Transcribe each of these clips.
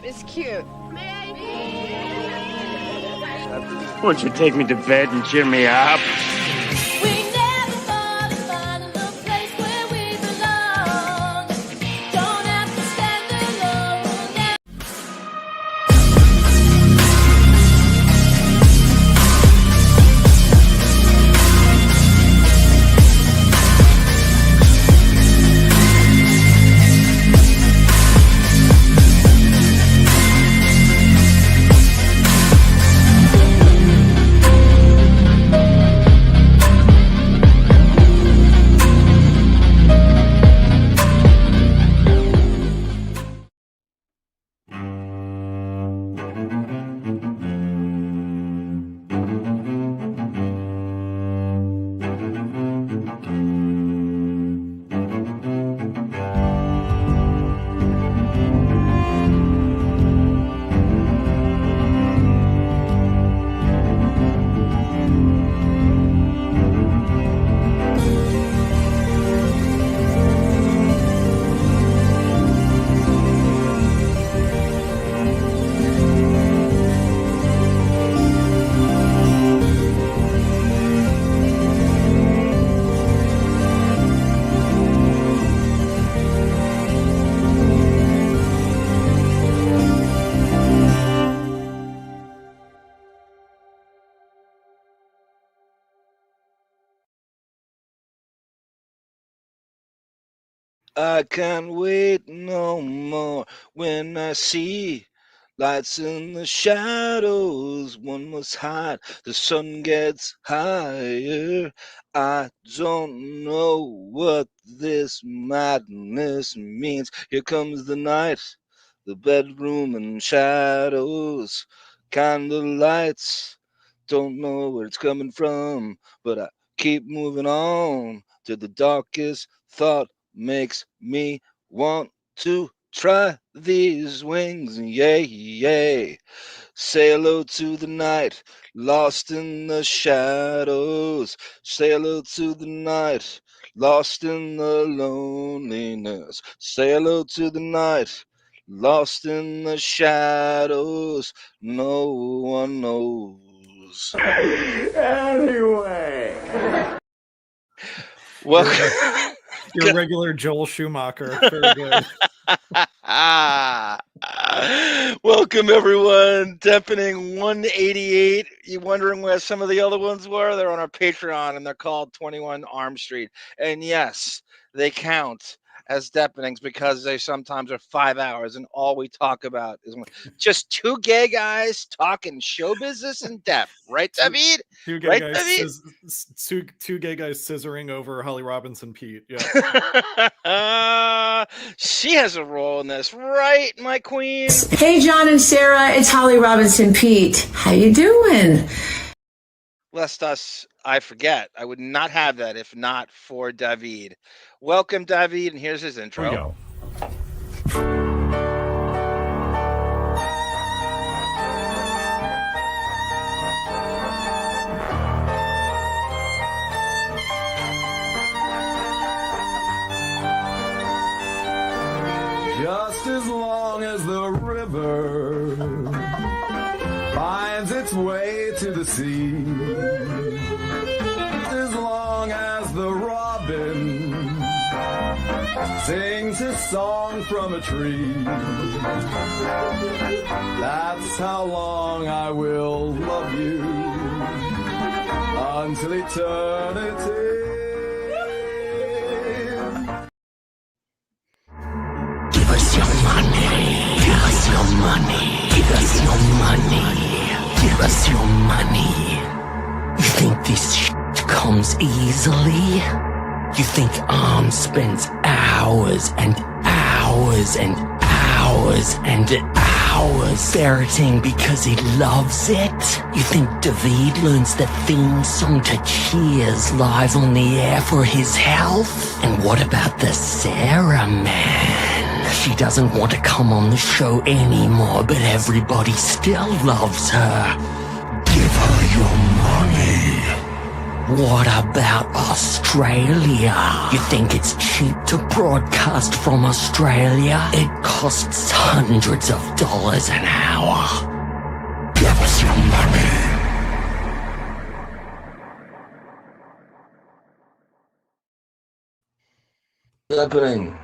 is cute. Won't you take me to bed and cheer me up? I can't wait no more when I see lights in the shadows. One must hide, the sun gets higher. I don't know what this madness means. Here comes the night, the bedroom and shadows, candle lights. Don't know where it's coming from, but I keep moving on to the darkest thought makes me want to try these wings. Yay, yay. Say hello to the night, lost in the shadows. Say hello to the night, lost in the loneliness. Say hello to the night, lost in the shadows. No one knows. Anyway. Welcome. Your regular Joel Schumacher. Very good. Welcome, everyone. Deafening 188. You wondering where some of the other ones were? They're on our Patreon, and they're called 21 Arm Street. And yes, they count as deafenings because they sometimes are 5 hours, and all we talk about is just two gay guys talking show business and deaf. Right, David? Two gay right, guys, David? two gay guys scissoring over Holly Robinson Pete. Yeah. She has a role in this, right, my queen? Hey, John and Sarah, it's Holly Robinson Pete. How you doing? Lest us, I forget. I would not have that if not for David. Welcome, David, and here's his intro. Here we go. Just as long as the river finds its way to the sea, as long as the robin sings his song from a tree, that's how long I will love you until eternity. Give us your money, give us your money, give us your money, give us your money. You think this shit comes easily? You think Arm spends hours and hours and hours and hours ferreting because he loves it? You think David learns the theme song to Cheers live on the air for his health? And what about the Sarah man? She doesn't want to come on the show anymore, but everybody still loves her. Give her your money. What about Australia? You think it's cheap to broadcast from Australia? It costs hundreds of dollars an hour. Give us your money. Deppening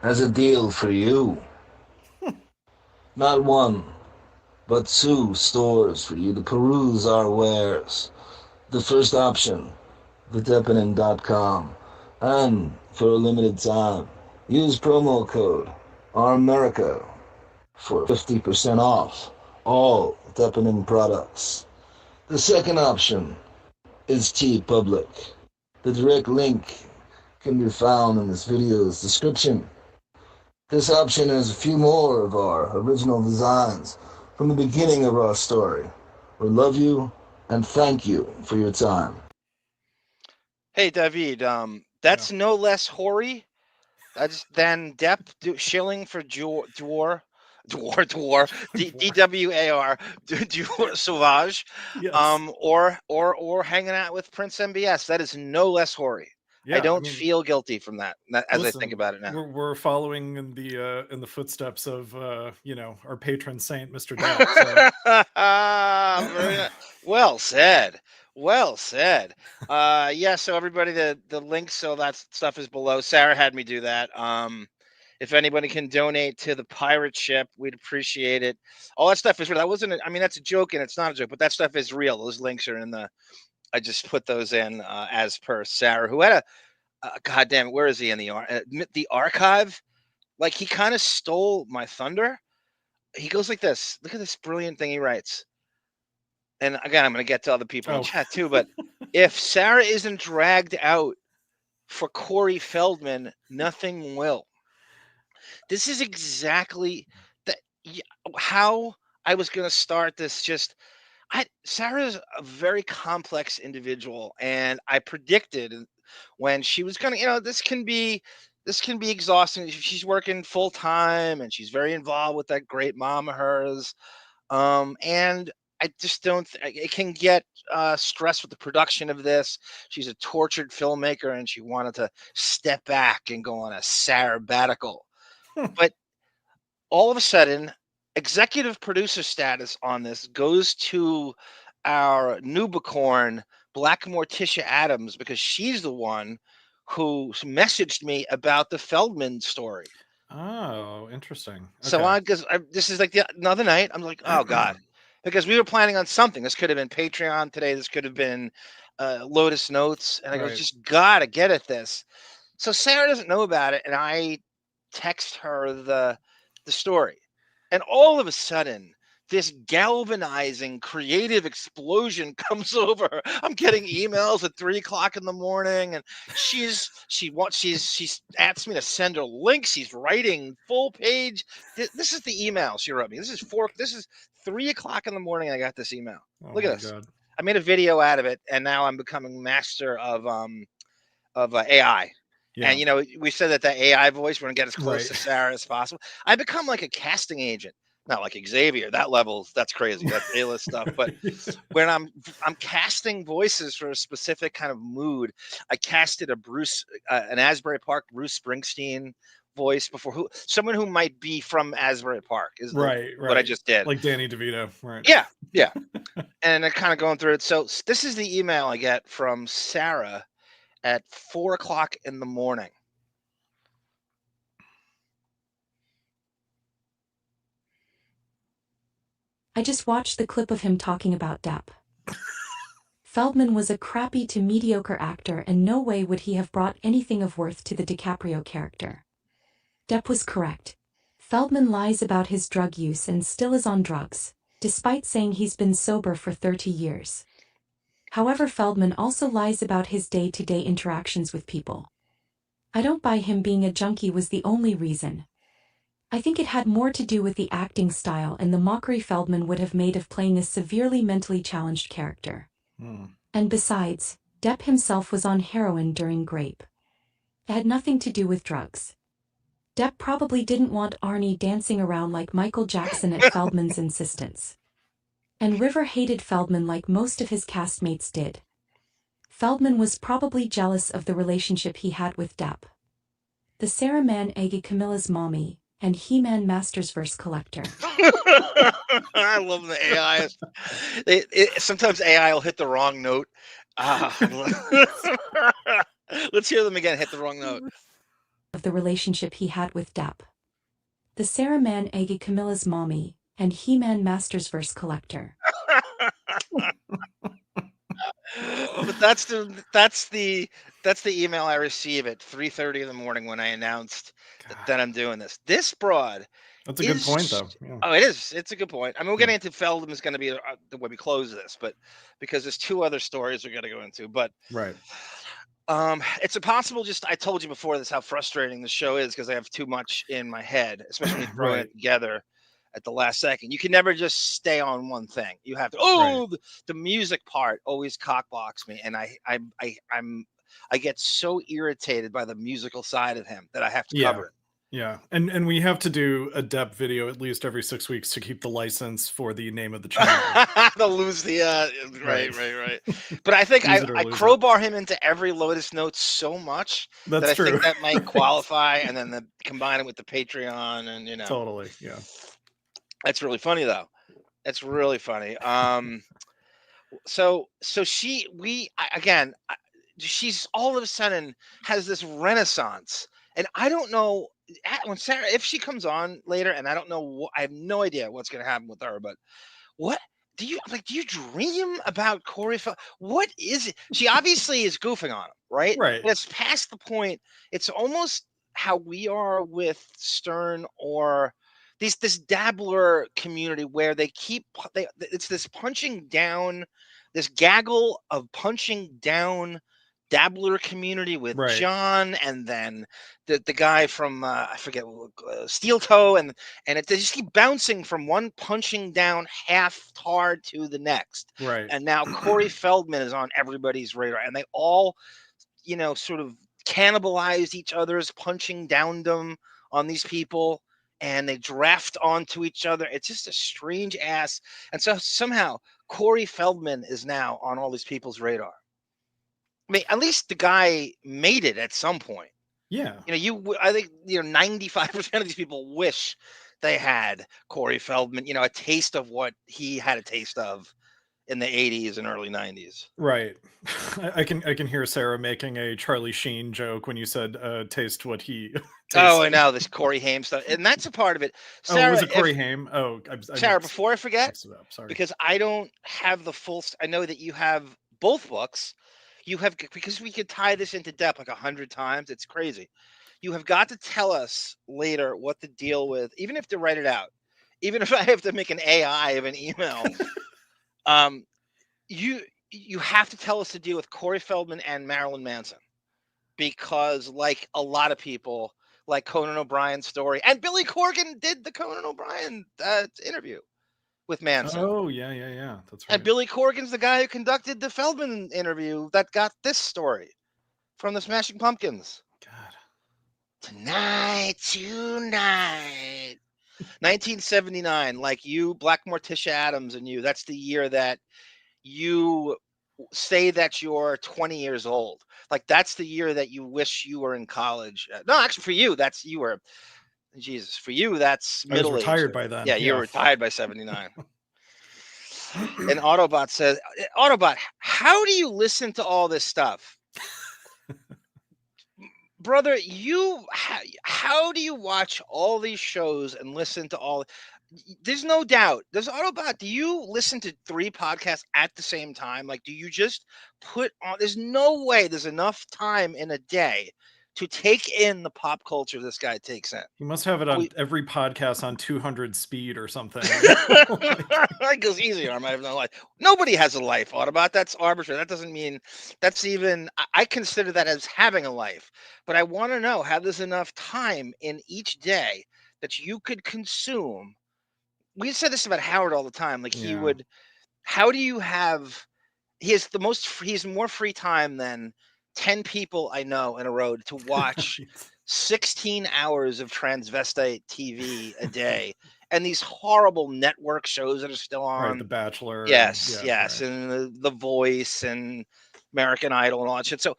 has a deal for you. Not one, but 2 stores for you to peruse our wares. The first option, thedeppening.com. And for a limited time, use promo code ARMerica for 50% off all Deppening products. The second option is TeePublic. The direct link can be found in this video's description. This option has a few more of our original designs from the beginning of our story. We love you and thank you for your time. Hey, David, that's no less whorey than Depp shilling for DWAR, DWAR, DIOR-SAUVAGE, Yes. or hanging out with Prince MBS. That is no less whorey. Yeah, I don't feel guilty from that as listen, I think about it now. We're following in the footsteps of our patron saint, Mr. Depp. So. Well said. Well said. Yeah, so everybody, the links, so that stuff is below. Sarah had me do that. If anybody can donate to the pirate ship, we'd appreciate it. All that stuff is real. That wasn't I mean, that's a joke and it's not a joke, but that stuff is real. Those links are in I just put those in as per Sarah, who had God damn it, where is he in the archive? Like, he kind of stole my thunder. He goes like this. Look at this brilliant thing he writes. And again, I'm going to get to other people in chat too, but if Sarah isn't dragged out for Corey Feldman, nothing will. This is exactly how I was going to start this. Sarah's a very complex individual, and I predicted when she was going to, this can be exhausting. She's working full time, and she's very involved with that great mom of hers. And I just don't. It can get stressed with the production of this. She's a tortured filmmaker, and she wanted to step back and go on a sabbatical. But all of a sudden, executive producer status on this goes to our newbicorn, Black Morticia Addams, because she's the one who messaged me about the Feldman story. Oh, interesting. Okay. So this is like another night. I'm like, oh God, because we were planning on something. This could have been Patreon today. This could have been Lotus Notes, and I go, just gotta get at this. So Sarah doesn't know about it, and I text her the story. And all of a sudden, this galvanizing creative explosion comes over. I'm getting emails at 3 o'clock in the morning, and she asks me to send her links. She's writing full page. This is the email she wrote me. This is 3 o'clock in the morning. I got this email. Look at this. God. I made a video out of it, and now I'm becoming master of AI. Yeah. And, we said that the AI voice, we're going to get as close to Sarah as possible. I become like a casting agent, not like Xavier. That level, that's crazy. That's A-list stuff. But when I'm casting voices for a specific kind of mood, I casted an Asbury Park Bruce Springsteen voice before, someone who might be from Asbury Park is what I just did. Like Danny DeVito. Right. Yeah. And I'm kind of going through it. So this is the email I get from Sarah at 4 o'clock in the morning. I just watched the clip of him talking about Depp. Feldman was a crappy to mediocre actor, and no way would he have brought anything of worth to the DiCaprio character. Depp was correct. Feldman lies about his drug use and still is on drugs, despite saying he's been sober for 30 years. However, Feldman also lies about his day-to-day interactions with people. I don't buy him being a junkie was the only reason. I think it had more to do with the acting style and the mockery Feldman would have made of playing a severely mentally challenged character. And besides, Depp himself was on heroin during Grape. It had nothing to do with drugs. Depp probably didn't want Arnie dancing around like Michael Jackson at Feldman's insistence. And River hated Feldman like most of his castmates did. Feldman was probably jealous of the relationship he had with Depp. The Sarah Man Aggie Camilla's mommy, and He-Man Masters verse collector. I love the AI. Sometimes AI will hit the wrong note. Let's hear them again. Hit the wrong note. Of the relationship he had with Depp. The Sarah Man Aggie Camilla's mommy, and He-Man Masters verse collector. But that's the email I receive at 3:30 in the morning when I announced that I'm doing this. This broad. That's a good point, though. Yeah. Oh, it is. It's a good point. I mean, we're getting into Feldman is going to be the way we close this, but because there's two other stories we're going to go into. But right. It's impossible. I told you before this how frustrating the show is because I have too much in my head, especially when you throw it together at the last second. You can never just stay on one thing. You have to. The music part always cockblocks me, and I get so irritated by the musical side of him that I have to cover it. Yeah, and we have to do a Depp video at least every 6 weeks to keep the license for the name of the channel. They'll lose the right. But I think I crowbar him into every Lotus Note so much that I think that might qualify, and then combine it with the Patreon, and totally, yeah. That's really funny though. That's really funny. So she's all of a sudden has this renaissance, and I don't know. When Sarah, if she comes on later, and I don't know, I have no idea what's going to happen with her. But what do you dream about Corey? What is it? She obviously is goofing on him, right? Right. But it's past the point. It's almost how we are with Stern or this dabbler community where it's this punching down, this gaggle of punching down dabbler community with John, and then the guy from I forget Steel Toe, and they just keep bouncing from one punching down half hard to the next. Right. And now Corey Feldman is on everybody's radar, and they all, sort of cannibalized each other's punching downdom on these people, and they draft onto each other. It's just a strange ass. And so somehow Corey Feldman is now on all these people's radar. I mean, at least the guy made it at some point. Yeah. I think 95% of these people wish they had Corey Feldman, a taste of what he had a taste of in the 80s and early 90s. Right. I can hear Sarah making a Charlie Sheen joke when you said taste what he tasted. Oh, I know, this Corey Haim stuff. And that's a part of it. Sarah, was it Corey Haim? Oh, Sarah, before I forget, sorry. Because I don't have the full, I know that you have both books. Because we could tie this into Depp like 100 times. It's crazy. You have got to tell us later what the deal with, even if to write it out, even if I have to make an AI of an email, you have to tell us the deal with Corey Feldman and Marilyn Manson, because like a lot of people, like Conan O'Brien's story, and Billy Corgan did the Conan O'Brien interview with Manson. Oh, yeah. That's right. And Billy Corgan's the guy who conducted the Feldman interview that got this story from the Smashing Pumpkins. God. Tonight. 1979, like you, Black Morticia Addams and you, that's the year that you say that you're 20 years old. Like that's the year that you wish you were in college. No, actually for you, Jesus, for you, that's middle age. I was retired by then. Yeah, you were retired by 79. And Autobot says, Autobot, how do you listen to all this stuff? Brother, how do you watch all these shows and listen to all? There's no doubt. There's Autobot. Do you listen to 3 podcasts at the same time? Like, do you just put on? There's no way there's enough time in a day to take in the pop culture this guy takes in. You must have it on every podcast on 200 speed or something. That goes easy on him. I have no life. Nobody has a life, Autobot. That's arbitrary. That doesn't mean that's even, I consider that as having a life. But I want to know how there's enough time in each day that you could consume. We said this about Howard all the time. Like he would, how do you have, he's more free time than 10 people I know in a row to watch 16 hours of transvestite TV a day, and these horrible network shows that are still on. Right, The Bachelor. Yes. And the Voice, and American Idol and all that shit. So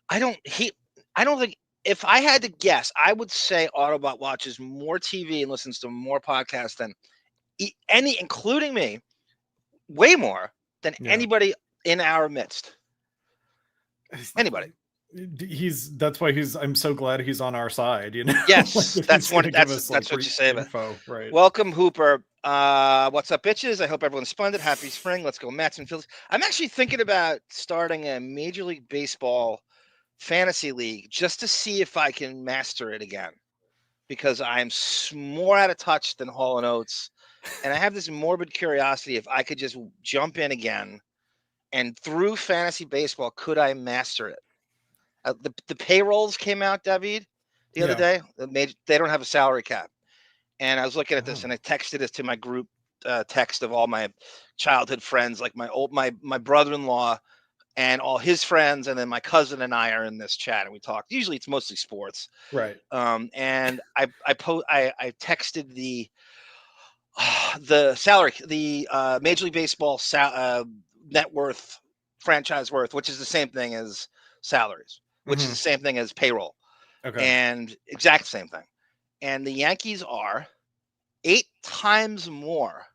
I don't think, if I had to guess, I would say Autobot watches more TV and listens to more podcasts than any, including me, way more than anybody in our midst. Anybody. That's why I'm so glad he's on our side, you know. Yes, Like, that's what you say about info, right? Welcome, Hooper. What's up, bitches? I hope everyone's splendid. Happy spring. Let's go Mets and Phillies. I'm actually thinking about starting a Major League Baseball fantasy league just to see if I can master it again, because I'm more out of touch than Hall and Oates, and I have this morbid curiosity if I could just jump in again, and through fantasy baseball, could I master it? The payrolls came out, David, the other day. They don't have a salary cap, and I was looking at this, and I texted this to my group text of all my childhood friends, like my brother-in-law and all his friends, and then my cousin and I are in this chat, and we talk. Usually, it's mostly sports, right? And I texted the salary, the Major League Baseball net worth, franchise worth, which is the same thing as salaries, which is the same thing as payroll, and exact same thing. And the Yankees are 8 times more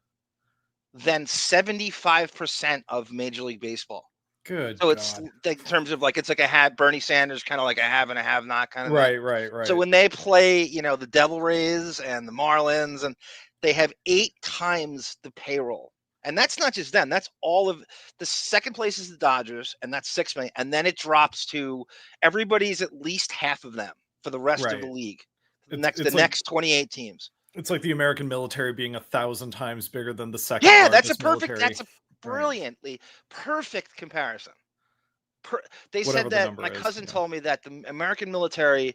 than 75% of Major League Baseball. Good. So it's in terms of like, it's like Bernie Sanders, kind of like a have and a have not kind of thing. Right. So when they play, the Devil Rays and the Marlins, and they have 8 times the payroll. And that's not just them. That's all of the second place is the Dodgers, and that's 6 million. And then it drops to everybody's at least half of them for the rest of the league. The next 28 teams. It's like the American military being 1,000 times bigger than the second. Yeah, that's a brilliantly perfect comparison. They said that my cousin told me that the American military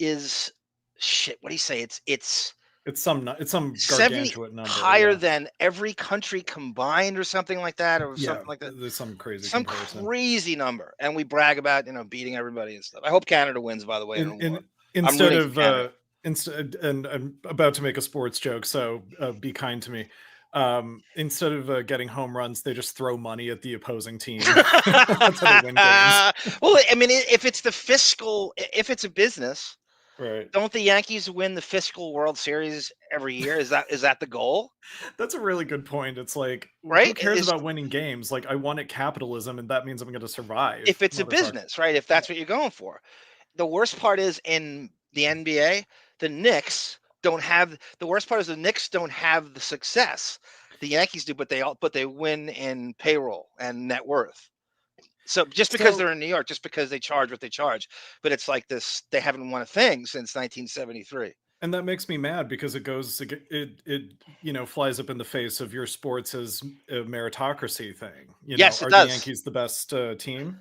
is shit. What do you say? It's some gargantuan number, higher than every country combined, or something like that, or something like that. There's some crazy number, and we brag about beating everybody and stuff. I hope Canada wins, by the way. Instead of and I'm about to make a sports joke, so be kind to me. Instead of getting home runs, they just throw money at the opposing team. That's how they win games. Well, I mean, if it's a business, right? Don't the Yankees win the fiscal World Series every year? Is that the goal? That's a really good point. It's like, right? Who cares about winning games? Like, I wanted capitalism, and that means I'm going to survive. If it's a business, right? If that's what you're going for. The worst part is in the NBA, the Knicks don't have the success the Yankees do, but they win in payroll and net worth. So just because they're in New York, just because they charge what they charge, but it's like this, they haven't won a thing since 1973. And that makes me mad, because it flies up in the face of your sports as a meritocracy thing. Yes, it does. Are the Yankees the best team?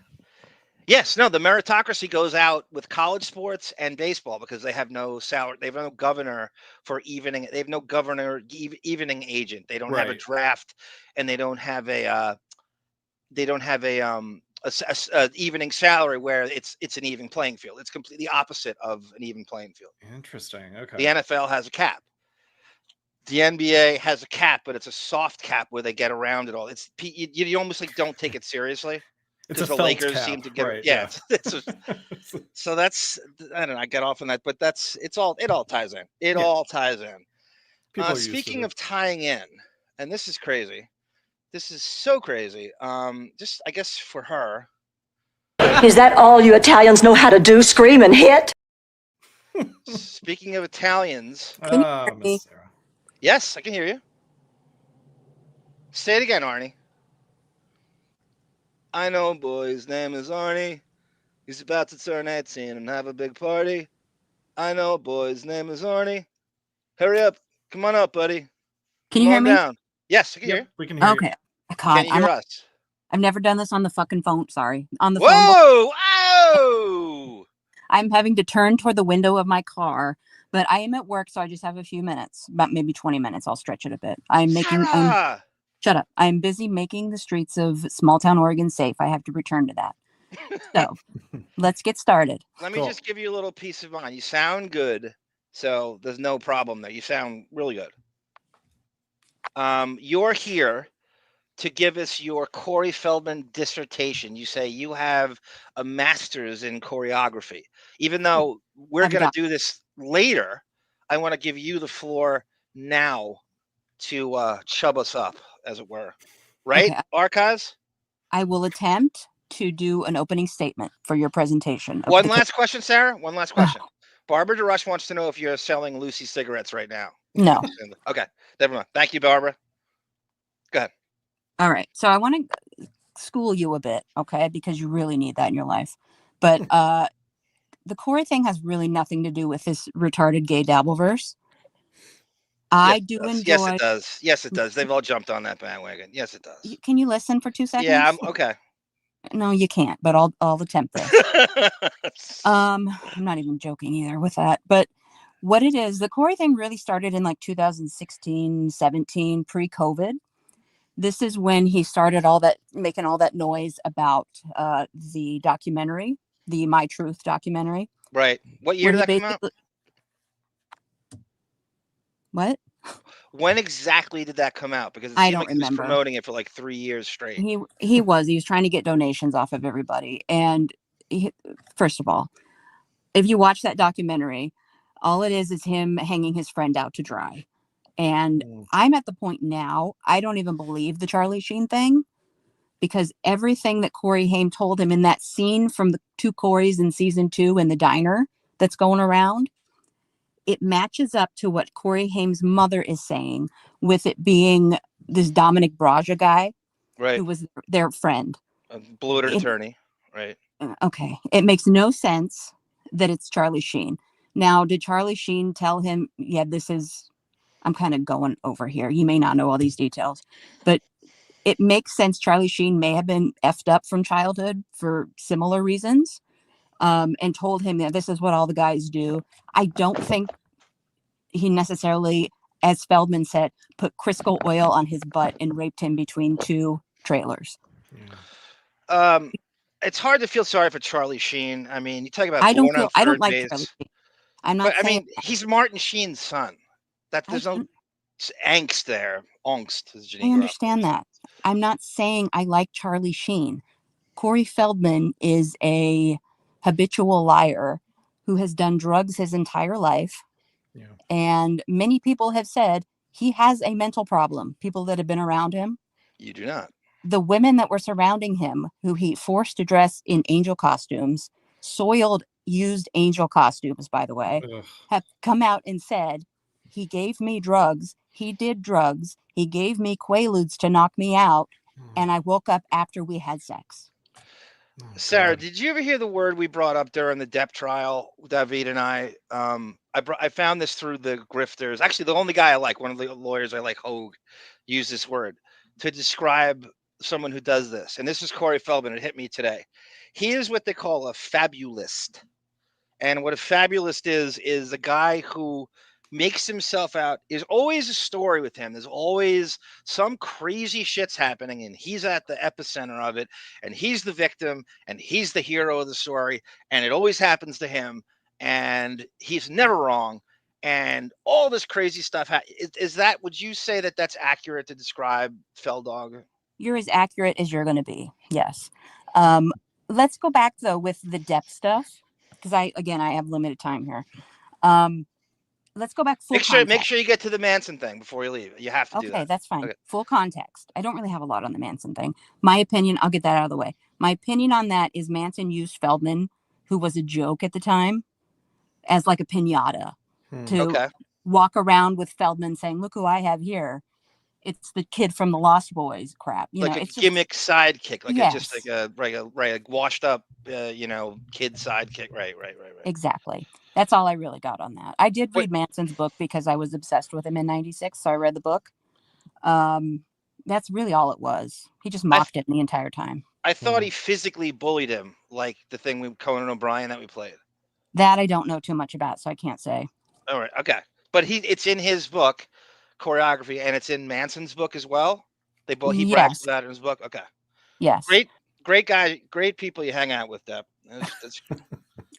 Yes, no, the meritocracy goes out with college sports and baseball, because they have no salary. They have no governor for evening. They have no evening agent. They don't have a draft, and they don't have a evening salary where it's an even playing field. It's completely opposite of an even playing field. Interesting. Okay. The NFL has a cap. The NBA has a cap, but it's a soft cap where they get around it all. It's you almost like don't take it seriously. Because the Lakers seem to get so that's, I don't know, I get off on that, but it all ties in. It all ties in. Speaking of tying in, and this is crazy. This is so crazy. Just I guess for her. Is that all you Italians know how to do? Scream and hit? Speaking of Italians. Miss Sarah. Yes, I can hear you. Say it again, Arnie. I know a boy, his name is Arnie. He's about to turn 18 and have a big party. I know a boy, his name is Arnie. Hurry up. Come on up, buddy. Can you hear me? Down. Yes, I can hear you. We can hear you. Okay. Can you hear us? I've never done this on the fucking phone. Sorry. On the phone. Whoa! I'm having to turn toward the window of my car, but I am at work, so I just have a few minutes, about maybe 20 minutes. I'll stretch it a bit. Shut up. I'm busy making the streets of small town Oregon safe. I have to return to that. So let's get started. Let me just give you a little peace of mind. You sound good, so there's no problem there. You sound really good. You're here to give us your Corey Feldman dissertation. You say you have a master's in choreography. Even though we're going to do this later, I want to give you the floor now to chub us up, as it were. Right, okay. Archives? I will attempt to do an opening statement for your presentation. One last question, Sarah. One last question. Barbara DeRush wants to know if you're selling Lucy cigarettes right now. No. Okay. Never mind. Thank you, Barbara. Go ahead. All right. So I want to school you a bit, okay? Because you really need that in your life. But the Corey thing has really nothing to do with this retarded gay Dabbleverse. I do enjoy. Yes, it does. Yes, it does. They've all jumped on that bandwagon. Yes, it does. Can you listen for 2 seconds? Yeah, I'm okay. No, you can't, but I'll attempt this. I'm not even joking either with that. But what it is, the Corey thing really started in like 2016, 17, pre-COVID. This is when he started making all that noise about the documentary, the My Truth documentary. Right. What year did that come out? What? When exactly did that come out? Because I don't remember. He was promoting it for like 3 years straight. He was trying to get donations off of everybody. And first of all, if you watch that documentary, all it is him hanging his friend out to dry. And I'm at the point now, I don't even believe the Charlie Sheen thing, because everything that Corey Haim told him in that scene from the 2 Coreys in season 2 in the diner that's going around, it matches up to what Corey Haim's mother is saying, with it being this Dominic Braja guy, right, who was their friend. A bloated attorney, right? Okay. It makes no sense that it's Charlie Sheen. Now, did Charlie Sheen tell him, yeah, I'm kind of going over here. You may not know all these details, but it makes sense. Charlie Sheen may have been effed up from childhood for similar reasons, and told him that this is what all the guys do. I don't think he necessarily, as Feldman said, put Crisco oil on his butt and raped him between 2 trailers. It's hard to feel sorry for Charlie Sheen. I mean, you talk about I don't like Charlie Sheen. I'm not. But I mean, he's Martin Sheen's son. There's no angst there. Angst, as Janine. I understand that. I'm not saying I like Charlie Sheen. Corey Feldman is a habitual liar who has done drugs his entire life. Yeah. And many people have said he has a mental problem. People that have been around him. You do not. The women that were surrounding him, who he forced to dress in angel costumes, soiled, used angel costumes, by the way, have come out and said, he gave me drugs. He did drugs. He gave me Quaaludes to knock me out. And I woke up after we had sex. Sarah, did you ever hear the word we brought up during the Depp trial, David and I? I found this through the grifters. Actually, the only guy I like, one of the lawyers I like, Hogue, used this word to describe someone who does this. And this is Corey Feldman. It hit me today. He is what they call a fabulist. And what a fabulist is a guy who makes himself out. There's always a story with him. There's always some crazy shit's happening, and he's at the epicenter of it, and he's the victim, and he's the hero of the story, and it always happens to him, and he's never wrong, and all this crazy stuff. Would you say that that's accurate to describe Feldog? You're as accurate as you're going to be. Yes. Let's go back though with the Depp stuff, because I have limited time here. Let's go back. Make sure you get to the Manson thing before you leave. You have to do that. Okay, that's fine. Okay. Full context. I don't really have a lot on the Manson thing. My opinion, I'll get that out of the way. My opinion on that is Manson used Feldman, who was a joke at the time, as like a piñata to walk around with Feldman saying, look who I have here. It's the kid from the Lost Boys crap. It's gimmick sidekick, just like a washed up, kid sidekick. Right. Exactly. That's all I really got on that. I did read Manson's book because I was obsessed with him in '96, so I read the book. That's really all it was. He just mocked him the entire time. I thought he physically bullied him, like the thing with Conan O'Brien that we played. That I don't know too much about, so I can't say. All right, okay. But it's in his book, Choreography, and it's in Manson's book as well. He brags about it in his book. Okay. Yes. Great guy, great people you hang out with, Depp. That's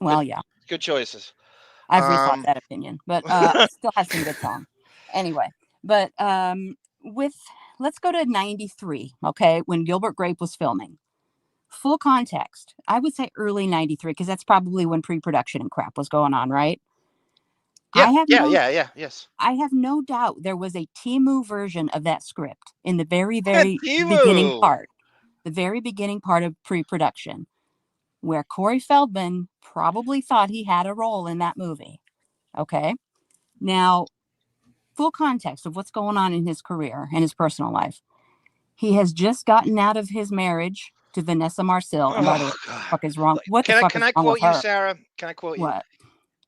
well, yeah. Good choices. I've rethought that opinion, but still has some good songs. Anyway, but with let's go to 93, okay, when Gilbert Grape was filming. Full context, I would say early 93, because that's probably when pre-production and crap was going on, right? Yeah, yes. I have no doubt there was a Temu version of that script in the very Temu! beginning part of pre-production, where Corey Feldman probably thought he had a role in that movie. Okay. Now, full context of what's going on in his career and his personal life. He has just gotten out of his marriage to Vanessa Marcil. And by the way, what the fuck is wrong? What the fuck is wrong with her? Can I quote you, Sarah? Can I quote you? What?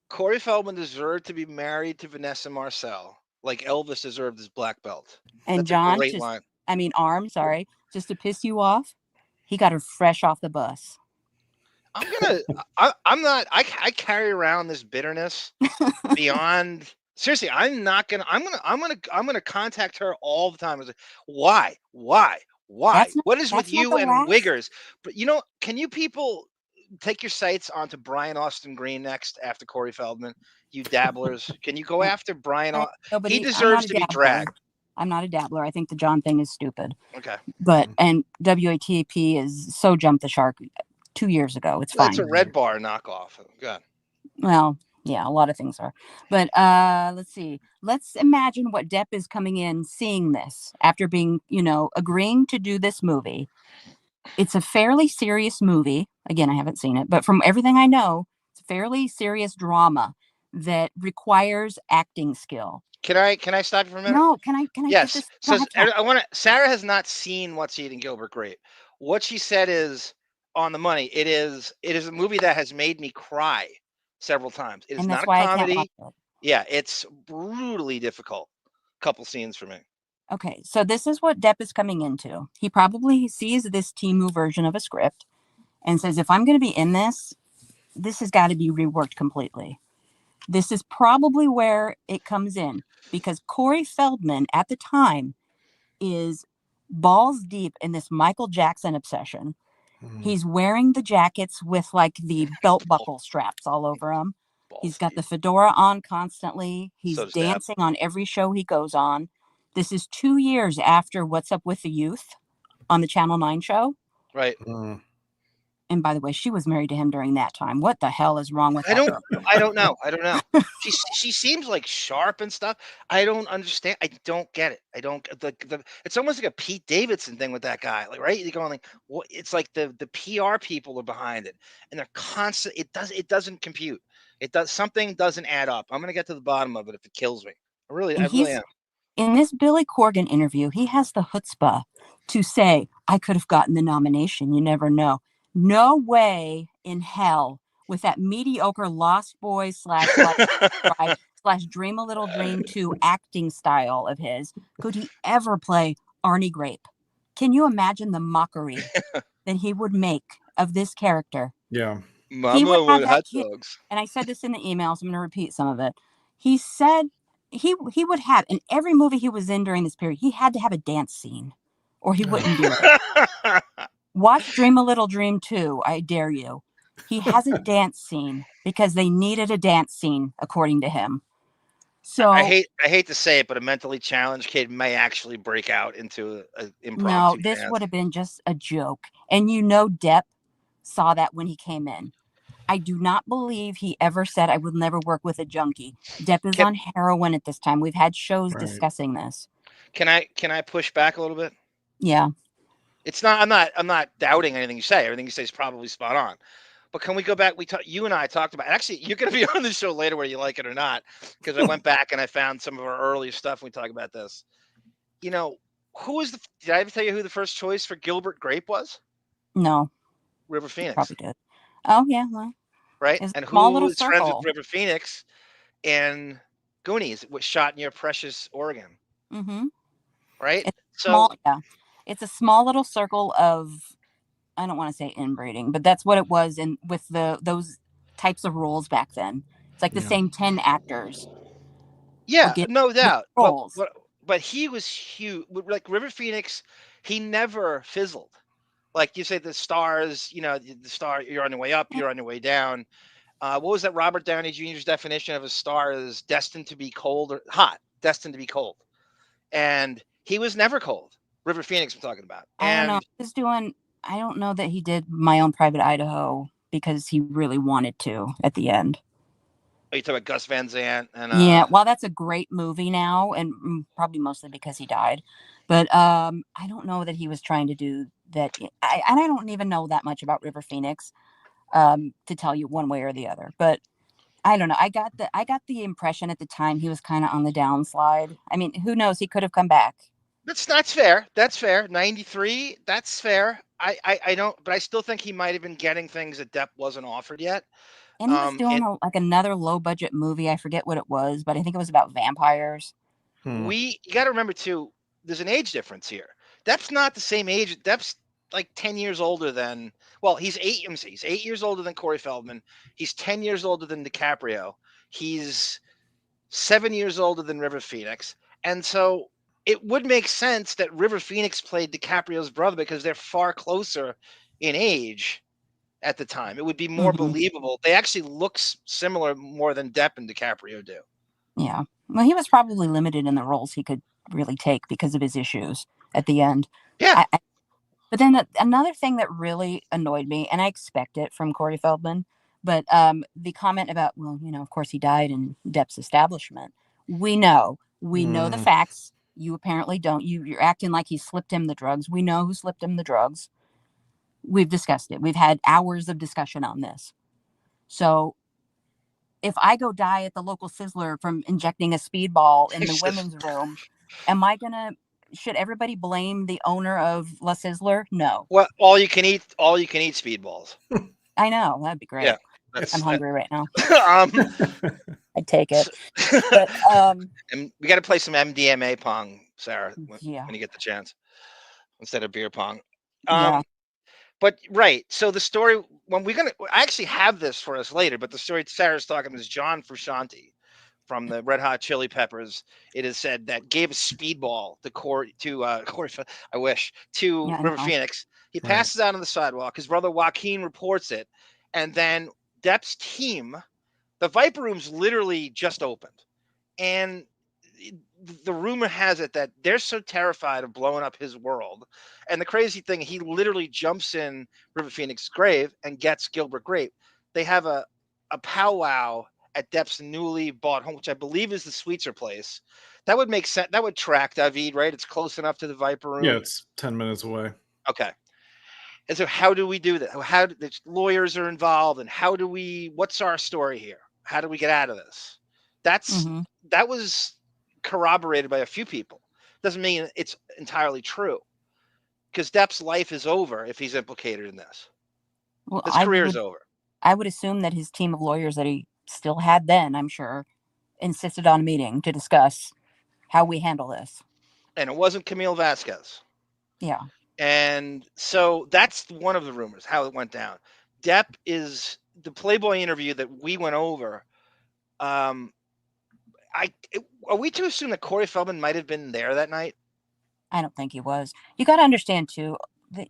Corey Feldman deserved to be married to Vanessa Marcil, like Elvis deserved his black belt. And That's John, a great line. Just to piss you off, he got her fresh off the bus. I carry around this bitterness beyond. Seriously, I'm gonna contact her all the time. Why? What is with you and Wiggers? But can you people take your sights onto Brian Austin Green next after Corey Feldman? You dabblers, can you go after Brian? He deserves to be dragged. I'm not a dabbler. I think the John thing is stupid. Okay. But and WATP is so jumped the shark 2 years ago. It's fine. It's a Red Bar knockoff. God. Well, yeah, a lot of things are. But let's see. Let's imagine what Depp is coming in, seeing this after being, agreeing to do this movie. It's a fairly serious movie. Again, I haven't seen it, but from everything I know, it's a fairly serious drama that requires acting skill. Can I stop you for a minute? No, can I? Yes. So Sarah has not seen What's Eating Gilbert Grape. What she said is on the money. It is a movie that has made me cry several times. It is not a comedy. Yeah, it's brutally difficult. Couple scenes for me. Okay, so this is what Depp is coming into. He probably sees this Temu version of a script and says, if I'm going to be in this has got to be reworked completely. This is probably where it comes in, because Corey Feldman at the time is balls deep in this Michael Jackson obsession. He's wearing the jackets with like the belt buckle straps all over him. He's got the fedora on constantly. He's dancing on every show he goes on. This is 2 years after What's Up with the Youth on the Channel 9 show. Right. And by the way, she was married to him during that time. What the hell is wrong with her? I don't know. She seems like sharp and stuff. I don't understand. I don't get it. I don't. It's almost like a Pete Davidson thing with that guy. Like, right? You're going like, what? It's like the PR people are behind it, and they're constant. It doesn't compute. Something doesn't add up. I'm gonna get to the bottom of it if it kills me. I really am. In this Billy Corgan interview, he has the chutzpah to say, "I could have gotten the nomination. You never know." No way in hell with that mediocre Lost Boys / Dream a Little Dream 2 acting style of his could he ever play Arnie Grape. Can you imagine the mockery that he would make of this character? Yeah. Mama with hot dogs. And I said this in the email, so I'm going to repeat some of it. He said he would have, in every movie he was in during this period, he had to have a dance scene or he wouldn't do it. Watch Dream a Little Dream 2, I dare you. He has a dance scene because they needed a dance scene, according to him. So I hate to say it, but a mentally challenged kid may actually break out into an impromptu No, this dance. would have been just a joke. And Depp saw that when he came in. I do not believe he ever said I would never work with a junkie. Depp is on heroin at this time. We've had shows discussing this. Can I push back a little bit? Yeah. It's not. I'm not doubting anything you say. Everything you say is probably spot on. But can we go back? You and I talked about. Actually, you're going to be on the show later, whether you like it or not, because I went back and I found some of our earlier stuff. And we talk about this. Who was did I ever tell you who the first choice for Gilbert Grape was? No. River Phoenix. Probably did. Oh yeah, well. Right, and who was friends with River Phoenix and Goonies was shot near Precious, Oregon. Mm-hmm. Right. It's a small little circle of, I don't want to say inbreeding, but that's what it was. And with those types of roles back then, it's like the same 10 actors. Yeah, no doubt. But he was huge. Like River Phoenix, he never fizzled. Like you say, the stars, the star, you're on your way up, you're on your way down. What was that Robert Downey Jr.'s definition of a star is destined to be cold or hot, destined to be cold. And he was never cold. River Phoenix I'm talking about. I don't know. I don't know that he did My Own Private Idaho because he really wanted to at the end. Are you talking about Gus Van Sant? And yeah, well, that's a great movie now, and probably mostly because he died. But I don't know that he was trying to do that. And I don't even know that much about River Phoenix to tell you one way or the other. But I don't know. I got the impression at the time he was kind of on the downslide. I mean, who knows? He could have come back. That's fair. That's fair. 93. That's fair. I don't, but I still think he might have been getting things that Depp wasn't offered yet. And he was doing another low budget movie. I forget what it was, but I think it was about vampires. You got to remember too, there's an age difference here. Depp's not the same age. Depp's like 10 years older than, well, he's 8 years older than Corey Feldman. He's 10 years older than DiCaprio. He's 7 years older than River Phoenix. And so it would make sense that River Phoenix played DiCaprio's brother because they're far closer in age at the time. It would be more believable. They actually look similar more than Depp and DiCaprio do. Yeah. Well, he was probably limited in the roles he could really take because of his issues at the end. Yeah. But then another thing that really annoyed me, and I expect it from Corey Feldman, but the comment about, well, of course he died in Depp's establishment. We know the facts. You apparently don't. You're acting like he slipped him the drugs. We know who slipped him the drugs. We've discussed it. We've had hours of discussion on this. So if I go die at the local Sizzler from injecting a speedball in the women's room, should everybody blame the owner of La Sizzler? No. Well, all you can eat speedballs. I know. That'd be great. Yeah, I'm hungry right now. I'd take it. But, and we got to play some MDMA pong, Sarah, when you get the chance, instead of beer pong. But right, so the story I actually have this for us later, but the story Sarah's talking about is John Frusciante from the Red Hot Chili Peppers. It is said that gave a speedball to River Phoenix. He passes out on the sidewalk. His brother Joaquin reports it, and then Depp's team, the Viper Room's literally just opened, and the rumor has it that they're so terrified of blowing up his world. And the crazy thing, he literally jumps in River Phoenix's grave and gets Gilbert Grape. They have a powwow at Depp's newly bought home, which I believe is the Sweetser place. That would make sense. That would track David, right? It's close enough to the Viper Room. Yeah, it's 10 minutes away. Okay. And so how do we do that? How do the lawyers are involved, and what's our story here? How do we get out of this? That was corroborated by a few people. Doesn't mean it's entirely true, because Depp's life is over if he's implicated in this. Well, his career is over. I would assume that his team of lawyers that he still had then, I'm sure, insisted on a meeting to discuss how we handle this. And it wasn't Camille Vasquez. Yeah. And so that's one of the rumors, how it went down. Depp is the Playboy interview that we went over. Are we to assume that Corey Feldman might have been there that night? I don't think he was. You got to understand too, that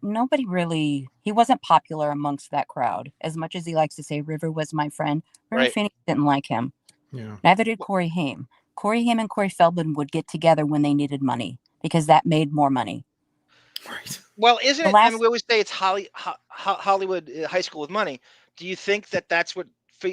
he wasn't popular amongst that crowd. As much as he likes to say River was my friend, River Phoenix didn't like him. Yeah. Neither did Corey Haim. Corey Haim and Corey Feldman would get together when they needed money because that made more money. Right. Well, isn't it? I mean, we always say it's Hollywood high school with money. Do you think that that's what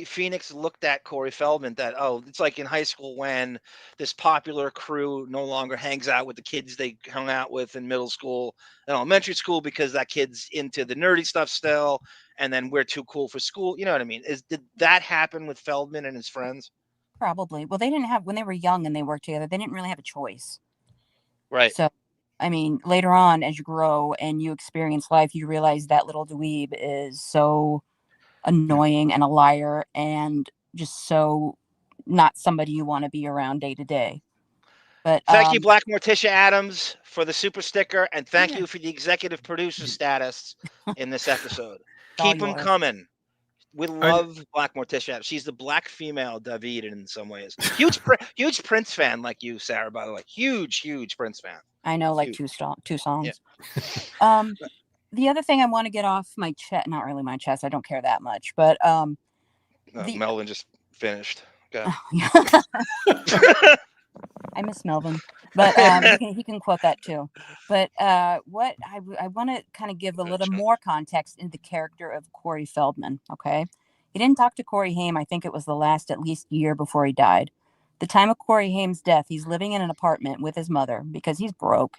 Phoenix looked at Corey Feldman, that, it's like in high school when this popular crew no longer hangs out with the kids they hung out with in middle school and elementary school because that kid's into the nerdy stuff still, and then we're too cool for school. You know what I mean? Did that happen with Feldman and his friends? Probably. Well, they didn't have, when they were young and they worked together, they didn't really have a choice. Right. So, I mean, later on, as you grow and you experience life, you realize that little dweeb is so annoying and a liar and just so not somebody you want to be around day to day. But thank you, Black Morticia Addams, for the super sticker, and thank you for the executive producer status in this episode. Keep them coming. We love Black Morticia Addams. She's the black female David in some ways. Huge Prince fan like you, Sarah, by the way. Huge Prince fan. I know, like two songs. Yeah. The other thing I want to get off my chest, not really my chest, I don't care that much, but Melvin just finished. Okay. I miss Melvin. But he can quote that too. But what I want to kind of give a little more context into the character of Corey Feldman. Okay, he didn't talk to Corey Haim. I think it was the last at least year before he died. The time of Corey Haim's death, he's living in an apartment with his mother because he's broke,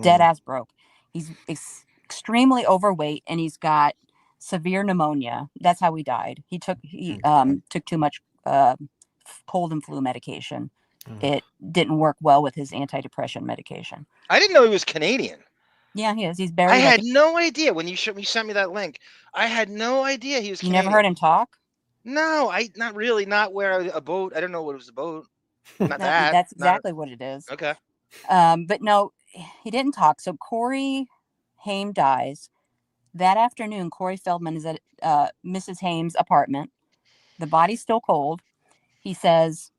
dead ass broke. He's extremely overweight and he's got severe pneumonia. That's how he died. He took too much cold and flu medication. It didn't work well with his antidepressant medication. I didn't know he was Canadian. Yeah, he is. He's buried. I had no idea when you sent me that link. I had no idea he was Canadian. You never heard him talk? No, not really. Not where a boat. I don't know what it was a boat. Not that. That's exactly what it is. Okay. But no, he didn't talk. So Corey Haim dies. That afternoon, Corey Feldman is at Mrs. Haim's apartment. The body's still cold. He says,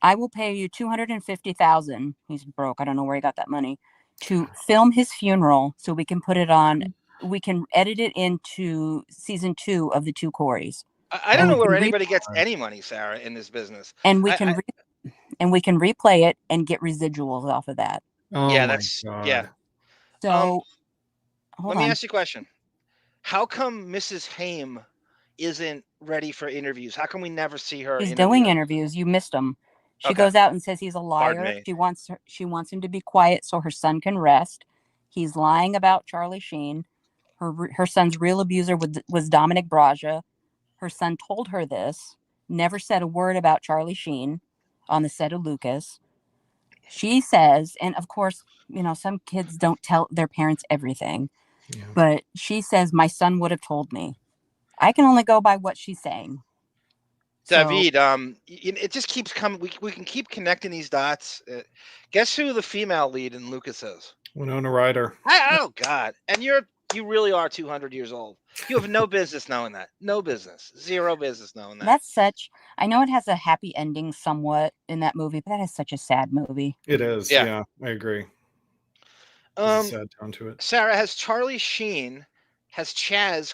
I will pay you $250,000. He's broke. I don't know where he got that money to film his funeral so we can put it on. We can edit it into season 2 of the Two Coreys. I don't know where anybody gets any money, Sarah, in this business. And we can replay it and get residuals off of that. Oh yeah, that's yeah. So let me ask you a question. How come Mrs. Haim isn't ready for interviews? How come we never see her? He's doing interviews. You missed him. She goes out and says he's a liar. She wants him to be quiet so her son can rest. He's lying about Charlie Sheen. Her son's real abuser was Dominic Braja. Her son told her this. Never said a word about Charlie Sheen on the set of Lucas. She says, and of course, some kids don't tell their parents everything. Yeah. But she says, my son would have told me. I can only go by what she's saying. David, it just keeps coming. We can keep connecting these dots. Guess who the female lead in Lucas is? Winona Ryder. Oh God! And you really are 200 years old. You have no business knowing that. No business. Zero business knowing that. I know it has a happy ending somewhat in that movie, but that is such a sad movie. It is. Yeah, I agree. Sad tone to it. Sarah, has Chaz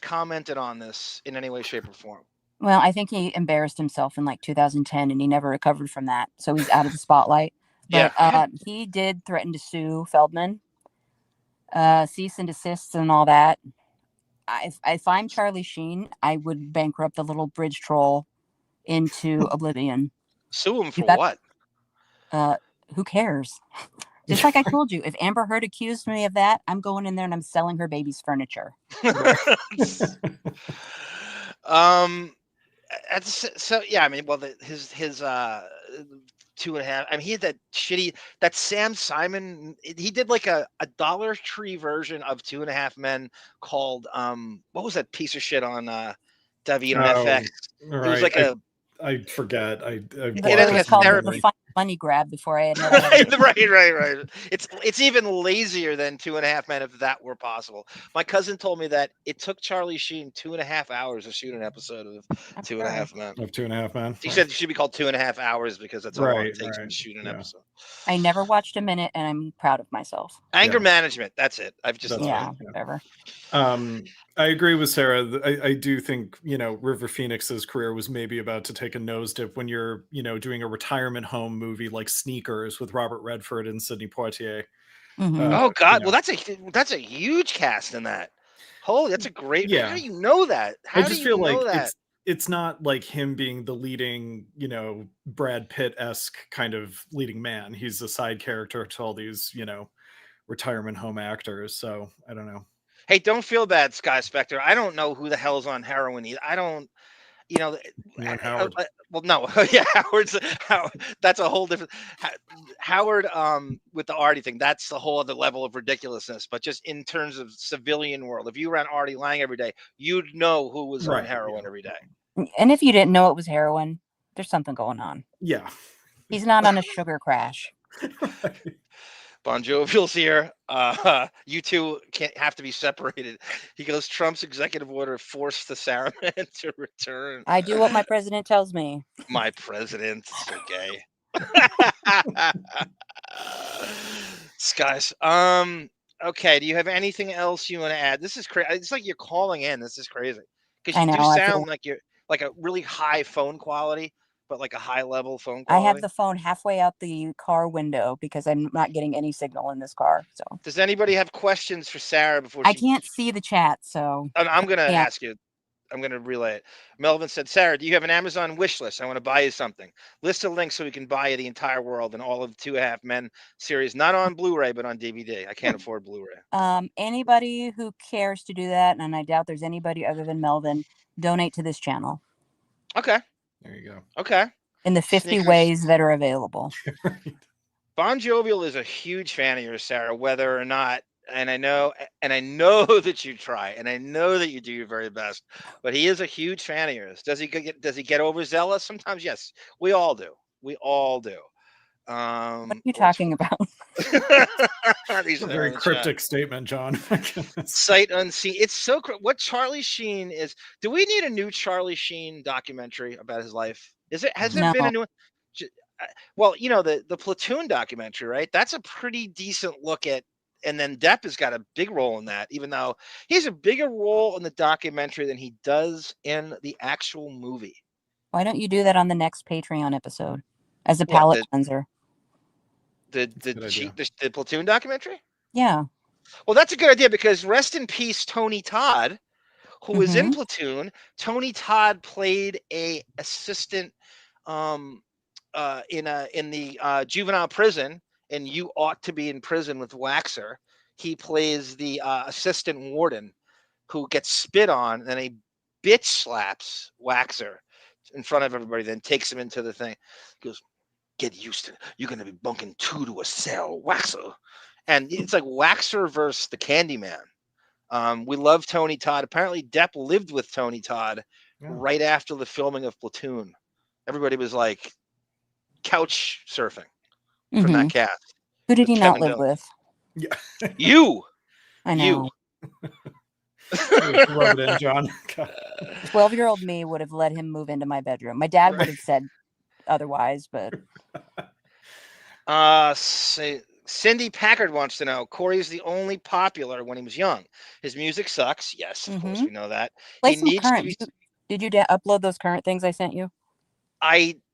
commented on this in any way, shape, or form? Well, I think he embarrassed himself in 2010 and he never recovered from that. So he's out of the spotlight. But he did threaten to sue Feldman, cease and desist and all that. If I'm Charlie Sheen, I would bankrupt the little bridge troll into oblivion. Sue him for what? Who cares? Just like I told you, if Amber Heard accused me of that, I'm going in there and I'm selling her baby's furniture. So yeah, I mean, well, his 2.5. I mean, he had that Sam Simon. He did like a Dollar Tree version of 2.5 Men called what was that piece of shit on David on FX? Right. It was like I forget. It was called the money grab before I had right. It's even lazier than 2.5 Men if that were possible. My cousin told me that it took Charlie Sheen 2.5 hours to shoot an episode of 2.5 Men. Of 2.5 Men. He said it should be called 2.5 hours because that's how long it takes to shoot an episode. I never watched a minute, and I'm proud of myself. Anger management. That's it. Whatever. I agree with Sarah. I do think, River Phoenix's career was maybe about to take a nose dip when you're, doing a retirement home movie like Sneakers with Robert Redford and Sidney Poitier. Mm-hmm. Oh God. Well, that's a huge cast in that. Holy, that's a great. Yeah. How do you know that? I just feel like it's not like him being the leading, Brad Pitt-esque kind of leading man. He's a side character to all these, retirement home actors. So I don't know. Hey, don't feel bad, Sky Spectre. I don't know who the hell's on heroin. I don't, Howard. Well, no, yeah, Howard. That's a whole different. Howard, with the Artie thing, that's the whole other level of ridiculousness. But just in terms of civilian world, if you ran Artie Lang every day, you'd know who was on heroin every day. And if you didn't know it was heroin, there's something going on. Yeah, he's not on a sugar crash. Bon Jovial's here. You two can't have to be separated. He goes, Trump's executive order forced the Saruman to return. I do what my president tells me. My president, so gay. Skies. Okay. Do you have anything else you want to add? This is crazy. It's like you're calling in. This is crazy because you do sound like you're like a really high phone quality. but like a high level phone I quality? have the phone halfway out the car window because I'm not getting any signal in this car. So does anybody have questions for Sarah before I can't see the chat, so I'm gonna yeah. ask you. I'm gonna relay it. Melvin said, Sarah, do you have an Amazon wish list? I want to buy you something. List a link so we can buy you the entire world and all of the 2.5 Men series, not on Blu-ray, but on DVD. I can't afford Blu-ray. Anybody who cares to do that, and I doubt there's anybody other than Melvin, donate to this channel. Okay. There you go. Okay. In the 50 Sneakers. ways that are available. Bon Jovial is a huge fan of yours, Sarah, whether or not, and I know that you try, and I know that you do your very best, but he is a huge fan of yours. Does he get overzealous sometimes? Yes, we all do. We all do. What are you talking about? It's a very cryptic statement, John. Sight unseen. It's so what Charlie Sheen is. Do we need a new Charlie Sheen documentary about his life? Has there been a new one? Well, you know, the Platoon documentary, right? That's a pretty decent look at, and then Depp has got a big role in that, even though he has a bigger role in the documentary than he does in the actual movie. Why don't you do that on the next Patreon episode as a palate cleanser? The Platoon documentary? Yeah. Well, that's a good idea because rest in peace, Tony Todd, who was in Platoon. Tony Todd played a assistant in the juvenile prison, and You Ought to Be in Prison with Waxer. He plays the assistant warden who gets spit on, and he bitch slaps Waxer in front of everybody, then takes him into the thing. He goes, get used to it. You're going to be bunking 2 to a cell, Waxer. And it's like Waxer versus the Candyman. We love Tony Todd. Apparently, Depp lived with Tony Todd right after the filming of Platoon. Everybody was like couch surfing from that cast. Who did he not live with? Yeah. You. I know. Rub it in, John. 12-year-old me would have let him move into my bedroom. My dad would have said otherwise, but Cindy Packard wants to know, Corey's the only popular when he was young. His music sucks. Yes, of course we know that. Play some current. Did you upload those current things I sent you?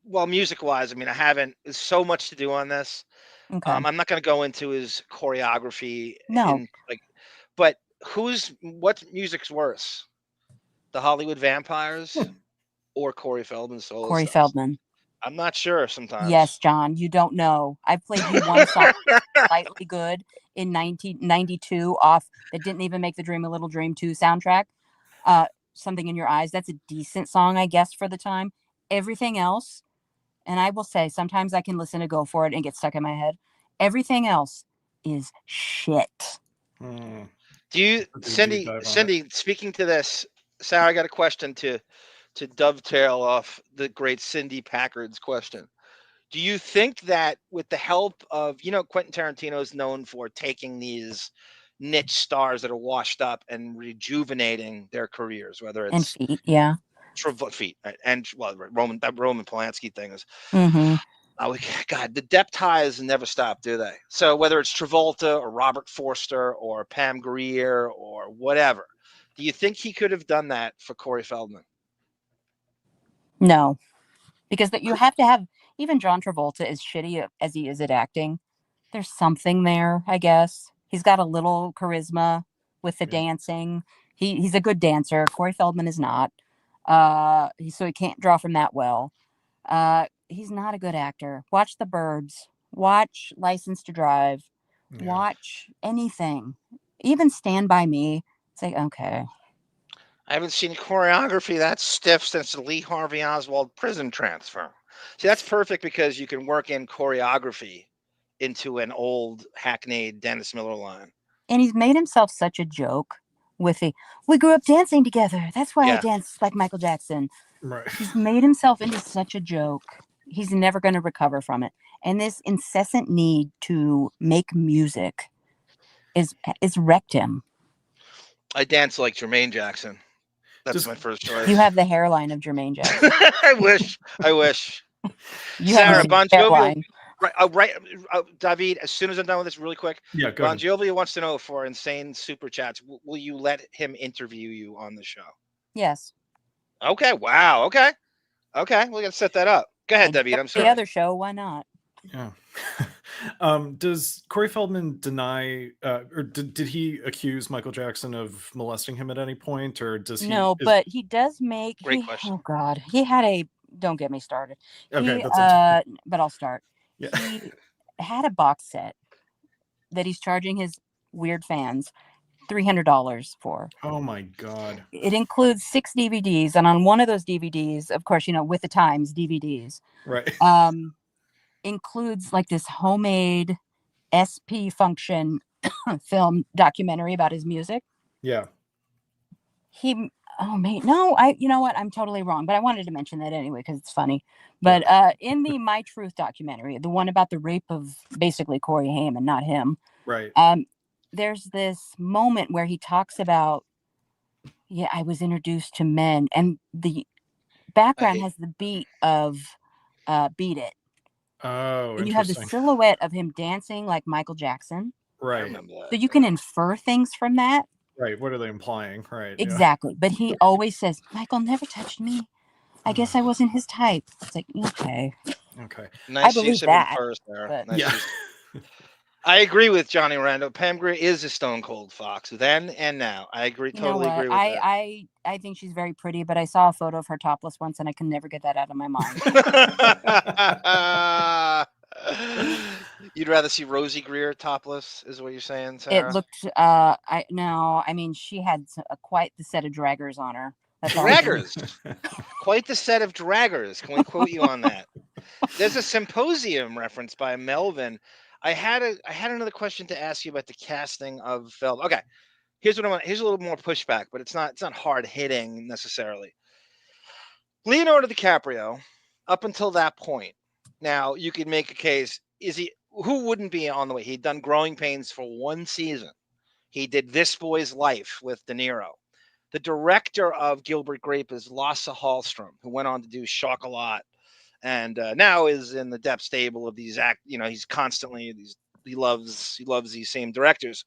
Well, music-wise, I mean, I haven't. There's so much to do on this. Okay. I'm not going to go into his choreography. No. But what music's worse? The Hollywood Vampires or Corey Feldman solo? Corey Feldman. I'm not sure sometimes. Yes, John, you don't know. I played you one song slightly good in 1992 off that didn't even make the Dream a Little Dream 2 soundtrack. Something in Your Eyes. That's a decent song, I guess, for the time. Everything else, and I will say sometimes I can listen to Go For It and get stuck in my head. Everything else is shit. Do you, Cindy, speaking to this, Sarah, I got a question to dovetail off the great Cindy Packard's question. Do you think that with the help of, Quentin Tarantino is known for taking these niche stars that are washed up and rejuvenating their careers, whether it's feet, yeah. Feet, and Roman Polanski thing is. Mm-hmm. God, the Depp ties never stop, do they? So whether it's Travolta or Robert Forster or Pam Grier or whatever, do you think he could have done that for Corey Feldman? No, because you have to have, even John Travolta, as shitty as he is at acting, there's something there, I guess. He's got a little charisma with the dancing. He's a good dancer. Corey Feldman is not. So he can't draw from that well. He's not a good actor. Watch The Birds. Watch License to Drive. Yeah. Watch anything. Even Stand By Me. It's like, okay. I haven't seen choreography that stiff since the Lee Harvey Oswald prison transfer. See, that's perfect because you can work in choreography into an old hackneyed Dennis Miller line. And he's made himself such a joke with we grew up dancing together. That's why I dance like Michael Jackson. Right. He's made himself into such a joke. He's never going to recover from it. And this incessant need to make music is wrecked him. I dance like Jermaine Jackson. That's my first choice. You have the hairline of Jermaine Jackson. I wish. You Sarah, have Bon Jovi. Right, David, as soon as I'm done with this, really quick. Yeah, go Bon Jovi wants to know, for insane super chats, will you let him interview you on the show? Yes. Okay. Wow. Okay. We're going to set that up. Go ahead, Debbie. I'm sorry. The other show, why not? Yeah. Does Corey Feldman deny, or did he accuse Michael Jackson of molesting him at any point, or does he? No, but he does make. Great question. Oh God, he had a. Don't get me started. Okay, but I'll start. Yeah. He had a box set that he's charging his weird fans $300 for. Oh my God. It includes 6 DVDs, and on one of those DVDs, of course, with the Times DVDs, right, includes like this homemade SP function film documentary about his music. Yeah. You know what? I'm totally wrong, but I wanted to mention that anyway because it's funny. But in the My Truth documentary, the one about the rape of basically Corey Haim and not him, right? There's this moment where he talks about, I was introduced to men, and the background has the beat of Beat It. Oh, and you have the silhouette of him dancing like Michael Jackson. Right. So you can infer things from that. Right. What are they implying? Right. Exactly. Yeah. But he always says, Michael never touched me. I guess I wasn't his type. It's like, okay. Okay. Nice I believe use of that. infers there. But... Nice I agree with Johnny Rando. Pam Grier is a stone cold fox then and now. I agree. Totally agree with that. I think she's very pretty, but I saw a photo of her topless once and I can never get that out of my mind. You'd rather see Rosie Greer topless, is what you're saying, Sarah? It looked. She had quite the set of draggers on her. Draggers, quite the set of draggers. Can we quote you on that? There's a Symposium reference by Melvin. I had another question to ask you about the casting of Feldman. Okay, here's what I want. Here's a little more pushback, but it's not hard hitting necessarily. Leonardo DiCaprio, up until that point. Now, you could make a case, who wouldn't be on the way? He'd done Growing Pains for 1 season. He did This Boy's Life with De Niro. The director of Gilbert Grape is Lasse Hallström, who went on to do Chocolat, and now is in the Depp stable of these he's constantly, he loves these same directors.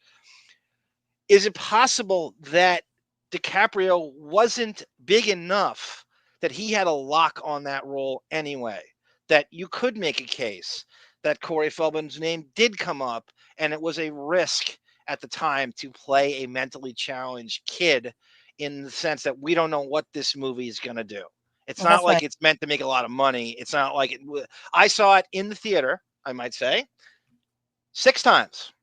Is it possible that DiCaprio wasn't big enough that he had a lock on that role anyway? That you could make a case that Corey Feldman's name did come up, and it was a risk at the time to play a mentally challenged kid, in the sense that we don't know what this movie is going to do. It's not like it's meant to make a lot of money. It's not like it. I saw it in the theater, I might say, 6 times.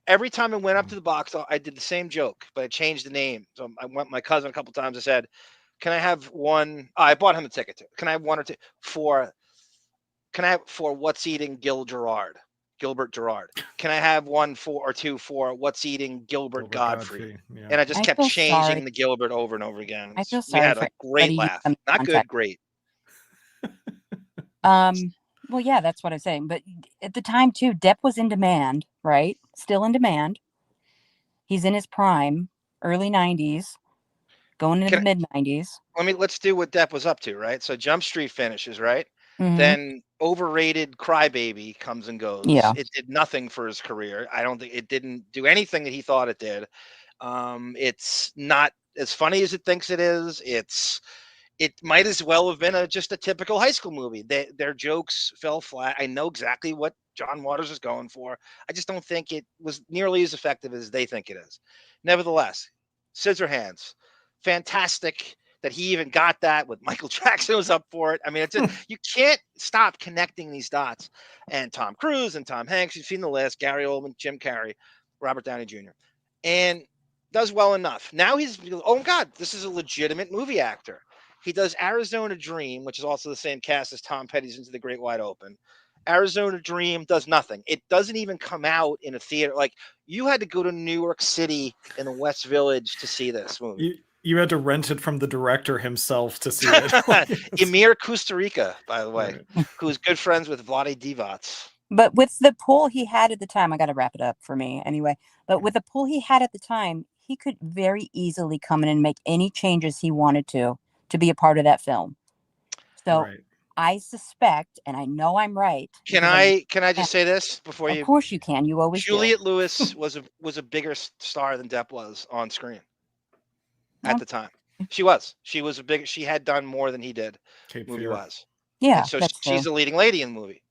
Every time I went up to the box, I did the same joke, but I changed the name. So I went my cousin a couple times. I said, "Can I have one?" I bought him a ticket too. Can I have 1 or 2 for? Can I have for What's Eating Gilbert Gerard? Can I have 1 or 2 for What's Eating Gilbert Godfrey? Yeah. And I just kept changing the Gilbert over and over again. I feel sorry. We had a great laugh. Not good, great. Well, yeah, that's what I'm saying. But at the time too, Depp was in demand, right? Still in demand. He's in his prime, early 90s, going into the mid 90s. Let's do what Depp was up to, right? So Jump Street finishes, right? Mm-hmm. Then Overrated Crybaby comes and goes. Yeah. It did nothing for his career. I don't think it didn't do anything that he thought it did. It's not as funny as it thinks it is. It might as well have been just a typical high school movie. Their jokes fell flat. I know exactly what John Waters is going for. I just don't think it was nearly as effective as they think it is. Nevertheless, Scissorhands, fantastic. That he even got that with Michael Jackson was up for it. I mean, it's you can't stop connecting these dots. And Tom Cruise and Tom Hanks, you've seen the list, Gary Oldman, Jim Carrey, Robert Downey Jr. And does well enough. Now oh my God, this is a legitimate movie actor. He does Arizona Dream, which is also the same cast as Tom Petty's Into the Great Wide Open. Arizona Dream does nothing. It doesn't even come out in a theater. Like, you had to go to New York City in the West Village to see this movie. You had to rent it from the director himself to see it. Emir Kusturica, by the way, who's good friends with Vlade Divac. But with the pull he had at the time, I got to wrap it up for me anyway. But with the pull he had at the time, he could very easily come in and make any changes he wanted to be a part of that film. So I suspect, and I know I'm right. Can I just say this before you? Of course you can. You always do. Juliette Lewis was a bigger star than Depp was on screen. At the time, she was a big. She had done more than he did. Movie-wise. Yeah, and so that's she's true. the leading lady in the movie.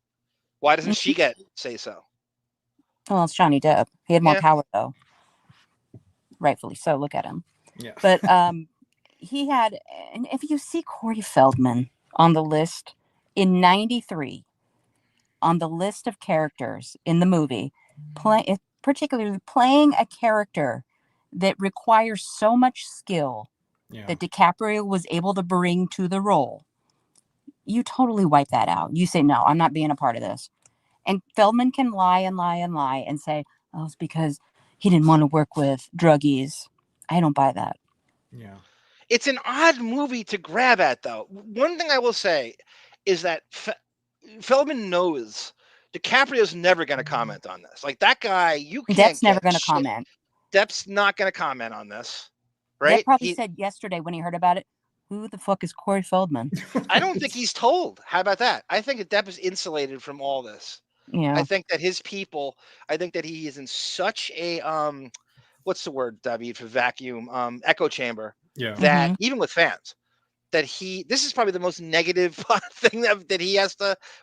Why doesn't she get say so? Well, it's Johnny Depp. He had more Yeah. power, though. Rightfully so. Look at him. Yeah. But he had, and if you see Corey Feldman on the list in '93, on the list of characters in the movie, particularly playing a character that requires so much skill that DiCaprio was able to bring to the role, you totally wipe that out. You say, no, I'm not being a part of this. And Feldman can lie and lie and lie and say, oh, it's because he didn't want to work with druggies. I don't buy that. Yeah. It's an odd movie to grab at, though. One thing I will say is that Feldman knows DiCaprio's never going to comment on this. Like, that guy, you can't. Depp's never going to comment. Depp's not going to comment on this, right? Depp probably said yesterday when he heard about it, who the fuck is Corey Feldman? I don't think he's told. How about that? I think that Depp is insulated from all this. Yeah. I think that his people, I think that he is in such a what's the word, David, for vacuum, echo chamber, that even with fans, that this is probably the most negative thing that he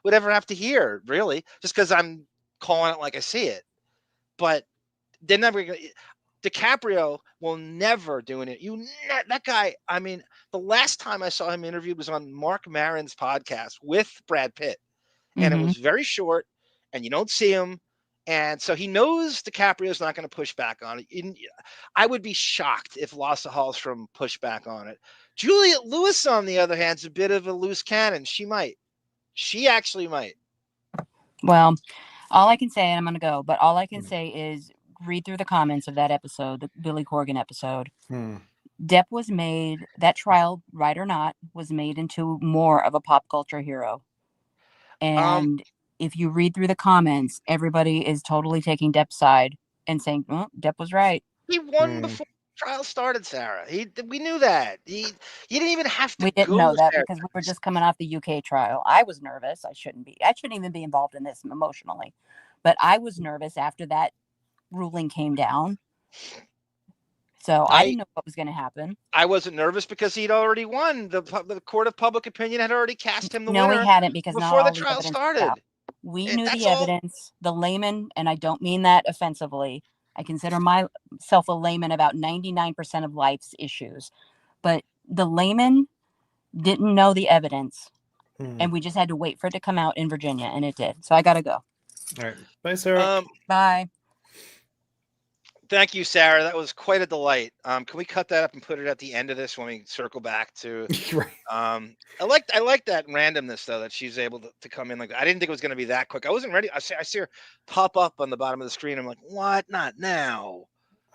would ever have to hear, really, just because I'm calling it like I see it. But they're never gonna, DiCaprio will never do it. That guy, I mean, the last time I saw him interviewed was on Mark Maron's podcast with Brad Pitt, and it was very short, and you don't see him. And so he knows DiCaprio's not going to push back on it. I would be shocked if Lasse Hallström pushed back on it. Juliette Lewis, on the other hand, is a bit of a loose cannon. She might. She actually might. Well, all I can say, and I'm going to go, but all I can say is read through the comments of that episode, the Billy Corgan episode. Depp was made, that trial, right or not, was made into more of a pop culture hero. And if you read through the comments, everybody is totally taking Depp's side and saying, oh, Depp was right. He won before the trial started, Sarah. We knew that. You didn't even have to. We didn't know that because we were just coming off the UK trial. I was nervous. I shouldn't even be involved in this emotionally. But I was nervous after that ruling came down. So I didn't know what was going to happen. I wasn't nervous because he'd already won. The court of public opinion had already cast him the winner. No, he hadn't, because before the trial started. We knew the evidence. The layman, and I don't mean that offensively, I consider myself a layman about 99% of life's issues. But the layman didn't know the evidence. And we just had to wait for it to come out in Virginia, and it did. So I got to go. All right. Bye, Sarah. Bye. Thank you, Sarah. That was quite a delight. Can we cut that up and put it at the end of this when we circle back to? I like that randomness, though, that she's able to come in like that. I didn't think it was going to be that quick. I wasn't ready. I see her pop up on the bottom of the screen. I'm like, what? Not now.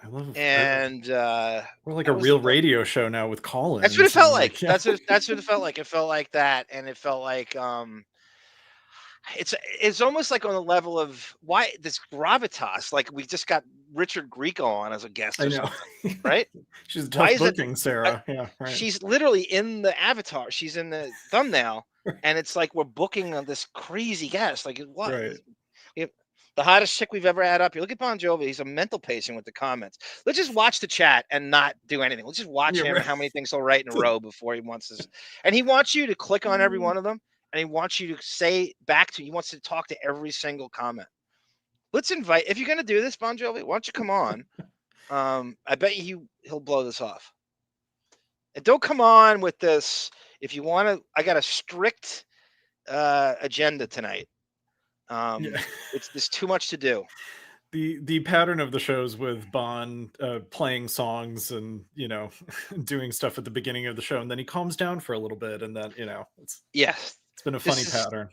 I love it. And we're like a real radio show now with call-ins. That's what it felt like. That's what it felt like. It felt like that, and it felt like it's almost like on the level of why this gravitas. Like we just got Richard Grieco on as a guest or something, right? She's tough booking, Sarah. Yeah, right. She's literally in the avatar. She's in the thumbnail, and it's like we're booking on this crazy guest. Like what? Right. The hottest chick we've ever had up here. Look at Bon Jovi. He's a mental patient with the comments. Let's just watch the chat and not do anything. Let's just watch him and how many things he'll write in a row before he wants this. And he wants you to click on every one of them, and he wants you to say back to. He wants to talk to every single comment. Let's invite. If you're going to do this, Bon Jovi, why don't you come on? I bet he'll blow this off. And don't come on with this. If you want to, I got a strict agenda tonight. There's too much to do. The pattern of the shows with Bon playing songs and doing stuff at the beginning of the show, and then he calms down for a little bit, and then it's been a funny pattern.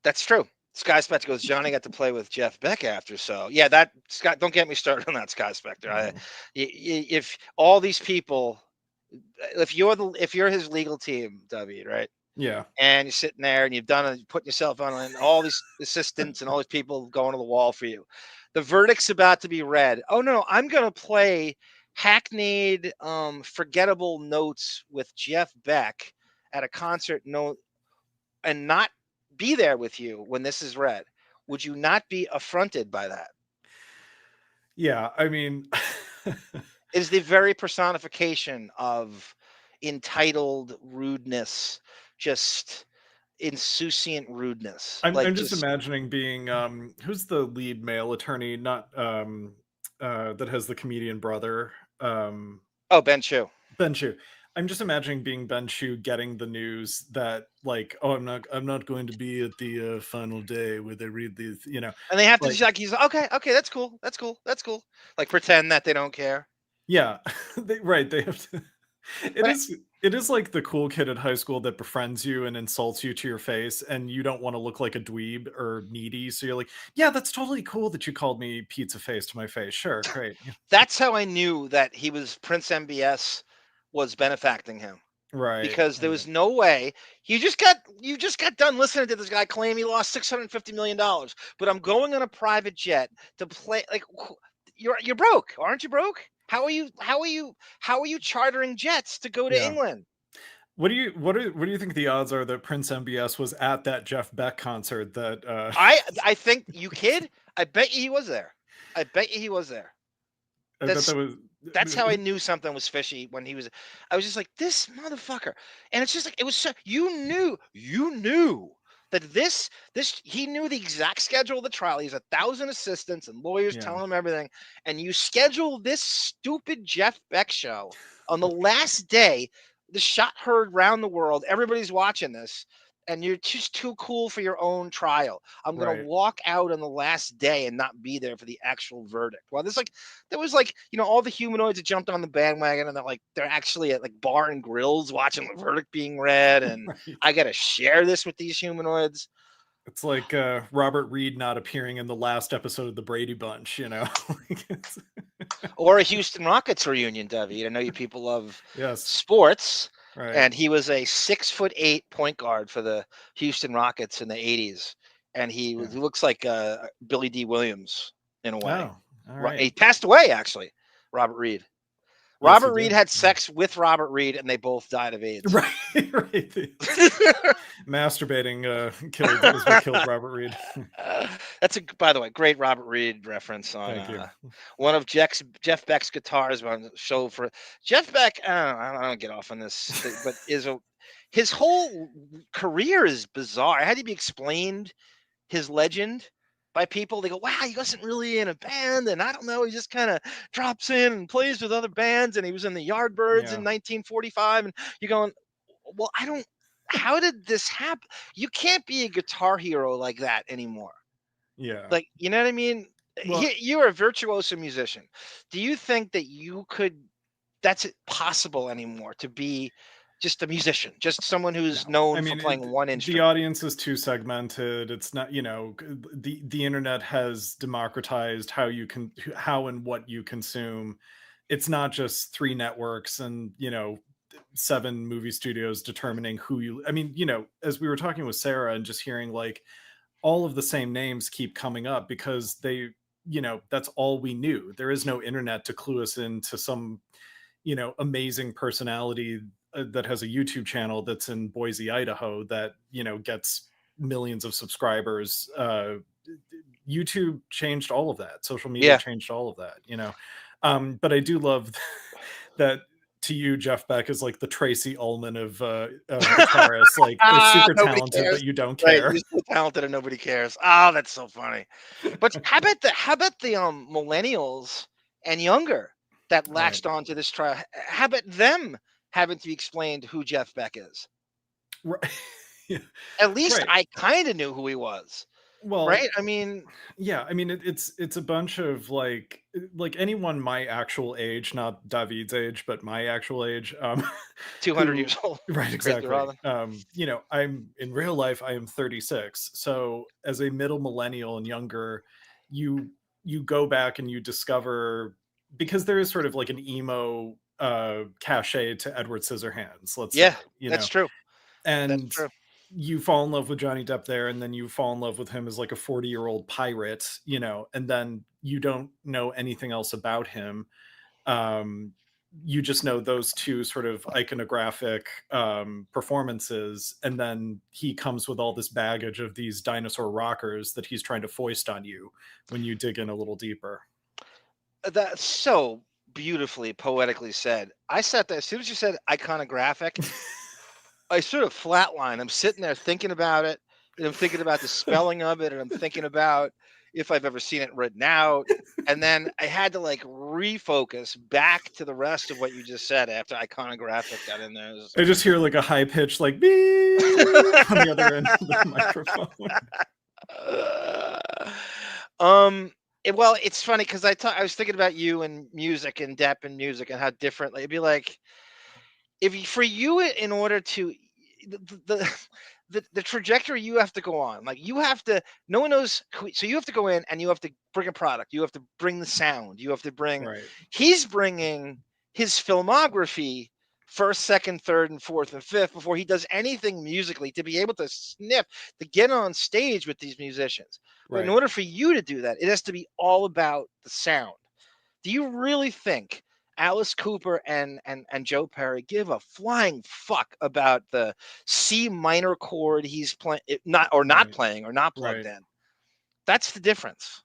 That's true. Sky Spectre goes, Johnny got to play with Jeff Beck after, so yeah, that Scott, don't get me started on that, Sky Spectre. If all these people, if you're his legal team, W, right? Yeah. And you're sitting there and you've put yourself on, and all these assistants and all these people going to the wall for you. The verdict's about to be read. Oh no, I'm going to play hackneyed, forgettable notes with Jeff Beck at a concert note and not be there with you when this is read. Would you not be affronted by that? Yeah, I mean, it is the very personification of entitled rudeness. Just insouciant rudeness. I'm Like just imagining being who's the lead male attorney, not that has the comedian brother. Oh, Ben Chu. Ben Chu. I'm just imagining being Ben Chu getting the news that like, oh, I'm not going to be at the final day where they read these, you know. And they have to like, just like he's okay, that's cool. Like pretend that they don't care. Yeah, they have to. It is like the cool kid at high school that befriends you and insults you to your face, and you don't want to look like a dweeb or needy, so you're like, yeah, that's totally cool that you called me pizza face to my face. Sure, great. That's how I knew that he was Prince MBS was benefacting him. Right. Because there was no way you just got done listening to this guy claim he lost $650 million. But I'm going on a private jet to play. Like, you're broke, aren't you broke? How are you chartering jets to go to England? What do you think the odds are that Prince MBS was at that Jeff Beck concert? That I think you kid. I bet you he was there. That's how I knew something was fishy when he was. I was just like, this motherfucker, and it's just like it was. So, you knew that this he knew the exact schedule of the trial. He has 1,000 assistants and lawyers telling him everything, and you schedule this stupid Jeff Beck show on the last day. The shot heard round the world. Everybody's watching this. And you're just too cool for your own trial. I'm gonna walk out on the last day and not be there for the actual verdict. Well, there was all the humanoids that jumped on the bandwagon, and they're actually at like bar and grills watching the verdict being read, and I gotta share this with these humanoids. It's like Robert Reed not appearing in the last episode of the Brady Bunch, you know. Or a Houston Rockets reunion, David. I know you people love sports. Right. And he was a 6'8" point guard for the Houston Rockets in the 80s. And he looks like Billy D. Williams in a way. Oh, all right. He passed away, actually, Robert Reed. Robert Reed had sex with Robert Reed, and they both died of AIDS. Right. Masturbating is what killed Robert Reed. That's by the way, great Robert Reed reference on one of Jeff Beck's guitars on the show for Jeff Beck. I don't get off on this, but his whole career is bizarre. Had to be explained his legend by people. They go, wow, he wasn't really in a band, and I don't know, he just kind of drops in and plays with other bands, and he was in the Yardbirds in 1945, and you're going, well, how did this happen? You can't be a guitar hero like that anymore. Yeah. Like, you know what I mean? Well, you're a virtuoso musician. Do you think that that's possible anymore, to be just a musician, just someone who's known for playing one instrument? The audience is too segmented. It's not, the internet has democratized how and what you consume. It's not just 3 networks and 7 movie studios determining who you. I mean, as we were talking with Sarah and just hearing like all of the same names keep coming up because they, that's all we knew. There is no internet to clue us into some, amazing personality that has a YouTube channel that's in Boise, Idaho, that gets millions of subscribers. YouTube changed all of that. Social media changed all of that. But I do love that. To you, Jeff Beck is like the Tracy Ullman of guitarists, like super talented, but you don't care. Right, you're so talented and nobody cares. Oh, that's so funny. But how about the millennials and younger that latched onto this trial? How about them having to be explained who Jeff Beck is? Right. At least I kind of knew who he was. Well, right. I mean, it's a bunch of like anyone my actual age, not David's age, but my actual age, 200 years old. Right. Exactly. I'm in real life, I am 36. So as a middle millennial and younger, you go back and you discover, because there is sort of like an emo cachet to Edward Scissorhands. That's true. And that's true. You fall in love with Johnny Depp there, and then you fall in love with him as like a 40-year-old pirate, and then you don't know anything else about him. You just know those 2 sort of iconographic performances, and then he comes with all this baggage of these dinosaur-rockers that he's trying to foist on you when you dig in a little deeper. That's so beautifully, poetically said. I sat there, as soon as you said iconographic, I sort of flatline. I'm sitting there thinking about it, and I'm thinking about the spelling of it, and I'm thinking about if I've ever seen it written out. And then I had to like refocus back to the rest of what you just said after Iconographic got in there. I just hear like a high pitch like beep on the other end of the microphone. Well, it's funny because I was thinking about you and music and Depp and music and how different. Like, it'd be like for you in order to the trajectory you have to go on, like you have to. No one knows, so you have to go in and you have to bring a product. You have to bring the sound. You have to bring. Right. He's bringing his filmography. First, second, third, and fourth, and fifth before he does anything musically to be able to sniff, to get on stage with these musicians. But Right. in order for you to do that, it has to be all about the sound. Do you really think Alice Cooper and Joe Perry give a flying fuck about the C minor chord he's playing, not playing or not plugged in? That's the difference.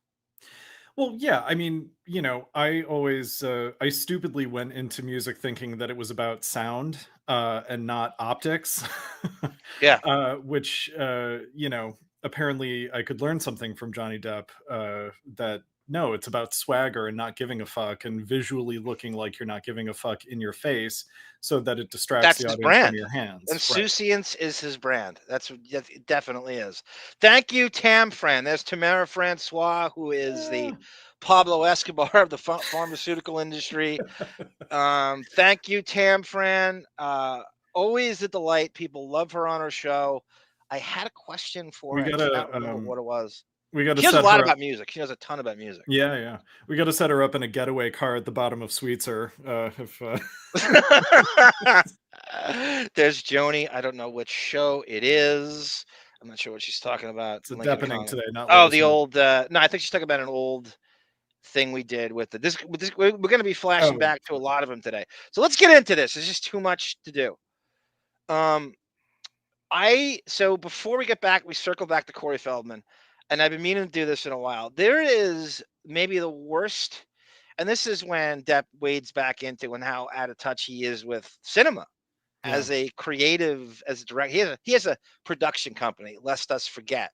Well, yeah, I mean, you know, I always, I stupidly went into music thinking that it was about sound and not optics. Yeah. Which, you know, apparently I could learn something from Johnny Depp that, no, it's about swagger and not giving a fuck and visually looking like you're not giving a fuck in your face so that it distracts the audience from your hands. Insouciance is his brand. It definitely is. Thank you, Tam Fran. There's Tamara Francois, who is the Pablo Escobar of the pharmaceutical industry. Thank you, Tam Fran. Always a delight. People love her on our show. I had a question for her. I can't remember what it was. We got to. She knows a lot about music. She knows a ton about music. Yeah. We got to set her up in a getaway car at the bottom of Sweetser. There's Joni. I don't know which show it is. I'm not sure what she's talking about. It's a Deppening today. Not the old. No, I think she's talking about an old thing we did with it. We're going to be flashing back to a lot of them today. So let's get into this. There's just too much to do. So before we get back, we circle back to Corey Feldman. And I've been meaning to do this in a while. There is maybe the worst, and this is when Depp wades back into and how out of touch he is with cinema as a creative, as a director. He has a production company, lest us forget,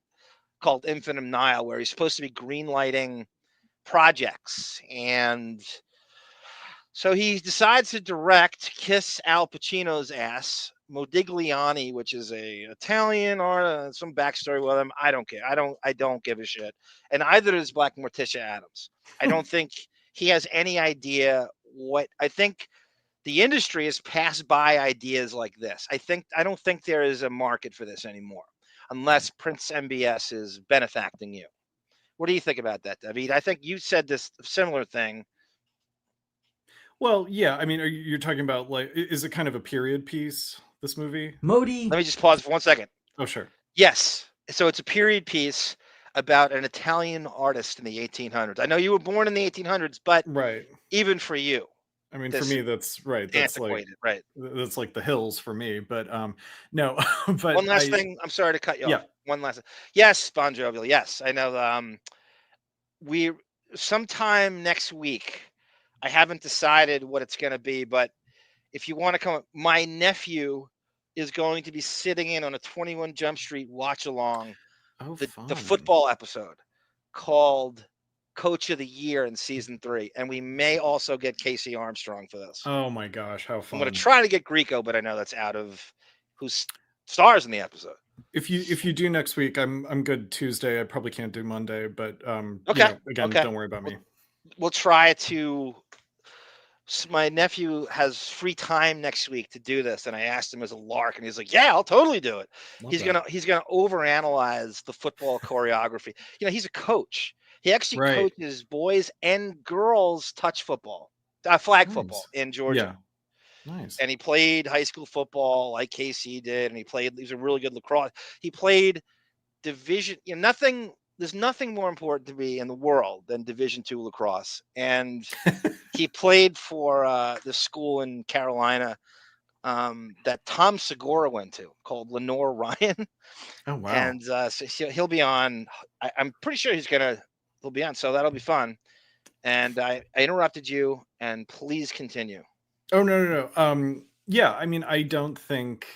called Infinitum Nihil, where he's supposed to be greenlighting projects. And so he decides to direct Kiss Al Pacino's ass, Modigliani, which is a Italian art, some backstory with him. I don't care. I don't give a shit. And either is Black Morticia Addams. I don't think he has any idea what. I think the industry has passed by ideas like this. I don't think there is a market for this anymore, unless Prince MBS is benefacting you. What do you think about that, David? I think you said this similar thing. Well, yeah. I mean, you're talking about like, is it kind of a period piece? This movie? Modi. Let me just pause for 1 second. Oh, sure. Yes. So it's a period piece about an Italian artist in the 1800s. I know you were born in the 1800s, but even for you. I mean, for me, that's right. That's antiquated, That's like the hills for me. But no. But one last thing. I'm sorry to cut you off. One last thing. Yes, Bon Jovi. Yes, I know. We sometime next week. I haven't decided what it's going to be, but if you want to come, my nephew is going to be sitting in on a 21 Jump Street watch along, the football episode called Coach of the Year in season 3, and we may also get Casey Armstrong for this. Oh my gosh, how fun! I'm going to try to get Grieco, but I know that's out of who's stars in the episode. If you do next week, I'm good Tuesday. I probably can't do Monday, but okay. Again, don't worry about me. We'll try to. My nephew has free time next week to do this, and I asked him as a lark, and he's like, "Yeah, I'll totally do it." He's gonna overanalyze the football choreography. You know, he's a coach. He actually coaches boys and girls touch football, flag football in Georgia. Yeah. Nice. And he played high school football like KC did, and he was a really good lacrosse. He played division. You know, there's nothing more important to me in the world than Division II lacrosse. And he played for the school in Carolina that Tom Segura went to, called Lenore Ryan. Oh, wow. And so he'll be on. I'm pretty sure he'll be on. So that'll be fun. And I interrupted you, and please continue. Oh, no. Yeah, I mean, I don't think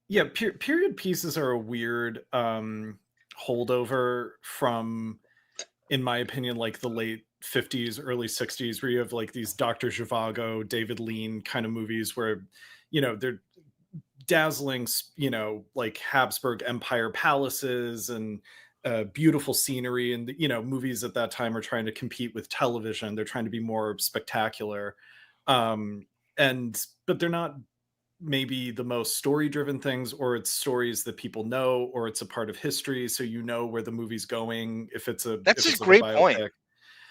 Yeah, period pieces are a weird holdover from, in my opinion, like the late 50s, early 60s, where you have like these Dr. Zhivago, David Lean kind of movies where, they're dazzling, like Habsburg Empire palaces and beautiful scenery. And, movies at that time are trying to compete with television. They're trying to be more spectacular. But they're not maybe the most story driven things, or it's stories that people know, or it's a part of history. So where the movie's going. If it's a great point.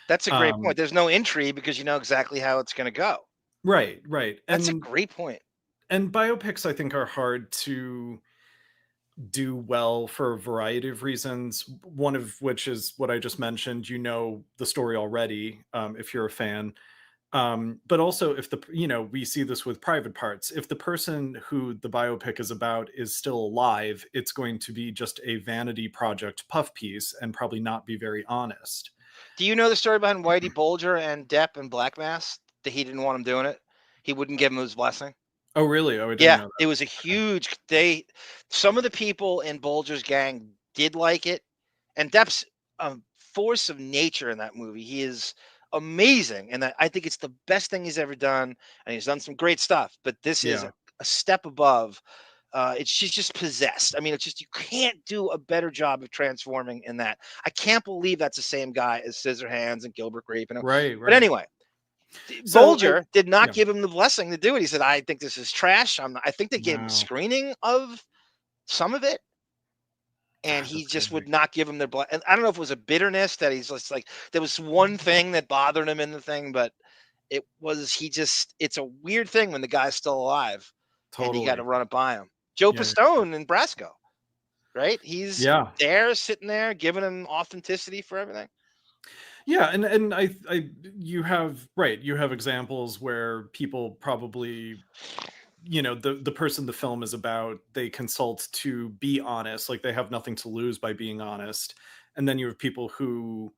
That's a great point. There's no intrigue because you know exactly how it's going to go. Right. That's a great point. And biopics, I think, are hard to do well for a variety of reasons. One of which is what I just mentioned. The story already, if you're a fan. But also if we see this with Private Parts, if the person who the biopic is about is still alive, it's going to be just a vanity project puff piece and probably not be very honest. Do you know the story behind Whitey Bulger and Depp and Black Mass? That he didn't want him doing it. He wouldn't give him his blessing. Oh, really? Oh, I didn't know that. It was a huge. Some of the people in Bulger's gang did like it, and Depp's a force of nature in that movie. He is amazing, and I think it's the best thing he's ever done, and he's done some great stuff. But this is a step above. She's just possessed. I mean, it's just you can't do a better job of transforming in that. I can't believe that's the same guy as Scissorhands and Gilbert Grape. Right. But anyway. Bulger did not give him the blessing to do it. He said, "I think this is trash." I think they gave him a screening of some of it, and he just would not give him their blessing. And I don't know if it was a bitterness that he's just like there was one thing that bothered him in the thing, but it's a weird thing when the guy's still alive, and you got to run it by him. Joe Pistone in Brasco, right? He's there, sitting there, giving him authenticity for everything. Yeah, and you have examples where people probably, the person the film is about, they consult to be honest, like they have nothing to lose by being honest. And then you have people who,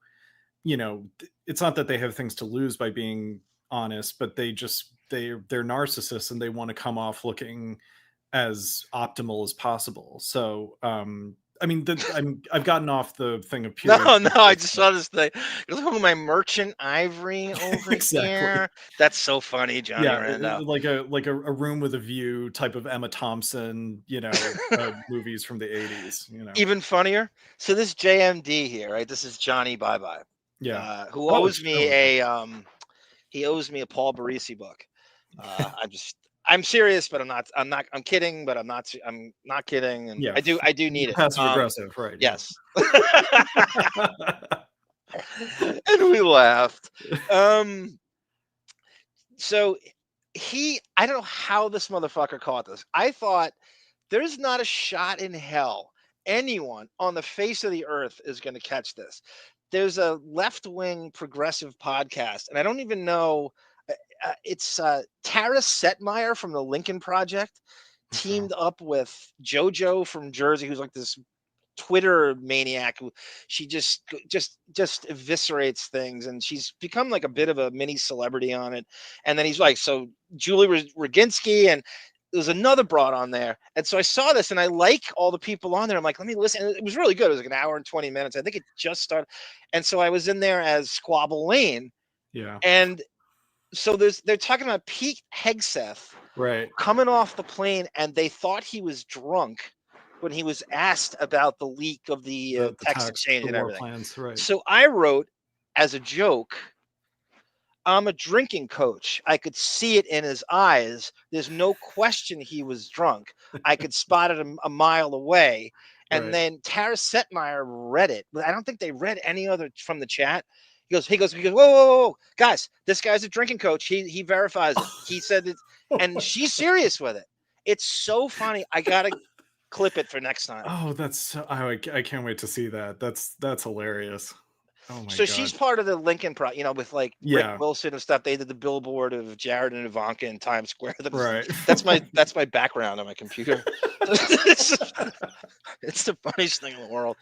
it's not that they have things to lose by being honest, but they're narcissists and they want to come off looking as optimal as possible. So, I mean, I've gotten off the thing of pure. No, I just saw this thing. Look at my Merchant Ivory over here. That's so funny, Johnny. Yeah, like a room with a view type of Emma Thompson, movies from the 80s. Even funnier. So this JMD here, right? This is Johnny Bye Bye. Yeah. Who owes me a Paul Barisi book. I'm serious, but I'm kidding, but I'm not kidding. And I do need it. Passive aggressive, right? Yes. And we laughed. So I don't know how this motherfucker caught this. I thought there's not a shot in hell anyone on the face of the earth is going to catch this. There's a left-wing progressive podcast, and I don't even know. It's Tara Setmeyer from the Lincoln Project teamed up with JoJo from Jersey, who's like this Twitter maniac who she just eviscerates things, and she's become like a bit of a mini celebrity on it. And then he's like, so Julie Roginski, and there's another broad on there. And so I saw this, and I like all the people on there. I'm like, let me listen. And it was really good. It was like an hour and 20 minutes. I think it just started. And so I was in there as Squabble Lane. Yeah. And so they're talking about Pete Hegseth coming off the plane, and they thought he was drunk when he was asked about the leak of the text exchange and everything. Plans, right. So I wrote as a joke, I'm a drinking coach. I could see it in his eyes. There's no question he was drunk. I could spot it a mile away. And then Tara Setmeyer read it, but I don't think they read any other from the chat. He goes, whoa, guys, this guy's a drinking coach. He verifies it. He said it, and she's serious with it. It's so funny. I gotta clip it for next time. Oh, I can't wait to see that. That's hilarious. Oh my so God. She's part of the Lincoln with like Rick Wilson and stuff. They did the billboard of Jared and Ivanka in Times Square. That's my background on my computer. It's the funniest thing in the world.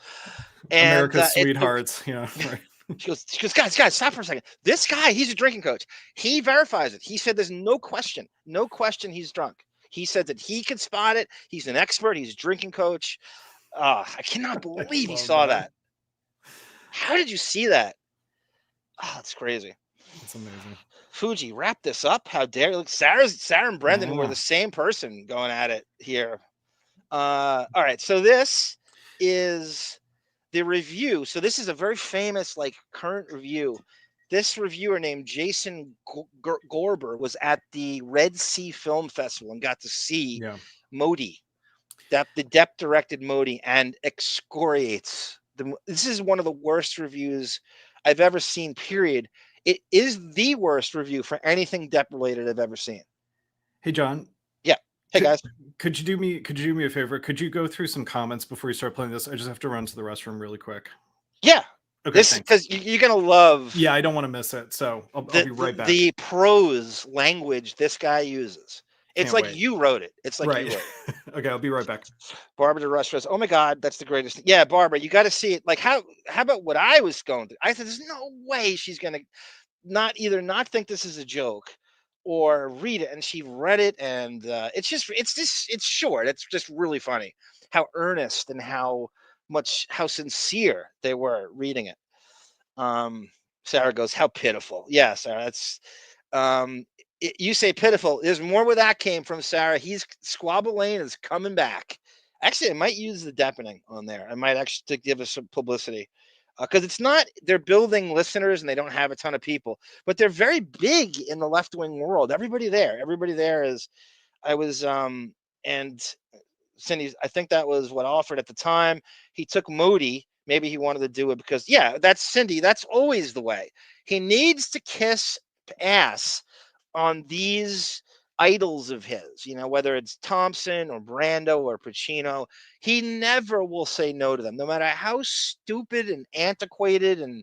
And America's sweethearts. Right. She goes, guys, stop for a second. This guy, he's a drinking coach. He verifies it. He said there's no question he's drunk. He said that he could spot it. He's an expert. He's a drinking coach. I cannot believe he saw that. How did you see that? Oh, it's crazy. It's amazing. Fuji, wrap this up. How dare you? Look, Sarah and Brendan were the same person going at it here. All right, so this is the review. So this is a very famous, like, current review. This reviewer named Jason Gorber was at the Red Sea Film Festival and got to see Modi. The Depp directed Modi, and excoriates. This is one of the worst reviews I've ever seen, period. It is the worst review for anything Depp related I've ever seen. Hey, John. Yeah. Hey, guys. Could you do me a favor? Could you go through some comments before you start playing this? I just have to run to the restroom really quick. Yeah. Okay, this, because you're going to love. Yeah, I don't want to miss it. So I'll be right back. The prose language this guy uses. It's Can't like wait. you wrote it. It's like Right. you wrote it. Okay, I'll be right back. Barbara de Rustros. Oh my God, that's the greatest. Yeah, Barbara, you got to see it. Like, how about what I was going through? I said, there's no way she's going to not think this is a joke or read it. And she read it, and it's short. It's just really funny how earnest and how sincere they were reading it. Sarah goes, how pitiful. Yeah, Sarah, that's you say pitiful. There's more where that came from, Sarah. Squabble Lane is coming back. Actually, I might use the Deppening on there. I might actually to give us some publicity, because it's not, they're building listeners and they don't have a ton of people, but they're very big in the left-wing world. Everybody there is, and Cindy, I think that was what offered at the time. He took Modi. Maybe he wanted to do it because, yeah, that's Cindy. That's always the way. He needs to kiss ass on these idols of his, whether it's Thompson or Brando or Pacino. He never will say no to them, no matter how stupid and antiquated and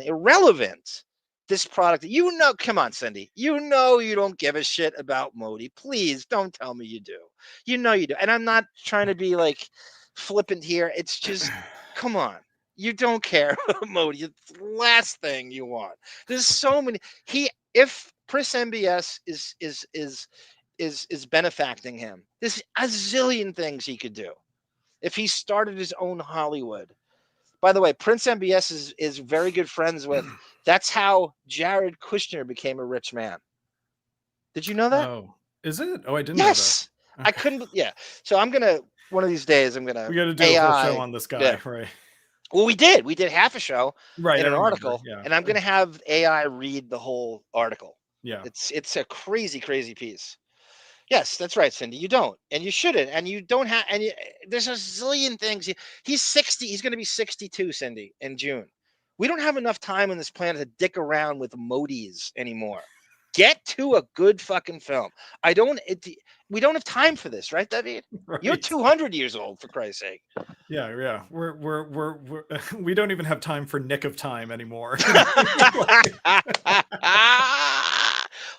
irrelevant this product. Come on, Cindy. You don't give a shit about Modi. Please don't tell me you do. You do. And I'm not trying to be like flippant here. It's just, come on. You don't care about Modi. It's the last thing you want. There's so many. If Prince MBS is benefacting him, there's a zillion things he could do. If he started his own Hollywood. By the way, Prince MBS is very good friends with. That's how Jared Kushner became a rich man. Did you know that? Oh, is it? Oh, I didn't Yes. know that. I couldn't. Yeah. So one of these days, we got to do a whole show on this guy, right? Well, we did half a show, right, in an article, and I'm going to have AI read the whole article. Yeah. It's a crazy, crazy piece. Yes, that's right, Cindy. You don't, and you shouldn't, and you don't have, there's a zillion things. He's 60. He's going to be 62, Cindy, in June. We don't have enough time on this planet to dick around with Modis anymore. Get to a good fucking film. We don't have time for this, right, David? Right. You're 200 years old, for Christ's sake. Yeah. We don't even have time for Nick of Time anymore.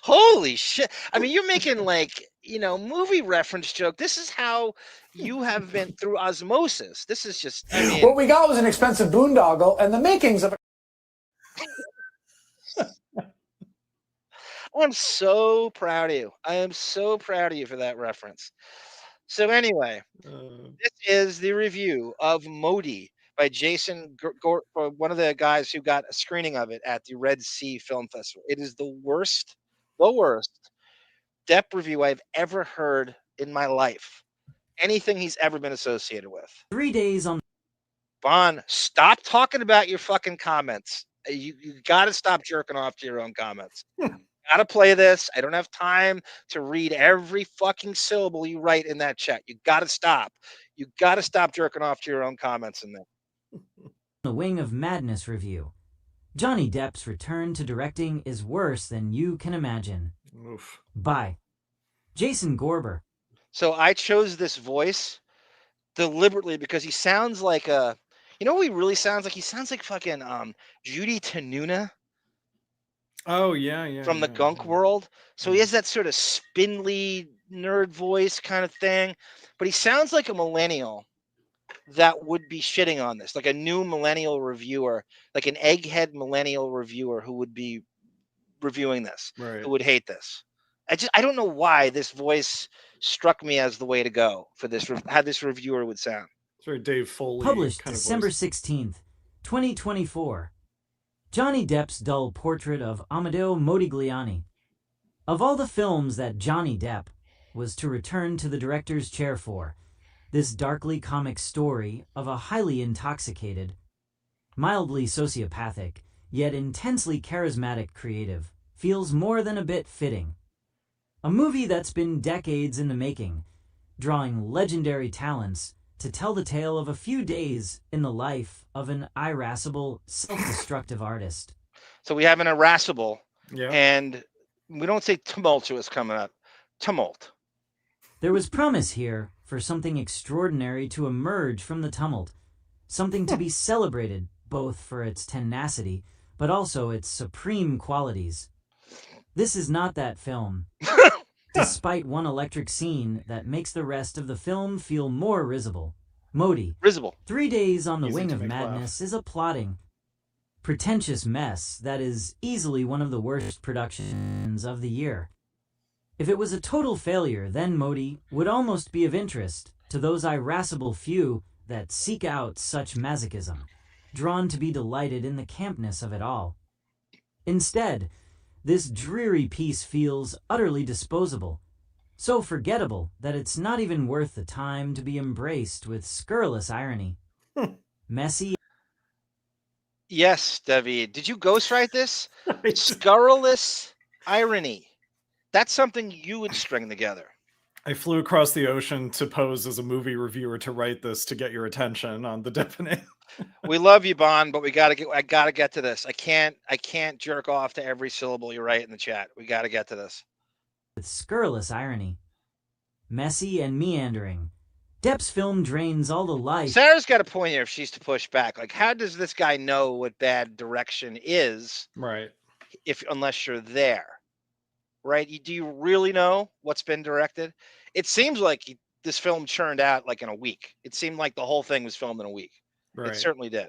Holy shit. I mean, you're making movie reference joke. This is how you have been through osmosis. This is just, what we got was an expensive boondoggle and the makings of a I'm so proud of you. I am so proud of you for that reference. So anyway, this is the review of Modi by Jason one of the guys who got a screening of it at the Red Sea Film Festival. It is the worst Depp review I've ever heard in my life. Anything he's ever been associated with. 3 days on. Bon, stop talking about your fucking comments. You got to stop jerking off to your own comments. Gotta play this. I don't have time to read every fucking syllable you write in that chat. You gotta stop. You gotta stop jerking off to your own comments in there. The Wing of Madness review. Johnny Depp's return to directing is worse than you can imagine. Oof. By Jason Gorber. So I chose this voice deliberately because he sounds like what he really sounds like? He sounds like fucking Judy Tenuta. Oh, yeah. From the gunk world. So he has that sort of spindly nerd voice kind of thing. But he sounds like a millennial that would be shitting on this. Like a new millennial reviewer. Like an egghead millennial reviewer who would be reviewing this. Right. Who would hate this. I don't know why this voice struck me as the way to go for this. How this reviewer would sound. It's very Dave Foley. Published kind of December voice. 16th, 2024. Johnny Depp's dull portrait of Amedeo Modigliani. Of all the films that Johnny Depp was to return to the director's chair for, this darkly comic story of a highly intoxicated, mildly sociopathic, yet intensely charismatic creative feels more than a bit fitting. A movie that's been decades in the making, drawing legendary talents to tell the tale of a few days in the life of an irascible, self-destructive artist. So we have an irascible, Yeah. and we don't say tumultuous coming up. Tumult. There was promise here for something extraordinary to emerge from the tumult, something to be celebrated both for its tenacity, but also its supreme qualities. This is not that film, despite one electric scene that makes the rest of the film feel more risible. Modi, 3 Days on the Easy Wing to of make Madness laugh. is a plotting, pretentious mess that is easily one of the worst productions of the year. If it was a total failure, then Modi would almost be of interest to those irascible few that seek out such masochism, drawn to be delighted in the campness of it all. Instead, this dreary piece feels utterly disposable, so forgettable that it's not even worth the time to be embraced with scurrilous irony. Messy. Yes, David. Did you ghostwrite this? Scurrilous irony. That's something you would string together. I flew across the ocean to pose as a movie reviewer to write this to get your attention on the Deppening. We love you, Bond, but I gotta get to this. I can't jerk off to every syllable you write in the chat. We gotta get to this. With scurrilous irony. Messy and meandering. Depp's film drains all the life. Sarah's got a point here if she's to push back. Like, how does this guy know what bad direction is? Right. Unless you're there. Right? Do you really know what's been directed? It seems like this film churned out like in a week. It seemed like the whole thing was filmed in a week. Right. It certainly did.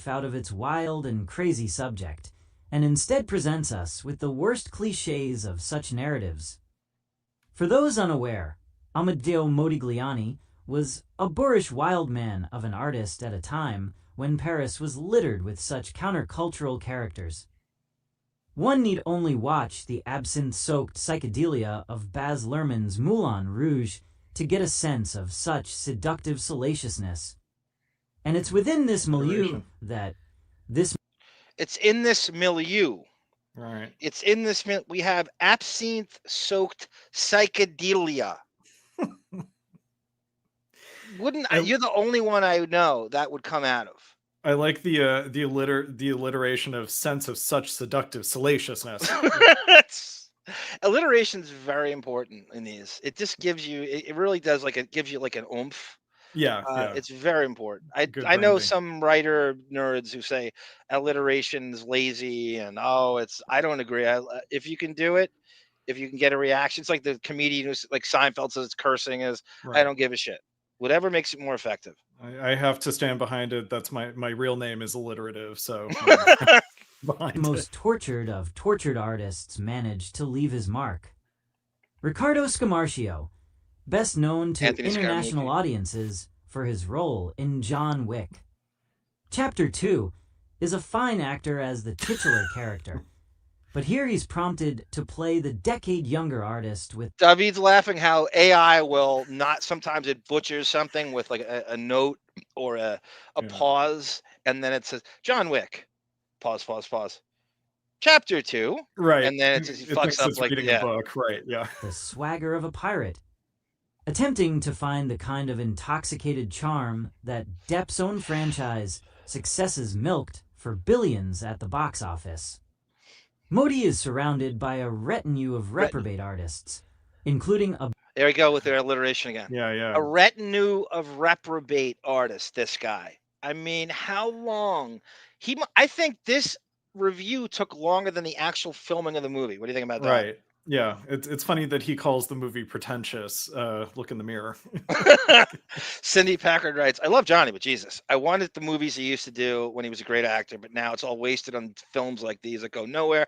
Out of its wild and crazy subject, and instead presents us with the worst cliches of such narratives. For those unaware, Amedeo Modigliani was a boorish wild man of an artist at a time when Paris was littered with such countercultural characters. One need only watch the absinthe-soaked psychedelia of Baz Luhrmann's Moulin Rouge to get a sense of such seductive salaciousness. And it's within this milieu that this... It's in this milieu. Right. It's in this... We have absinthe-soaked psychedelia. You're the only one I know that would come out of. I like the alliteration of sense of such seductive salaciousness. Alliteration is very important in these. It just gives you, it really does, like, it gives you like an oomph. Yeah, It's very important. I know some writer nerds who say alliteration is lazy and I don't agree. If you can do it, if you can get a reaction, it's like the comedian who's like Seinfeld says it's cursing is. Right. I don't give a shit. Whatever makes it more effective. I have to stand behind it. That's my real name is alliterative, so the most tortured of tortured artists managed to leave his mark. Riccardo Scamarcio, best known to international audiences for his role in John Wick. Chapter 2 is a fine actor as the titular character, but here he's prompted to play the decade-younger artist with... David's laughing how AI will not... Sometimes it butchers something with like a note or a pause, and then it says, John Wick. Pause. Chapter 2. Right. And then he fucks up like... reading a book. Right, yeah. The swagger of a pirate. Attempting to find the kind of intoxicated charm that Depp's own franchise successes milked for billions at the box office. Modi is surrounded by a retinue of reprobate artists, including a... There we go with their alliteration again. Yeah. A retinue of reprobate artists, this guy. I mean, how long? I think this review took longer than the actual filming of the movie. What do you think about that? Right. Yeah, it's funny that he calls the movie pretentious. Look in the mirror. Cindy Packard writes, I love Johnny, but Jesus, I wanted the movies he used to do when he was a great actor, but now it's all wasted on films like these that go nowhere.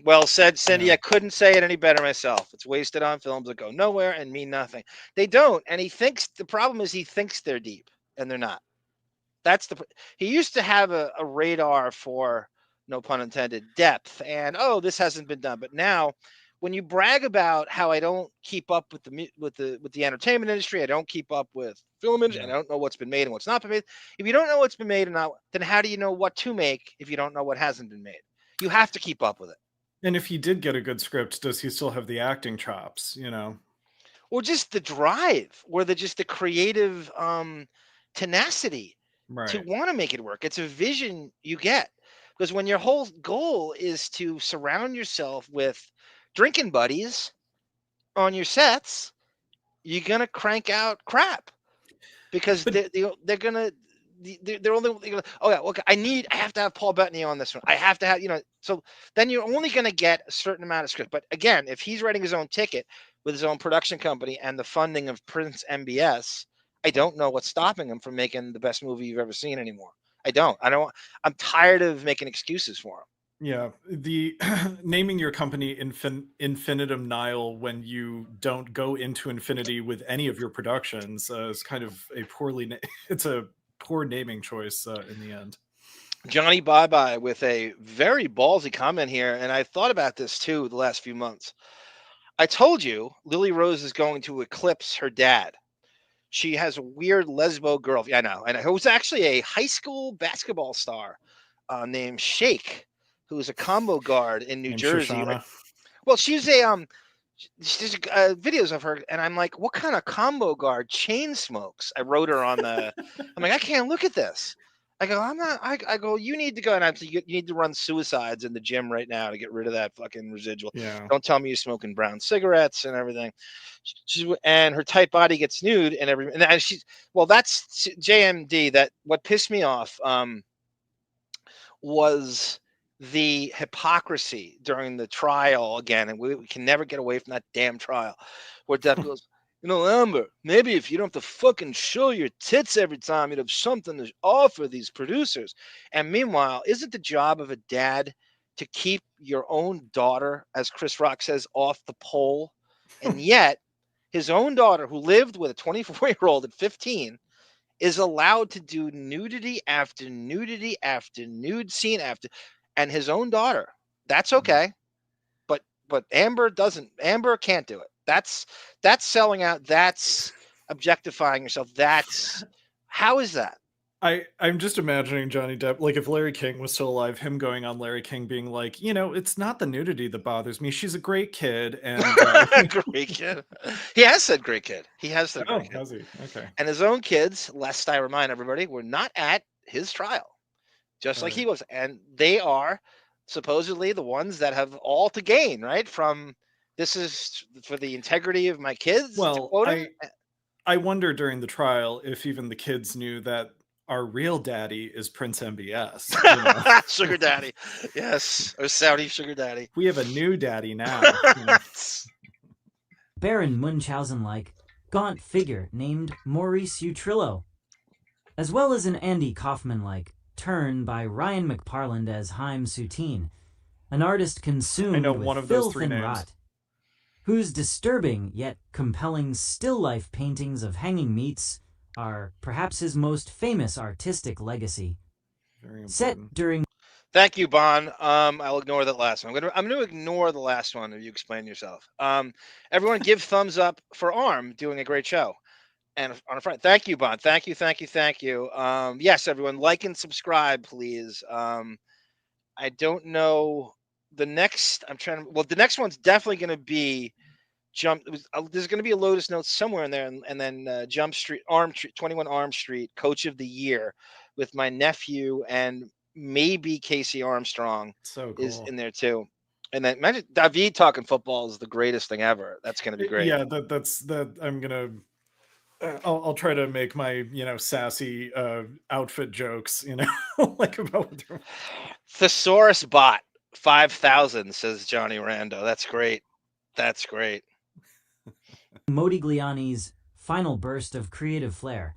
Well said, Cindy. I couldn't say it any better myself. It's wasted on films that go nowhere and mean nothing. They don't. And the problem is he thinks they're deep and they're not. He used to have a radar for, no pun intended, depth. And, this hasn't been done. But now when you brag about how I don't keep up with the entertainment industry, I don't keep up with film industry, and I don't know what's been made and what's not been made. If you don't know what's been made and not, then how do you know what to make if you don't know what hasn't been made? You have to keep up with it. And if he did get a good script, does he still have the acting chops, Or just the drive, or the creative tenacity to want to make it work? It's a vision you get. Because when your whole goal is to surround yourself with drinking buddies on your sets, you're going to crank out crap. Because they're going to... They're only I have to have Paul Bettany on this one. I have to have, so then you're only going to get a certain amount of script. But again, if he's writing his own ticket with his own production company and the funding of Prince MBS, I don't know what's stopping him from making the best movie you've ever seen anymore. I'm tired of making excuses for him. Yeah, the naming your company Infinitum Nihil when you don't go into infinity with any of your productions is kind of a it's a poor naming choice in the end. Johnny Bye Bye with a very ballsy comment here, and I thought about this too the last few months. I told you Lily Rose is going to eclipse her dad. She has a weird lesbo girl. Yeah, I know. And who's actually a high school basketball star named Shake, who is a combo guard in New Jersey. Well, she's there's videos of her, and I'm like, what kind of combo guard chain smokes? I wrote her on I'm like, I can't look at this. I go, I go, you need to go, and you need to run suicides in the gym right now to get rid of that fucking residual. Yeah. Don't tell me you're smoking brown cigarettes and everything. And her tight body gets nude and everything. And that's JMD. That what pissed me off was the hypocrisy during the trial again, and we can never get away from that damn trial, where Depp goes, Amber, maybe if you don't have to fucking show your tits every time, you'd have something to offer these producers. And meanwhile, isn't the job of a dad to keep your own daughter, as Chris Rock says, off the pole? And yet, his own daughter, who lived with a 24-year-old at 15, is allowed to do nudity after nudity after nude scene after, and his own daughter. That's okay. But Amber can't do it. That's selling out. That's objectifying yourself. How is that? I'm just imagining Johnny Depp, like if Larry King was still alive, him going on Larry King being like, it's not the nudity that bothers me. She's a great kid. And great kid. He has said great kid. He has said great kid. Has he? Okay. And his own kids, lest I remind everybody, were not at his trial, just like he was. And they are supposedly the ones that have all to gain, right? From this is for the integrity of my kids. Well, I wonder during the trial if even the kids knew that our real daddy is Prince MBS. Sugar daddy. Yes. Or Saudi sugar daddy. We have a new daddy now. Baron Munchausen-like gaunt figure named Maurice Utrillo, as well as an Andy Kaufman-like turn by Ryan McParland as Haim Soutine, an artist consumed with filth and rot, whose disturbing yet compelling still life paintings of hanging meats are perhaps his most famous artistic legacy. Set during... Thank you, Bon. I'll ignore that last one. I'm gonna ignore the last one if you explain yourself. Everyone give thumbs up for Arm doing a great show. And on a Friday. Thank you, Bon. Thank you. Yes, everyone, like and subscribe, please. I don't know the next. The next one's definitely going to be there's going to be a Lotus Note somewhere in there, and then Jump Street, 21 Arm Street, Coach of the Year, with my nephew and maybe Casey Armstrong is in there too. And then imagine David talking football is the greatest thing ever. That's going to be great. Yeah, that's I'm gonna. I'll try to make my sassy outfit jokes like about Thesaurus Bot 5,000 says Johnny Rando. That's great. Modigliani's final burst of creative flair.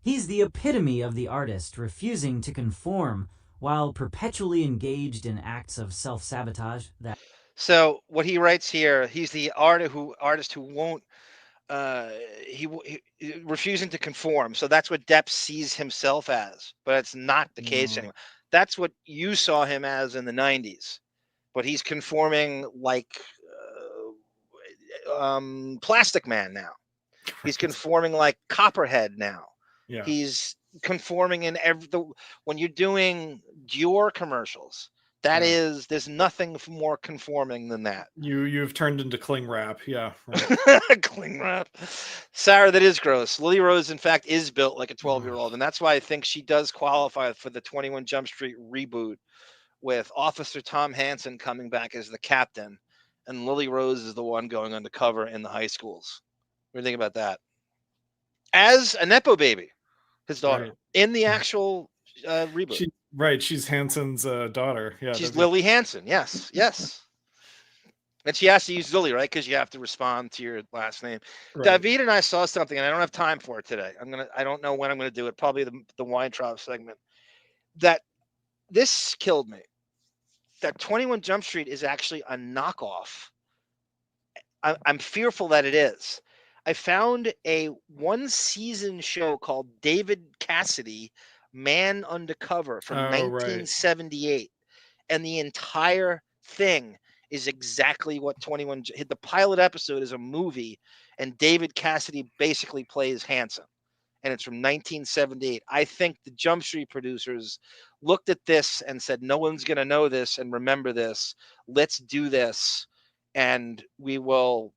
He's the epitome of the artist refusing to conform while perpetually engaged in acts of self-sabotage that... So what he writes here, he's the artist who won't he refusing to conform. So that's what Depp sees himself as, but it's not the case anymore. That's what you saw him as in the 90s, but he's conforming like Plastic Man now. He's conforming like Copperhead now. Yeah. He's conforming in when you're doing Dior commercials. That is, there's nothing more conforming than that. You've turned into cling wrap, yeah. Right. Cling wrap. Sarah, that is gross. Lily Rose, in fact, is built like a 12-year-old, and that's why I think she does qualify for the 21 Jump Street reboot, with Officer Tom Hansen coming back as the captain, and Lily Rose is the one going undercover in the high schools. What do you think about that? As a nepo baby, his daughter, in the actual reboot. She's Hansen's daughter. Yeah, she's Lily Hansen. Yes, yes. And she has to use Lily, right? Because you have to respond to your last name. Right. David and I saw something, and I don't have time for it today. I don't know when I'm gonna do it. Probably the Weintraub segment. That this killed me. That 21 Jump Street is actually a knockoff. I'm fearful that it is. I found a one-season show called David Cassidy, Man Undercover from 1978. Right. And the entire thing is exactly what 21... The pilot episode is a movie, and David Cassidy basically plays Hansen. And it's from 1978. I think the Jump Street producers looked at this and said, no one's going to know this and remember this. Let's do this, and we will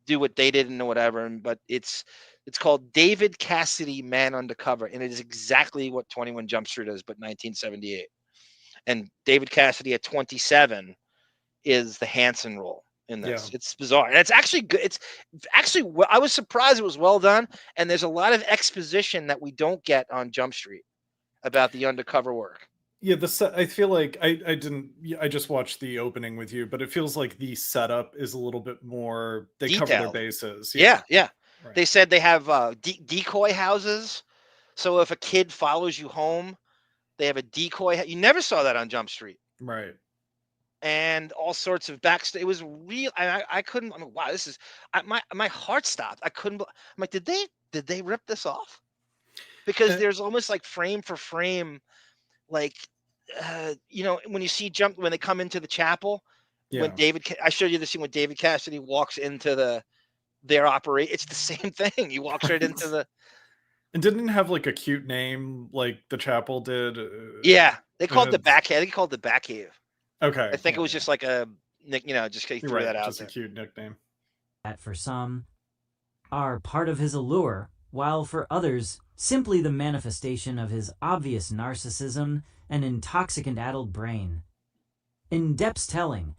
do what they did and whatever. But it's called David Cassidy, Man Undercover, and it is exactly what 21 Jump Street is, but 1978. And David Cassidy at 27 is the Hansen role in this. Yeah. It's bizarre. And it's actually good. It's actually, I was surprised it was well done. And there's a lot of exposition that we don't get on Jump Street about the undercover work. Yeah, I feel like I just watched the opening with you, but it feels like the setup is a little bit more, they detailed. Cover their bases. Yeah. Right. They said they have decoy houses. So if a kid follows you home, they have a decoy. You never saw that on Jump Street. Right. And all sorts of backstage. It was real. I couldn't. I mean, wow, this is my heart stopped. I couldn't. I'm like, did they rip this off? Because there's almost like frame for frame, like when you see when they come into the chapel, when I showed you the scene when David Cassidy walks into their operation. It's the same thing. He walks right into the. And didn't it have like a cute name like the chapel did? Yeah, they called the back. I think they called the back cave. Okay. I think it was just like a just threw that out just there. A cute nickname. That for some are part of his allure, while for others simply the manifestation of his obvious narcissism and intoxicant-addled brain. In Depp's telling,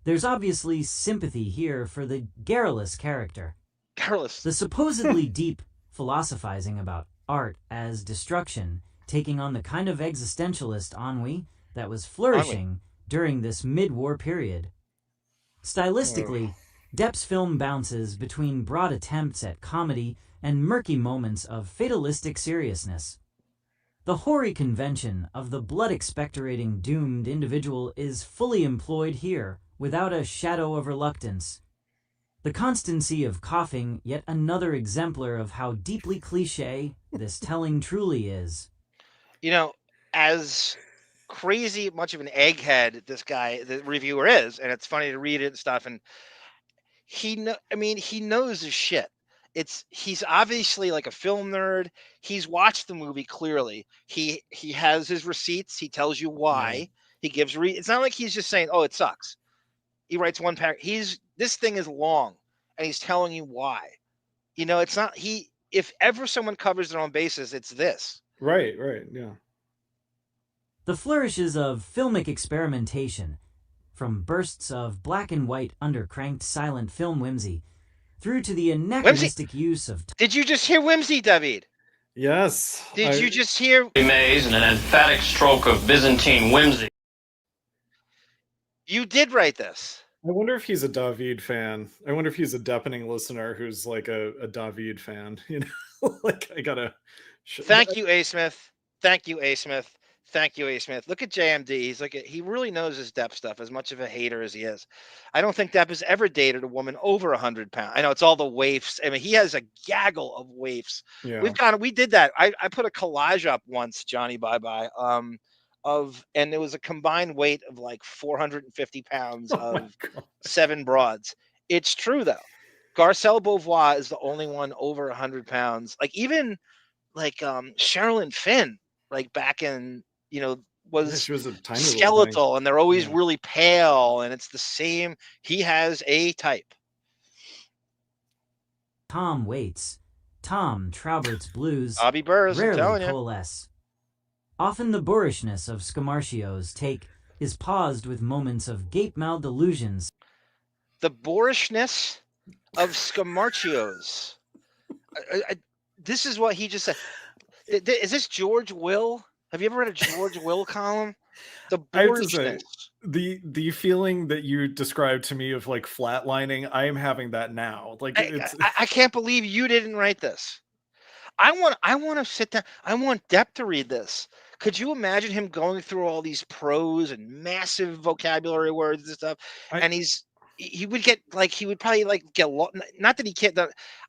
there's obviously sympathy here for the garrulous character. Garrulous. The supposedly deep philosophizing about art as destruction, taking on the kind of existentialist ennui that was flourishing during this mid-war period. Stylistically, Depp's film bounces between broad attempts at comedy and murky moments of fatalistic seriousness. The hoary convention of the blood-expectorating doomed individual is fully employed here, without a shadow of reluctance. The constancy of coughing, yet another exemplar of how deeply cliché this telling truly is. As crazy much of an egghead this guy, the reviewer, is, and it's funny to read it and stuff, and he knows his shit. He's obviously like a film nerd. He's watched the movie clearly. He has his receipts. He tells you why. He gives it's not like he's just saying, "Oh, it sucks." He writes one paragraph. This thing is long, and he's telling you why. It's not if ever someone covers their own bases, it's this. Right, yeah. The flourishes of filmic experimentation, from bursts of black and white undercranked silent film whimsy, through to the anachronistic use of... Did you just hear whimsy, David? Yes. Did you just hear... Maze and an emphatic stroke of Byzantine whimsy. You did write this. I wonder if he's a David fan. I wonder if he's a Deppening listener who's like a David fan. Like, I gotta... Thank you, A. Smith. Thank you, A. Smith. Thank you, A. Smith. Look at JMD. He's like he really knows his Depp stuff, as much of a hater as he is. I don't think Depp has ever dated a woman over 100 pounds. I know it's all the waifs. I mean, he has a gaggle of waifs. Yeah. We did that. I put a collage up once, Johnny Bye Bye, and it was a combined weight of like 450 pounds of 7 broads. It's true though. Garcelle Beauvoir is the only one over 100 pounds. Like even like Sherilyn Fenn, like back in, she was a tiny skeletal, and they're always really pale, and it's the same. He has a type. Tom Waits. Tom Traubert's blues Bobby Burrs, I'm rarely telling you. coalesce. Often the boorishness of Scamarcio's take is paused with moments of gape-mouthed delusions. The boorishness of Scamarcio's. This is what he just said. Is this George Will? Have you ever read a George Will column? The boorishness. The feeling that you described to me of like flatlining, I am having that now. Like I can't believe you didn't write this. I want to sit down. I want Depp to read this. Could you imagine him going through all these prose and massive vocabulary words and stuff? He would get like, he would probably like get lost. Not that he can't.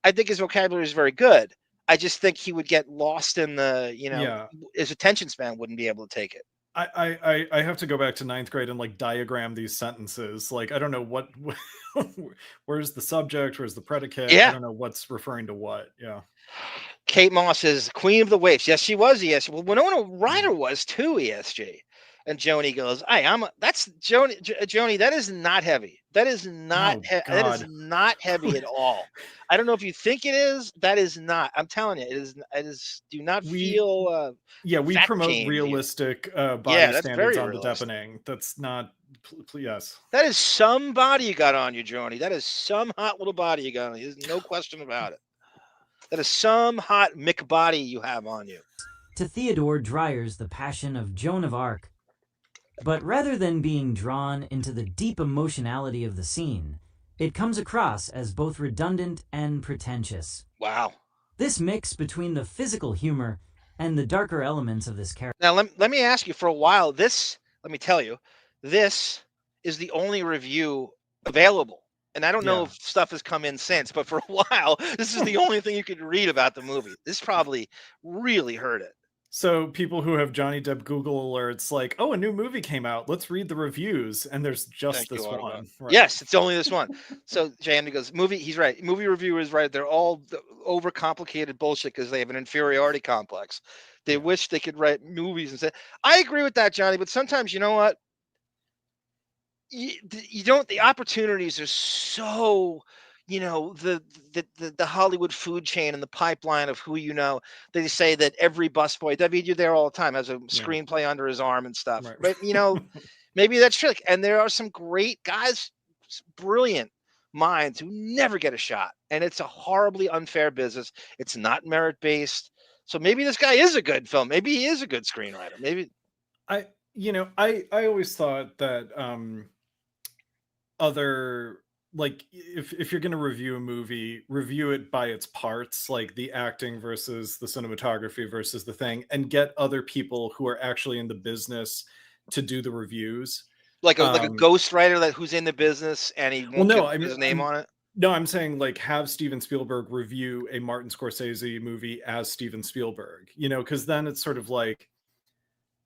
I think his vocabulary is very good. I just think he would get lost in the, his attention span wouldn't be able to take it. I have to go back to 9th grade and like diagram these sentences. Like, I don't know where's the subject, where's the predicate? Yeah. I don't know what's referring to what. Yeah. Kate Moss is Queen of the Waifs. Yes, she was ESG. Well, Winona Ryder was too, ESG. And Joni goes, that's Joni. That is not heavy. That is not, that is not heavy at all. I don't know if you think it is. That is not. I'm telling you, it is. Do not feel. We promote realistic body standards on the Deppening. That's not. Yes. That is some body you got on you, Joni. That is some hot little body you got on you. There's no question about it. That is some hot Mick body you have on you. To Theodore Dreyer's The Passion of Joan of Arc. But rather than being drawn into the deep emotionality of the scene, it comes across as both redundant and pretentious. Wow. This mix between the physical humor and the darker elements of this character. Now, let me ask you, for a while, let me tell you, this is the only review available. And I don't know if stuff has come in since, but for a while, this is the only thing you could read about the movie. This probably really hurt it. So people who have Johnny Depp Google alerts like, oh, a new movie came out, let's read the reviews, and there's just this one. Right. Yes, it's only this one. So JM goes, he's right. Movie reviewer is right. They're all overcomplicated bullshit because they have an inferiority complex. They wish they could write movies and say, I agree with that, Johnny, but sometimes, you know what? You don't, the opportunities are so, the Hollywood food chain and the pipeline of who they say that every busboy, you're there all the time, has a screenplay under his arm and stuff. Right. But maybe that's true. And there are some great guys, brilliant minds who never get a shot. And it's a horribly unfair business. It's not merit based. So maybe this guy is a good film. Maybe he is a good screenwriter. Maybe I always thought that if you're going to review a movie, review it by its parts, like the acting versus the cinematography versus the thing, and get other people who are actually in the business to do the reviews. Like a ghostwriter who's in the business and he won't put his name on it. No, I'm saying like have Steven Spielberg review a Martin Scorsese movie as Steven Spielberg, because then it's sort of like,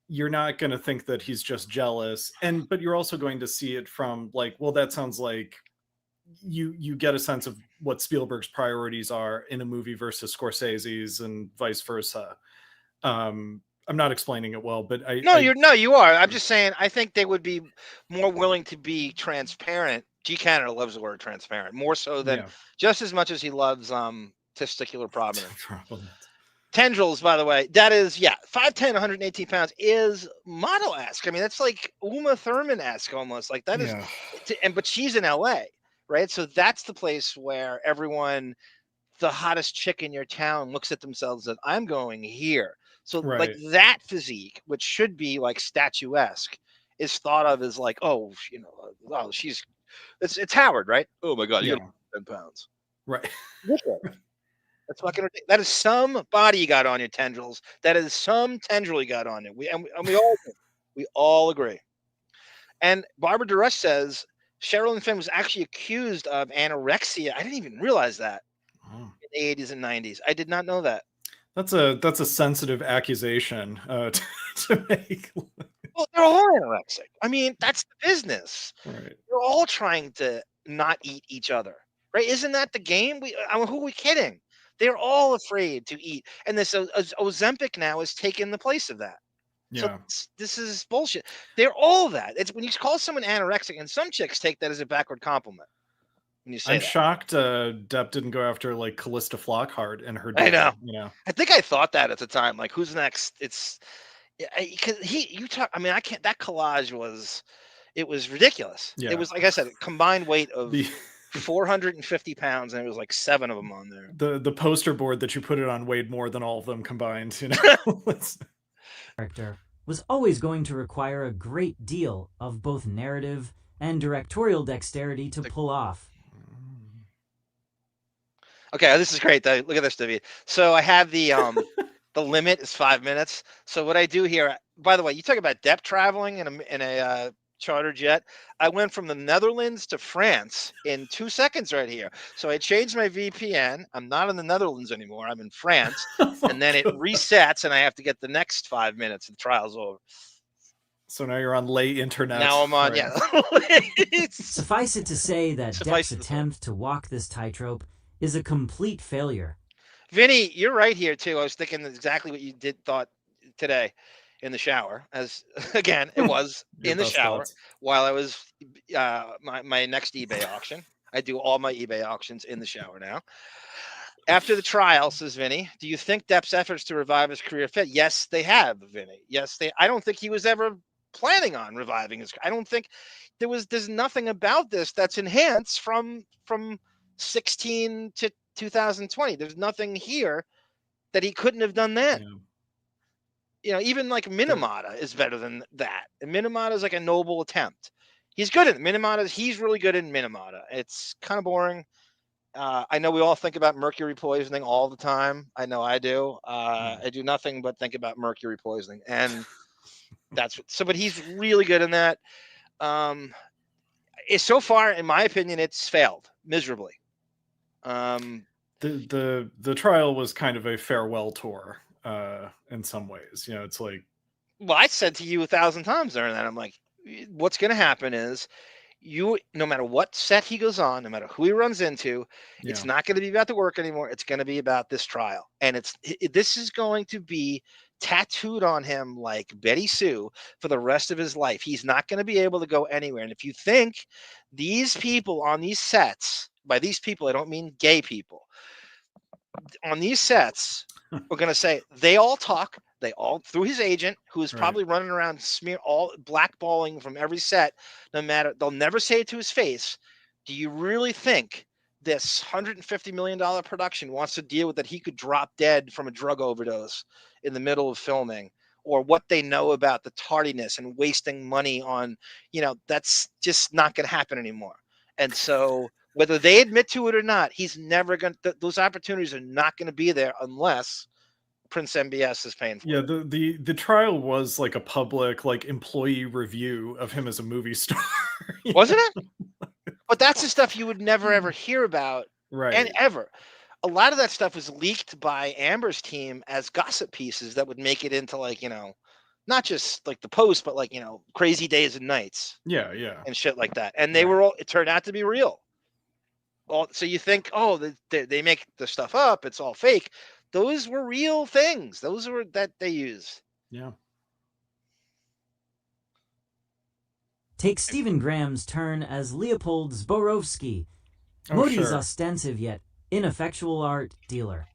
you're not going to think that he's just jealous. But you're also going to see it from like, well, that sounds like you get a sense of what Spielberg's priorities are in a movie versus Scorsese's and vice versa. I'm not explaining it well, but you are. I'm just saying, I think they would be more willing to be transparent. G Canada loves the word transparent more so than just as much as he loves testicular prominence. Tendrils, by the way, that is 5'10", 118 pounds is model-esque. I mean, that's like Uma Thurman-esque almost. Like that is, but she's in LA, right? So that's the place where everyone, the hottest chick in your town, looks at themselves and I'm going here. So like that physique, which should be like statuesque, is thought of as like, it's Howard, right? Oh my God, you got 10 pounds, right? That's fucking ridiculous. That is some body you got on your tendrils. That is some tendril you got on you. We all agree. And Barbara DeRush says Sherilyn Fenn was actually accused of anorexia. I didn't even realize that in the 80s and 90s. I did not know that. That's a sensitive accusation to make. Well, they're all anorexic. I mean, that's the business. Right. They're all trying to not eat each other, right? Isn't that the game? Who are we kidding? They're all afraid to eat, and this Ozempic now has taken the place of that. Yeah. So this is bullshit. They're all that. It's when you call someone anorexic, and some chicks take that as a backward compliment. When you say I'm shocked Depp didn't go after like Callista Flockhart and her. I know. You know. I think I thought that at the time. Like, who's next? It's because you talk. I mean, I can't. That collage was ridiculous. Yeah. It was, like I said, a combined weight of 450 pounds, and it was like 7 of them on there. The poster board that you put it on weighed more than all of them combined. You know. Character was always going to require a great deal of both narrative and directorial dexterity to pull off. Okay, this is great. Look at this, David. So I have the the limit is 5 minutes. So what I do here, by the way, you talk about Depp traveling in a charter jet. I went from the Netherlands to France in 2 seconds right here. So I changed my VPN. I'm not in the Netherlands anymore. I'm in France. And then it resets, and I have to get the next 5 minutes. The trial's over. So now you're on late internet. Now I'm on, right. yeah. Suffice it to say that Depp's attempt to walk this tightrope is a complete failure. Vinny, you're right here too. I was thinking exactly what you thought today in the shower. As again, it was in the shower while I was my next eBay auction. I do all my eBay auctions in the shower now. After the trial, says Vinny, do you think Depp's efforts to revive his career fit? Yes, they have, Vinny. Yes, I don't think he was ever planning on reviving his. I don't think there's nothing about this that's enhanced from 16 to 2020. There's nothing here that he couldn't have done then. Yeah. You know, even like Minamata is better than that. And Minamata is like a noble attempt. He's good at Minamata. He's really good in Minamata. It's kind of boring. I know we all think about mercury poisoning all the time. I know I do. I do nothing but think about mercury poisoning, and that's so. But he's really good in that. So far, in my opinion, it's failed miserably. The trial was kind of a farewell tour in some ways. You know, it's like, well, I said to you 1,000 times during that, I'm like, what's going to happen is no matter what set he goes on, no matter who he runs into, it's not going to be about the work anymore. It's going to be about this trial, and this is going to be tattooed on him like Betty Sue for the rest of his life. He's not going to be able to go anywhere. And if you think these people on these sets, by these people I don't mean gay people, on these sets, we're going to say they all talk. They all, through his agent, who is probably running around blackballing from every set, no matter, they'll never say it to his face. Do you really think this $150 million production wants to deal with that he could drop dead from a drug overdose in the middle of filming, or what they know about the tardiness and wasting money on, that's just not going to happen anymore. And so whether they admit to it or not, he's never going to, those opportunities are not going to be there unless Prince MBS is paying for it. Yeah, the trial was like a public, like, employee review of him as a movie star. Wasn't it? But that's the stuff you would never ever hear about, right? And ever. A lot of that stuff was leaked by Amber's team as gossip pieces that would make it into, like, not just like the Post, but like, Crazy Days and Nights. Yeah. And shit like that. And they were all, it turned out to be real. Well, so you think, oh, they make the stuff up, it's all fake. Those were real things. Those were that they used. Yeah. Take Stephen Graham's turn as Leopold Zborowski, Modi's ostensive yet ineffectual art dealer.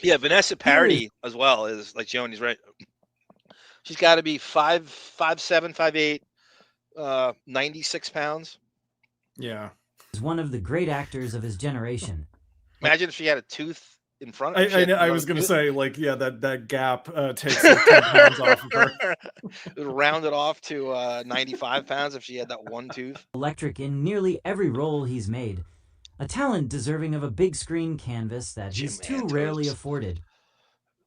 Yeah, Vanessa Paradis as well is, like Joni's right. She's got to be 5'7", 5'8", 96 pounds. Yeah. Is one of the great actors of his generation. Imagine if she had a tooth in front of her. I was going to say, like, yeah, that gap takes like 10 pounds off of her. It would round it off to 95 pounds if she had that one tooth. Electric in nearly every role he's made. a talent deserving of a big screen canvas that he's too rarely afforded.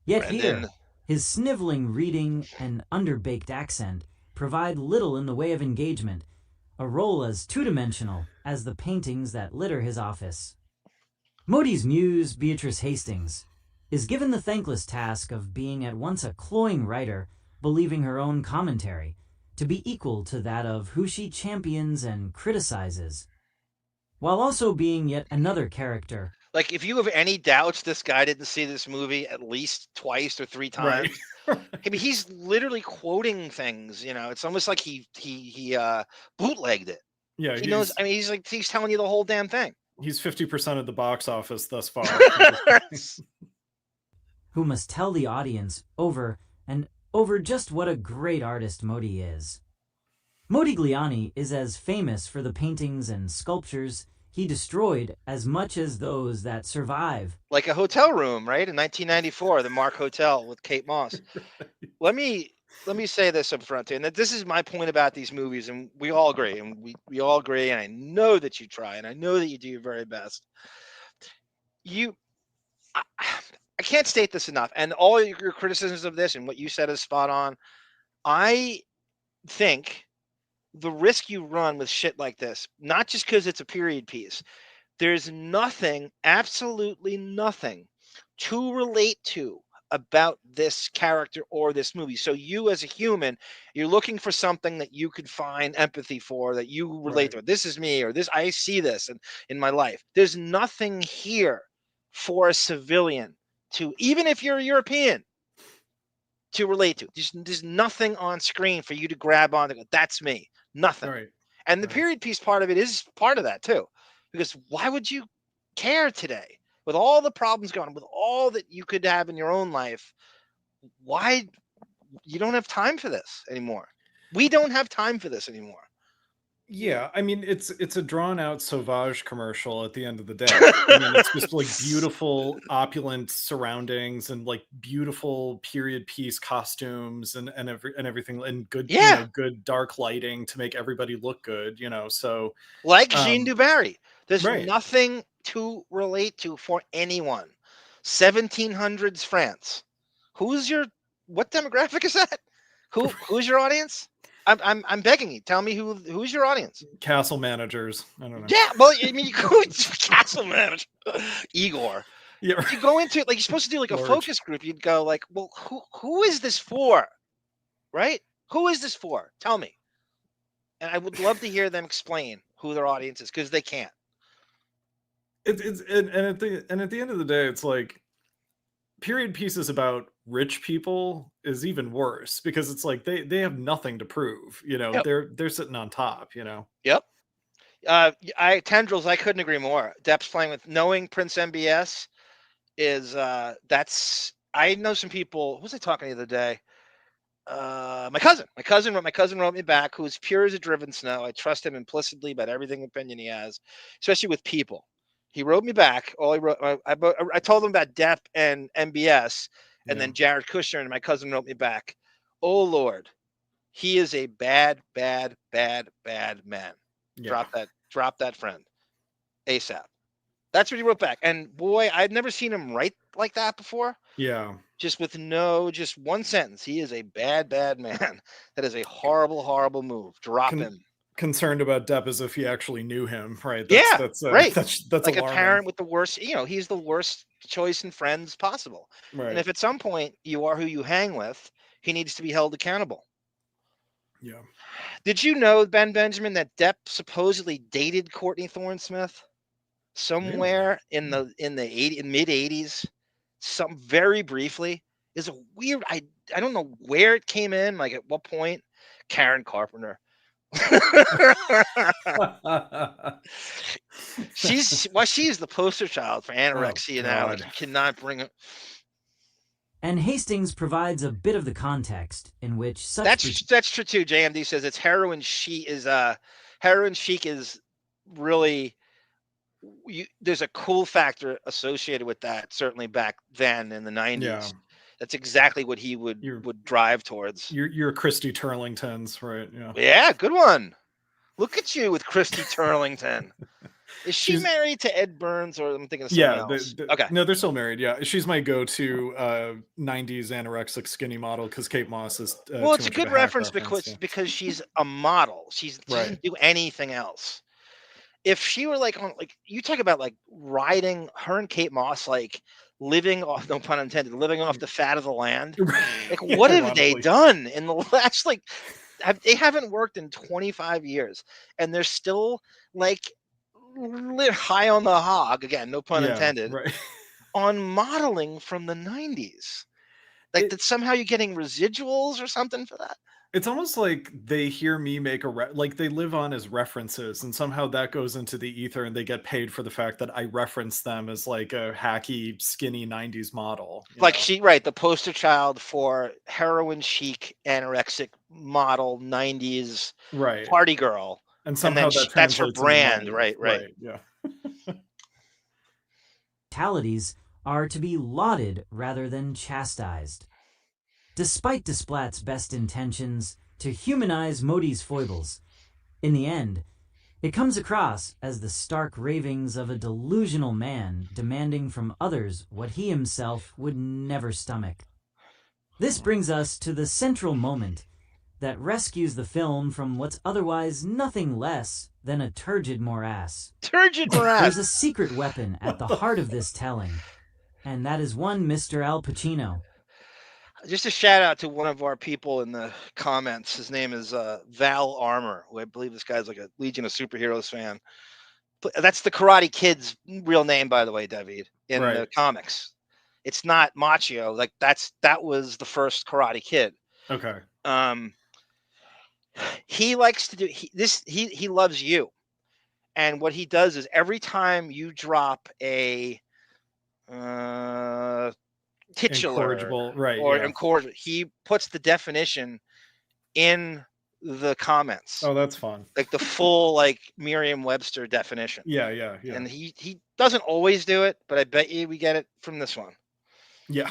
Yet here, his sniveling reading and underbaked accent provide little in the way of engagement, a role as two-dimensional as the paintings that litter his office. Modi's muse, Beatrice Hastings, is given the thankless task of being at once a cloying writer, believing her own commentary, to be equal to that of who she champions and criticizes, while also being yet another character. Like, if you have any doubts this guy didn't see this movie at least twice or 3 times, I mean, he's literally quoting things, you know, it's almost like he bootlegged it. Yeah, he knows. I mean, he's telling you the whole damn thing. He's 50% of the box office thus far. Who must tell the audience over and over just what a great artist Modi is. Modigliani is as famous for the paintings and sculptures he destroyed as much as those that survive. Like a hotel room, right? In 1994, the Mark Hotel with Kate Moss. Let me say this up front, too, and that this is my point about these movies, and we all agree, and we all agree, and I know that you try, and I know that you do your very best. I can't state this enough, and all your criticisms of this and what you said is spot on. I think the risk you run with shit like this, not just because it's a period piece, there's nothing, absolutely nothing to relate to about this character or this movie. So you as a human, you're looking for something that you could find empathy for, that you relate to. This is me, or this, I see this in my life. There's nothing here for a civilian to, even if you're a European, to relate to. There's nothing on screen for you to grab on and go, that's me. Nothing. Right. And the period piece part of it is part of that too. Because why would you care today? With all the problems going on, with all that you could have in your own life, why you don't have time for this anymore? We don't have time for this anymore. Yeah, I mean, it's a drawn out Sauvage commercial at the end of the day. I mean, it's just like beautiful, opulent surroundings and like beautiful period piece costumes and everything, and good, you know, good dark lighting to make everybody look good, you know. So like Jean Dubarry, there's nothing to relate to for anyone. 1700s France. What demographic is that? Who's your audience? I'm begging you. Tell me who's your audience? Castle managers. I don't know. Yeah, well, I mean, you go into castle manager, Igor. Yeah, you go into it like you're supposed to do like a focus group. You'd go like, well, who is this for? Right? Who is this for? Tell me. And I would love to hear them explain who their audience is, because they can't. And at the end of the day, it's like period pieces about rich people is even worse, because it's like they have nothing to prove, you know. They're sitting on top, you know. Yep. Tendrils, I couldn't agree more. Depp's playing with, knowing Prince MBS is that's, I know some people. Who was I talking to the other day? My cousin wrote me back, who's pure as a driven snow. I trust him implicitly about everything opinion he has, especially with people. He wrote me back. I told him about Depp and MBS, and then Jared Kushner, and my cousin wrote me back, oh Lord, he is a bad man. Yeah. Drop that friend ASAP. That's what he wrote back. And boy, I'd never seen him write like that before. Yeah. Just one sentence. He is a bad man. That is a horrible move. Drop him. Concerned about Depp as if he actually knew him, right? That's right. That's like alarming. A parent with the worst, you know, he's the worst choice in friends possible. Right. And if at some point you are who you hang with, he needs to be held accountable. Yeah. Did you know, Ben Benjamin, that Depp supposedly dated Courtney Thorne Smith somewhere in the mid 80s? Some very briefly. Is a weird. I don't know where it came in. Like at what point? Karen Carpenter. She's the poster child for anorexia now. Like, you cannot bring it. And Hastings provides a bit of the context in which such. That's true too. JMD says it's heroin chic is really. There's a cool factor associated with that. Certainly back then in the 90s. Yeah. That's exactly what he would drive towards. You're Christy Turlington's, right? Yeah. Yeah, good one. Look at you with Christy Turlington. Is she married to Ed Burns, or I'm thinking of someone else? Okay. No, they're still married. Yeah, she's my go-to 90s anorexic skinny model because Kate Moss is. Well, it's a good reference because she's a model. She doesn't do anything else. If she were like on, like, you talk about like riding, her and Kate Moss, like living off, no pun intended, living off the fat of the land. Like, what have they done in the last, like, they haven't worked in 25 years and they're still like high on the hog, again, no pun intended, on modeling from the 90s. Like, that somehow you're getting residuals or something for that. It's almost like they hear me make like they live on as references, and somehow that goes into the ether, and they get paid for the fact that I reference them as like a hacky, skinny 90s model. Like the poster child for heroin chic, anorexic model 90s party girl. And somehow that's her brand, right? Yeah. Brutalities are to be lauded rather than chastised. Despite Desplat's best intentions to humanize Modi's foibles, in the end, it comes across as the stark ravings of a delusional man demanding from others what he himself would never stomach. This brings us to the central moment that rescues the film from what's otherwise nothing less than a turgid morass. Turgid morass! There's a secret weapon at the heart of this telling, and that is one Mr. Al Pacino. Just a shout out to one of our people in the comments. His name is Val Armour, who I believe this guy's like a Legion of Superheroes fan. That's the Karate Kid's real name, by the way, David, in the comics. It's not Machio. Like, that was the first Karate Kid. Okay. He likes to do he loves you. And what he does is every time you drop a titular incorrigible, he puts the definition in the comments. Oh, that's fun. Like the full like Merriam-Webster definition. Yeah. And he doesn't always do it, but I bet you we get it from this one. Yeah.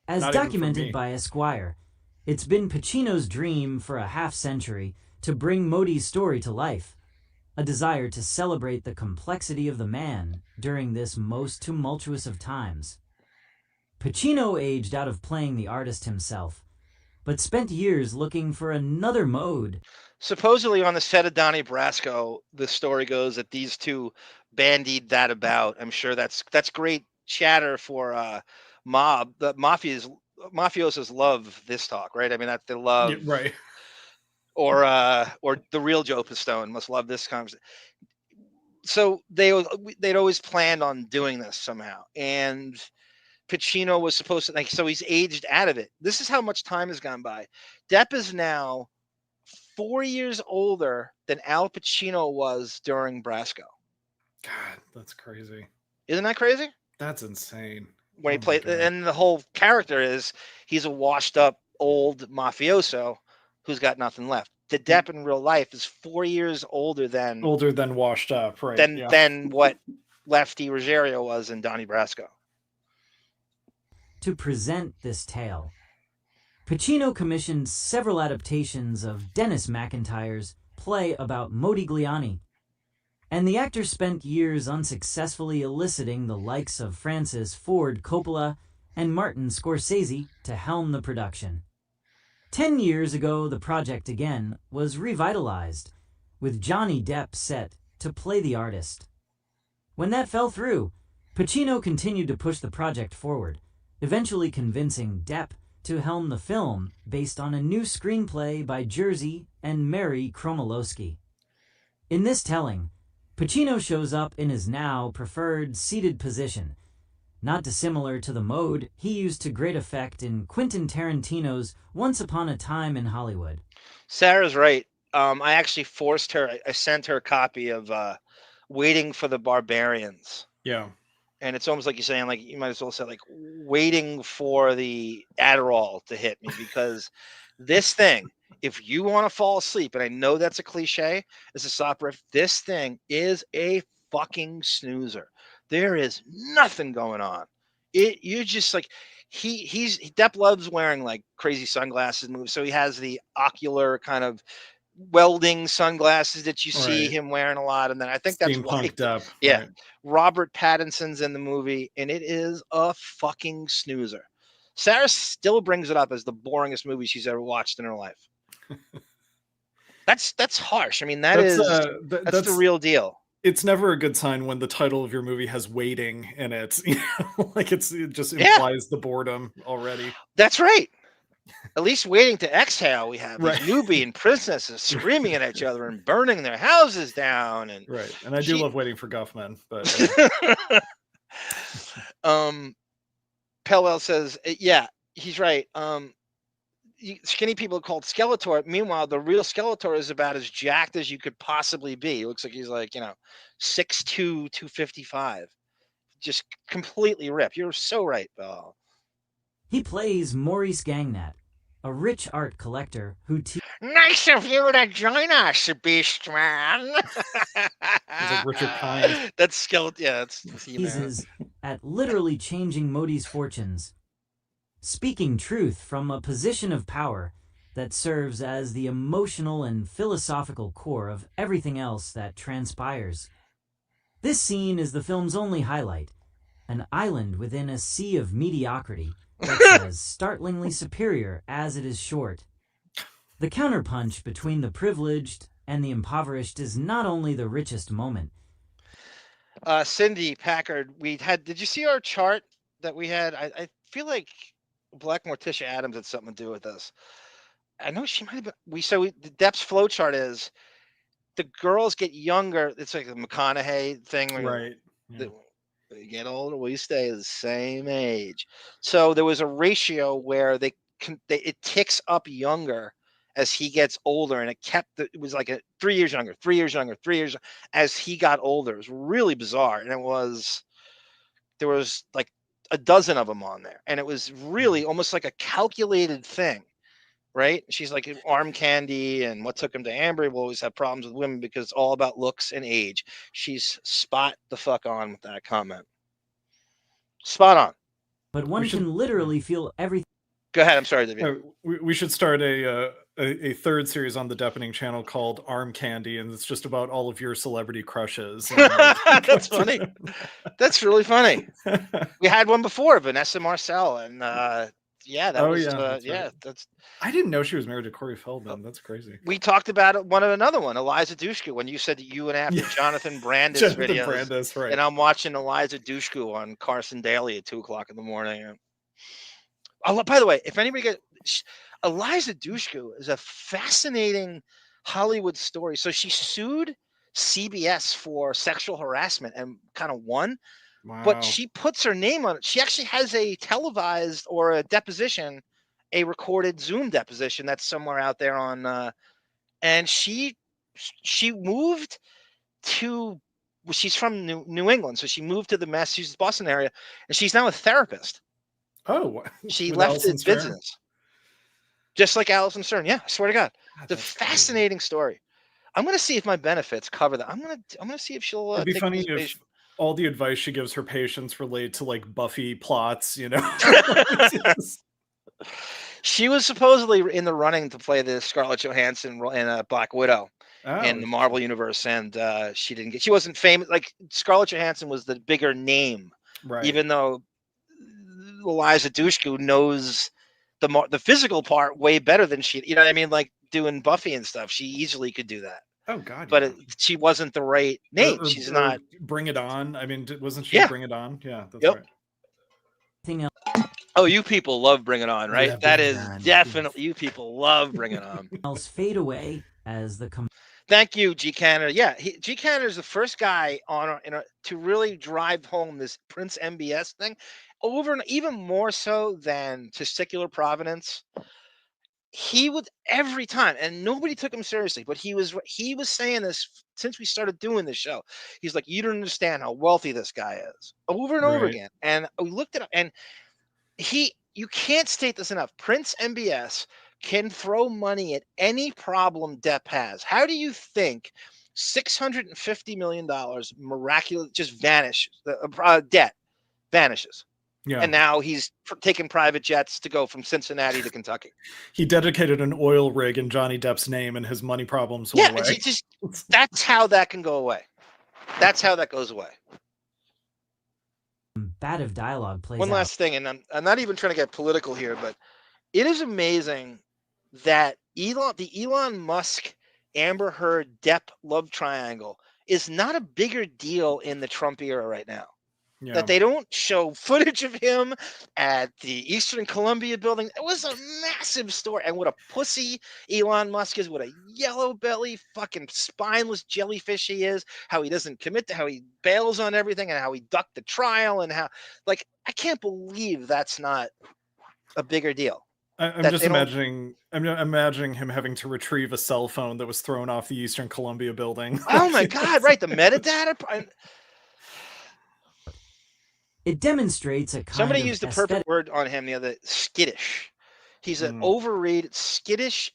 As documented by Esquire, it's been Pacino's dream for a half-century to bring Modi's story to life, a desire to celebrate the complexity of the man during this most tumultuous of times. Pacino aged out of playing the artist himself, but spent years looking for another mode. Supposedly on the set of Donnie Brasco, the story goes that these two bandied that about. I'm sure that's great chatter for mob. The mafiosos love this talk, right? I mean, that they love, right? Or the real Joe Pistone must love this conversation. So they'd always planned on doing this somehow, and Pacino was supposed to, so he's aged out of it. This is how much time has gone by. Depp is now 4 years older than Al Pacino was during Brasco. God, that's crazy. Isn't that crazy? That's insane. When he played, and the whole character is he's a washed up old mafioso who's got nothing left. The Depp in real life is 4 years older than washed up, right? Than what Lefty Ruggiero was in Donnie Brasco. To present this tale, Pacino commissioned several adaptations of Dennis McIntyre's play about Modigliani, and the actor spent years unsuccessfully eliciting the likes of Francis Ford Coppola and Martin Scorsese to helm the production. 10 years ago, the project again was revitalized, with Johnny Depp set to play the artist. When that fell through, Pacino continued to push the project forward, eventually convincing Depp to helm the film based on a new screenplay by Jerzy and Mary Kromolowski. In this telling, Pacino shows up in his now preferred seated position, not dissimilar to the mode he used to great effect in Quentin Tarantino's Once Upon a Time in Hollywood. Sarah's right. I actually forced her, I sent her a copy of Waiting for the Barbarians. Yeah. And it's almost like you're saying, like, you might as well say, like, waiting for the Adderall to hit me, because this thing, if you want to fall asleep, and I know that's a cliche, it's a soft riff, this thing is a fucking snoozer. There is nothing going on. You just like, Depp loves wearing like crazy sunglasses moves, so he has the ocular kind of welding sunglasses that you see him wearing a lot. And then I think that's why. Depp. Yeah. Right. Robert Pattinson's in the movie, and it is a fucking snoozer. Sarah still brings it up as the boringest movie she's ever watched in her life. That's harsh. I mean, that's the real deal. It's never a good sign when the title of your movie has waiting in it. You know, like it just implies the boredom already. That's right. At least waiting to exhale, we have these Nubian princesses screaming at each other and burning their houses down. And and I do love Waiting for Guffman, but Pellwell says, yeah, he's right. Skinny people are called Skeletor. Meanwhile, the real Skeletor is about as jacked as you could possibly be. He looks like he's like, 6'2", 255. Just completely ripped. You're so right, Bell. He plays Maurice Gangnat, a rich art collector who nice of you to join us, Beast Man. He's like Richard Kind. That's Skeletor. Yeah, that's teases at literally changing Modi's fortunes, speaking truth from a position of power that serves as the emotional and philosophical core of everything else that transpires. This scene is the film's only highlight, an island within a sea of mediocrity that's as startlingly superior as it is short. The counterpunch between the privileged and the impoverished is not only the richest moment. Cindy Packard, did you see our chart that we had? I feel like Black Morticia Addams had something to do with this. I know she might have been. The Depp's flow chart is the girls get younger. It's like the McConaughey thing. Right. They get older, we stay the same age. So there was a ratio where it ticks up younger as he gets older, and it was like 3 years younger, 3 years younger, 3 years as he got older. It was really bizarre, and there was like a dozen of them on there, and it was really almost like a calculated thing, right? She's like arm candy, and what took him to Amber will always have problems with women because it's all about looks and age. She's spot the fuck on with that comment. Spot on. But one can literally feel everything. Go ahead. I'm sorry, David. We should start a third series on the Deppening channel called Arm Candy, and it's just about all of your celebrity crushes. That's funny. That's really funny. We had one before, Vanessa Marcel, and that's. I didn't know she was married to Corey Feldman. That's crazy. We talked about another one, Eliza Dushku, when you said that you and after Jonathan Brandis videos, right. And I'm watching Eliza Dushku on Carson Daly at 2:00 in the morning. Oh, by the way, if anybody Eliza Dushku is a fascinating Hollywood story. So she sued CBS for sexual harassment and kind of won. Wow. But she puts her name on it. She actually has a televised or a deposition, a recorded Zoom deposition that's somewhere out there on. And she moved to. Well, she's from New England, so she moved to the Massachusetts Boston area, and she's now a therapist. Oh, she left the business, just like Allison Stern. Yeah, I swear to God, the fascinating story. I'm gonna see if my benefits cover that. I'm gonna see if she'll. It'd be funny if all the advice she gives her patients relate to like Buffy plots, She was supposedly in the running to play the Scarlett Johansson in Black Widow in the Marvel universe, and she wasn't famous. Like Scarlett Johansson was the bigger name, right? Even though Eliza Dushku knows the physical part way better than she. You know what I mean? Like doing Buffy and stuff, she easily could do that. Oh God! But she wasn't the right name. She's not. Bring It On. I mean, wasn't she Bring It On? Yeah, that's right. Oh, you people love Bring It On, right? That is definitely you people love Bring It On. Else fade away as the. Thank you, G Canada. Yeah, G Canada is the first guy to really drive home this Prince MBS thing, over and even more so than testicular provenance. He would every time, and nobody took him seriously, but he was saying this since we started doing this show. He's like, you don't understand how wealthy this guy is, over and over again. And we looked at it, and you can't state this enough. Prince MBS can throw money at any problem Depp has. How do you think $650 million miraculously just vanishes? Debt vanishes. Yeah. And now he's taking private jets to go from Cincinnati to Kentucky. He dedicated an oil rig in Johnny Depp's name, and his money problems went away. That's how that can go away. That's how that goes away. Bad of dialogue plays One last thing, and I'm not even trying to get political here, but it is amazing that the Elon Musk, Amber Heard, Depp love triangle is not a bigger deal in the Trump era right now. Yeah. That they don't show footage of him at the Eastern Columbia building. It was a massive story. And what a pussy Elon Musk is, what a yellow belly, fucking spineless jellyfish he is, how he doesn't commit to, how he bails on everything, and how he ducked the trial, and how, like, I can't believe that's not a bigger deal. I'm just imagining him having to retrieve a cell phone that was thrown off the Eastern Columbia building. Oh my God, right. The metadata. It demonstrates a kind Somebody of used the perfect word on him the other day, skittish. He's an overrated, skittish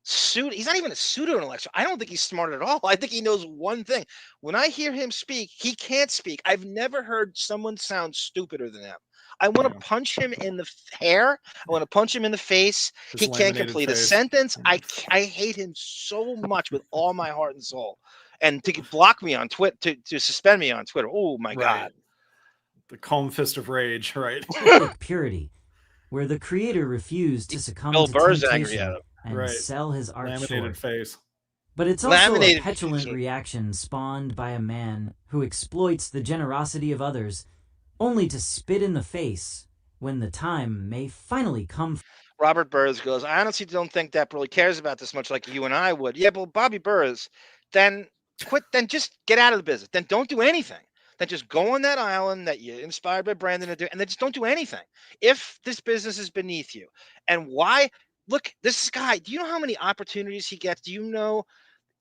suit. He's not even a pseudo-intellectual. I don't think he's smart at all. I think he knows one thing. When I hear him speak, he can't speak. I've never heard someone sound stupider than him. I want to punch him in the hair. I want to punch him in the face. He can't complete a sentence. I hate him so much with all my heart and soul. And to block me on Twitter, to suspend me on Twitter. Oh my God. The calm fist of rage, right? Purity, where the creator refused to succumb Bill to Burr's temptation angry at him. and sell his art Laminated short. face. But it's also Laminated a petulant reaction spawned by a man who exploits the generosity of others, only to spit in the face when the time may finally come. Robert Burrs goes, I honestly don't think Depp really cares about this much like you and I would. Yeah, but Bobby Burrs, then quit, then just get out of the business. Then don't do anything. Then just go on that island that you're inspired by Brandon to do, and then just don't do anything. If this business is beneath you, and why? Look, this guy, do you know how many opportunities he gets? Do you know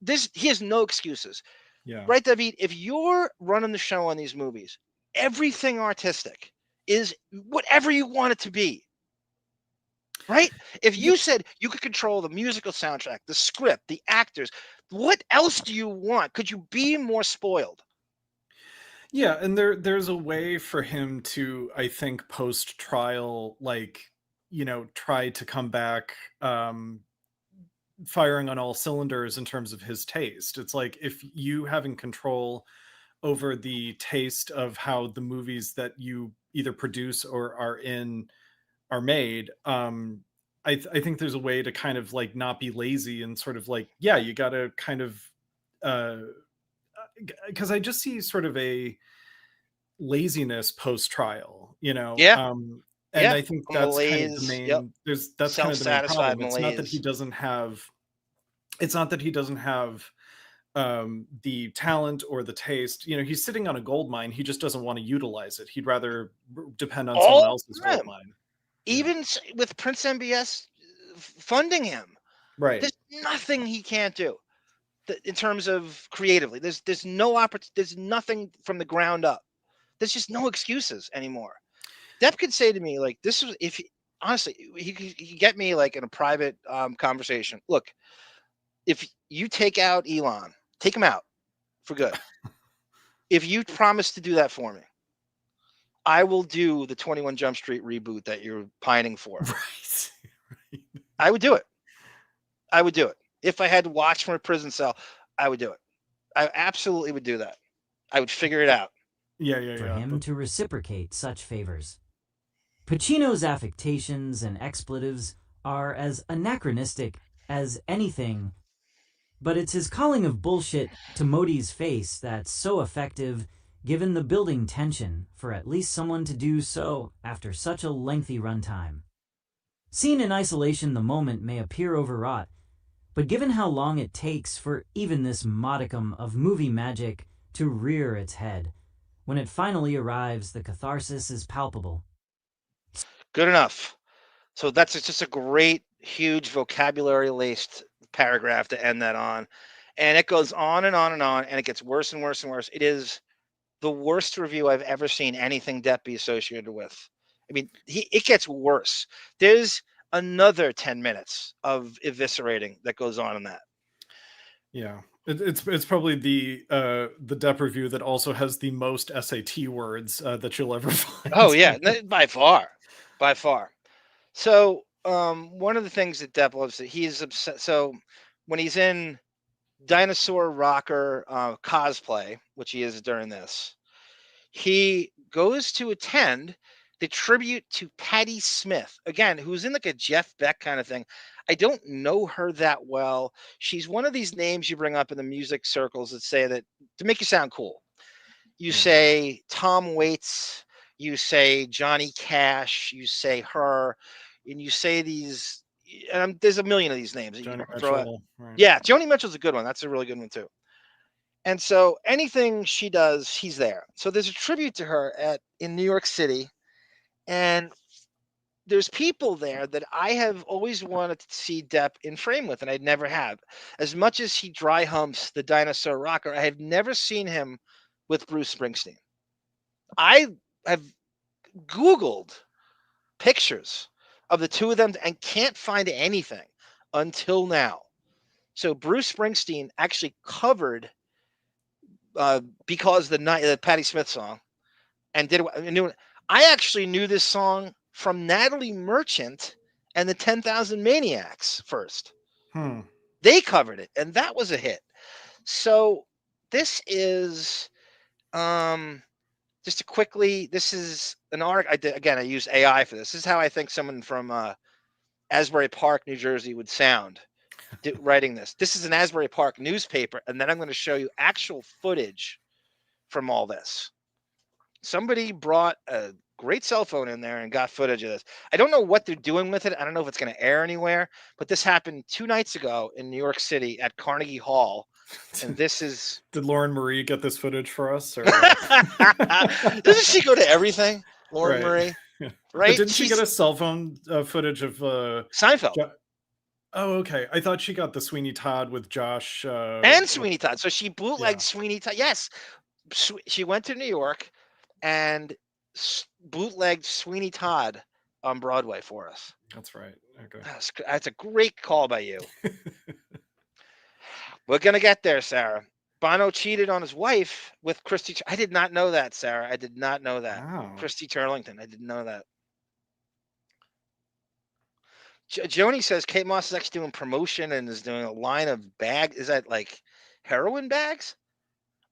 this? He has no excuses. Yeah. Right, David? If you're running the show on these movies, everything artistic is whatever you want it to be. Right? If you said you could control the musical soundtrack, the script, the actors, what else do you want? Could you be more spoiled? Yeah, and there's a way for him to, I think, post-trial, like, you know, try to come back firing on all cylinders in terms of his taste. It's like, if you having control over the taste of how the movies that you either produce or are in are made, I think there's a way to kind of like not be lazy and sort of like, yeah, you got to kind of because I just see sort of a laziness post-trial, you know. And I think that's kind of the main that's kind of the main problem. It's not that he doesn't have the talent or the taste. You know, he's sitting on a gold mine. He just doesn't want to utilize it. He'd rather depend on someone else's gold mine. Even with Prince MBS funding him. Right. There's nothing he can't do in terms of creatively. There's no opportunity. There's nothing from the ground up. There's just no excuses anymore. Depp could say to me, like, this was, if honestly, he could get me like in a private conversation. Look, if you take out Elon, take him out for good. If you promise to do that for me, I will do the 21 Jump Street reboot that you're pining for. Right. I would do it. I would do it. If I had to watch from a prison cell, I would do it. I absolutely would do that. I would figure it out. For him to reciprocate such favors. Pacino's affectations and expletives are as anachronistic as anything, but it's his calling of bullshit to Modi's face that's so effective, given the building tension for at least someone to do so after such a lengthy runtime. Seen in isolation, the moment may appear overwrought, but given how long it takes for even this modicum of movie magic to rear its head, when it finally arrives, the catharsis is palpable. Good enough. So that's just a great, huge vocabulary-laced paragraph to end that on. And it goes on and on and on, and it gets worse and worse and worse. It is the worst review I've ever seen anything Depp be associated with. I mean, it gets worse. There's another 10 minutes of eviscerating that goes on in that. Yeah, it's probably the Depp review that also has the most SAT words that you'll ever find. Oh yeah, by far, by far. So one of the things that Depp loves, that he's obsessed. So when he's in dinosaur-rocker cosplay, which he is during this, he goes to attend the tribute to Patti Smith, again, who's in like a Jeff Beck kind of thing. I don't know her that well. She's one of these names you bring up in the music circles that say that to make you sound cool. You say Tom Waits, you say Johnny Cash, you say her, and you say these. And there's a million of these names that Johnny you can throw out. Mitchell, right. Yeah, Joni Mitchell's a good one. That's a really good one too. And so anything she does, he's there. So there's a tribute to her in New York City, and there's people there that I have always wanted to see Depp in frame with, and I'd never have. As much as he dry humps the dinosaur-rocker, I have never seen him with Bruce Springsteen. I have Googled pictures of the two of them and can't find anything until now. So Bruce Springsteen actually covered Because the Night, the Patti Smith song, and did it. I actually knew this song from Natalie Merchant and the 10,000 Maniacs first. They covered it, and that was a hit. So this is just to quickly. This is an article. I use AI for this. This is how I think someone from Asbury Park, New Jersey, would sound writing this. This is an Asbury Park newspaper, and then I'm going to show you actual footage from all this. Somebody brought a great cell phone in there and got footage of this. I don't know what they're doing with it. I don't know if it's going to air anywhere, but this happened 2 nights ago in New York City at Carnegie Hall. And this is... Did Lauren Marie get this footage for us? Or... Doesn't she go to everything, Lauren Marie? Right? But didn't she get a cell phone footage of Seinfeld? Oh, okay. I thought she got the Sweeney Todd with Josh. And Sweeney Todd. So she bootlegged Sweeney Todd. Yes. She went to New York and bootlegged Sweeney Todd on Broadway for us. That's right. Okay. That's a great call by you. We're going to get there, Sarah. Bono cheated on his wife with Christy. I did not know that, Sarah. I did not know that. Wow. Christy Turlington. I didn't know that. Joni says Kate Moss is actually doing promotion and is doing a line of bags. Is that like heroin bags?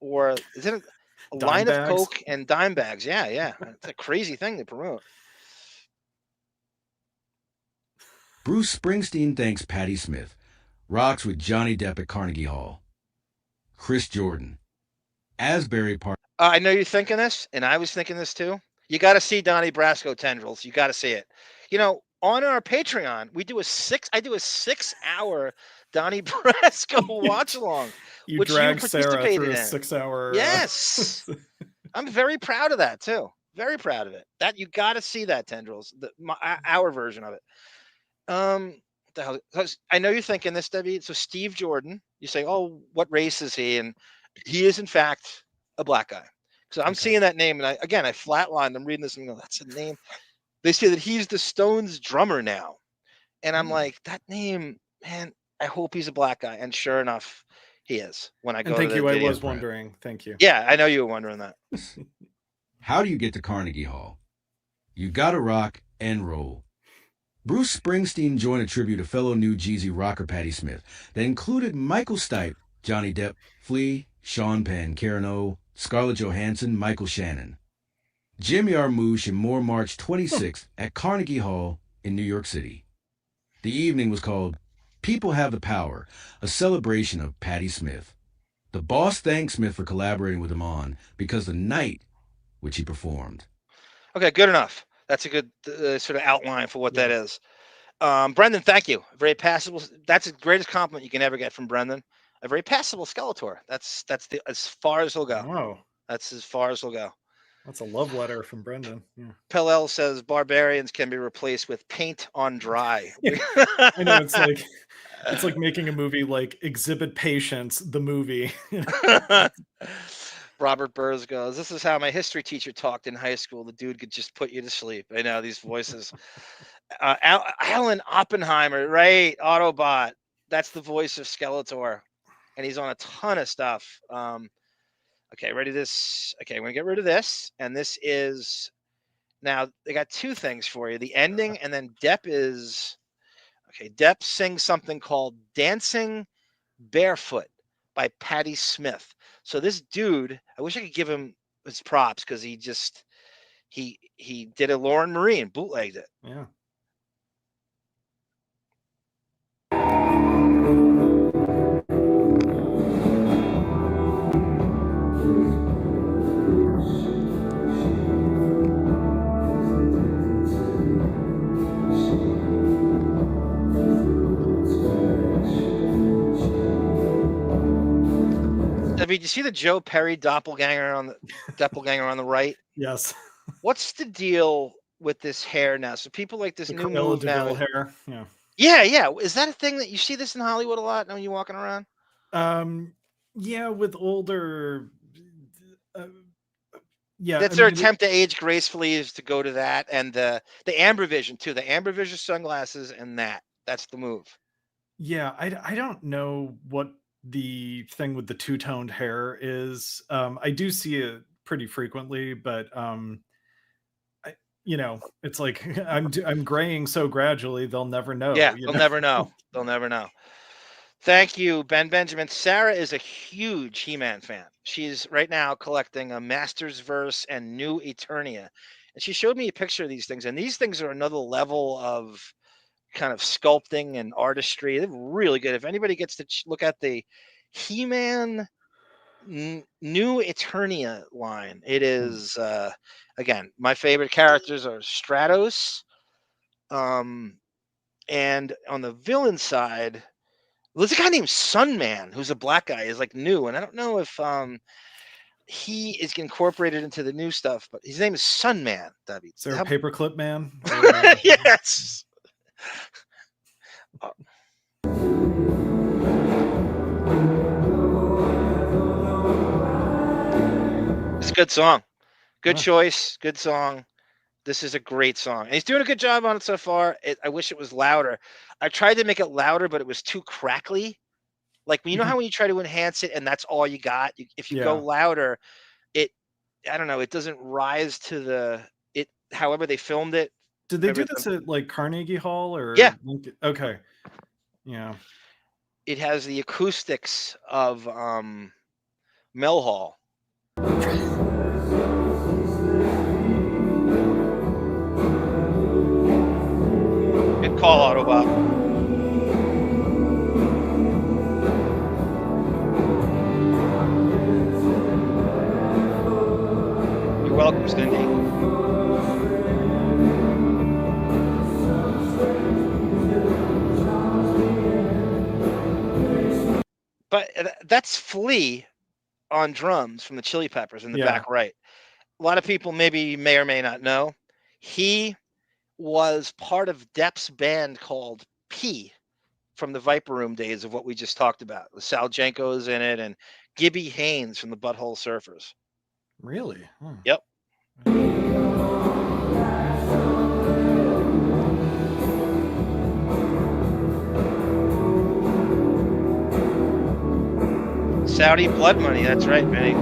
Or is it a line of Coke and dime bags? Yeah, yeah. It's a crazy thing to promote. Bruce Springsteen thanks Patti Smith. Rocks with Johnny Depp at Carnegie Hall. Chris Jordan. Asbury Park. I know you're thinking this, and I was thinking this too. You got to see Donnie Brasco Tendrils. You got to see it. You know, on our Patreon, I do a 6-hour Donnie Brasco watch along. You drag Sarah through a 6-hour. Yes. I'm very proud of that too. Very proud of it. That you got to see that, Tendrils, our version of it. The hell, I know you're thinking this, Debbie. So Steve Jordan, you say, oh, what race is he? And he is in fact a black guy. So I'm seeing that name, and I flatlined. I'm reading this and go, that's a name. They say that he's the Stones drummer now, and I'm like, that name, man. I hope he's a black guy, and sure enough, he is. When I go, and thank to you. the video. I was wondering. Thank you. Yeah, I know you were wondering that. How do you get to Carnegie Hall? You gotta rock and roll. Bruce Springsteen joined a tribute to fellow New Jersey rocker Patti Smith that included Michael Stipe, Johnny Depp, Flea, Sean Penn, Karen O, Scarlett Johansson, Michael Shannon. Jimmy Jarmusch and more marched 26th at Carnegie Hall in New York City. The evening was called People Have the Power, a celebration of Patti Smith. The boss thanked Smith for collaborating with him on because the night which he performed. Okay, good enough. That's a good sort of outline for what that is. Brendan, thank you. Very passable. That's the greatest compliment you can ever get from Brendan. A very passable Skeletor. That's as far as he'll go. Wow. That's as far as he'll go. That's a love letter from Brendan. Yeah. Pellel says barbarians can be replaced with paint on dry. I know, it's like making a movie like Exhibit Patience, the movie. Robert Burrs goes, this is how my history teacher talked in high school. The dude could just put you to sleep. I know these voices. Alan Oppenheimer, right? Autobot. That's the voice of Skeletor. and he's on a ton of stuff. Okay, ready this. Okay, I'm gonna get rid of this, and this is now they got two things for you: the ending, and then Depp is okay. Depp sings something called "Dancing Barefoot" by Patti Smith. So this dude, I wish I could give him his props because he did a Lauren Marie and bootlegged it. Yeah. Did you see the Joe Perry doppelganger on the right? Yes. What's the deal with this hair now? So people like this new move now. Hair. Yeah. Yeah. Is that a thing that you see this in Hollywood a lot when you're walking around? Yeah, with older. Yeah, that's their attempt to age gracefully is to go to that, and the amber vision too. The amber vision sunglasses and that's the move. Yeah, I don't know what the thing with the two-toned hair is. I do see it pretty frequently, but it's like I'm graying so gradually they'll never know. Yeah, they'll never know. They'll never know. Thank you, Ben Benjamin. Sarah is a huge He-Man fan. She's right now collecting a Masters Verse and New Eternia, and she showed me a picture of these things. And these things are another level of kind of sculpting and artistry. They're really good. If anybody gets to look at the He-Man New Eternia line, it is again, my favorite characters are Stratos, and on the villain side, there's a guy named Sunman who's a black guy, is like new, and I don't know if he is incorporated into the new stuff, but his name is Sunman. Is there a paperclip man? Yes. It's a good song. Good choice. Good song. This is a great song. And he's doing a good job on it so far. I wish it was louder. I tried to make it louder, but it was too crackly. Like, you know how when you try to enhance it and that's all you got? If you go louder, I don't know, it doesn't rise to however they filmed it. Did they do this at like Carnegie Hall or? Yeah. Okay. Yeah. It has the acoustics of Mill Hall. Good call, Autobot. You're welcome, Cindy. But that's Flea on drums from the Chili Peppers in the back right. A lot of people may or may not know. He was part of Depp's band called P from the Viper Room days of what we just talked about. Sal Janko's in it and Gibby Haynes from the Butthole Surfers. Really? Yep. Saudi blood money, that's right, Benny.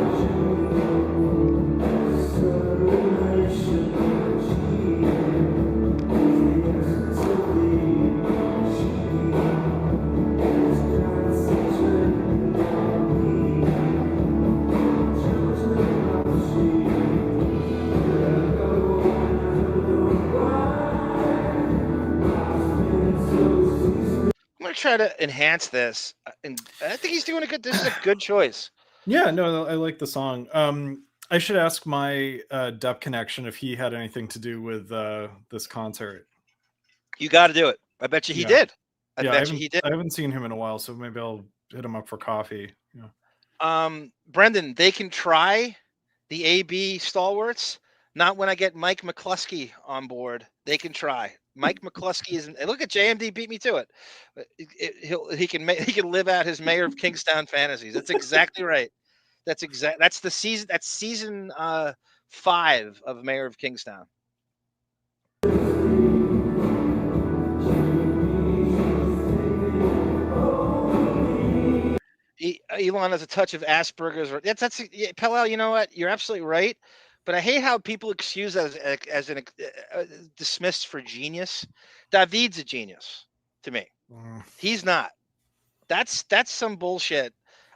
I'm gonna try to enhance this, and I think he's doing a good. This is a good choice. Yeah, no, I like the song. I should ask my Depp connection if he had anything to do with this concert. You got to do it. I bet you he did. I bet you he did. I haven't seen him in a while, so maybe I'll hit him up for coffee. Yeah. Brendan, they can try the AB stalwarts. Not when I get Mike McCluskey on board. They can try. Mike McCluskey is. Look at JMD beat me to it. He can live out his Mayor of Kingstown fantasies. That's exactly right. That's the season. That's season 5 of Mayor of Kingstown. Elon has a touch of Asperger's. Or that's Pellel. You know what? You're absolutely right. But I hate how people excuse that as an dismissed for genius. David's a genius to me. He's not. That's some bullshit.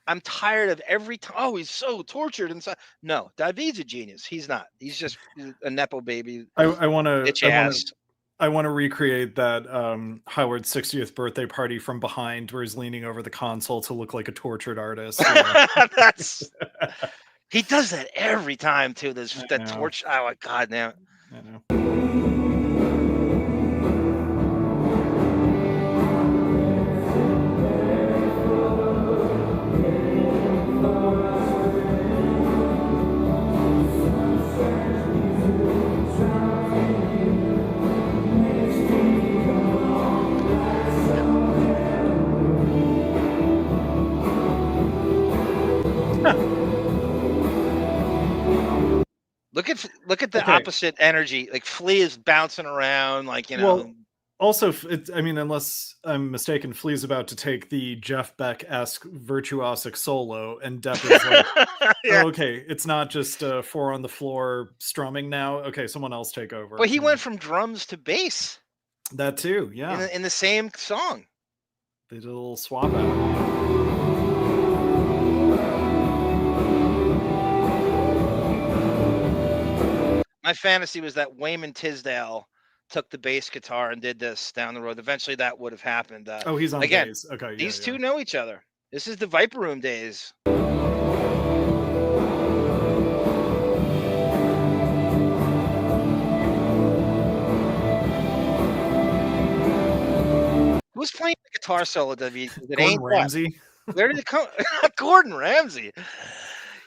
I'm tired of every time. Oh, he's so tortured and so. No, David's a genius. He's not. He's just a nepo baby. I want to recreate that Howard's 60th birthday party from behind, where he's leaning over the console to look like a tortured artist. That's. He does that every time too. That torch. Oh my God, now. I know. Look at the opposite energy. Like Flea is bouncing around, like, you know. Well, also, I mean, unless I'm mistaken, Flea's about to take the Jeff Beck-esque virtuosic solo, and Depp is like, Yeah. oh, okay, it's not just 4 on the floor strumming now. Okay, someone else take over. But he went from drums to bass. That too, yeah. In the same song. They did a little swap out. My fantasy was that Wayman Tisdale took the bass guitar and did this down the road. Eventually, that would have happened. Oh, he's on again. bass. Okay, these two know each other. This is the Viper Room days. Who's playing the guitar solo, David? Gordon Ramsay. Where did it come? Gordon Ramsay.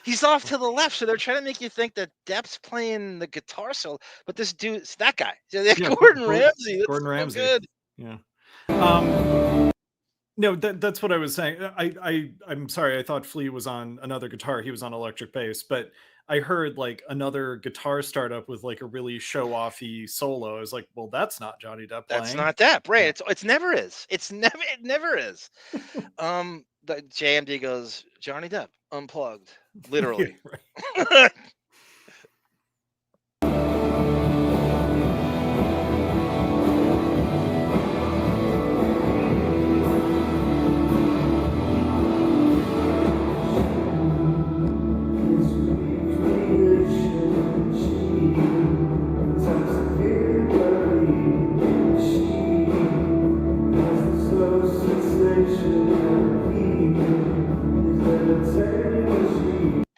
He's off to the left, so they're trying to make you think that Depp's playing the guitar solo, but this dude, it's that guy. Gordon Ramsay. That's Gordon Ramsay. So good. Yeah. No, that's what I was saying. I'm sorry. I thought Flea was on another guitar. He was on electric bass, but I heard like another guitar startup with like a really show-offy solo. I was like, well, that's not Johnny Depp playing. That's not Depp, right? It never is. It never is. The JMD goes, Johnny Depp unplugged, literally.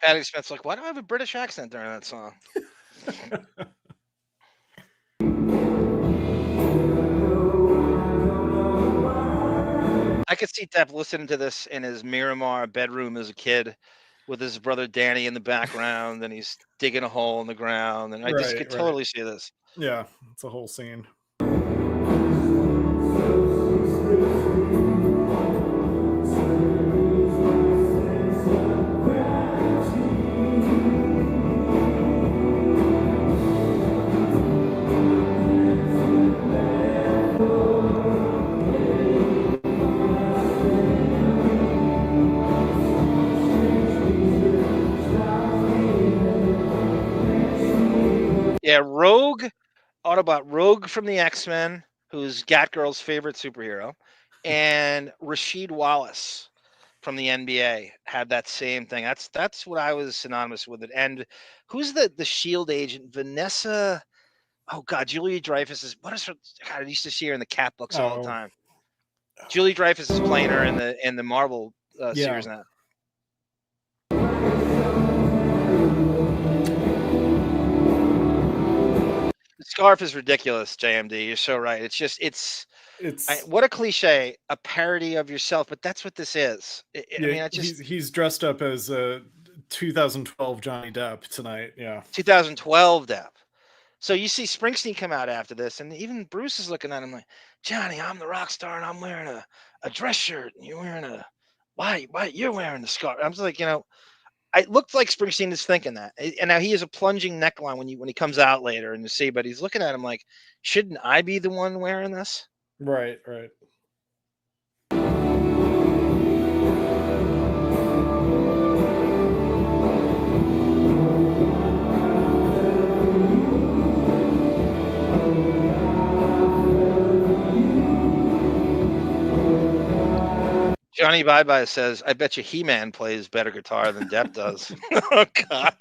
Patti Smith's like, why do I have a British accent during that song? I could see Depp listening to this in his Miramar bedroom as a kid with his brother Danny in the background, and he's digging a hole in the ground, and I just could totally see this. Yeah, it's a whole scene. Yeah, Rogue, Autobot Rogue from the X-Men, who's Gatgirl's favorite superhero, and Rasheed Wallace from the NBA had that same thing. That's what I was synonymous with it. And who's the SHIELD agent? Vanessa. Oh God, Julia Dreyfus is. What is her? God, I used to see her in the Cat books all the time. Julia Dreyfus is playing her in the Marvel series now. The scarf is ridiculous, JMD. You're so right. It's just what a cliche, a parody of yourself, but that's what this is. I mean, he's dressed up as 2012 Johnny Depp tonight. Yeah, 2012 Depp. So you see Springsteen come out after this, and even Bruce is looking at him like, Johnny, I'm the rock star, and I'm wearing a dress shirt, and you're wearing why you're wearing the scarf? I'm just like, it looked like Springsteen is thinking that. And now he has a plunging neckline when he comes out later and you see, but he's looking at him like, shouldn't I be the one wearing this? Right. Johnny Bye-Bye says, I bet you He-Man plays better guitar than Depp does. Oh, God.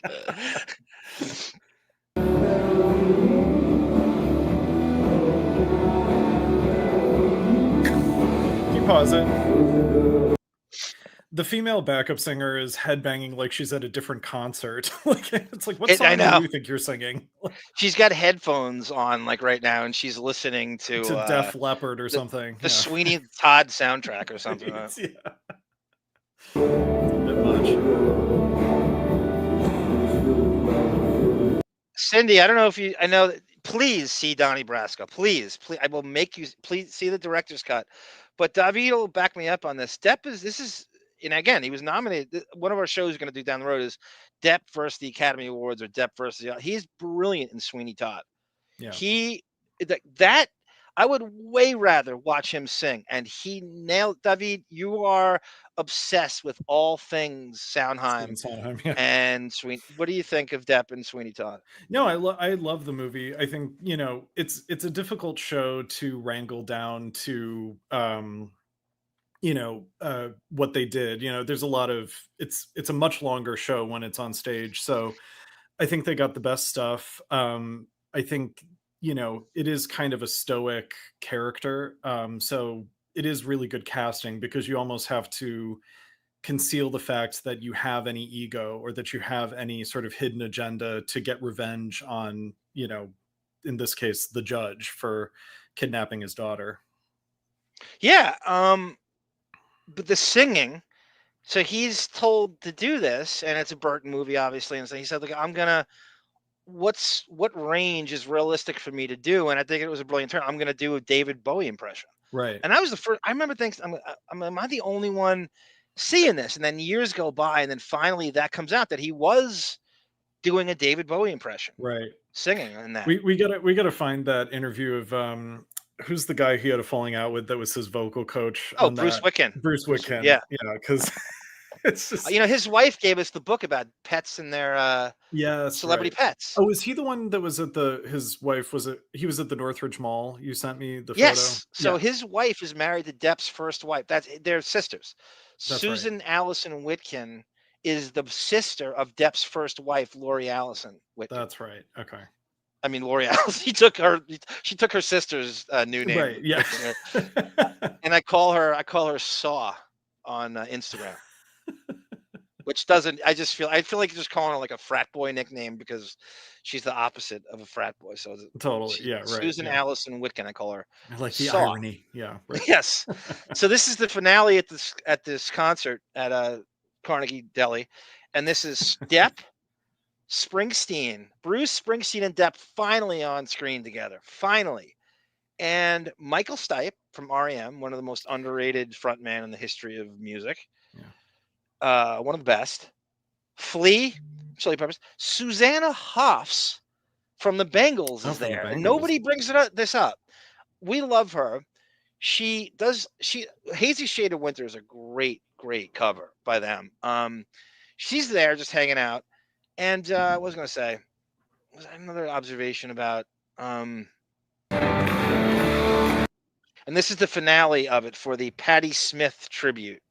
Can you pause it? The female backup singer is headbanging like she's at a different concert. Like, it's like, what song do you think you're singing? She's got headphones on, like, right now, and she's listening to Def Leppard or something. The Sweeney Todd soundtrack or something. Yeah. A bit much. Cindy, I don't know if you, I know, please see Donnie Brasco. Please, I will make you, please see the director's cut. But David will back me up on this. Depp is, and again, he was nominated. One of our shows we're going to do down the road is Depp versus the Academy Awards or Depp versus he's brilliant in Sweeney Todd. Yeah. That I would way rather watch him sing, and he nailed. David, you are obsessed with all things Sondheim, yeah. And Sweeney. What do you think of Depp and Sweeney Todd? No, I love the movie. I think, it's a difficult show to wrangle down to what they did. There's a lot of it's a much longer show when it's on stage. So I think they got the best stuff. I think, it is kind of a stoic character. So it is really good casting because you almost have to conceal the fact that you have any ego or that you have any sort of hidden agenda to get revenge on, in this case, the judge for kidnapping his daughter. Yeah. But the singing, so he's told to do this, and it's a Burton movie, obviously. And so he said, "Look, what range is realistic for me to do?" And I think it was a brilliant turn. I'm going to do a David Bowie impression. Right. And I was the first. I remember thinking, am I the only one seeing this? And then years go by, and then finally that comes out that he was doing a David Bowie impression. Right. Singing in that. We gotta find that interview of who's the guy he had a falling out with that was his vocal coach? Oh, Bruce Wickham. Bruce Wickham. Yeah. Because it's just his wife gave us the book about pets and their celebrity pets. Oh, is he the one that was at his wife he was at the Northridge Mall? You sent me the photo. Yes. So his wife is married to Depp's first wife. They're sisters. That's Susan Allison Witkin is the sister of Depp's first wife, Lori Allison Witkin. That's right. Okay. I mean, Lori Allison. She took her sister's new name. Right. Yeah. And I call her Saw on Instagram. Which doesn't. I feel like just calling her like a frat boy nickname because she's the opposite of a frat boy. So totally. Yeah. Right. Susan Allison Witkin. I call her. I like the Saw. irony. Yeah. Right. Yes. So this is the finale at this concert at Carnegie Deli, and this is Depp, Springsteen, Bruce Springsteen, and Depp finally on screen together. Finally, and Michael Stipe from REM, one of the most underrated frontman in the history of music. Yeah. One of the best. Flea, Chili Peppers. Susanna Hoffs from the Bengals is there. And nobody brings this up. We love her. Hazy Shade of Winter is a great cover by them. She's there just hanging out. And what was I going to say? Was another observation about and this is the finale of it for the Patti Smith tribute.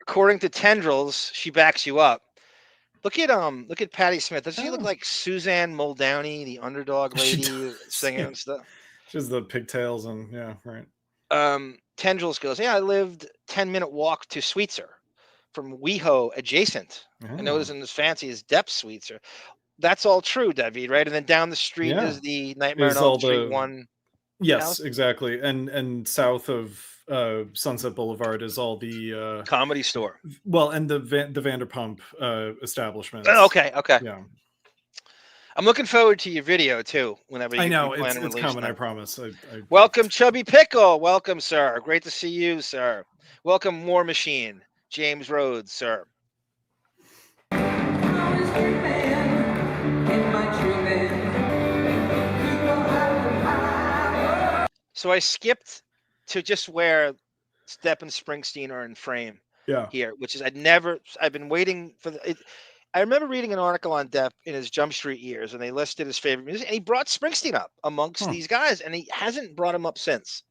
According to Tendrils, she backs you up. Look at Patti Smith. Does she look like Suzanne Muldowney, the underdog lady singing and stuff? She has the pigtails and right. Tendrils goes, I lived 10-minute walk to Sweetser from WeHo adjacent. I know it isn't as fancy as Depp's Sweetser. That's all true, David, right? And then down the street is the Nightmare on Elm Street one. Yes, house? Exactly. And south of Sunset Boulevard is all the Comedy Store. Well, and the Vanderpump establishment. Okay. Yeah. I'm looking forward to your video too. Whenever I know it's coming. I promise. Welcome, Chubby Pickle. Welcome, sir. Great to see you, sir. Welcome, War Machine. James Rhodes, sir. So I skipped to just where Depp and Springsteen are in frame here, which is I've been waiting for I remember reading an article on Depp in his Jump Street years, and they listed his favorite music, and he brought Springsteen up amongst these guys, and he hasn't brought him up since.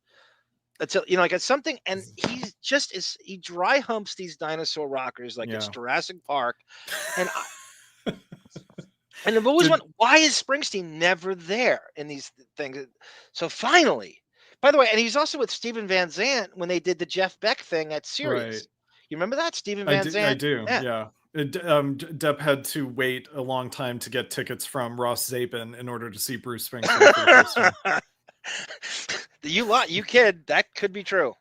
Until like it's something, and he dry humps these dinosaur rockers like it's Jurassic Park, and and I've always wondered, why is Springsteen never there in these things? So finally, by the way, and he's also with Steven Van Zandt when they did the Jeff Beck thing at Sirius. Right. You remember that, Steven Van Zandt? I do. Yeah. Depp had to wait a long time to get tickets from Ross Zapin in order to see Bruce Springsteen for the first time. You kid, that could be true.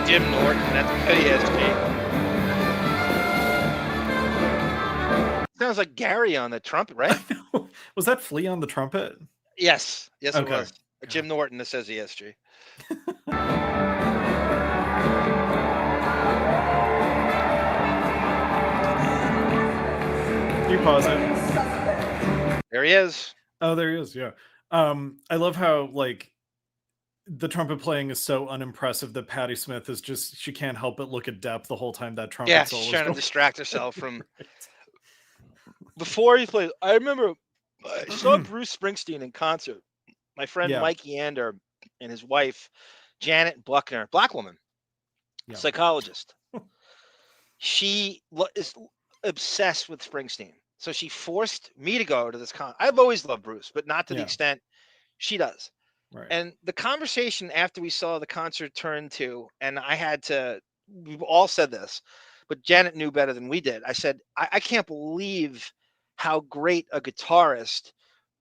Jim Norton, that's PSP. Sounds like Gary on the trumpet, right? Was that Flea on the trumpet? Yes, Okay. it was. Jim Norton that says ESG. Can you pause it? There he is. Oh, there he is. Yeah. I love how the trumpet playing is so unimpressive that Patti Smith is she can't help but look at Depp the whole time that trumpet solo. She's trying to distract herself from. Before he played, I remember I saw Bruce Springsteen in concert. My friend Mike Yander and his wife Janet Buckner, black woman, psychologist. She is obsessed with Springsteen, so she forced me to go to this concert. I've always loved Bruce, but not to the extent she does. Right. And the conversation after we saw the concert turned to, and we've all said this, but Janet knew better than we did. I said, I can't believe how great a guitarist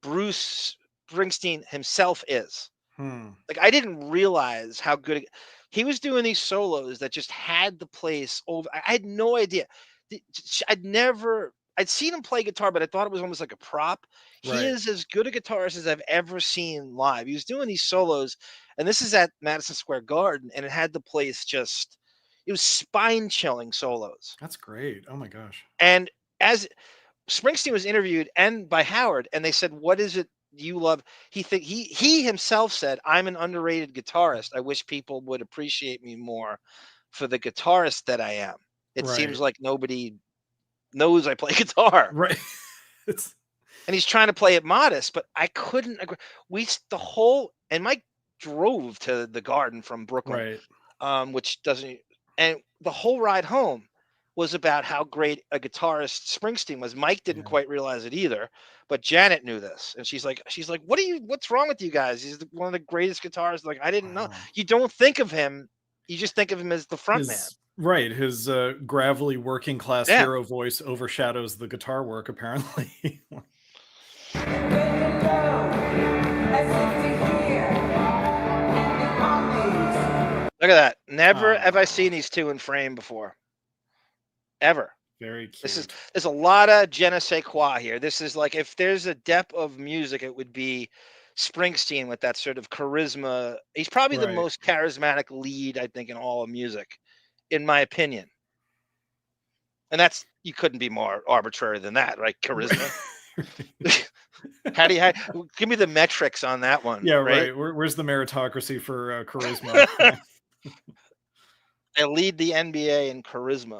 Bruce Springsteen himself is. Like, I didn't realize how good he was doing these solos that just had the place over. I had no idea. I'd seen him play guitar, but I thought it was almost like a prop. Right. He is as good a guitarist as I've ever seen live. He was doing these solos, and this is at Madison Square Garden, and it had the place it was spine-chilling solos. That's great. Oh my gosh. And as Springsteen was interviewed and by Howard, and they said, "What is it you love?" He himself said, "I'm an underrated guitarist. I wish people would appreciate me more for the guitarist that I am. It seems like nobody knows I play guitar." Right. And he's trying to play it modest, but I couldn't agree. And Mike drove to the Garden from Brooklyn, which doesn't. And the whole ride home was about how great a guitarist Springsteen was. Mike didn't quite realize it either, but Janet knew this, and she's like, what's wrong with you guys? He's one of the greatest guitarists. Like, I didn't know. You don't think of him. You just think of him as the front man. Right. His gravelly working class hero voice overshadows the guitar work, apparently. Look at that. Never have I seen these two in frame before. Ever. Very cute. There's a lot of je ne sais quoi here. This is like, if there's a depth of music, it would be Springsteen with that sort of charisma. He's probably the most charismatic lead, I think, in all of music, in my opinion. And you couldn't be more arbitrary than that, right? Charisma. Give me the metrics on that one. Yeah, right. Where's the meritocracy for charisma? I lead the NBA in charisma.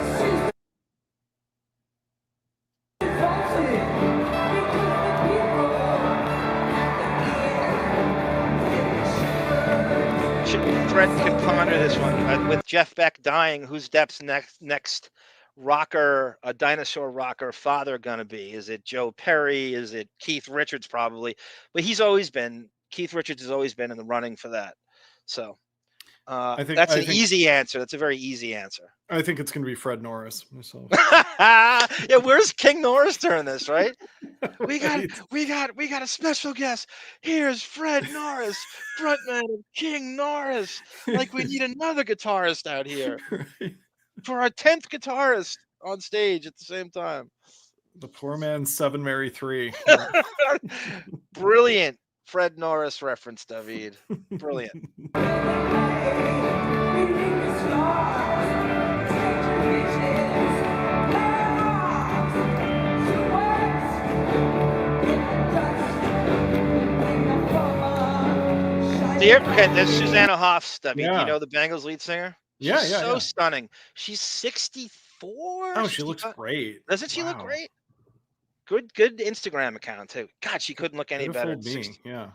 Fred can ponder this one with Jeff Beck dying. Who's Depp's next rocker, a dinosaur rocker father gonna be? Is it Joe Perry? Is it Keith Richards? Probably, but Keith Richards has always been in the running for that. So that's an easy answer. That's a very easy answer. I think it's gonna be Fred Norris myself. Yeah, where's King Norris during this, right? We got a special guest. Here's Fred Norris, frontman of King Norris. Like, we need another guitarist out here. For our 10th guitarist on stage at the same time. The poor man's 7 Mary 3. Brilliant Fred Norris reference, David. Brilliant. Here, okay, there's Susanna Hoffs. Do you Yeah. know the Bengals lead singer? She's Yeah, so stunning. She's 64. Oh, she looks great. Doesn't she look Wow. great? Good Instagram account too. God, she couldn't look any Could have better. fooled me. Yeah.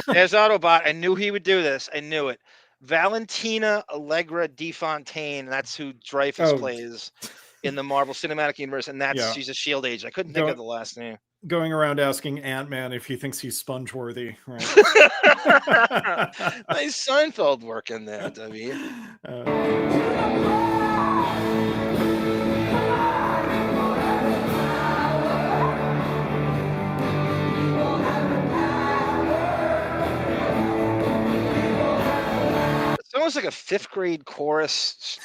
There's Autobot. I knew he would do this. I knew it. Valentina Allegra DeFontaine. That's who Dreyfus plays in the Marvel Cinematic Universe, and she's a Shield agent. I couldn't think of the last name. Going around asking Ant-Man if he thinks he's sponge-worthy. Right? Nice Seinfeld work in there, David. It's almost like a 5th grade chorus,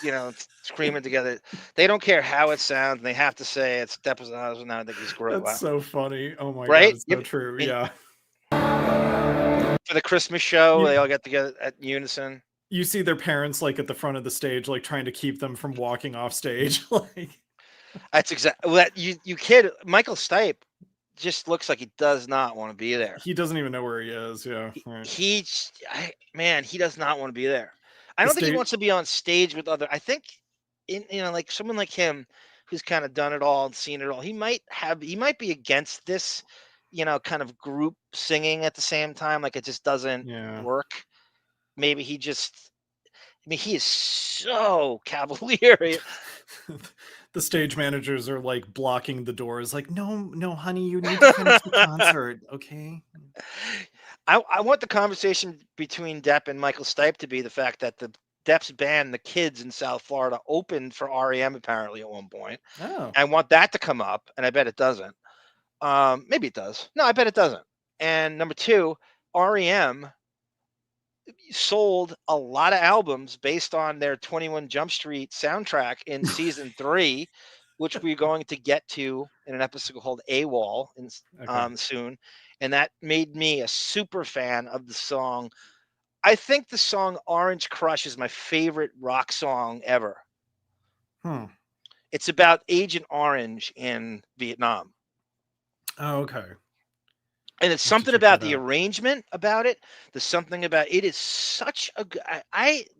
screaming together. They don't care how it sounds. They have to say it's Depp was now. I think he's great. That's so funny. Oh my right? God, it's so true. Yeah. For the Christmas show, they all get together at unison. You see their parents like at the front of the stage, like trying to keep them from walking off stage. Like that's exactly that you kid. Michael Stipe just looks like he does not want to be there. He doesn't even know where he is. Yeah. Right. He does not want to be there. I don't think he wants to be on stage with other. I think, like someone like him, who's kind of done it all and seen it all. He might be against this, kind of group singing at the same time. Like it just doesn't work. Maybe he just. I mean, he is so cavalier. The stage managers are like blocking the doors. Like, no, honey, you need to finish the concert, okay? I want the conversation between Depp and Michael Stipe to be the fact that the Depp's band, the Kids in South Florida, opened for REM apparently at one point. Oh. I want that to come up, and I bet it doesn't. Maybe it does. No, I bet it doesn't. And number 2, REM sold a lot of albums based on their 21 Jump Street soundtrack in season 3, which we're going to get to in an episode called AWOL soon. And that made me a super fan of the song. I think the song Orange Crush is my favorite rock song ever. It's about Agent Orange in Vietnam. Oh, okay. And it's something about the arrangement about it. There's something about it is such a good.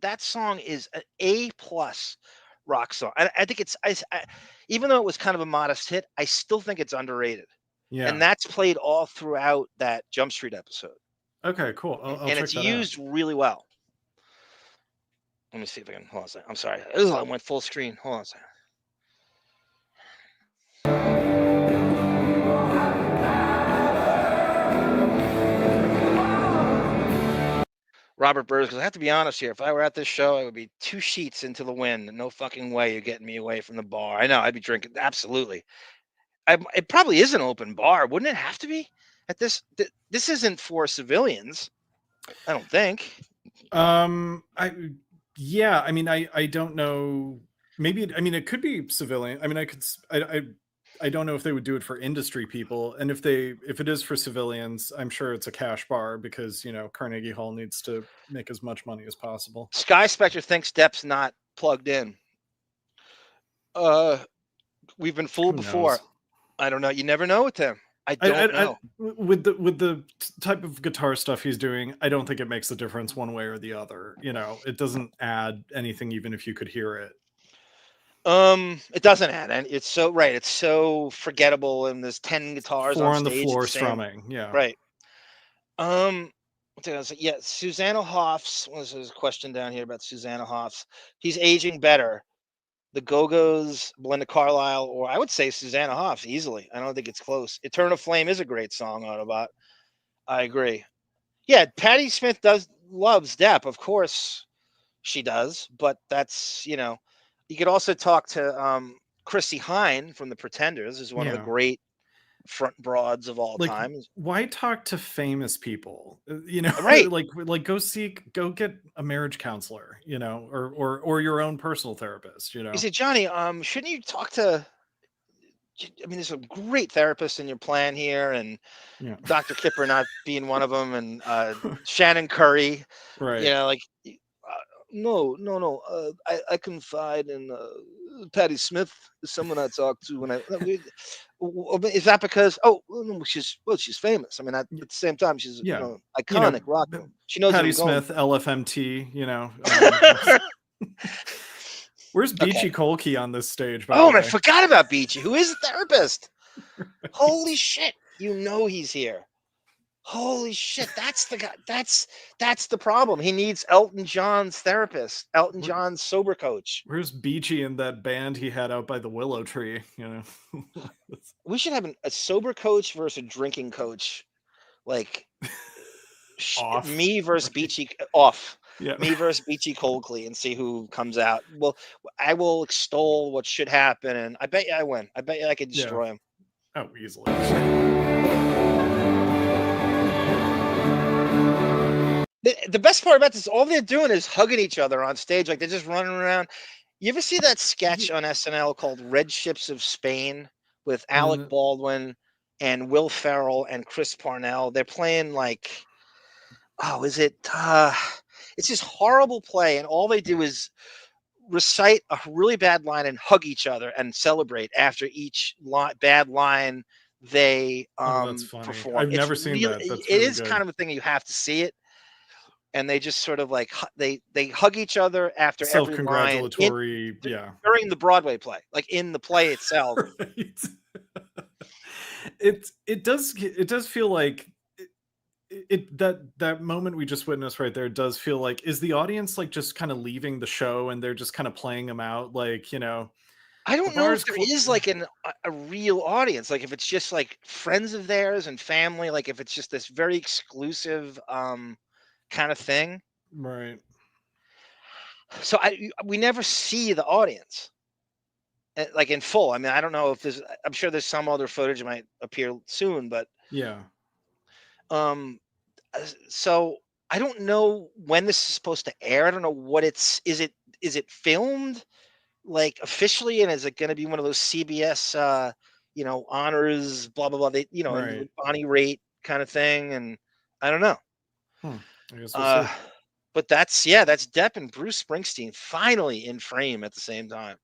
That song is an A+ rock song. I think it's even though it was kind of a modest hit, I still think it's underrated. Yeah. And that's played all throughout that Jump Street episode. Okay, cool. I'll and check it's that used really well. Let me see if I can. Hold on a second. I'm sorry. I went full screen. Hold on a second. Robert Burrs, because I have to be honest here. If I were at this show, I would be 2 sheets into the wind. No fucking way you're getting me away from the bar. I know. I'd be drinking. Absolutely. It probably is an open bar. Wouldn't it have to be? At this isn't for civilians. I don't think. I mean, I don't know. Maybe, I mean, it could be civilian. I mean, I don't know if they would do it for industry people. And if it is for civilians, I'm sure it's a cash bar because, Carnegie Hall needs to make as much money as possible. Sky Spectre thinks Depp's not plugged in. We've been fooled before. I don't know. You never know with him. I don't know. With the type of guitar stuff he's doing, I don't think it makes a difference one way or the other. It doesn't add anything, even if you could hear it. It doesn't add, and it's so right. It's so forgettable, and there's 10 guitars 4 on on the stage floor strumming. Yeah, right. What did I say? Yeah, Susanna Hoffs. There's a question down here about Susanna Hoffs. He's aging better. The Go-Go's, Belinda Carlisle, or I would say Susanna Hoffs easily. I don't think it's close. Eternal Flame is a great song, Autobot. I agree. Yeah, Patti Smith loves Depp. Of course she does, but that's, you could also talk to Chrissy Hine from The Pretenders, who's one of the great front broads of all time. Why talk to famous people? Right. like go get a marriage counselor, or your own personal therapist, You say, Johnny, shouldn't you talk to, I mean, there's a great therapist in your plan here, and Dr. Kipper not being one of them, and Shannon Curry, right. No. I confide in Patti Smith, someone I talk to when is that because she's famous. I mean, at the same time, she's iconic rocker. She knows Patti where I'm going. Smith, LFMT. Where's Beachy Colkey on this stage? By the way? I forgot about Beachy. Who is the therapist? Right. Holy shit! You know he's here. Holy shit! That's the guy. That's the problem. He needs Elton John's therapist, Elton John's sober coach. Where's Beachy in that band he had out by the willow tree? We should have a sober coach versus a drinking coach, like me versus Beachy off. Yeah. Me versus Beachy Colkley, and see who comes out. Well, I will extol what should happen, and I bet you I win. I bet you I could destroy him. Oh, easily. The best part about this, all they're doing is hugging each other on stage, like they're just running around. You ever see that sketch on SNL called Red Ships of Spain with Alec Baldwin and Will Ferrell and Chris Parnell? They're playing like, it's this horrible play, and all they do is recite a really bad line and hug each other and celebrate after each bad line they perform. I've never seen that. It is kind of a thing you have to see it. And they just sort of like they hug each other after every line during the Broadway play, like in the play itself. Right. It does feel like that moment we just witnessed right there does feel like, is the audience like just kind of leaving the show and they're just kind of playing them out, like, I don't know if there is like a real audience, like if it's just like friends of theirs and family, like if it's just this very exclusive kind of thing, right? So we never see the audience like in full. I mean, I don't know if I'm sure there's some other footage that might appear soon, but yeah. So I don't know when this is supposed to air. I don't know what is it filmed like officially, and is it going to be one of those CBS honors blah blah blah, right. Bonnie rate kind of thing, and I don't know. I guess we'll see. But that's Depp and Bruce Springsteen finally in frame at the same time.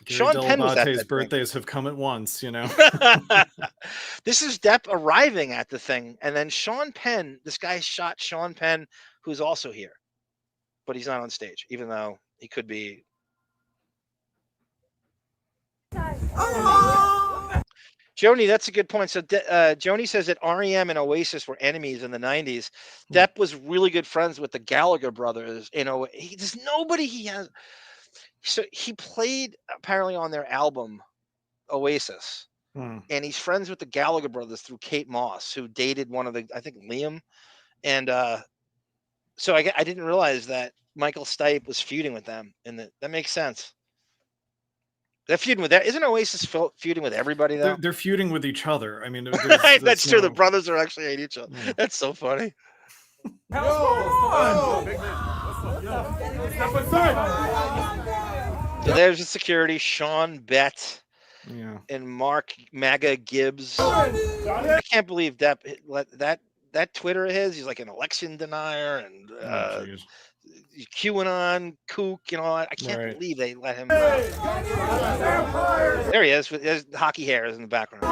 Sean Penn was at that birthdays have come at once, This is Depp arriving at the thing, and then Sean Penn, this guy shot Sean Penn, who's also here, but he's not on stage, even though he could be. Joni, that's a good point. So Joni says that REM and Oasis were enemies in the 90s. Depp was really good friends with the Gallagher brothers. There's nobody he has. So he played apparently on their album Oasis, and he's friends with the Gallagher brothers through Kate Moss, who dated one of I think Liam. And so I didn't realize that Michael Stipe was feuding with them, and that makes sense. They're feuding with that. Isn't Oasis feuding with everybody though? They're feuding with each other. I mean, that's true. The brothers are actually hate each other. Yeah. That's so funny. So there's the security, Sean Bett, and Mark MAGA Gibbs. I can't believe that Twitter of his. He's like an election denier and QAnon kook, I can't believe they let him. There he is with his hockey hairs in the background.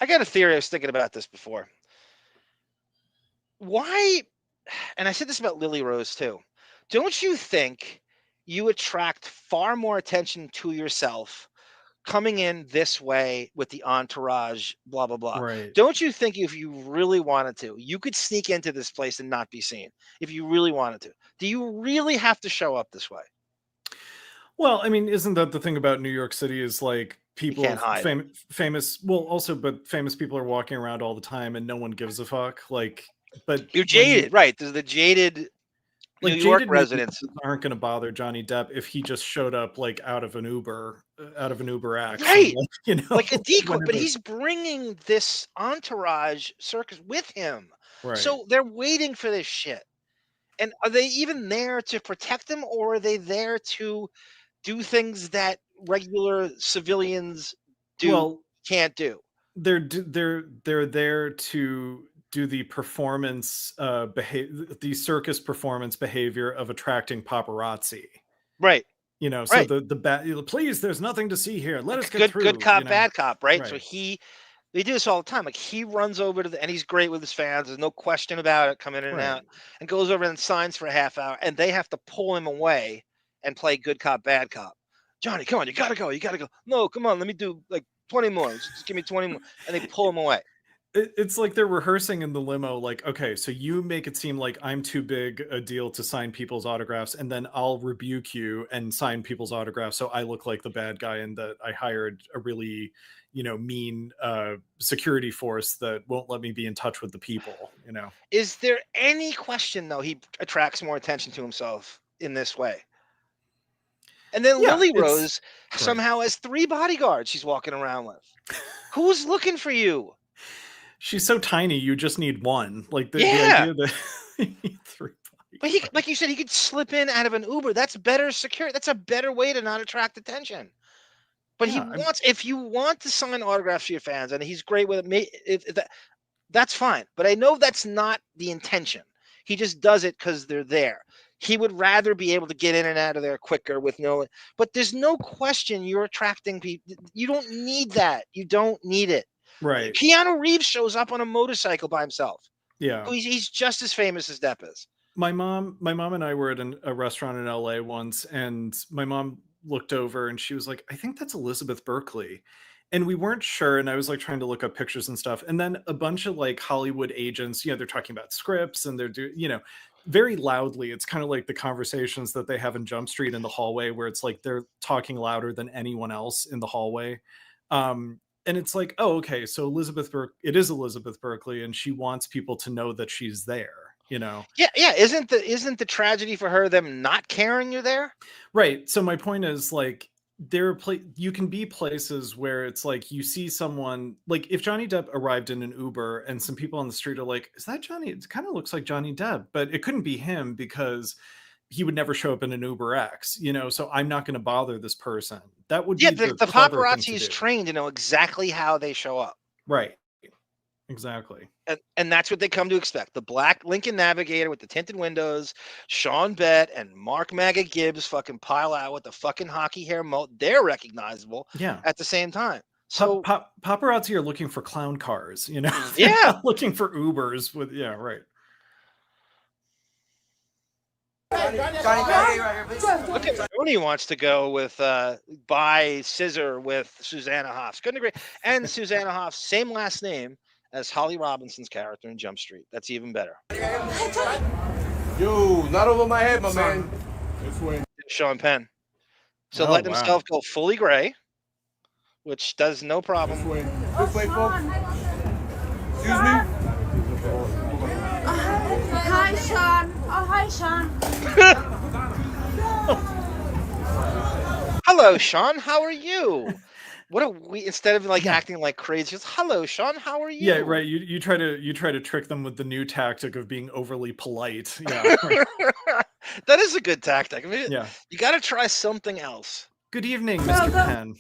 I got a theory. I was thinking about this before. Why? And I said this about Lily Rose too. Don't you think you attract far more attention to yourself coming in this way with the entourage, blah, blah, blah. Right. Don't you think if you really wanted to, you could sneak into this place and not be seen if you really wanted to? Do you really have to show up this way? Well, I mean, isn't that the thing about New York City is like people famous, well, also, but famous people are walking around all the time and no one gives a fuck. Like, but you're jaded, right? There's the jaded New York residents aren't going to bother Johnny Depp if he just showed up like out of an Uber act, right? Like a decoy. But he's bringing this entourage circus with him, right? So they're waiting for this shit. And are they even there to protect him, or are they there to do things that regular civilians do? Well, can't do. They're there to do the performance the circus performance behavior of attracting paparazzi. Right. You know, so please, there's nothing to see here. Let us get through. Good cop, you know? bad cop, right? So they do this all the time. Like he runs over to and he's great with his fans. There's no question about it, coming in and out, and goes over and signs for a half hour, and they have to pull him away and play good cop, bad cop. Johnny, come on, you gotta go. No, come on, let me do like 20 more. Just give me 20 more, and they pull him away. It's like they're rehearsing in the limo, like, okay, so you make it seem like I'm too big a deal to sign people's autographs, and then I'll rebuke you and sign people's autographs so I look like the bad guy and that I hired a really, mean security force that won't let me be in touch with the people, Is there any question, though, he attracts more attention to himself in this way? And then Lily Rose somehow has 3 bodyguards she's walking around with. Who's looking for you? She's so tiny, you just need one. Like the idea that you need 3 but he, like you said, he could slip in out of an Uber. That's better security. That's a better way to not attract attention. But if you want to sign autographs to your fans, and he's great with it, that's fine. But I know that's not the intention. He just does it because they're there. He would rather be able to get in and out of there quicker with but there's no question you're attracting people. You don't need that. You don't need it. Right. Keanu Reeves shows up on a motorcycle by himself. Yeah. He's just as famous as Depp is. My mom and I were at a restaurant in LA once, and my mom looked over and she was like, I think that's Elizabeth Berkley. And we weren't sure. And I was like trying to look up pictures and stuff. And then a bunch of like Hollywood agents, they're talking about scripts and they're very loudly. It's kind of like the conversations that they have in Jump Street in the hallway, where it's like they're talking louder than anyone else in the hallway. And it's like, oh, okay, so it is Elizabeth Berkley, and she wants people to know that she's there, Yeah. Isn't the tragedy for her them not caring you're there? Right. So my point is, like, you can be places where it's like you see someone, like if Johnny Depp arrived in an Uber and some people on the street are like, is that Johnny? It kind of looks like Johnny Depp, but it couldn't be him because he would never show up in an Uber X, so I'm not going to bother this person. That would be the paparazzi is trained to know exactly how they show up. Right. Exactly. And that's what they come to expect. The black Lincoln Navigator with the tinted windows, Sean Bett and Mark Magga Gibbs fucking pile out with the fucking hockey hair they're recognizable at the same time. So paparazzi are looking for clown cars, Yeah. looking for Ubers with, right. Look at Tony wants to go with buy scissor with Susanna Hoffs. Couldn't agree. And Susanna Hoffs, same last name as Holly Robinson's character in Jump Street. That's even better. Yo, not over my head, my man. Sean Penn. So let himself go fully gray, which does no problem. This way, folks. Excuse me. Hi, Sean. Oh, hi, Sean. Hello, Sean. How are you? Instead of like acting like crazy, just hello, Sean. How are you? Yeah, right. You try to trick them with the new tactic of being overly polite. Yeah, right. That is a good tactic. I mean, you got to try something else. Good evening, Mr. Penn.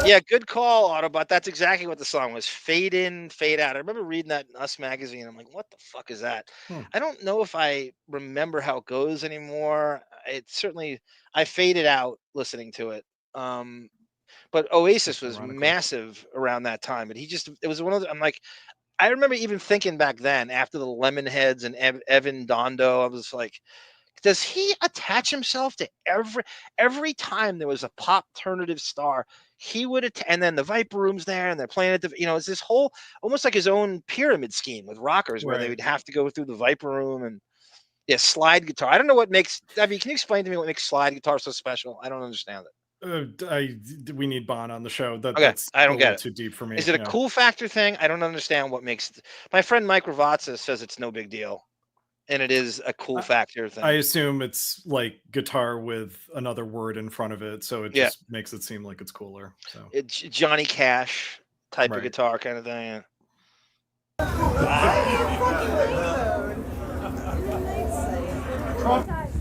Yeah, good call, Autobot. That's exactly what the song was. Fade in, fade out. I remember reading that in Us Magazine. I'm like, what the fuck is that? I don't know if I remember how it goes anymore. I faded out listening to it. But Oasis was massive around that time. But it was one of the, I'm like, I remember even thinking back then, after the Lemonheads and Evan Dondo, I was like, does he attach himself to every time there was a pop alternative star? He would, and then the Viper Room's there, and they're playing it. It's this whole almost like his own pyramid scheme with rockers, where they would have to go through the Viper Room and slide guitar. I don't know what makes. Debbie, can you explain to me what makes slide guitar so special? I don't understand it. We need Bon on the show. That's I don't get it. Too deep for me. Is it a cool factor thing? I don't understand what makes. My friend Mike Ravazza says it's no big deal. And it is a cool factor thing. I assume it's like guitar with another word in front of it, so it just makes it seem like it's cooler. So it's Johnny Cash type of guitar kind of thing.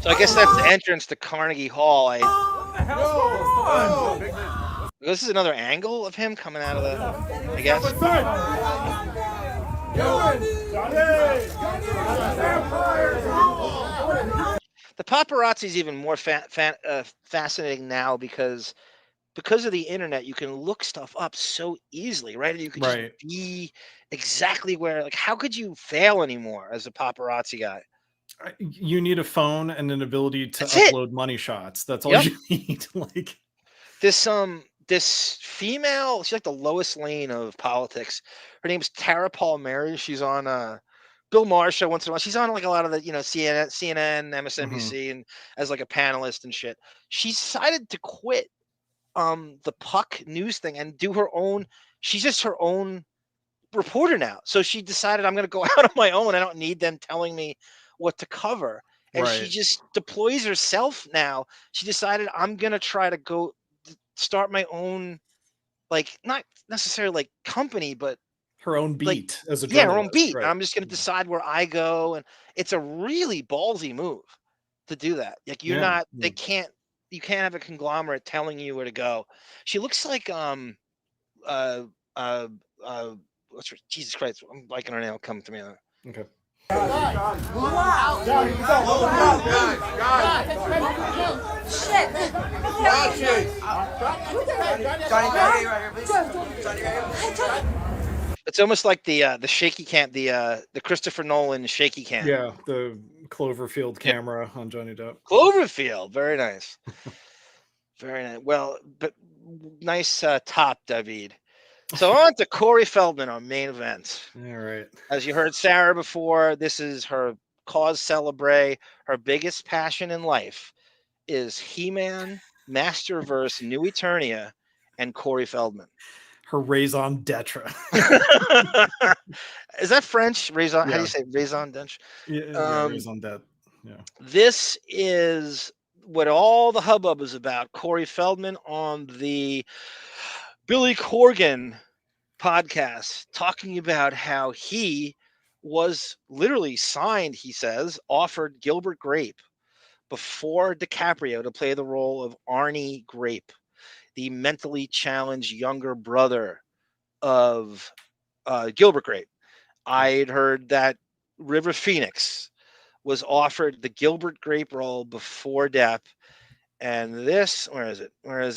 So I guess that's the entrance to Carnegie Hall. This is another angle of him coming out of the, I guess. The paparazzi is even more fascinating now because of the internet. You can look stuff up so easily, right? You can just be exactly where. Like, how could you fail anymore as a paparazzi guy? You need a phone and an ability to upload money shots. That's all you need. Like this female, she's like the Lois Lane of politics. Her name's Tara Palmieri. She's on Bill Maher show once in a while. She's on like a lot of the CNN, MSNBC, and as like a panelist and shit. She decided to quit the Puck news thing and do her own. She's just her own reporter now. So she decided, I'm going to go out on my own. I don't need them telling me what to cover. And she just deploys herself now. She decided, I'm going to try to go start my own, like, not necessarily like company, but her own beat as a her own beat. I'm just going to decide where I go. And it's a really ballsy move to do that. Like, you're not, you can't have a conglomerate telling you where to go. She looks like, Jesus Christ, I'm liking her name. Come to me. Okay. It's almost like the shaky cam, the Christopher Nolan shaky cam. Yeah, the Cloverfield camera on Johnny Depp. Cloverfield, very nice. Very nice. Well, but nice top, David. So on to Corey Feldman, our main event. All right. As you heard Sarah before, this is her cause celebre. Her biggest passion in life is He-Man, Masterverse, New Eternia, and Corey Feldman. Her raison d'etre. Is that French? Raison? How do you say raison d'etre? Yeah, raison d'etre. Yeah. This is what all the hubbub is about. Corey Feldman on the Billy Corgan podcast talking about how he was literally signed, he says, offered Gilbert Grape before DiCaprio to play the role of Arnie Grape, the mentally challenged younger brother of Gilbert Grape. I had heard that River Phoenix was offered the Gilbert Grape role before Depp. And this, where is it? Sarah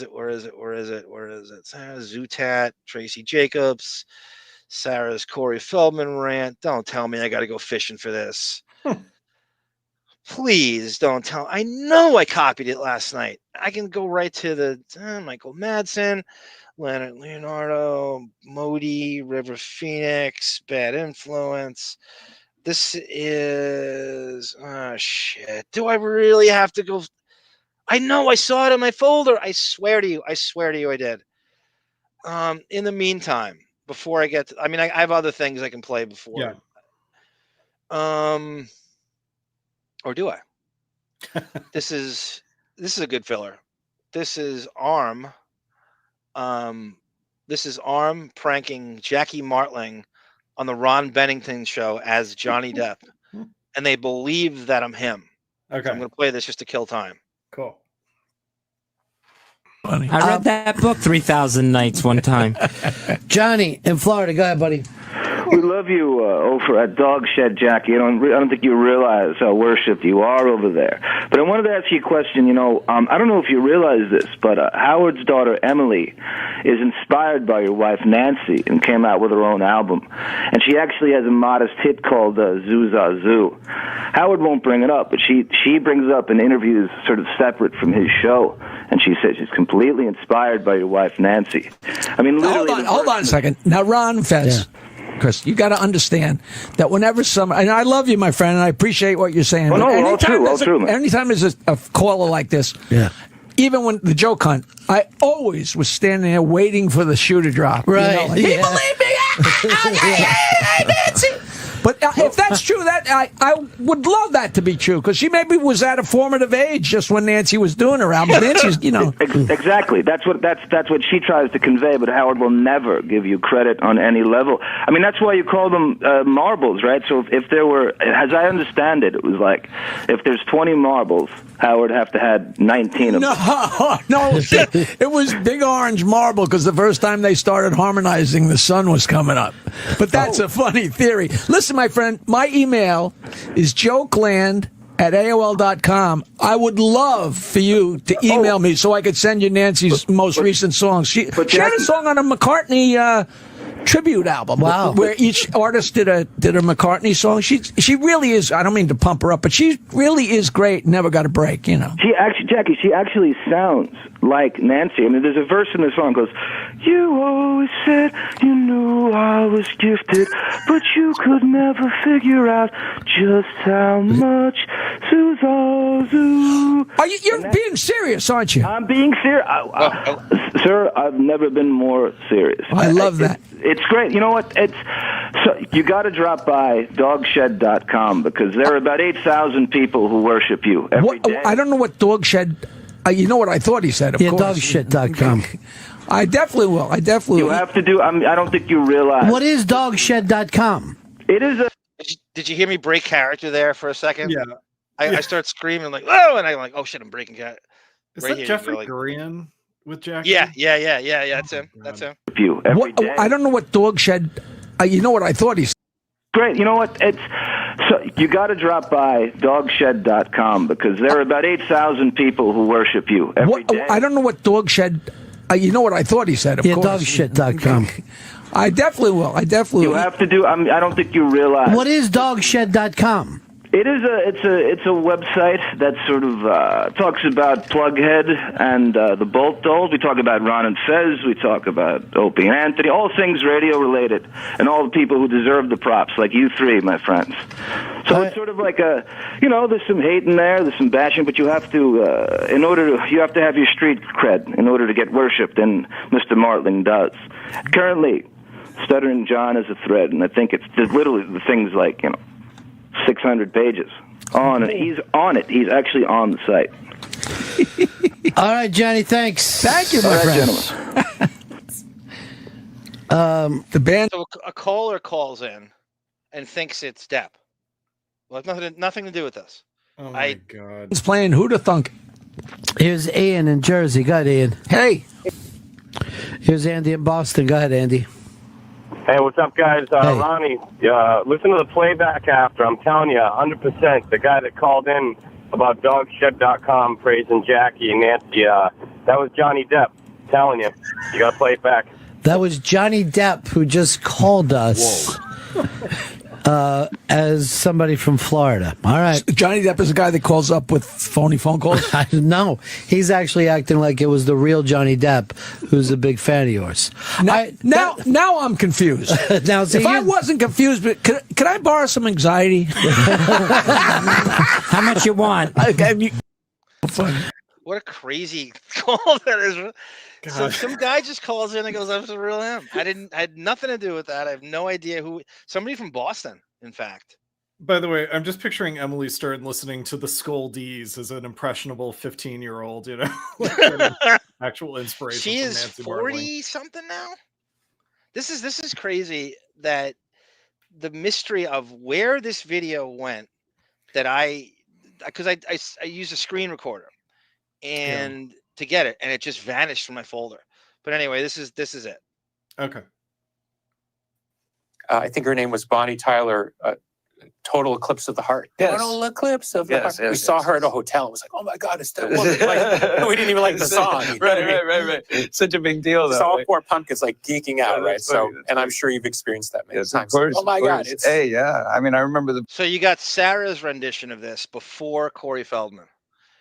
Zutat, Tracy Jacobs, Sarah's Corey Feldman rant. Don't tell me I got to go fishing for this. Please don't tell. I know I copied it last night. I can go right to the Michael Madsen, Leonardo, Modi, River Phoenix, Bad Influence. This is, shit. Do I really have to go? I know I saw it in my folder. I swear to you, I did. In the meantime, before I get to, I have other things I can play before. Yeah. Or do I? This is a good filler. This is ARM. This is ARM pranking Jackie Martling on the Ron Bennington show as Johnny Depp. And they believe that I'm him. Okay. So I'm going to play this just to kill time. Cool. I read that book 3,000 nights one time. Johnny in Florida, go ahead, buddy. We love you over at Dog Shed, Jackie. I don't think you realize how worshipped you are over there. But I wanted to ask you a question. I don't know if you realize this, but Howard's daughter Emily is inspired by your wife Nancy and came out with her own album. And she actually has a modest hit called Zoo Za Zoo. Howard won't bring it up, but she brings it up in interviews sort of separate from his show. And she says she's completely inspired by your wife Nancy. I mean, literally. Hold on a second. Now, RON FEZ. Chris, you got to understand that whenever and I love you, my friend, and I appreciate what you're saying. Well, no, all true, man. Anytime there's a caller like this, even when the joke hunt, I always was standing there waiting for the shoe to drop. Right. Believe me, Nancy. But if that's true, that I would love that to be true, because she maybe was at a formative age just when Nancy was doing her album. Nancy's, Exactly. That's what she tries to convey, but Howard will never give you credit on any level. I mean, that's why you call them marbles, right? So if there were, as I understand it, it was like, if there's 20 marbles, Howard have to had 19 of them. No, it was Big Orange Marble, because the first time they started harmonizing, the sun was coming up. But that's a funny theory. Listen, my friend, my email is jokeland@AOL.com. I would love for you to email me so I could send you Nancy's most recent songs. She had a song on a McCartney tribute album. Wow. Where each artist did a McCartney song. She really is, I don't mean to pump her up, but she really is great. Never got a break, She actually sounds like Nancy. I mean, there's a verse in the song that goes, "You always said you knew I was gifted, but you could never figure out just how much Suzazu." You're being serious, aren't you? I'm being serious. Sir, I've never been more serious. I love that. It's great. You know what? So you got to drop by dogshed.com, because there are about 8,000 people who worship you every day. I don't know what Dogshed. You know what I thought he said, of course. Dogshed.com. I definitely will. You have to do. I don't think you realize. What is dogshed.com? It is a. Did you hear me break character there for a second? Yeah. I start screaming like, "Oh!" and I'm like, "Oh shit, I'm breaking character." Is that Jeffrey Gurian with Jackie? Yeah. That's him. That's him. You every day. I don't know what Dogshed. You know what I thought he said. Great. You know what? So you got to drop by dogshed.com, because there are about 8,000 people who worship you every day. I don't know what Dogshed. You know what I thought he said, of course. Dogshed.com. I definitely will. You have to do. I don't think you realize. What is dogshed.com? It is it's a website that sort of talks about Plughead and the Bolt Dolls. We talk about Ron and Fez. We talk about Opie and Anthony. All things radio related, and all the people who deserve the props, like you three, my friends. So it's sort of like there's some hate in there, there's some bashing, but you have to, you have to have your street cred in order to get worshipped, and Mr. Martling does. Currently, Stuttering John is a thread, and I think there's literally the things like 600 pages on it. He's on it. He's actually on the site. All right, Johnny, thanks. Thank you, my friend. Gentlemen. The band. So a caller calls in and thinks it's Depp. Well, it's nothing to do with this. Oh my God. He's playing Who to Thunk. Here's Ian in Jersey. Go ahead, Ian. Hey. Here's Andy in Boston. Go ahead, Andy. Hey, what's up, guys? Ronnie, listen to the playback after. I'm telling you, 100%. The guy that called in about dogshed.com praising Jackie and Nancy, that was Johnny Depp. I'm telling you. You got to play it back. That was Johnny Depp who just called us as somebody from Florida. All right. Johnny Depp is the guy that calls up with phony phone calls? No. He's actually acting like it was the real Johnny Depp, who's a big fan of yours. Now I'm confused. Now, see, if I wasn't confused, but could I borrow some anxiety? How much you want? What a crazy call that is. So some guy just calls in and goes, "That's the real him." I had nothing to do with that. I have no idea who. Somebody from Boston, in fact. By the way, I'm just picturing Emily Stern listening to the Scoldies as an impressionable 15-year-old, like actual inspiration. She is Nancy 40 something now. This is crazy that the mystery of where this video went. That because I used a screen recorder, and to get it, and it just vanished from my folder. But anyway, this is it. Okay. I think her name was Bonnie Tyler. Total Eclipse of the Heart. Yes. Total Eclipse of the Heart. Yes, we saw her at a hotel. It was like, oh my God, it's that woman. Like, we didn't even like the song. Right. Such a big deal, though. So all four pumpkins like geeking out, right? So, and I'm sure you've experienced that many times. Of course, oh my God. It's... Hey, yeah. I mean, I remember the. So you got Sarah's rendition of this before Corey Feldman.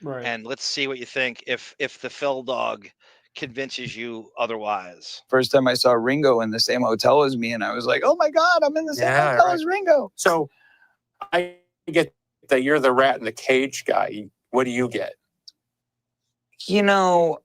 Right. And let's see what you think if the Phil dog convinces you otherwise. First time I saw Ringo in the same hotel as me, and I was like, oh my God, I'm in the same hotel as Ringo. So I get that you're the rat in the cage guy. What do you get? You know,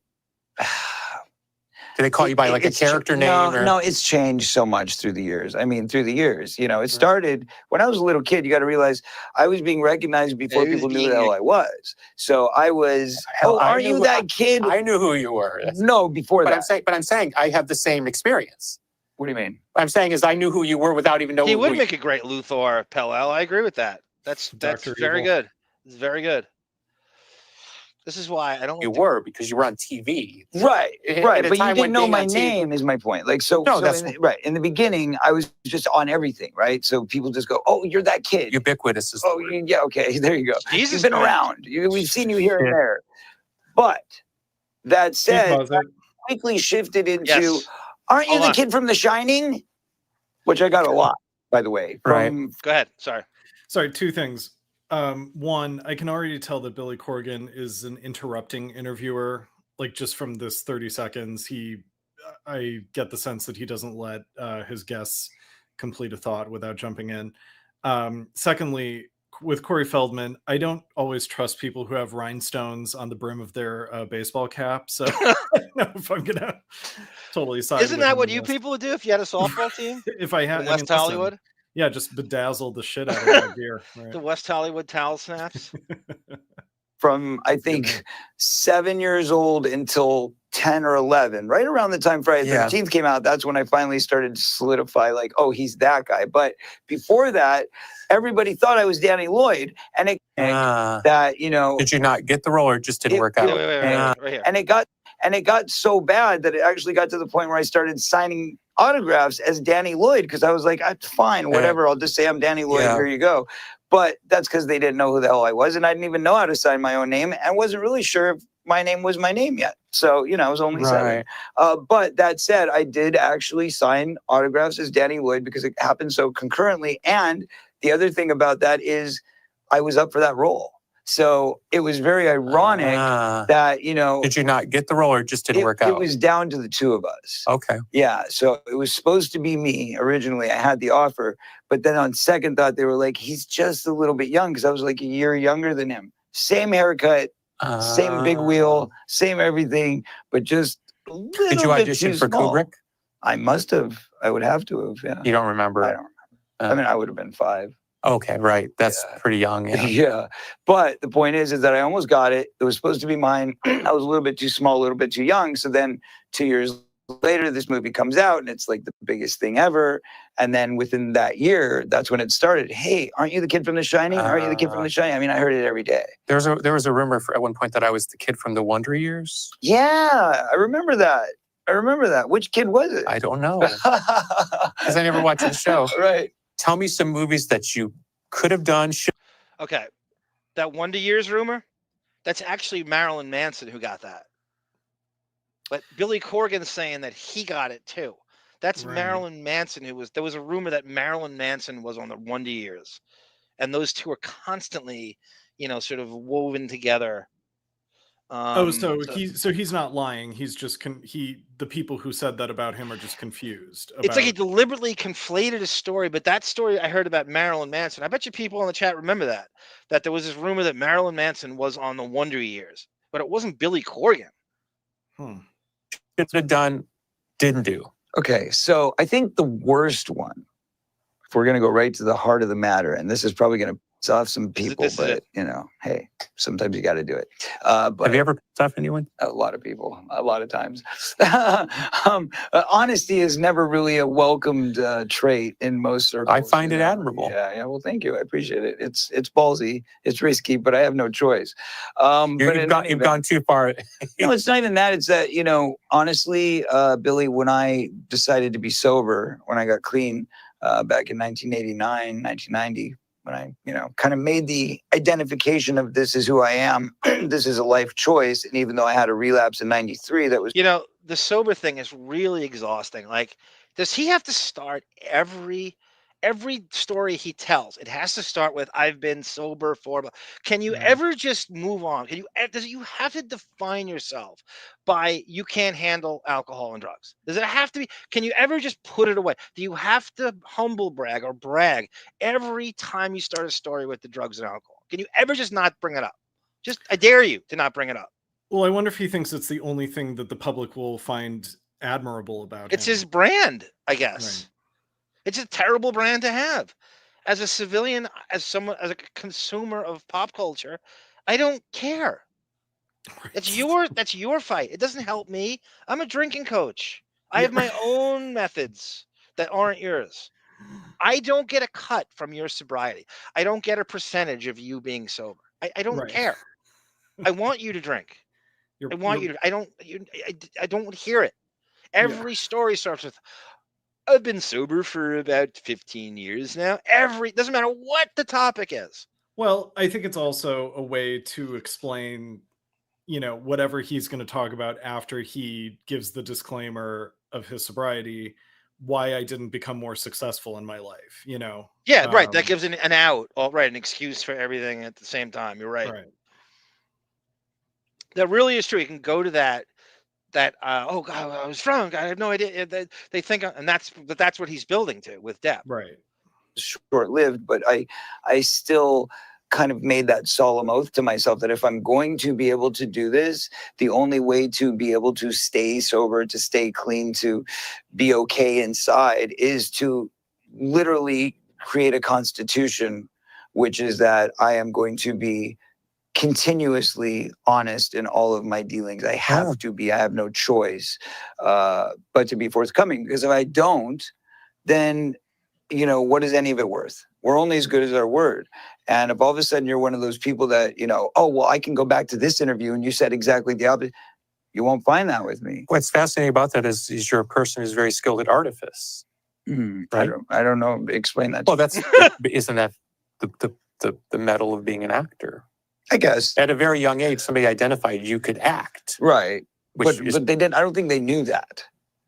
Do they call you by like a character name? No, it's changed so much through the years. I mean, through the years, you know, it started when I was a little kid. You got to realize I was being recognized before people knew who the hell I was. So I was, are you that kid? I knew who you were. No, before that. I'm saying I have the same experience. What do you mean? What I'm saying is I knew who you were without even knowing. He would make a great Luthor Pell-El. I agree with that. That's very good. It's very good. This is why I don't. You were because you were on TV, right? But you didn't know my name. Is my point. Like so. No, that's right. In the beginning, I was just on everything, right? So people just go, "Oh, you're that kid." Ubiquitous. Oh, yeah. Okay, there you go. You've been around. We've seen you here and there. But that said, I quickly shifted into, "Aren't you the kid from The Shining?" Which I got a lot, by the way. Go ahead. Sorry. Two things. One, I can already tell that Billy Corgan is an interrupting interviewer. Like just from this 30 seconds, I get the sense that he doesn't let his guests complete a thought without jumping in. Secondly, with Corey Feldman, I don't always trust people who have rhinestones on the brim of their baseball cap. So I don't know if I'm gonna totally side. Isn't that what you people would do if you had a softball team? If I had West Hollywood. Yeah, just bedazzle the shit out of that beer. Right. The West Hollywood towel snaps. From I think 7 years old until 10 or 11, right around the time Friday the 13th came out, that's when I finally started to solidify, like, oh, he's that guy. But before that, everybody thought I was Danny Lloyd, and it that Did you not get the role, or it just didn't work out? Right here. And it got so bad that it actually got to the point where I started signing autographs as Danny Lloyd, because I was like, fine, whatever, I'll just say I'm Danny Lloyd, here you go. But that's because they didn't know who the hell I was, and I didn't even know how to sign my own name, and wasn't really sure if my name was my name yet. So, I was only 7. But that said, I did actually sign autographs as Danny Lloyd because it happened so concurrently. And the other thing about that is I was up for that role. So it was very ironic that, Did you not get the role, or it just didn't work out? It was down to the two of us. Okay. Yeah. So it was supposed to be me originally. I had the offer. But then on second thought, they were like, he's just a little bit young, because I was like a year younger than him. Same haircut, same big wheel, same everything, but just a little bit. Did you audition for small. Kubrick? I must have. I would have to have, yeah. You don't remember? I don't remember. I mean, I would have been 5. Okay, right. That's pretty young. Yeah. Yeah. But the point is that I almost got it. It was supposed to be mine. I was a little bit too small, a little bit too young. So then 2 years later, this movie comes out, and it's like the biggest thing ever. And then within that year, that's when it started. Hey, aren't you the kid from The Shining? Aren't you the kid from The Shining? I mean, I heard it every day. There was a rumor at one point that I was the kid from the Wonder Years. Yeah, I remember that. Which kid was it? I don't know. Because I never watched the show. Right. Tell me some movies that you could have done. Okay. That Wonder Years rumor, that's actually Marilyn Manson who got that. But Billy Corgan's saying that he got it too. That's Marilyn Manson there was a rumor that Marilyn Manson was on the Wonder Years. And those two are constantly, sort of woven together. So he's not lying. He's just the people who said that about him are just confused. It's like he deliberately conflated a story, but that story I heard about Marilyn Manson, I bet you people in the chat remember that there was this rumor that Marilyn Manson was on the Wonder Years, but it wasn't Billy Corgan. Should have done, didn't do. Okay, so I think the worst one, if we're going to go right to the heart of the matter, and this is probably going to piss off some people, but hey, sometimes you got to do it. But have you ever pissed off anyone? A lot of people, a lot of times. Honesty is never really a welcomed trait in most circles. I find it admirable. Yeah. Well, thank you. I appreciate it. It's ballsy. It's risky, but I have no choice. You've gone too far. No, it's not even that. It's that, honestly, Billy, when I decided to be sober, when I got clean back in 1989, 1990, when I, kind of made the identification of this is who I am, this is a life choice. And even though I had a relapse in 93, that was... the sober thing is really exhausting. Like, does he have to start every story he tells? It has to start with, I've been sober for... Can you ever just move on? Does you have to define yourself by you can't handle alcohol and drugs? Does it have to be? Can you ever just put it away? Do you have to humble brag or brag every time you start a story with the drugs and alcohol? Can you ever just not bring it up? I dare you to not bring it up. Well, I wonder if he thinks it's the only thing that the public will find admirable about It's him. his brand, I guess. Right. It's a terrible brand to have. As a civilian, as a consumer of pop culture, I don't care. That's your fight. It doesn't help me. I'm a drinking coach. I have my own methods that aren't yours. I don't get a cut from your sobriety. I don't get a percentage of you being sober. I don't care. I want you to drink. I want you to. I don't hear it. Every story starts with, I've been sober for about 15 years now. Doesn't matter what the topic is. Well, I think it's also a way to explain, whatever he's going to talk about after he gives the disclaimer of his sobriety, why I didn't become more successful in my life, Yeah, right. That gives an out. All right, an excuse for everything at the same time. You're right. That really is true. You can go to that oh God, I was drunk. I have no idea. They think, and that's what he's building to with Depp. Right. Short-lived, but I still kind of made that solemn oath to myself that if I'm going to be able to do this, the only way to be able to stay sober, to stay clean, to be okay inside is to literally create a constitution, which is that I am going to be continuously honest in all of my dealings. I have to be. I have no choice but to be forthcoming, because if I don't, then what is any of it worth? We're only as good as our word. And if all of a sudden you're one of those people that, oh, well, I can go back to this interview and you said exactly the opposite, you won't find that with me. What's fascinating about that is you're a person who's very skilled at artifice. Right? I don't know. Explain that. Well, isn't that the mettle of being an actor? I guess. At a very young age, somebody identified you could act. Right. But they didn't. I don't think they knew that.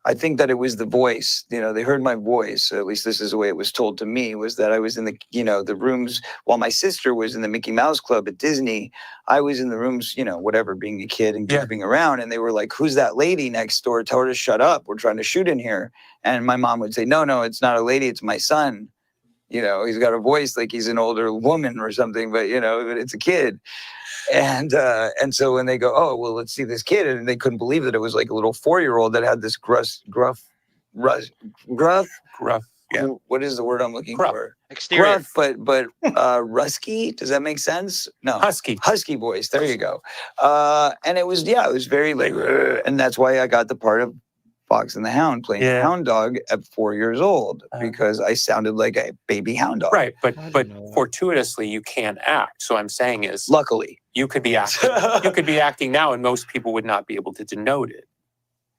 I think that it was the voice. They heard my voice. At least this is the way it was told to me, was that I was in the rooms while my sister was in the Mickey Mouse Club at Disney. I was in the rooms, whatever, being a kid and goofing around. And they were like, who's that lady next door? Tell her to shut up. We're trying to shoot in here. And my mom would say, no, it's not a lady. It's my son. He's got a voice like he's an older woman or something, but it's a kid. And so when they go, oh, well, let's see this kid. And they couldn't believe that it was like a little 4-year-old that had this gruff. Yeah. What is the word I'm looking for? Exterior. Gruff, but rusky. Does that make sense? No. Husky voice. There you go. And it was very like, and that's why I got the part of Fox and the Hound, playing the hound dog at 4 years old, because I sounded like a baby hound dog. Right, but fortuitously you can't act. So I'm saying is, luckily, you could be acting. You could be acting now, and most people would not be able to denote it.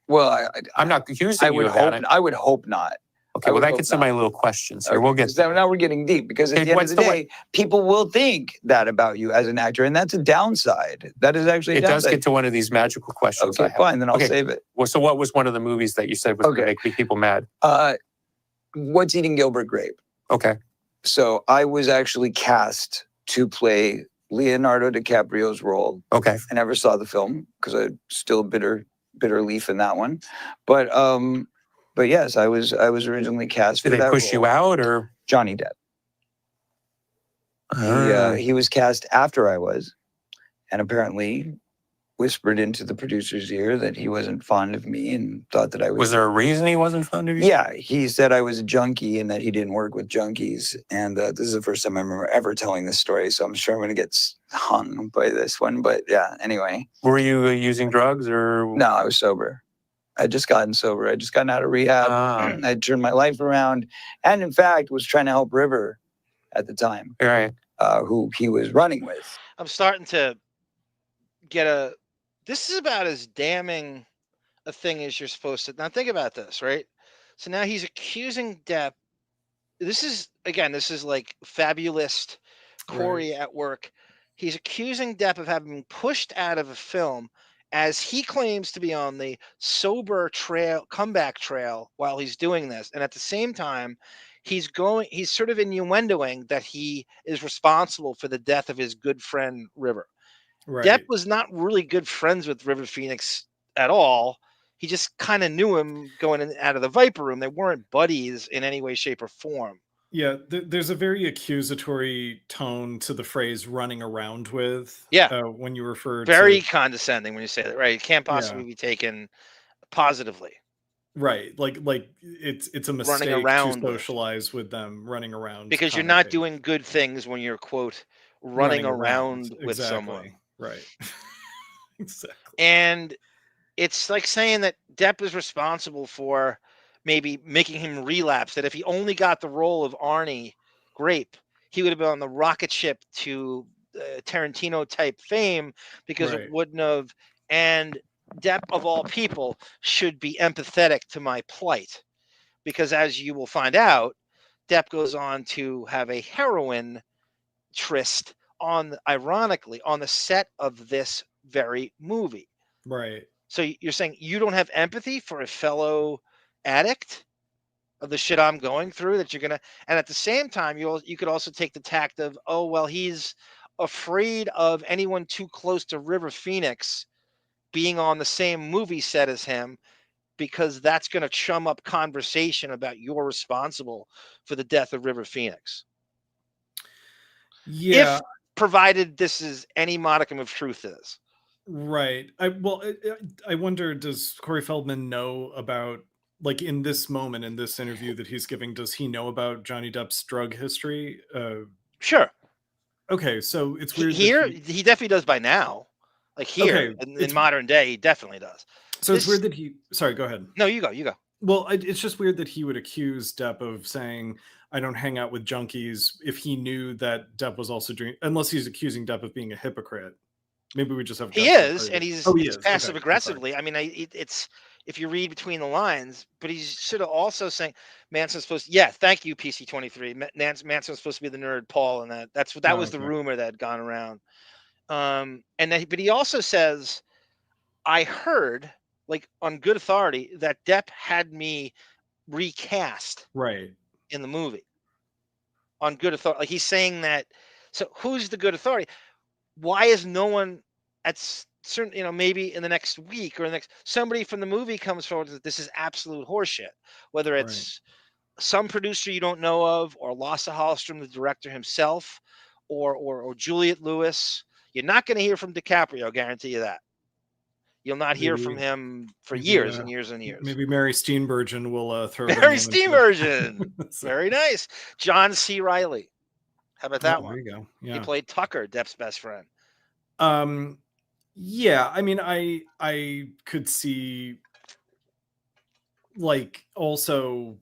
Well, I'm not accusing you of that. I would hope not. Okay, well, that gets to my little questions here. We'll get now we're getting deep, because at the end of the day, people will think that about you as an actor, and that's a downside. That is actually a downside. Does get to one of these magical questions. Okay, fine, then I'll save it. Well, so what was one of the movies that you said was going to make people mad? What's Eating Gilbert Grape? Okay. So I was actually cast to play Leonardo DiCaprio's role. Okay. I never saw the film because I'm still bitter leaf in that one, but yes, I was originally cast for that role. Did they push you out, or Johnny Depp? He was cast after I was, and apparently whispered into the producer's ear that he wasn't fond of me and thought that I was. Was there a reason he wasn't fond of you? Yeah, he said I was a junkie and that he didn't work with junkies. And this is the first time I remember ever telling this story, so I'm sure I'm going to get hung by this one. But yeah, anyway. Were you using drugs or? No, I was sober. I just gotten sober. I just gotten out of rehab. I turned my life around, and in fact, was trying to help River at the time, right? Who he was running with. I'm starting to get this is about as damning a thing as you're supposed to. Now think about this, right? So now he's accusing Depp. This is like fabulous Corey at work. He's accusing Depp of having been pushed out of a film as he claims to be on the sober comeback trail while he's doing this. And at the same time, he's sort of innuendoing that he is responsible for the death of his good friend River. Right. Depp was not really good friends with River Phoenix at all. He just kind of knew him going in out of the Viper Room. They weren't buddies in any way, shape, or form. Yeah, there's a very accusatory tone to the phrase running around with. Yeah. When you refer very condescending when you say that, right? It can't possibly be taken positively. Right, like it's a mistake around to socialize with them running around because you're not doing good things when you're quote running around with someone. Right. Exactly. And it's like saying that Depp is responsible for maybe making him relapse, that if he only got the role of Arnie Grape, he would have been on the rocket ship to Tarantino type fame because it wouldn't have. And Depp, of all people, should be empathetic to my plight because, as you will find out, Depp goes on to have a heroin tryst ironically on the set of this very movie. Right. So you're saying you don't have empathy for a fellow addict of the shit I'm going through, that you're gonna, and at the same time you could also take the tact of, oh well, he's afraid of anyone too close to River Phoenix being on the same movie set as him because that's going to chum up conversation about you're responsible for the death of River Phoenix. Yeah. If provided this is any modicum of truth to this. Right. I wonder, does Corey Feldman know about, like, in this moment, in this interview that he's giving, does he know about Johnny Depp's drug history? Sure. Okay, so it's weird. He definitely does by now. Like here, in modern day, he definitely does. So it's weird that he... Sorry, go ahead. No, you go. Well, it's just weird that he would accuse Depp of saying, I don't hang out with junkies, if he knew that Depp was also drinking, unless he's accusing Depp of being a hypocrite. Maybe we just have... He is, and he's passive aggressively. I mean, it's if you read between the lines, but he's sort of also saying Manson's supposed to... Yeah, thank you, PC23. Manson's supposed to be the nerd Paul, and that was the rumor that had gone around. But he also says, I heard, like on good authority, that Depp had me recast in the movie. On good authority. Like he's saying that. So who's the good authority? Why is no one at certain, maybe in the next week or somebody from the movie comes forward that this is absolute horseshit, whether it's some producer you don't know of, or Lasse Hallström, the director himself, or Juliette Lewis. You're not going to hear from DiCaprio, I guarantee you that. You'll not hear from him for years and years and years. Maybe Mary Steenburgen will throw Mary Steenburgen. Very nice. John C. Reilly. How about that one? There you go. Yeah. He played Tucker, Depp's best friend. Yeah, I mean, I could see, like, also,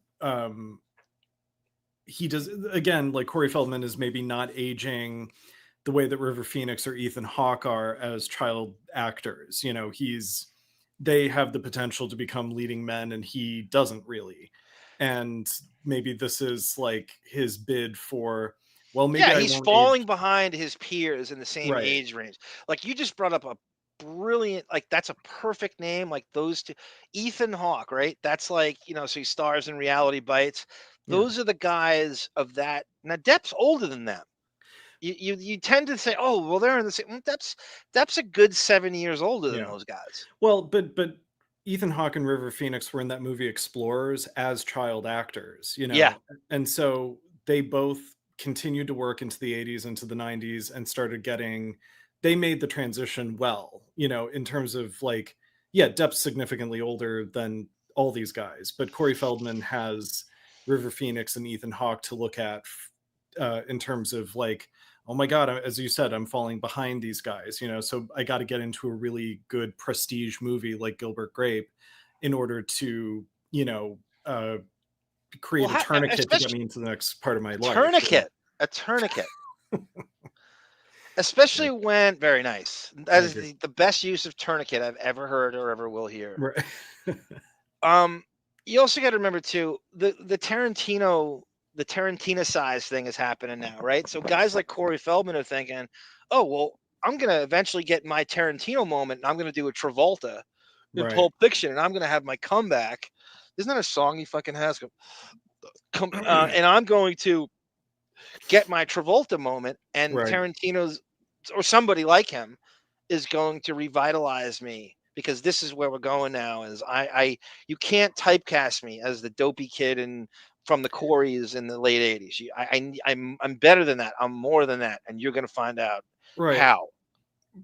he does, again, like Corey Feldman is maybe not aging the way that River Phoenix or Ethan Hawke are as child actors. They have the potential to become leading men, and he doesn't really. And maybe this is like his bid for, well, maybe he's falling behind his peers in the same age range. Like you just brought up a brilliant, like that's a perfect name. Like those two, Ethan Hawke, right? That's like, so he stars in Reality Bites. Those are the guys of that. Now Depp's older than them. You tend to say, oh, well, they're in the same. Depp's a good 7 years older than those guys. Well, but Ethan Hawke and River Phoenix were in that movie Explorers as child actors, and so they both continued to work into the 80s, into the 90s, and started they made the transition well, in terms of like, Depp's significantly older than all these guys, but Corey Feldman has River Phoenix and Ethan Hawke to look at in terms of like, oh my God, as you said, I'm falling behind these guys, so I got to get into a really good prestige movie like Gilbert Grape in order to, create a tourniquet to get me into the next part of my life. A tourniquet. Especially when, very nice. That is the best use of tourniquet I've ever heard or ever will hear. Right. You also got to remember too, the Tarantino-sized thing is happening now, right? So guys like Corey Feldman are thinking, oh, well, I'm going to eventually get my Tarantino moment, and I'm going to do a Travolta in Pulp Fiction, and I'm going to have my comeback. Isn't that a song he fucking has? And I'm going to get my Travolta moment, and Tarantino's, or somebody like him, is going to revitalize me. Because this is where we're going now. Is you can't typecast me as the dopey kid from the Corys in the late 80s. I'm better than that. I'm more than that, and you're going to find out how.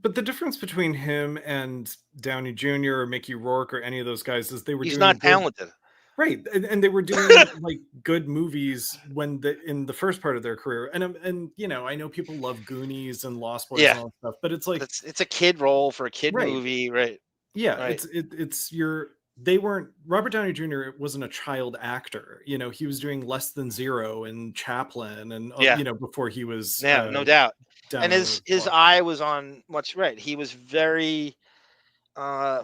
But the difference between him and Downey Jr. or Mickey Rourke or any of those guys is he's not talented. Right, and they were doing like good movies in the first part of their career, and you know, I know people love Goonies and Lost Boys and all that stuff, but it's like it's a kid role for a kid Right. movie, right? Yeah, Right. they weren't Robert Downey Jr. wasn't a child actor. You know, he was doing Less Than Zero and Chaplin, and you know, before he was no doubt. down And his eye was on what's right. He was very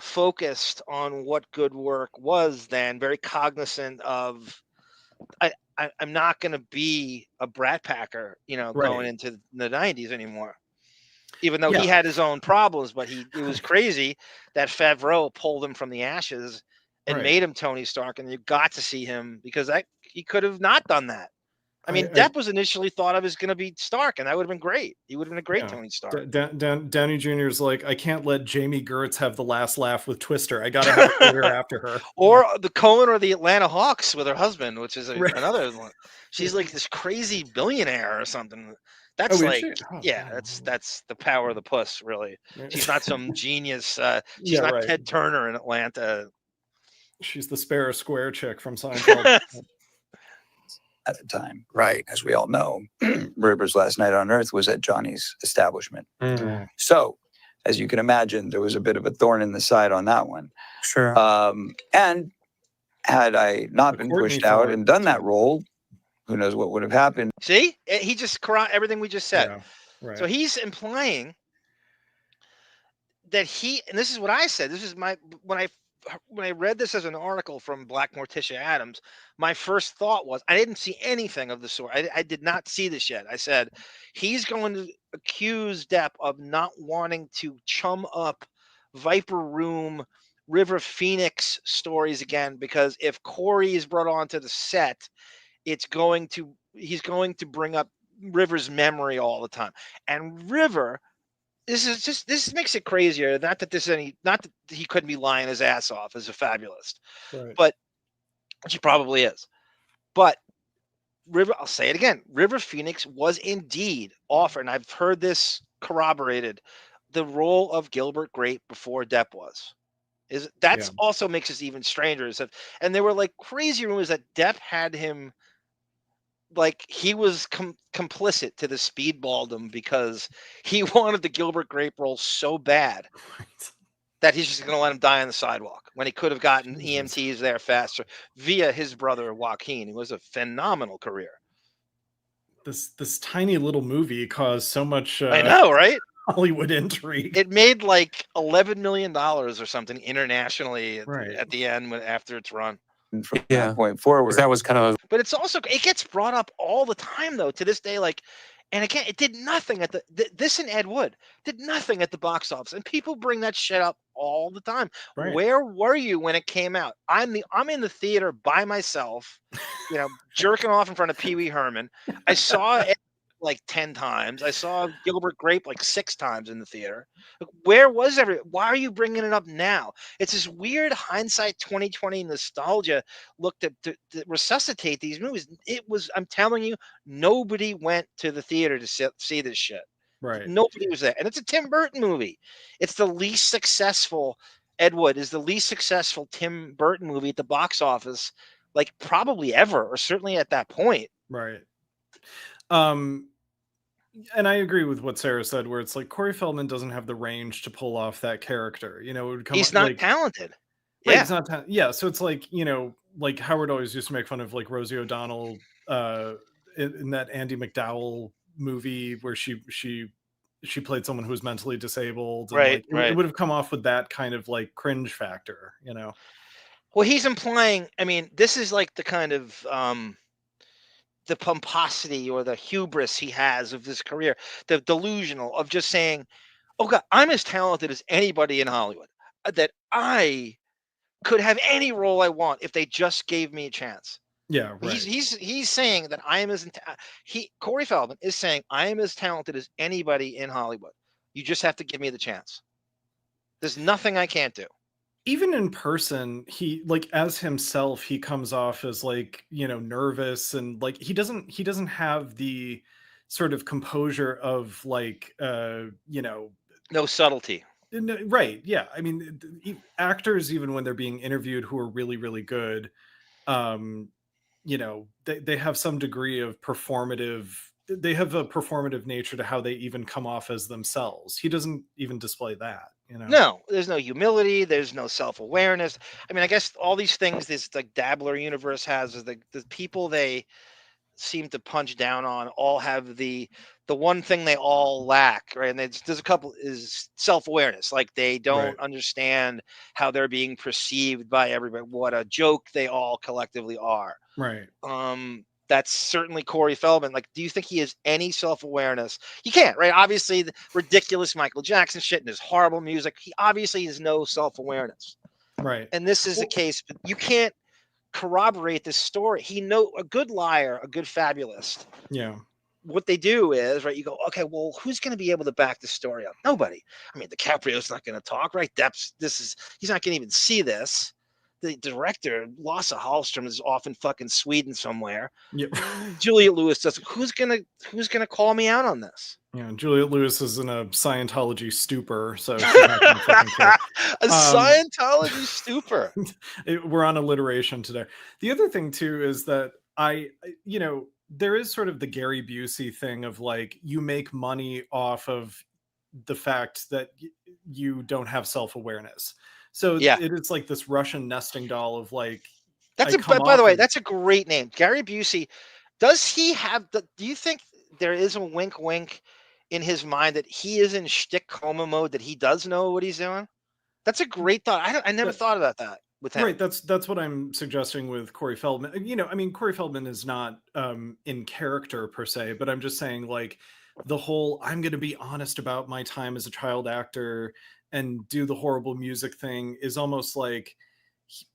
focused on what good work was then, very cognizant of I'm not going to be a brat packer, you know, going into the 90s anymore. Even though he had his own problems, but it was crazy that Favreau pulled him from the ashes and made him Tony Stark, and you got to see him because he could have not done that. I mean, Depp was initially thought of as going to be Stark, and that would have been great. He would have been a great Tony Stark. Downey Jr.'s like, I can't let Jamie Gertz have the last laugh with Twister. I got to have her after her. Or the Cohen or the Atlanta Hawks with her husband, which is another one. She's like this crazy billionaire or something. That's that's the power of the puss, really. She's not some genius. She's not Ted Turner in Atlanta. She's the Sparrow Square chick from Seinfeld. At the time, right? As we all know, Rivers' last night on Earth was at Johnny's establishment. So, as you can imagine, there was a bit of a thorn in the side on that one. Sure. And had I not been pushed out and done that role, who knows what would have happened? See, he just everything we just said. Yeah, right. So he's implying that and this is what I said. This is when I read this as an article from Black Morticia Addams, my first thought was I didn't see anything of the sort. I did not see this yet. I said he's going to accuse Depp of not wanting to chum up Viper Room, River Phoenix stories again, because if Corey is brought onto the set, he's going to bring up River's memory all the time. And River, this makes it crazier. Not that he couldn't be lying his ass off as a fabulist, but which he probably is. But River, I'll say it again. River Phoenix was indeed offered, and I've heard this corroborated, the role of Gilbert Grape before Depp was. Also makes us even stranger. And there were like crazy rumors that Depp had him. Like he was complicit to the speedballdom because he wanted the Gilbert Grape role so bad that he's just going to let him die on the sidewalk when he could have gotten EMTs there faster via his brother Joaquin. It was a phenomenal career. This tiny little movie caused so much. I know, right? Hollywood intrigue. It made like $11 million or something internationally at the end after its run. From that point forward, that was kind of. But it gets brought up all the time though to this day. Like, and again, it did nothing at this and Ed Wood did nothing at the box office, and people bring that shit up all the time. Right. Where were you when it came out? I'm in the theater by myself, you know, jerking off in front of Pee Wee Herman. I saw it like 10 times. I saw Gilbert Grape like 6 times in the theater. Like, where was why are you bringing it up now? It's this weird hindsight 2020 nostalgia look to resuscitate these movies. I'm telling you, nobody went to the theater to see this shit. Right. Nobody was there. And it's a Tim Burton movie. It's the least successful. Ed Wood is the least successful Tim Burton movie at the box office, like probably ever, or certainly at that point. Right. And I agree with what Sarah said, where it's like Corey Feldman doesn't have the range to pull off that character. You know, it would come. He's not talented. Right, Yeah, he's not. So it's like, you know, like Howard always used to make fun of like Rosie O'Donnell in that Andie MacDowell movie where she played someone who was mentally disabled. And right. It would have come off with that kind of like cringe factor, you know. Well, he's implying. I mean, this is like the kind of the pomposity or the hubris he has of this career, the delusional of just saying, oh God, I'm as talented as anybody in Hollywood, that I could have any role I want if they just gave me a chance. Yeah, right. He's saying that I am Corey Feldman is saying I am as talented as anybody in Hollywood. You just have to give me the chance. There's nothing I can't do. Even in person, he like as himself, he comes off as like, you know, nervous, and like he doesn't have the sort of composure of like you know, no subtlety. Right. Yeah. I mean, actors, even when they're being interviewed who are really, really good, you know, they have some degree of performative. They have a performative nature to how they even come off as themselves. He doesn't even display that. You know? No, there's no humility. There's no self-awareness. I mean, I guess all these things this like dabbler universe has is the people they seem to punch down on all have the one thing they all lack, right? And there's a couple is self-awareness. Like they don't understand how they're being perceived by everybody, what a joke they all collectively are. Right. That's certainly Corey Feldman. Like, do you think he has any self-awareness? He can't, right? Obviously, the ridiculous Michael Jackson shit and his horrible music. He obviously has no self-awareness. Right. And this is the case, but you can't corroborate this story. A good liar, a good fabulist. Yeah. What they do is, right, you go, okay, well, who's going to be able to back this story up? Nobody. I mean, DiCaprio's not going to talk, right? He's not going to even see this. The director, Lasse Hallström, is off in fucking Sweden somewhere. Yep. Juliet Lewis does. Who's gonna call me out on this? Yeah, Juliet Lewis is in a Scientology stupor, so she's not gonna fucking care. Scientology stupor. We're on alliteration today. The other thing too is that there is sort of the Gary Busey thing of like you make money off of the fact that you don't have self-awareness. So it is like this Russian nesting doll of like. By the way, that's a great name, Gary Busey. Does he have do you think there is a wink, wink in his mind that he is in shtick coma mode, that he does know what he's doing? That's a great thought. I never thought about that with him. Right. That's what I'm suggesting with Corey Feldman. You know, I mean, Corey Feldman is not in character per se, but I'm just saying like the whole I'm going to be honest about my time as a child actor and do the horrible music thing is almost like,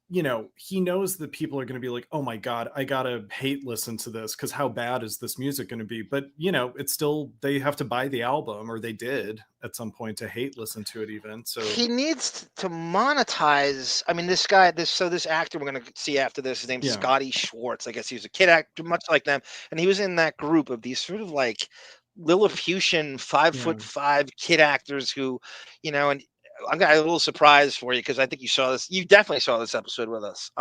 you know, he knows that people are going to be like, oh my God, I got to hate listen to this because how bad is this music going to be? But, you know, it's still, they have to buy the album, or they did at some point, to hate listen to it even. So he needs to monetize. I mean, this actor we're going to see after this, his name's Scotty Schwartz. I guess he was a kid actor, much like them. And he was in that group of these sort of like Lilliputian 5'5" kid actors who, you know, and I've got a little surprise for you because I think you saw this. You definitely saw this episode with us.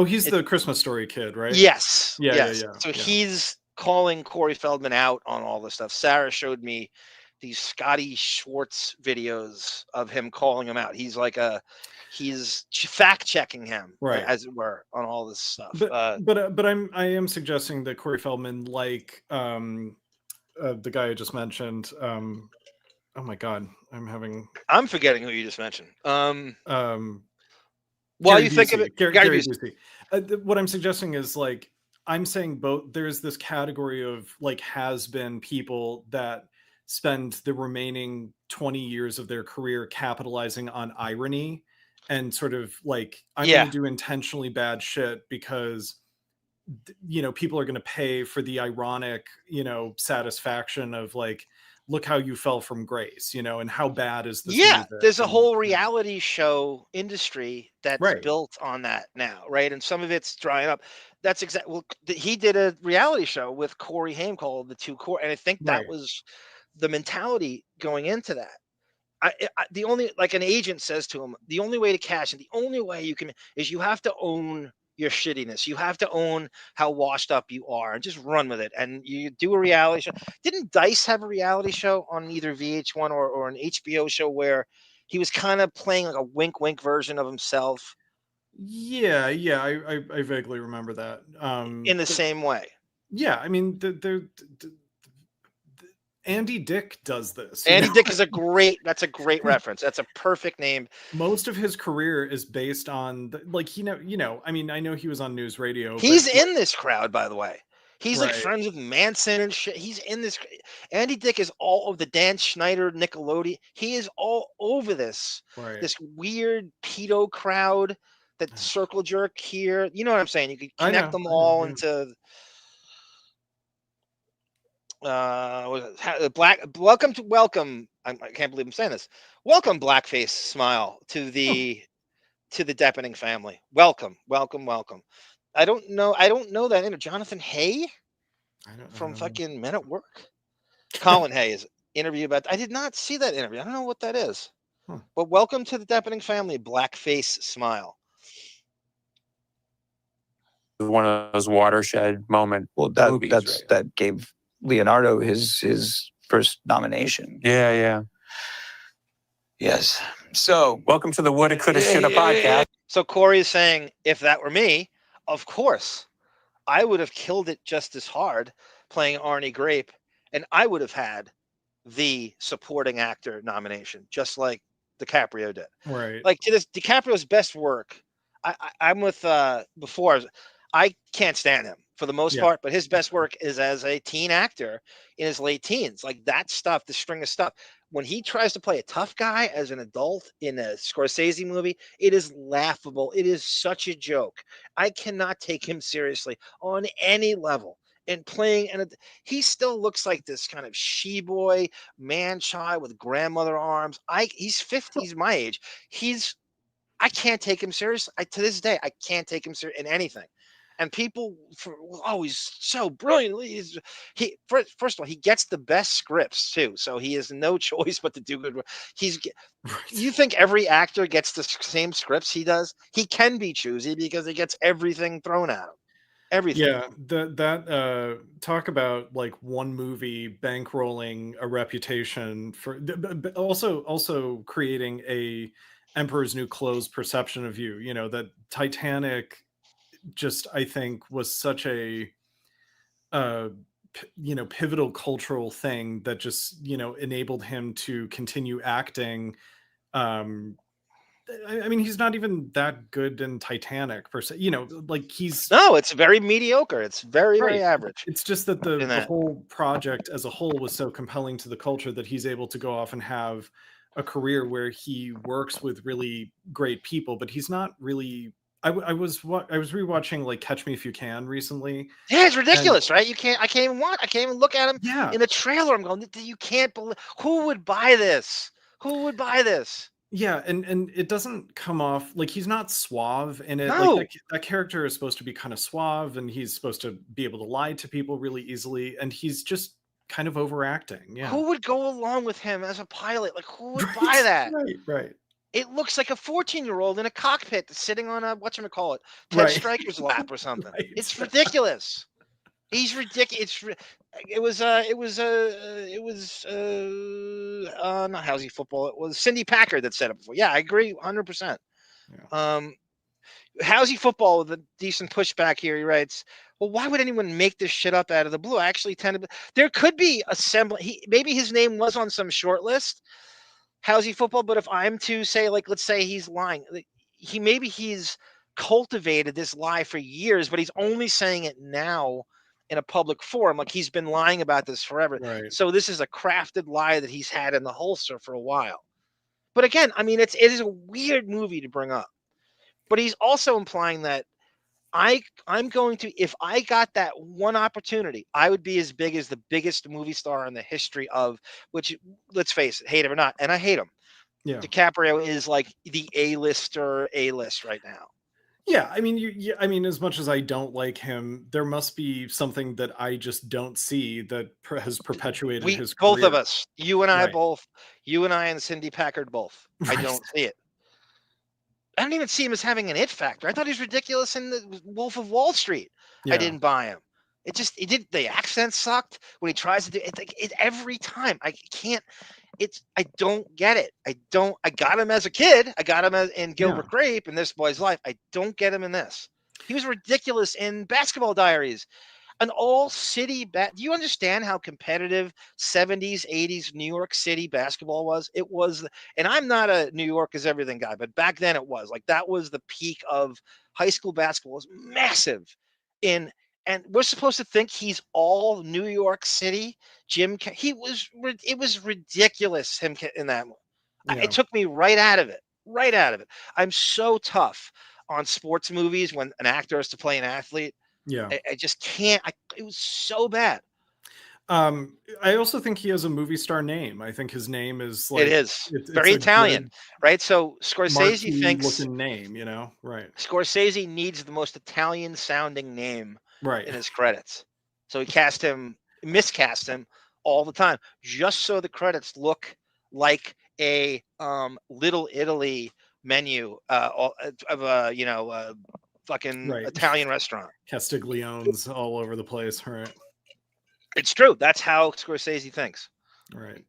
He's the Christmas Story kid, right? Yes. Yeah. Yes. So he's calling Corey Feldman out on all this stuff. Sarah showed me these Scotty Schwartz videos of him calling him out. He's like he's fact checking him, right, as it were, on all this stuff. But I am suggesting that Corey Feldman, like the guy I just mentioned, oh my God, I'm forgetting who you just mentioned. While Gary you think of it, Gary Busey. What I'm suggesting is like, I'm saying both. There's this category of like has-been people that spend the remaining 20 years of their career capitalizing on irony and sort of like, I'm going to do intentionally bad shit because, you know, people are going to pay for the ironic, you know, satisfaction of like, look how you fell from grace, you know, and how bad is this music? There's a whole reality show industry that's built on that now, right? And some of it's drying up. That's exactly. Well, he did a reality show with Corey Haim called The Two Core, and I think that was the mentality going into that. The only, like, an agent says to him, the only way to cash in, the only way you can is you have to own your shittiness. You have to own how washed up you are and just run with it. And you do a reality show. Didn't Dice have a reality show on either VH1 or an HBO show where he was kind of playing like a wink wink version of himself? Yeah, I vaguely remember that. In the same way. Yeah, I mean, Andy Dick does this. Andy Dick is a great reference. That's a perfect name. Most of his career is based on I mean, I know he was on news radio. He's in this crowd, by the way. He's like friends with Manson and shit. He's in this. Andy Dick is all over the Dan Schneider, Nickelodeon. He is all over this. This weird pedo crowd that circle jerk here. You know what I'm saying? You could connect them all into welcome. I can't believe I'm saying this. Welcome, Blackface Smile, to the Deppening family. Welcome. I don't know that name. Jonathan Hay from fucking Men at Work. Colin Hayes interview about. I did not see that interview. I don't know what that is. But welcome to the Deppening family, Blackface Smile. one of those watershed moment movies. That gave Leonardo his first nomination. Yeah. Yes. So welcome to the Woulda Coulda Shoulda podcast. So Corey is saying, if that were me, of course, I would have killed it just as hard playing Arnie Grape, and I would have had the supporting actor nomination, just like DiCaprio did. Right. Like DiCaprio's best work. I'm with before. I can't stand him for the most part, but his best work is as a teen actor in his late teens. Like that stuff, the string of stuff. When he tries to play a tough guy as an adult in a Scorsese movie, it is laughable. It is such a joke. I cannot take him seriously on any level. And playing, and he still looks like this kind of she-boy man-child with grandmother arms. He's 50, he's my age. I can't take him serious. To this day, I can't take him serious in anything. And people, he's so brilliantly. First of all, he gets the best scripts too, so he has no choice but to do good. You think every actor gets the same scripts he does? He can be choosy because he gets everything thrown at him. Everything. Yeah, that talk about like one movie bankrolling a reputation for, but also creating a Emperor's New Clothes perception of you. You know, that Titanic just, I think, was such a pivotal cultural thing that just enabled him to continue acting. I mean, he's not even that good in Titanic per se. It's very mediocre. It's very average. It's just that the whole project as a whole was so compelling to the culture that he's able to go off and have a career where he works with really great people, but he's not really. I was rewatching like Catch Me If You Can recently. Yeah, it's ridiculous, right? I can't even look at him in the trailer. I'm going, you can't believe, who would buy this? Who would buy this? Yeah, and it doesn't come off like he's not suave in it. No. Like that character is supposed to be kind of suave, and he's supposed to be able to lie to people really easily, and he's just kind of overacting. Yeah. Who would go along with him as a pilot? Like, who would buy that? Right. It looks like a 14-year-old in a cockpit sitting on a Ted Stryker's lap or something. It's ridiculous. He's ridiculous. It was not Housey Football. It was Cindy Packard that said it before. Yeah, I agree 100%. Housey Football with a decent pushback here. He writes, well, why would anyone make this shit up out of the blue? I actually there could be a semblance. Maybe his name was on some short list, Housey Football, but if I'm to say, like, let's say he's lying, he's cultivated this lie for years, but he's only saying it now in a public forum. Like, he's been lying about this forever. Right. So this is a crafted lie that he's had in the holster for a while. But again, I mean, it is a weird movie to bring up. But he's also implying that I'm going to, if I got that one opportunity, I would be as big as the biggest movie star in the history of, which, let's face it, hate him or not, and I hate him. Yeah. DiCaprio is like the A-list right now. Yeah, I mean, I mean, as much as I don't like him, there must be something that I just don't see that has perpetuated his career. Both of us, you and I both, you and I and Cindy Packard both. I don't see it. I don't even see him as having an it factor. I thought he was ridiculous in the Wolf of Wall Street. Yeah. I didn't buy him. The accent sucked when he tries to do it. Like, every time I don't get it. I got him as a kid. I got him in Gilbert Grape and This Boy's Life. I don't get him in this. He was ridiculous in Basketball Diaries. An all-city do you understand how competitive 70s, 80s New York City basketball was? It was, and I'm not a New York is everything guy, but back then it was. Like, that was the peak of high school basketball. It was massive. And we're supposed to think he's all New York City. It was ridiculous, him in that one. Yeah. It took me right out of it. I'm so tough on sports movies when an actor has to play an athlete. Yeah, I just can't. It was so bad. I also think he has a movie star name. I think his name is like, it's very Italian, right? So Scorsese thinks looking name, right? Scorsese needs the most Italian sounding name, right, in his credits. So he miscast him all the time, just so the credits look like a Little Italy menu of a fucking Right. Italian restaurant. Castiglione's all over the place, right? It's true. That's how Scorsese thinks. Right.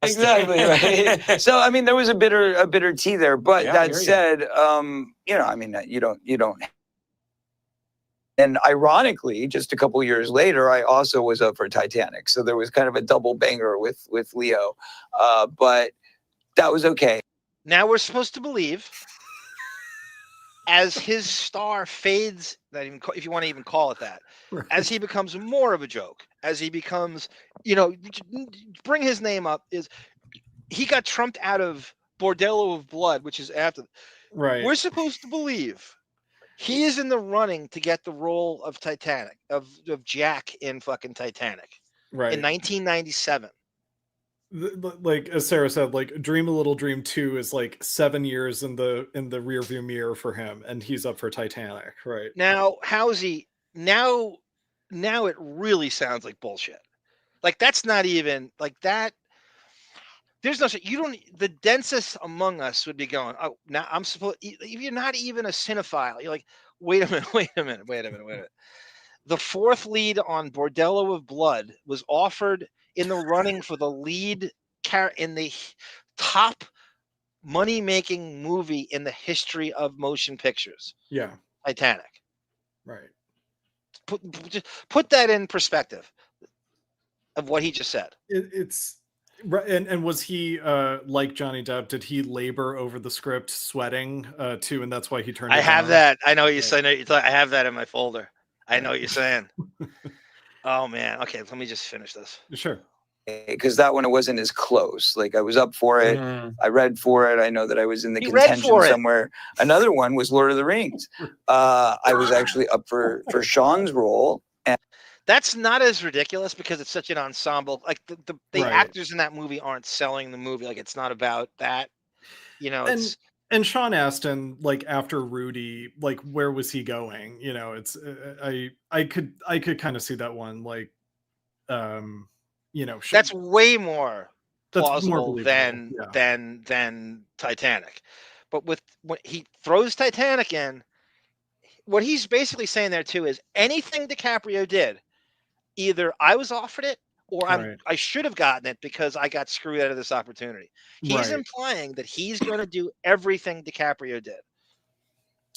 Exactly right. So I mean, there was a bitter tea there. But Yeah, I that hear you. said, you know, I mean, you don't. And ironically, just a couple years later, I also was up for Titanic. So there was kind of a double banger with Leo, but that was okay. Now we're supposed to believe, as his star fades, not even if you want to even call it that, as he becomes more of a joke, as he becomes, you know, bring his name up, is he got trumped out of Bordello of Blood, which is after. Right. We're supposed to believe he is in the running to get the role of Titanic, of Jack in fucking Titanic, Right. in 1997. Like as Sarah said, like Dream a Little Dream 2 is like 7 years in the rearview mirror for him, and he's up for Titanic, right? Now, how's he now it really sounds like bullshit. Like that's not even like that. There's no shit. You don't. The densest among us would be going, oh, now I'm supposed. If you're not even a cinephile, you're like, wait a minute. The fourth lead on Bordello of Blood was offered in the running for the lead in the top money-making movie in the history of motion pictures. Yeah. Titanic. Right. Put that in perspective of what he just said. It's right. And was he like Johnny Depp? Did he labor over the script, sweating too, and that's why he turned? I have down? that. I know you say. I have that in my folder. I know what you're saying. Oh man. Okay, let me just finish this. Sure. Because that one, it wasn't as close. Like I was up for it. I read for it. I know that I was in the contention somewhere. Another one was Lord of the Rings. I was actually up for Sean's role. And that's not as ridiculous because it's such an ensemble. Like the Right. actors in that movie aren't selling the movie. Like it's not about that. You know, And Sean Astin, like after Rudy, like where was he going? You know, it's I could kind of see that one, like, you know, that's way more That's more plausible believable, than Titanic. But when he throws Titanic in, what he's basically saying there too is anything DiCaprio did, either I was offered it or I should have gotten it because I got screwed out of this opportunity. He's implying that he's going to do everything DiCaprio did.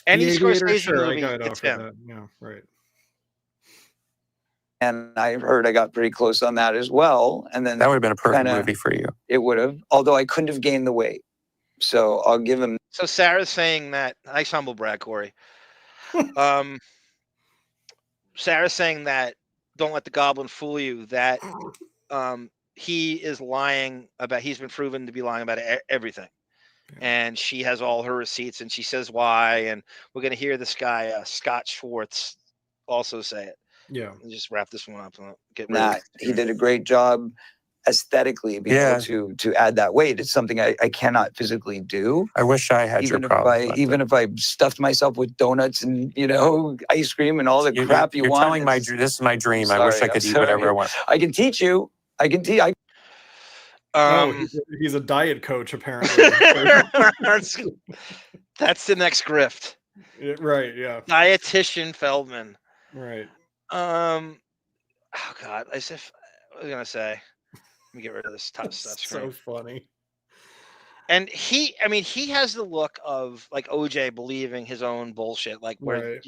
Any Scorsese movie, it's him. That. Yeah, right. And I heard I got pretty close on that as well. And then that would have been a perfect movie for you. It would have, although I couldn't have gained the weight. So I'll give him. So Sarah's saying that, nice humble brag, Corey. Sarah's saying that don't let the goblin fool you, that he is lying about, he's been proven to be lying about everything. Yeah. And she has all her receipts and she says why. And we're going to hear this guy, Scott Schwartz, also say it. Yeah. And just wrap this one up. And get he did a great job aesthetically being able to add that weight. It's something I cannot physically do. I wish I had your problem. Even if I stuffed myself with donuts and, you know, ice cream and all the crap you want. Telling this is my dream. I wish I could eat whatever I want. I can teach you. I can teach. He's a diet coach, apparently. That's the next grift. Right, yeah. Dietitian Feldman. Right. Oh God, as if I was gonna say, let me get rid of this top stuff. So funny. And he has the look of like OJ believing his own bullshit, like where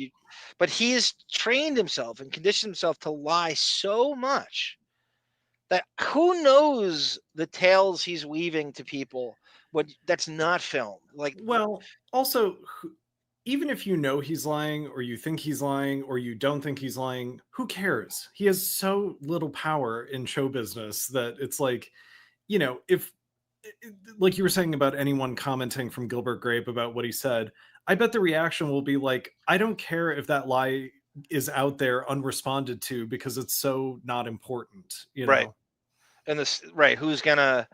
but he's trained himself and conditioned himself to lie so much that who knows the tales he's weaving to people that's not filmed. Like, well, also, even if you know he's lying or you think he's lying or you don't think he's lying, who cares? He has so little power in show business that it's like, you know, if like you were saying about anyone commenting from Gilbert Grape about what he said, I bet the reaction will be like, I don't care if that lie is out there unresponded to because it's so not important, you know? Right. And who's gonna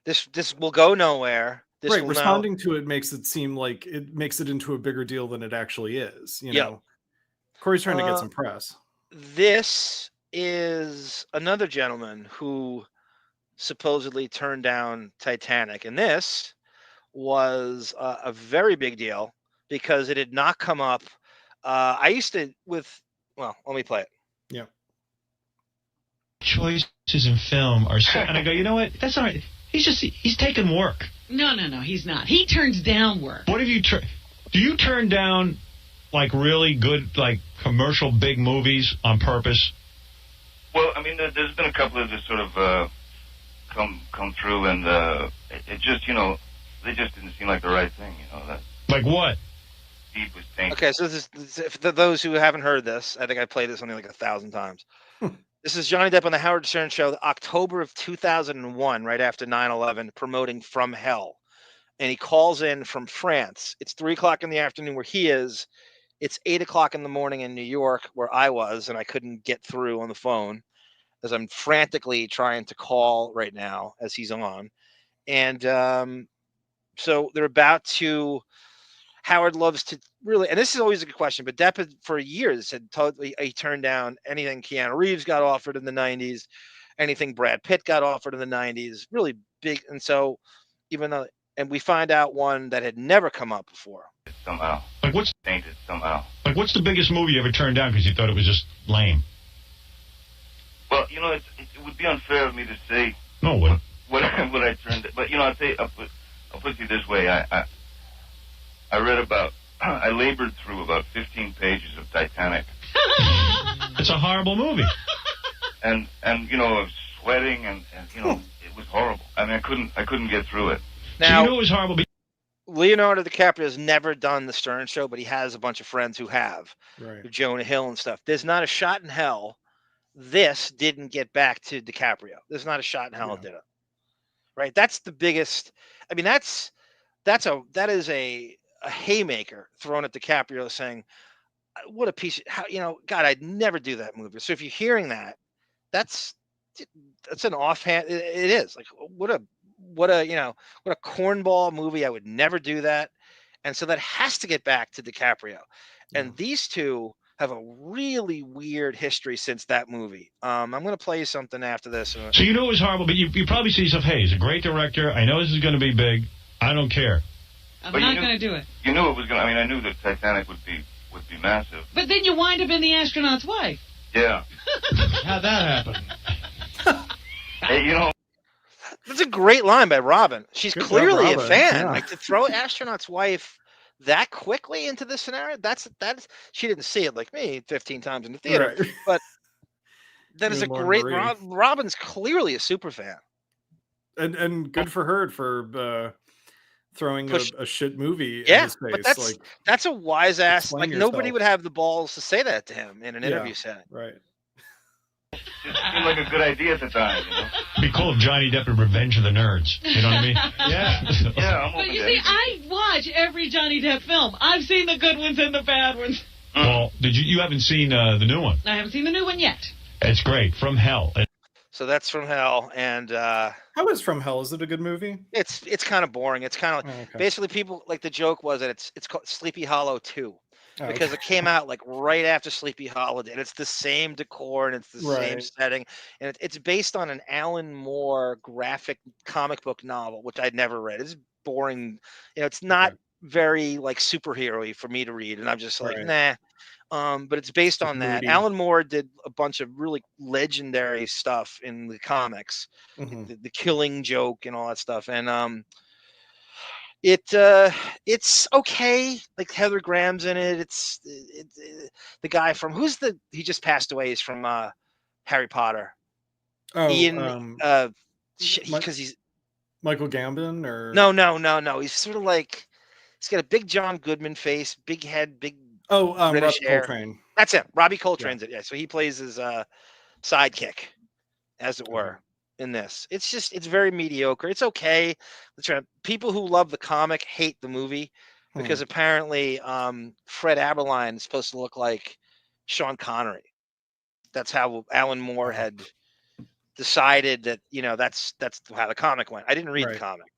this will go nowhere. Responding to it makes it seem like it makes it into a bigger deal than it actually is. You know, Corey's trying to get some press. This is another gentleman who supposedly turned down Titanic, and this was a very big deal because it had not come up. I used to well, let me play it. Yeah. Choices in film are so, and I go, you know what? That's all right. He's taking work. No, he's not. He turns down work. What have you do you turn down like really good, like commercial big movies on purpose? Well, I mean, there's been a couple of just sort of come through, and it just, they just didn't seem like the right thing, That like what? Steve was saying. Okay, so this is for those who haven't heard this. I think I played this something like 1,000 times. This is Johnny Depp on the Howard Stern Show, October of 2001, right after 9/11, promoting From Hell. And he calls in from France. It's 3:00 in the afternoon where he is. It's 8:00 in the morning in New York where I was, and I couldn't get through on the phone as I'm frantically trying to call right now as he's on. And so they're about to. Howard loves to really, and this is always a good question, but Depp had, for years had totally he turned down anything Keanu Reeves got offered in the 90s, anything Brad Pitt got offered in the 90s, really big. And so even though, and we find out one that had never come up before. Somehow. Like what's tainted somehow. Like what's the biggest movie you ever turned down because you thought it was just lame? Well, it would be unfair of me to say what I turned, but I'll put it this way. I read about, I labored through about 15 pages of Titanic. It's a horrible movie. And I was sweating and it was horrible. I mean, I couldn't get through it. Now, so it was horrible. Leonardo DiCaprio has never done the Stern Show, but he has a bunch of friends who have. Right. Jonah Hill and stuff. There's not a shot in hell this didn't get back to DiCaprio. There's not a shot in hell it didn't. Right? That's the biggest. I mean, that is a haymaker thrown at DiCaprio saying, what a piece of, God, I'd never do that movie. So if you're hearing that, that's an offhand. It is like, what a cornball movie. I would never do that. And so that has to get back to DiCaprio. And these two have a really weird history since that movie. I'm going to play you something after this. So it was horrible, but you probably see yourself, hey, he's a great director. I know this is going to be big. I don't care. I'm not going to do it. You knew it was going to, I mean, I knew that Titanic would be massive. But then you wind up in The Astronaut's Wife. Yeah. How'd that happen? Hey, That's a great line by Robin. She's Good clearly job, a Robin. fan. Yeah. Like to throw Astronaut's Wife that quickly into the scenario. That's she didn't see it like me 15 times in the theater. Right. But that is a Lauren great Marie. Robin's clearly a super fan. And good for her for throwing a shit movie in Yeah, his face. but that's a wise ass. explain Like nobody yourself. would have the balls to say that to him in an interview setting. Right. it seemed like a good idea at the time, It'd be cool if Johnny Depp had Revenge of the Nerds. You know what I mean? Yeah, I'm But open you to see, anything. I watch every Johnny Depp film. I've seen the good ones and the bad ones. Well, you haven't seen the new one? I haven't seen the new one yet. It's great. From Hell. So that's From Hell, and how is From Hell? Is it a good movie? it's kind of boring. It's kind of okay. basically people like the joke was that it's called Sleepy Hollow 2. Oh, Because okay. it came out like right after Sleepy Hollow did. It's the same decor and it's the same Right. setting, and it's based on an Alan Moore graphic comic book novel, which I'd never read. It's boring, it's not very like superhero-y for me to read, and I'm just like, Right. nah. But it's based on that. moody. Alan Moore did a bunch of really legendary stuff in the comics, Mhm. the Killing Joke and all that stuff, and it's okay. Like Heather Graham's in it. It's the guy from he just passed away. He's from Harry Potter. Oh, Ian, because he's Michael Gambon or no. He's sort of like he's got a big John Goodman face, big head, big Robbie British hair. Coltrane. That's it. Robbie Coltrane's it. Yeah. So he plays his sidekick, as it were. In this, it's very mediocre. It's okay. People who love the comic hate the movie because apparently Fred Aberline is supposed to look like Sean Connery. That's how Alan Moore had decided that that's how the comic went. I didn't read the comic.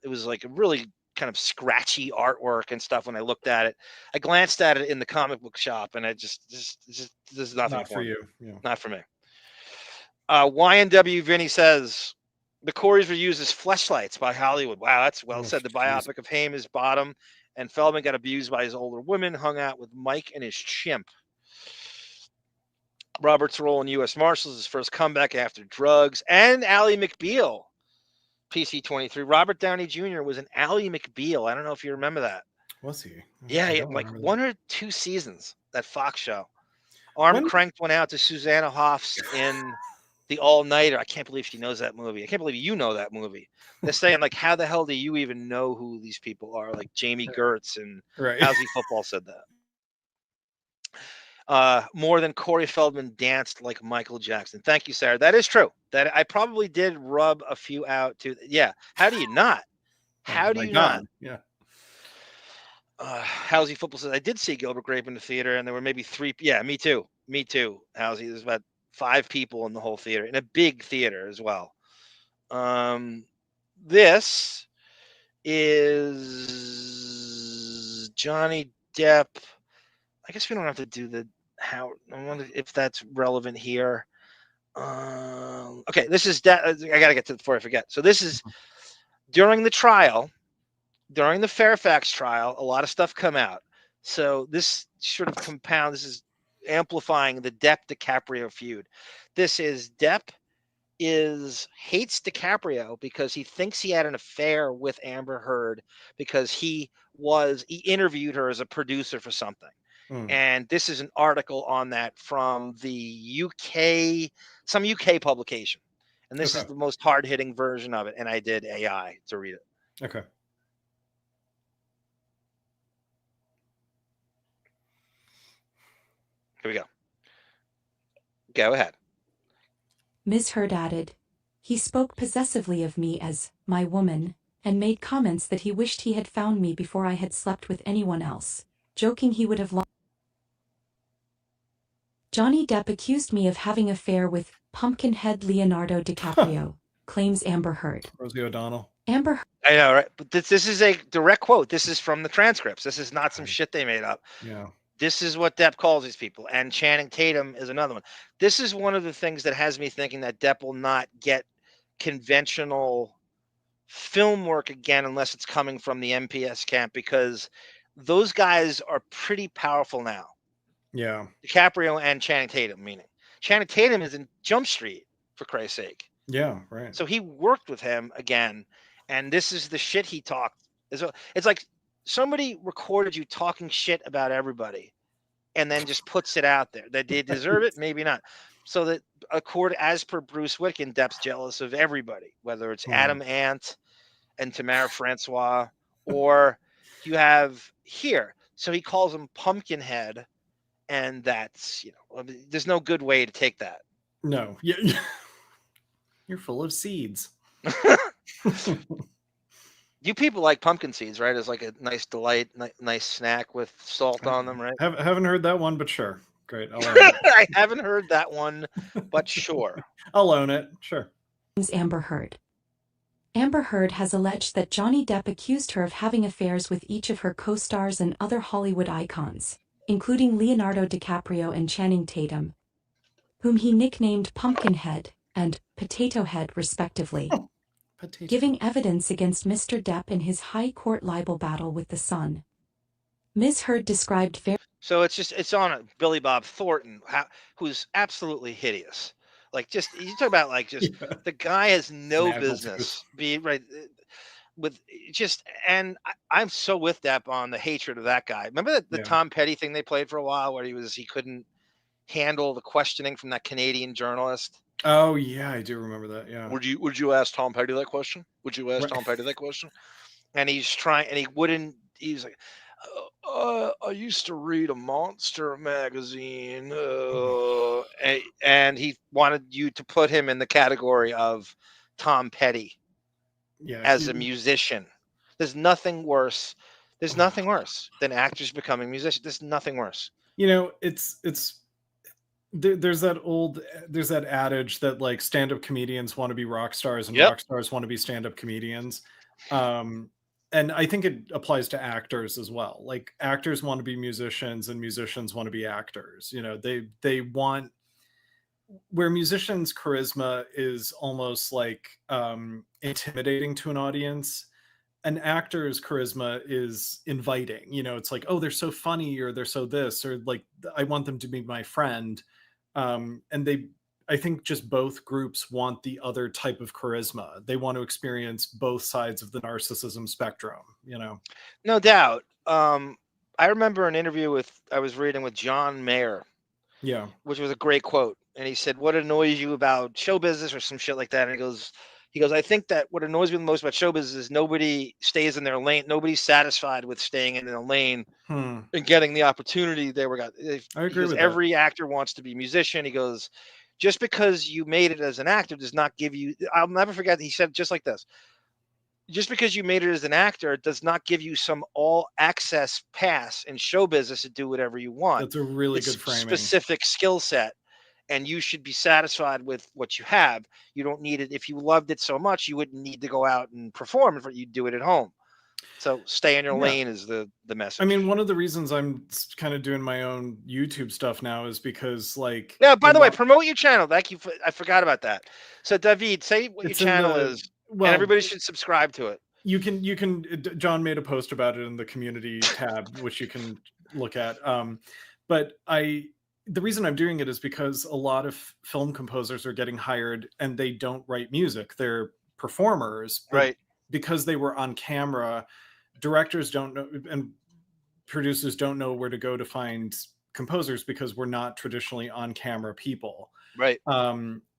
It was like a really kind of scratchy artwork and stuff. When I looked at it, I glanced at it in the comic book shop, and I just this is nothing Not for you. Yeah. Not for me. YNW Vinny says the Coreys were used as fleshlights by Hollywood. Wow, that's well said. The biopic of Haim is bottom, And Feldman got abused by his older women, hung out with Mike and his chimp. Robert's role in U.S. Marshals, his first comeback after drugs, and Ally McBeal, PC-23. Robert Downey Jr. was an Ally McBeal. I don't know if you remember that. Was he? Yeah, like one or two seasons, that Fox show. Arm cranked one out to Susanna Hoffs in The All-Nighter. I can't believe she knows that movie. I can't believe you know that movie. They're saying, like, how the hell do you even know who these people are? Like Jamie Gertz and Howsy Football said that. More than Corey Feldman danced like Michael Jackson. Thank you, Sarah. That is true. That I probably did rub a few out too. Yeah. How do you not? How do you not? Yeah. Howsy Football says, I did see Gilbert Grape in the theater, and there were maybe 3. Yeah, me too. Me too, Howsy. There's about 5 people in the whole theater, in a big theater as well. This is Johnny Depp. I guess we don't have to do the how. I wonder if that's relevant here. Okay, this is I gotta get to it before I forget. So this is during the trial, during the Fairfax trial. A lot of stuff come out. So this sort of compounds. This is amplifying the Depp-DiCaprio feud. This is Depp hates DiCaprio because he thinks he had an affair with Amber Heard because he interviewed her as a producer for something. And this is an article on that from the UK, some UK publication. And this is the most hard-hitting version of it. And I did AI to read it. Okay. Here we go. Go ahead. Ms. Heard added, he spoke possessively of me as my woman, and made comments that he wished he had found me before I had slept with anyone else, joking he would have lost. Johnny Depp accused me of having an affair with Pumpkinhead Leonardo DiCaprio, claims Amber Heard. Rosie O'Donnell. Amber. I know, right? But this is a direct quote. This is from the transcripts. This is not some shit they made up. Yeah. This is what Depp calls these people. And Channing Tatum is another one. This is one of the things that has me thinking that Depp will not get conventional film work again unless it's coming from the MPS camp, because those guys are pretty powerful now. Yeah. DiCaprio and Channing Tatum, meaning. Channing Tatum is in Jump Street, for Christ's sake. Yeah, right. So he worked with him again, and this is the shit he talked. It's like somebody recorded you talking shit about everybody and then just puts it out there. That they deserve it, maybe not. So that as per Bruce Witkin, Depp's jealous of everybody, whether it's Adam Ant and Tamara Francois, or you have here. So he calls him Pumpkinhead, and that's, there's no good way to take that. No. Yeah. You're full of seeds. You people like pumpkin seeds, right? It's like a nice delight, nice snack with salt on them, right? Haven't heard that one, but sure. Great. I'll own it. I haven't heard that one, but sure. I'll own it. Sure. Amber Heard. Amber Heard has alleged that Johnny Depp accused her of having affairs with each of her co-stars and other Hollywood icons, including Leonardo DiCaprio and Channing Tatum, whom he nicknamed Pumpkinhead and Potato Head, respectively. Giving evidence against Mr. Depp in his high court libel battle with The Sun. Ms. Heard described So it's on Billy Bob Thornton, who's absolutely hideous. Like, just, you talk about, like, just the guy has no business being right with just, and I'm so with Depp on the hatred of that guy. Remember the Tom Petty thing they played for a while where he couldn't handle the questioning from that Canadian journalist? Oh yeah, I do remember that. Yeah. Would you ask Tom Petty that question? Would you ask Tom Petty that question? And he's trying, and he wouldn't. He's like, I used to read a monster magazine, and he wanted you to put him in the category of Tom Petty as a musician. There's nothing worse. There's nothing worse than actors becoming musicians. There's nothing worse. There's that adage that, like, stand-up comedians want to be rock stars and rock stars want to be stand-up comedians. And I think it applies to actors as well. Like, actors want to be musicians and musicians want to be actors. They want, where musicians' charisma is almost like intimidating to an audience. an actor's charisma is inviting. You know, it's like, oh, they're so funny, or they're so this, or like, I want them to be my friend. And I think just both groups want the other type of charisma. They want to experience both sides of the narcissism spectrum, you know? No doubt. I remember an interview I was reading with John Mayer. Yeah. Which was a great quote. And he said, what annoys you about show business, or some shit like that? And he goes, I think that what annoys me the most about show business is nobody stays in their lane. Nobody's satisfied with staying in a lane and getting the opportunity they were got. I agree with every actor wants to be a musician. He goes, just because you made it as an actor does not give you, I'll never forget, he said just like this, just because you made it as an actor does not give you some all access pass in show business to do whatever you want. That's a really good framing. Specific skill set. And you should be satisfied with what you have. You don't need it. If you loved it so much, you wouldn't need to go out and perform. You'd do it at home. So stay in your lane is the message. I mean, one of the reasons I'm kind of doing my own YouTube stuff now is because, like... Yeah, by the way, promote your channel. Thank you. I forgot about that. So, David, say what your channel is, and everybody should subscribe to it. You can. John made a post about it in the community tab, which you can look at. But the reason I'm doing it is because a lot of film composers are getting hired and they don't write music. They're performers. Right. Because they were on camera, directors don't know and producers don't know where to go to find composers because we're not traditionally on camera people. Right.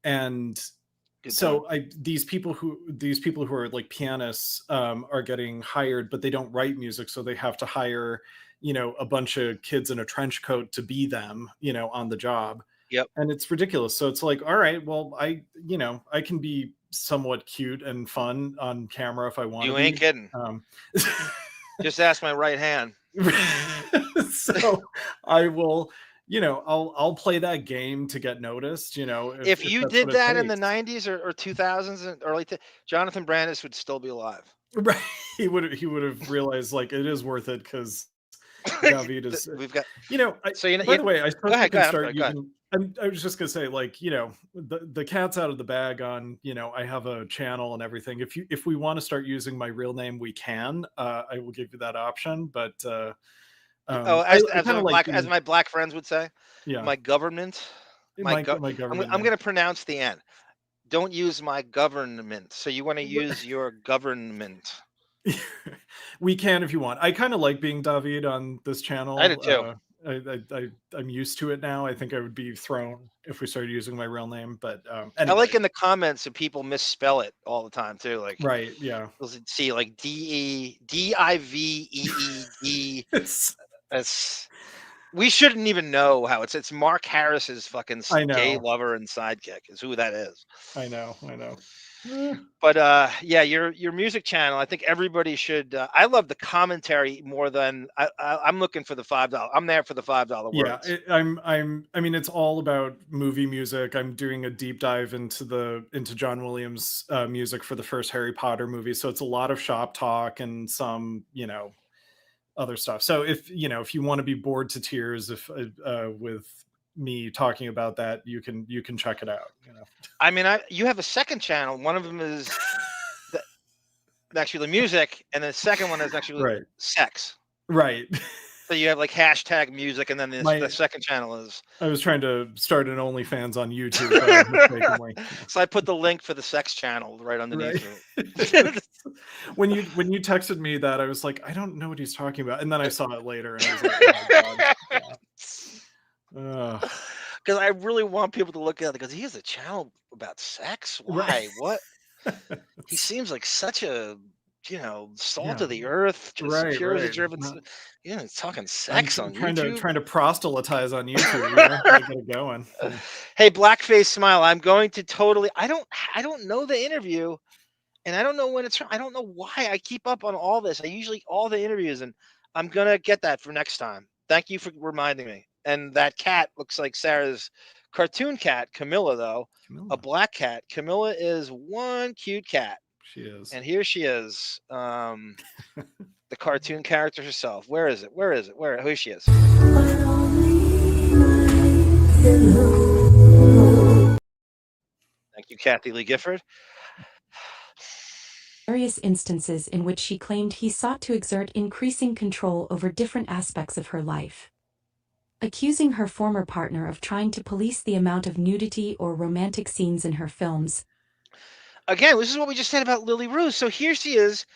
And so these people who are like pianists are getting hired, but they don't write music. So they have to hire, you know, a bunch of kids in a trench coat to be them, you know, on the job. Yep. And it's ridiculous. So it's like, all right, well, I can be somewhat cute and fun on camera if I want to. You ain't kidding. Just ask my right hand. So I will, you know, I'll play that game to get noticed, you know. If you did that in the 90s or 2000s and early, Jonathan Brandis would still be alive. Right. He would have realized, like, it is worth it because David is. We've got, you know. By the way, I suppose you can start using. I was just gonna say, like, you know, the cat's out of the bag on, you know, I have a channel and everything. If we want to start using my real name, we can. I will give you that option, but as my black friends would say, yeah, my government, my government. I'm gonna pronounce the N. Don't use my government. So you want to use your government. We can if you want. I kind of like being David on this channel. I do too. I'm used to it now. I think I would be thrown if we started using my real name, but anyway. I like in the comments that people misspell it all the time too. Like, right, yeah. You'll see like DIVEED. That's, we shouldn't even know how it's Mark Harris's fucking gay lover and sidekick is who that is. I know. But yeah, your music channel, I think everybody should. I love the commentary more than I'm looking for the $5. I'm there for the $5 words. Yeah, I mean, it's all about movie music. I'm doing a deep dive into John Williams music for the first Harry Potter movie, so it's a lot of shop talk and some, you know, other stuff. So if you want to be bored to tears with me talking about that, you can check it out, you know. I mean, you have a second channel. One of them is actually music, and the second one is actually sex. Right. So you have like hashtag music, and then the second channel is. I was trying to start an OnlyFans on YouTube. Mistakenly. So I put the link for the sex channel right underneath it. When you texted me that, I was like, I don't know what he's talking about, and then I saw it later, and I was like, oh my God. Because I really want people to look at it because he has a channel about sex. Why? Right. What? He seems like such a, you know, salt of the earth, just purity driven. Yeah, it's talking sex on YouTube. Trying to proselytize on YouTube. You know? Get it going. Hey, Blackface Smile. I'm going to totally. I don't know the interview, and I don't know when it's. I don't know why I keep up on all this. I usually all the interviews, and I'm gonna get that for next time. Thank you for reminding me. And that cat looks like Sarah's cartoon cat, Camilla, though. A black cat. Camilla is one cute cat. She is. And here she is. The cartoon character herself. Where is it? Who she is? Thank you, Kathy Lee Gifford. various instances in which she claimed he sought to exert increasing control over different aspects of her life, accusing her former partner of trying to police the amount of nudity or romantic scenes in her films. Again, this is what we just said about Lily Rose. So here she is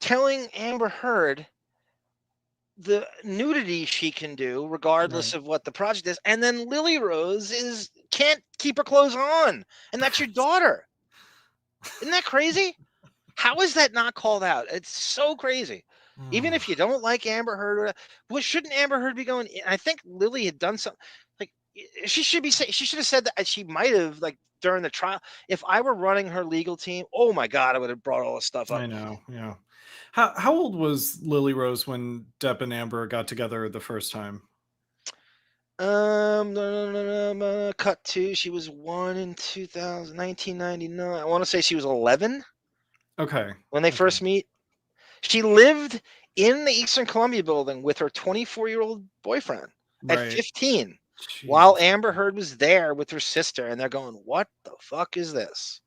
telling Amber Heard the nudity she can do regardless of what the project is, and then Lily Rose can't keep her clothes on, and that's your daughter. Isn't that crazy? How is that not called out? It's so crazy. Even if you don't like Amber Heard, well, shouldn't Amber Heard be going? I think Lily had done something. Like she should have said that. She might have, like, during the trial. If I were running her legal team, oh my God, I would have brought all this stuff up. I know, yeah. How old was Lily Rose when Depp and Amber got together the first time? Cut to, she was 1 in 1999. I want to say she was 11. Okay. When they first meet. She lived in the Eastern Columbia building with her 24-year-old boyfriend at 15, while Amber Heard was there with her sister, and they're going, "What the fuck is this?"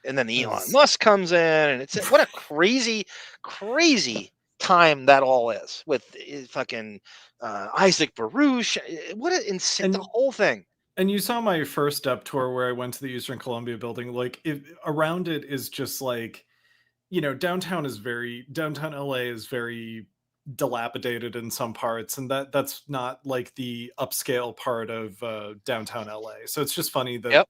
And then Elon Musk comes in, and it's what a crazy, crazy time that all is with fucking Isaac Baruch. What an insane, the whole thing. And you saw my first Depp tour where I went to the Eastern Columbia building. Like, around it is just like, you know, downtown LA is very dilapidated in some parts, and that's not like the upscale part of downtown LA. So it's just funny that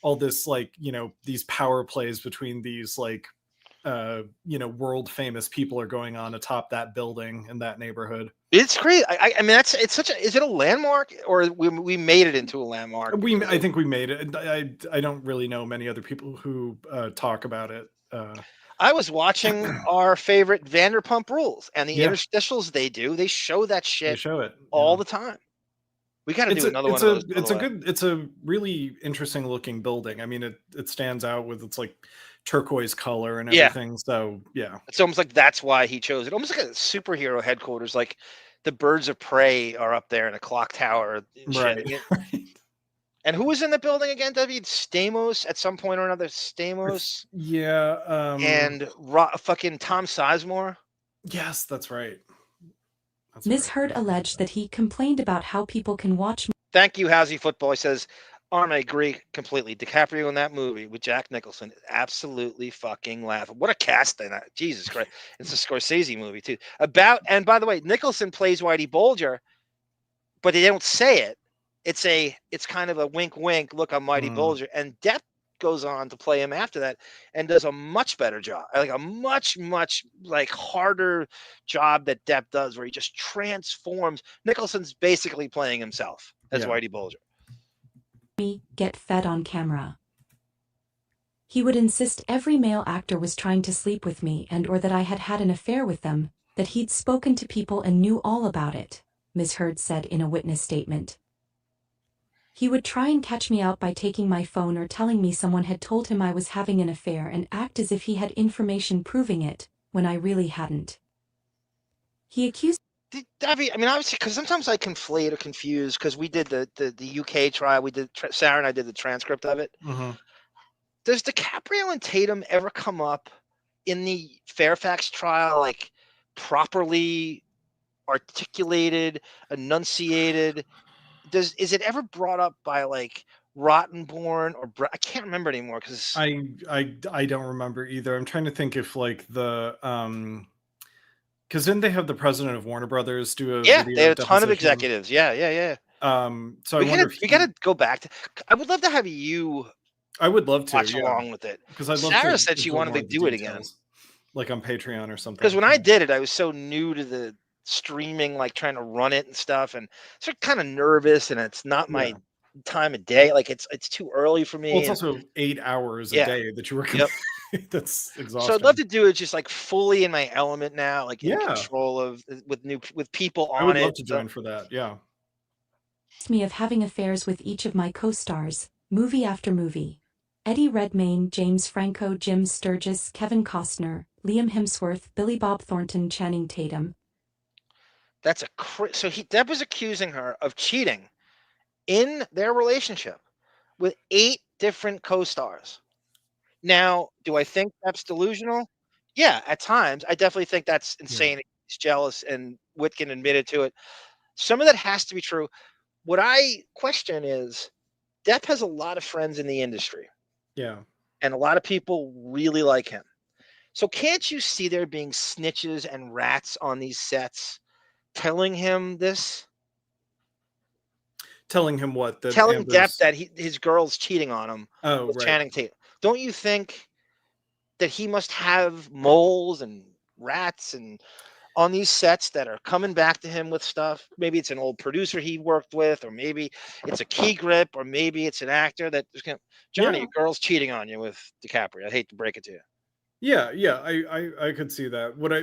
all this, like, you know, these power plays between these, like, you know, world famous people are going on atop that building in that neighborhood. It's crazy. I mean, it's such a. Is it a landmark, or we made it into a landmark? I think we made it. I don't really know many other people who talk about it. I was watching our favorite Vanderpump Rules, and the interstitials they do. They show that shit. They show it all the time. We got to do another one of those. It's a really interesting looking building. I mean, it stands out with its, like, turquoise color and everything. So yeah, it's almost like that's why he chose it. Almost like a superhero headquarters, like the Birds of Prey are up there in a clock tower. Right. And who was in the building again, David? Stamos at some point or another. Stamos. Yeah. And fucking Tom Sizemore. Yes, that's right. Ms. Heard alleged that he complained about how people can watch. Thank you, Howsy Football. He says, I agree completely. DiCaprio in that movie with Jack Nicholson, absolutely fucking laughable. What a cast! Jesus Christ. It's a Scorsese movie, too. And by the way, Nicholson plays Whitey Bulger, but they don't say it. It's kind of a wink, wink. Look, I'm Whitey Bulger, and Depp goes on to play him after that and does a much better job, like a much like harder job that Depp does, where he just transforms. Nicholson's basically playing himself as Whitey Bulger. Me get fed on camera. He would insist every male actor was trying to sleep with me or that I had had an affair with them, that he'd spoken to people and knew all about it, Ms. Heard said in a witness statement. He would try and catch me out by taking my phone or telling me someone had told him I was having an affair and act as if he had information proving it, when I really hadn't. He accused... I mean, obviously, because sometimes I conflate or confuse, because we did the UK trial, Sarah and I did the transcript of it. Mm-hmm. Does DiCaprio and Tatum ever come up in the Fairfax trial, like, properly articulated, enunciated? Is it ever brought up by, like, Rottenborn or I can't remember anymore, because I don't remember either. I'm trying to think if, like, the because didn't they have the president of Warner Brothers do a video they had a ton of deposition? executives. Yeah. So we gotta go back to. I would love to have you. I would love to watch along with it, because I'd love Sarah to said she wanted to do it again, like on Patreon or something. Because when I did it, I was so new to the streaming, like trying to run it and stuff, and so kind of nervous, and it's not my time of day. Like it's too early for me. Well, it's also 8 hours a day that you work. That's exhausting. So I'd love to do it just like fully in my element now, like in control of with people on it. I would love to join for that. Yeah. Me of having affairs with each of my co-stars, movie after movie. Eddie Redmayne, James Franco, Jim Sturgis, Kevin Costner, Liam Hemsworth, Billy Bob Thornton, Channing Tatum. That's Depp was accusing her of cheating in their relationship with 8 different co-stars. Now, do I think that's delusional? Yeah, at times. I definitely think that's insane. He's jealous, and Witkin admitted to it. Some of that has to be true. What I question is Depp has a lot of friends in the industry, Yeah. and a lot of people really like him. So can't you see there being snitches and rats on these sets telling him this? Telling him what? That Telling Amber's... Depp that his girl's cheating on him with right. Channing Tatum. Don't you think that he must have moles and rats and on these sets that are coming back to him with stuff? Maybe it's an old producer he worked with, or maybe it's a key grip, or maybe it's an actor that just can't. Johnny, your girl's cheating on you with DiCaprio. I hate to break it to you. Yeah, I could see that. What I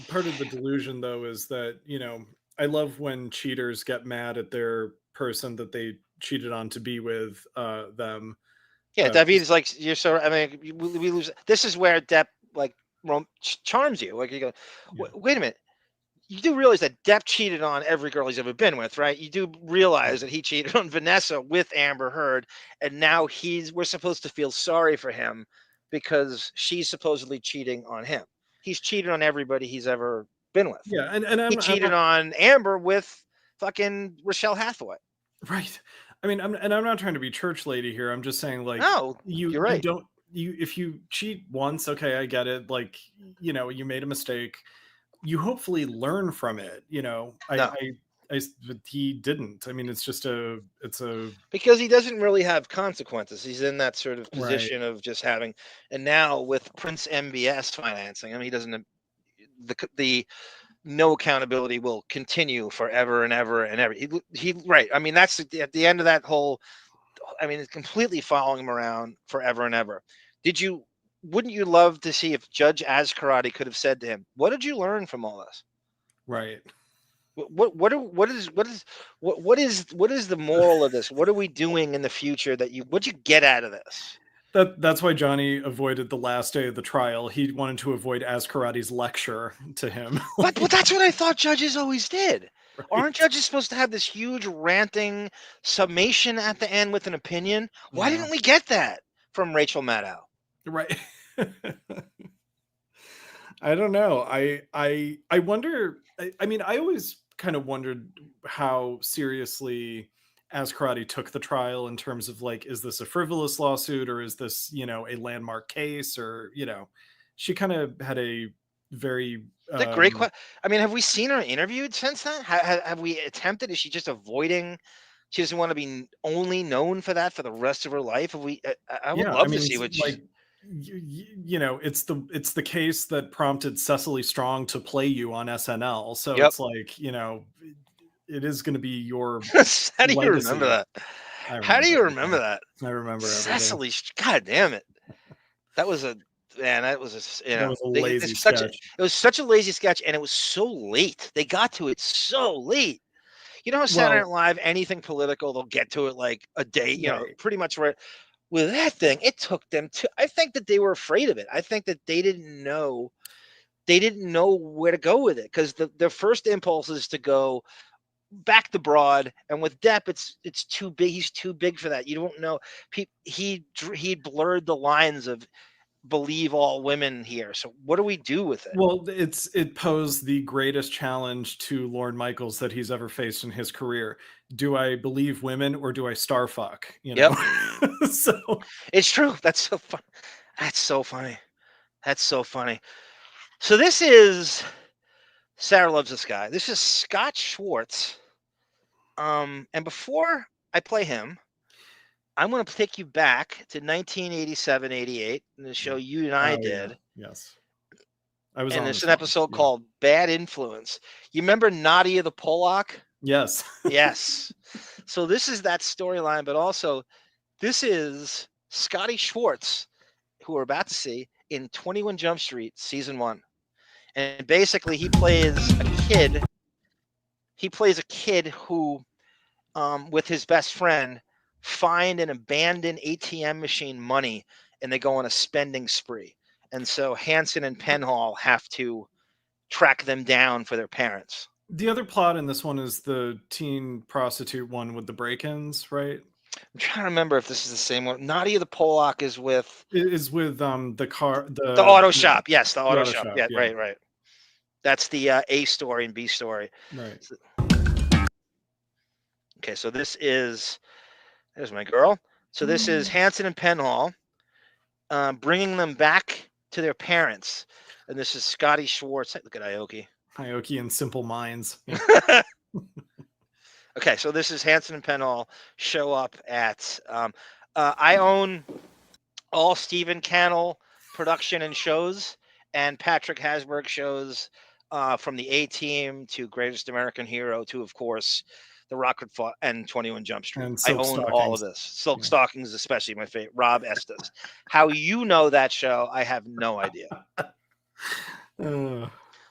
part of the delusion though is that, you know, I love when cheaters get mad at their person that they cheated on to be with them. Yeah, David's like, you're so. I mean, we lose. This is where Depp like charms you. Like you go, wait a minute. You do realize that Depp cheated on every girl he's ever been with, right? You do realize that he cheated on Vanessa with Amber Heard, and now we're supposed to feel sorry for him because she's supposedly cheating on him. He's cheated on everybody he's ever been with. Yeah, and he cheated on Amber with fucking Rochelle Hathaway. Right. I mean, I'm not trying to be church lady here. I'm just saying, like, no, you're right. If you cheat once, okay, I get it. Like, you know, you made a mistake. You hopefully learn from it. You know, but he didn't. I mean, it's because he doesn't really have consequences. He's in that sort of position of just having, and now with Prince MBS financing, I mean, he doesn't. The no accountability will continue forever and ever and ever. He right. I mean, that's at the end of that whole. I mean, it's completely following him around forever and ever. Wouldn't you love to see if Judge Azcarate could have said to him, "What did you learn from all this?" Right. What is the moral of this? What are we doing in the future what'd you get out of this? That's why Johnny avoided the last day of the trial. He wanted to avoid Azcarate's lecture to him. But that's what I thought judges always did. Right. Aren't judges supposed to have this huge ranting summation at the end with an opinion? Why didn't we get that from Rachel Maddow? Right. I don't know. I wonder. I mean, I always kind of wondered how seriously Azcarate took the trial in terms of like, is this a frivolous lawsuit or is this, you know, a landmark case? Or, you know, she kind of had a very great question. I mean, have we seen her interviewed since then? Have we attempted? Is she just avoiding? She doesn't want to be only known for that for the rest of her life. Have we? I would love to see what she's like. You know, it's the case that prompted Cecily Strong to play you on SNL. So it's like, you know, it is going to be your. How do you remember that? How do you remember that? I remember Cecily. God damn it! That was a lazy sketch. It was such a lazy sketch, and it was so late. They got to it so late. You know how Saturday Night Live, anything political, they'll get to it like a day. You know, pretty much right. With that thing, it took them to. I think that they were afraid of it. I think that they didn't know where to go with it because their first impulse is to go back to broad, and with Depp, it's too big. He's too big for that. You don't know. He blurred the lines of believe all women here. So what do we do with it? Well, it posed the greatest challenge to Lorne Michaels that he's ever faced in his career. Do I believe women or do I star fuck? You know? Yep. So it's true. That's so fun. That's so funny. That's so funny. So this is Sarah loves this guy. This is Scott Schwartz. And before I play him, I'm going to take you back to 1987-88, the show you and I did. Yeah. Yes. I was and on there's an episode called Bad Influence. You remember Nadia the Pollock? Yes. Yes. So this is that storyline, but also this is Scotty Schwartz, who we're about to see in 21 Jump Street, season 1. And basically he plays a kid. He plays a kid who, with his best friend, find an abandoned ATM machine money, and they go on a spending spree. And so Hanson and Penhall have to track them down for their parents. The other plot in this one is the teen prostitute one with the break-ins, right? I'm trying to remember if this is the same one. Nadia the Pollock is with the car the auto shop. Yes, the auto shop. Yeah, yeah. right. That's the A story and B story. Right. Okay, so there's my girl. So this is Hanson and Penhall bringing them back to their parents. And this is Scotty Schwartz. Look at Aoki. Aoki and Simple Minds. Yeah. Okay, so this is Hanson and Penhall show up at I own all Stephen Cannell production and shows and Patrick Hasberg shows from the A-Team to Greatest American Hero to, of course, The Rockford Fought and 21 Jump Street. And I own all of this. Silk Stockings, especially my favorite. Rob Estes. How you know that show, I have no idea.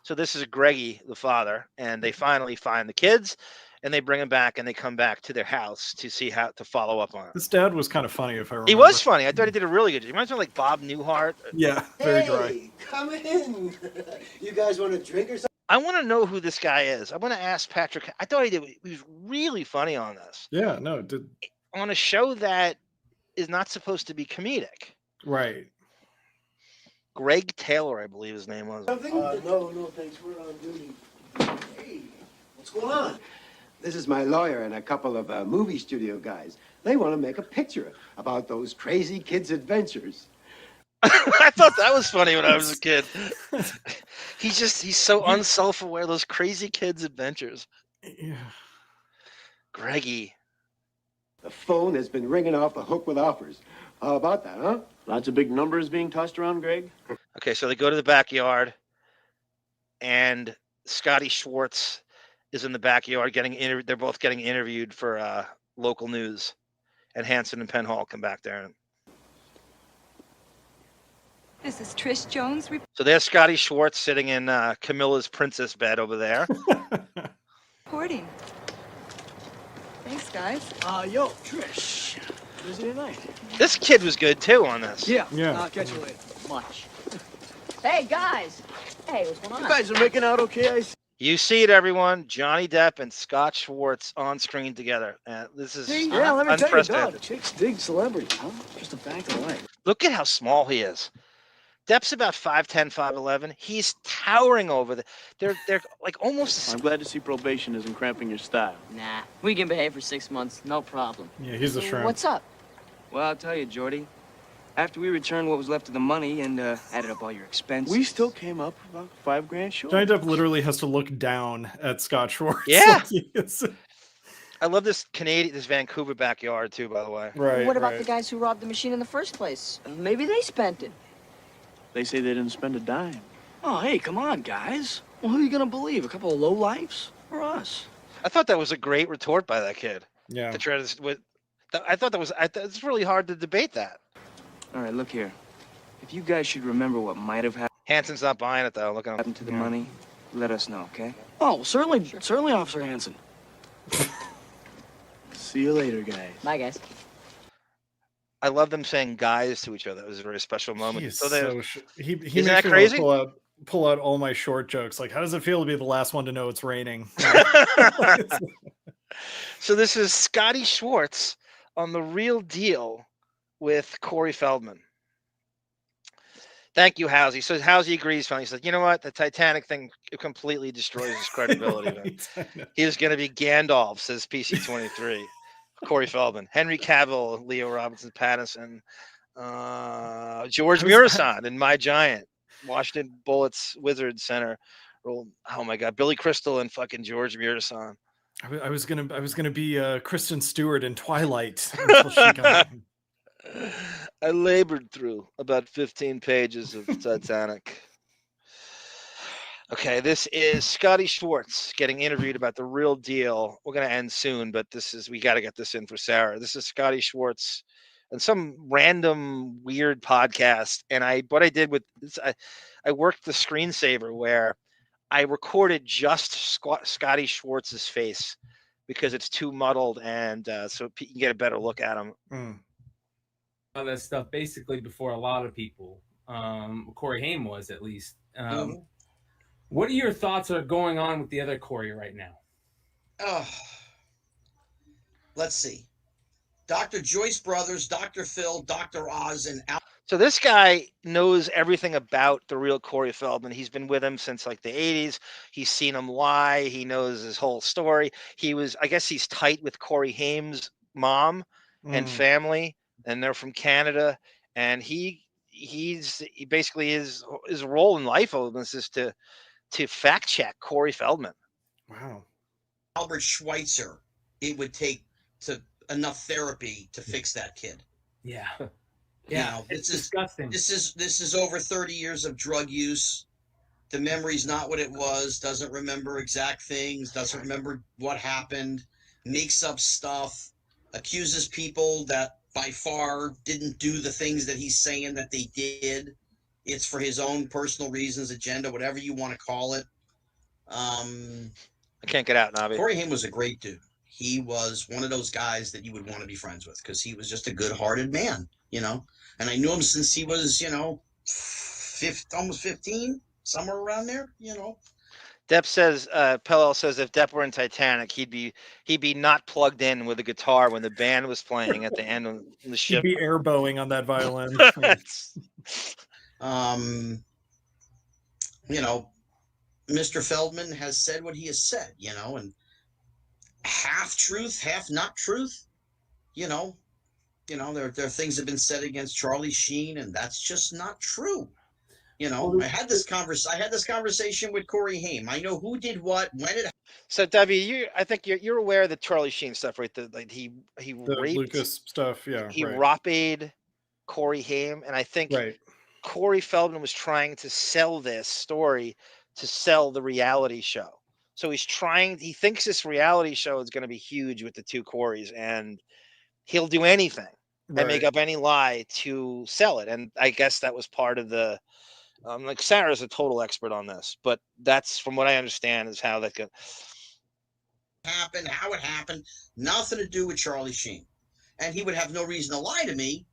So this is Greggy, the father, and they finally find the kids, and they bring them back, and they come back to their house to see how to follow up on it. His dad was kind of funny, if I remember. He was funny. I thought he did a really good job. He reminds me of like Bob Newhart. Yeah, very dry. Come in. You guys want a drink or something? I want to know who this guy is. I want to ask Patrick. I thought he was really funny on this. Yeah, no, on a show that is not supposed to be comedic. Right. Greg Taylor, I believe his name was. No, thanks. We're on duty. Hey, what's going on? This is my lawyer and a couple of movie studio guys. They want to make a picture about those crazy kids' adventures. I thought that was funny when I was a kid. He's so unself-aware. Those crazy kids' adventures. Yeah. Greggy. The phone has been ringing off the hook with offers. How about that, huh? Lots of big numbers being tossed around, Greg. Okay, so they go to the backyard, and Scotty Schwartz is in the backyard they're both getting interviewed for local news, and Hanson and Penhall come back there. This is Trish Jones. So there's Scotty Schwartz sitting in Camilla's princess bed over there. Reporting. Thanks, guys. Yo, Trish. Busy tonight. This kid was good too on this. Yeah. I'll catch you later. Much. Hey, guys. Hey, what's going on? You guys are making out okay, I see. You see it, everyone. Johnny Depp and Scott Schwartz on screen together. This is Yeah, let me tell you, unprecedented. dog. Chicks dig celebrities, huh? Just a fact of life. Look at how small he is. Depp's about 5'10", 5'11". He's towering over the. They're like almost. I'm glad to see probation isn't cramping your style. Nah, we can behave for 6 months, no problem. Yeah, he's a shrimp. What's up? Well, I'll tell you, Jordy. After we returned what was left of the money and added up all your expenses, We still came up about $5,000 short. Johnny Depp literally has to look down at Scott Schwartz. Yeah. Like he is- I love this this Vancouver backyard too, by the way. Right. What about the guys who robbed the machine in the first place? Maybe they spent it. They say they didn't spend a dime. Oh, hey, come on, guys. Well, who are you gonna believe? A couple of lowlifes or us? I thought that was a great retort by that kid. Yeah. To try to, I thought that was. It's really hard to debate that. All right, look here. If you guys should remember what might have Hanson's not buying it though. Look at him. happened to the money, let us know, okay? Oh, certainly, Officer Hanson. See you later, guys. Bye, guys. I love them saying "guys" to each other. It was a very special moment. He is So they- he Isn't makes that me crazy? wanna pull out all my short jokes. Like, how does it feel to be the last one to know it's raining? So this is Scotty Schwartz on The Real Deal with Corey Feldman. Thank you, Housey. So Housey agrees finally. He says, you know what? The Titanic thing completely destroys his credibility. He was going to be Gandalf, says PC23. Corey Feldman. Henry Cavill, Leo Robinson, Pattinson, George Murison in My Giant, Washington Bullets Wizard Center. Oh my God, Billy Crystal and fucking George Murison. I was gonna be Kristen Stewart in Twilight until she got. I labored through about 15 pages of Titanic. Okay, this is Scotty Schwartz getting interviewed about The Real Deal. We're going to end soon, but we got to get this in for Sarah. This is Scotty Schwartz and some random weird podcast. And what I did with this, I worked the screensaver where I recorded just Scotty Schwartz's face because it's too muddled, and so you can get a better look at him. All that stuff basically before a lot of people. Corey Haim was, at least. What are your thoughts are going on with the other Corey right now? Oh, let's see. Dr. Joyce Brothers, Dr. Phil, Dr. Oz, and Al. So this guy knows everything about the real Corey Feldman. He's been with him since like the 80s. He's seen him lie. He knows his whole story. I guess he's tight with Corey Haim's mom and family, and they're from Canada. And he basically his role in life is to fact check Corey Feldman. Wow. Albert Schweitzer, it would take enough therapy to fix that kid. Yeah. Yeah, it's disgusting. This is over 30 years of drug use. The memory's not what it was. Doesn't remember exact things. Doesn't remember what happened. Makes up stuff. Accuses people that by far didn't do the things that he's saying that they did. It's for his own personal reasons, agenda, whatever you want to call it. I can't get out, Nobby. Corey Haim was a great dude. He was one of those guys that you would want to be friends with because he was just a good-hearted man, you know. And I knew him since he was, you know, almost 15, somewhere around there, you know. Depp says, Pellel says, if Depp were in Titanic, he'd be not plugged in with a guitar when the band was playing at the end of the ship. He'd be airboeing on that violin. You know, Mr. Feldman has said what he has said, you know, and half truth, half not truth, you know, there are things that have been said against Charlie Sheen, and that's just not true. You know, I had this conversation with Corey Haim. I know who did what, when it. So, W, I think you're aware of the Charlie Sheen stuff, right? Like he raped Lucas stuff, yeah. He raped Corey Haim, and I think Corey Feldman was trying to sell this story to sell the reality show. So he thinks this reality show is going to be huge with the two Coreys, and he'll do anything and make up any lie to sell it. And I guess that was part of the, like Sarah's a total expert on this, but that's from what I understand is how that could happen, how it happened, nothing to do with Charlie Sheen. And he would have no reason to lie to me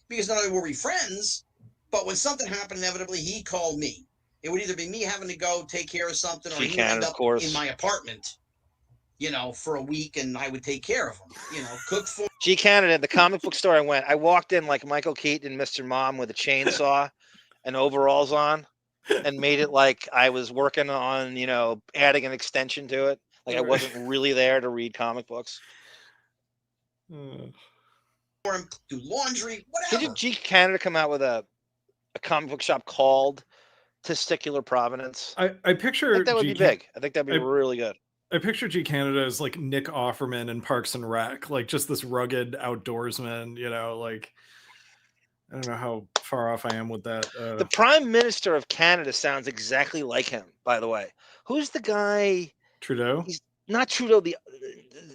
because not only were we friends, but when something happened, inevitably he called me. It would either be me having to go take care of something, or he would end up in my apartment, you know, for a week, and I would take care of him, you know, cook for. G Canada, the comic book store I walked in like Michael Keaton and Mr. Mom with a chainsaw and overalls on, and made it like I was working on, you know, adding an extension to it. Like I wasn't really there to read comic books. For him, do laundry, whatever. Didn't G Canada come out with a comic book shop called Testicular Providence? I picture that would be big. I think that'd be really good. I picture G Canada as like Nick Offerman in Parks and Rec, like just this rugged outdoorsman, you know, like I don't know how far off I am with that. The Prime Minister of Canada sounds exactly like him, by the way. Who's the guy? Trudeau? He's not Trudeau,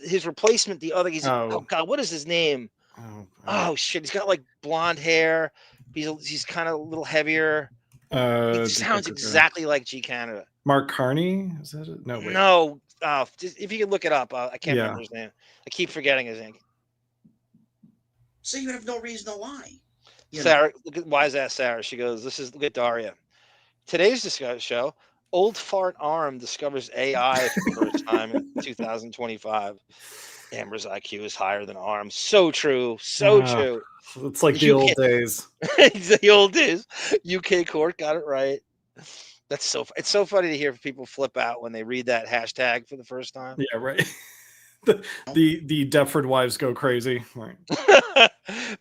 his replacement, the other, oh God, what is his name? Oh shit, he's got like blonde hair. He's kind of a little heavier. He sounds exactly like G Canada. Mark Carney? Is that it? No, wait. No. If you can look it up, I can't remember his name. I keep forgetting his name. So you have no reason to lie. Sarah, look at wise ass Sarah. She goes, look at Daria. Today's show, Old Fart Arm discovers AI for the first time in 2025. Amber's IQ is higher than Arm. So true. So true. It's like the old days. It's the old days. UK court got it right. It's so funny to hear people flip out when they read that hashtag for the first time. Yeah, right. the Deptford wives go crazy. Right.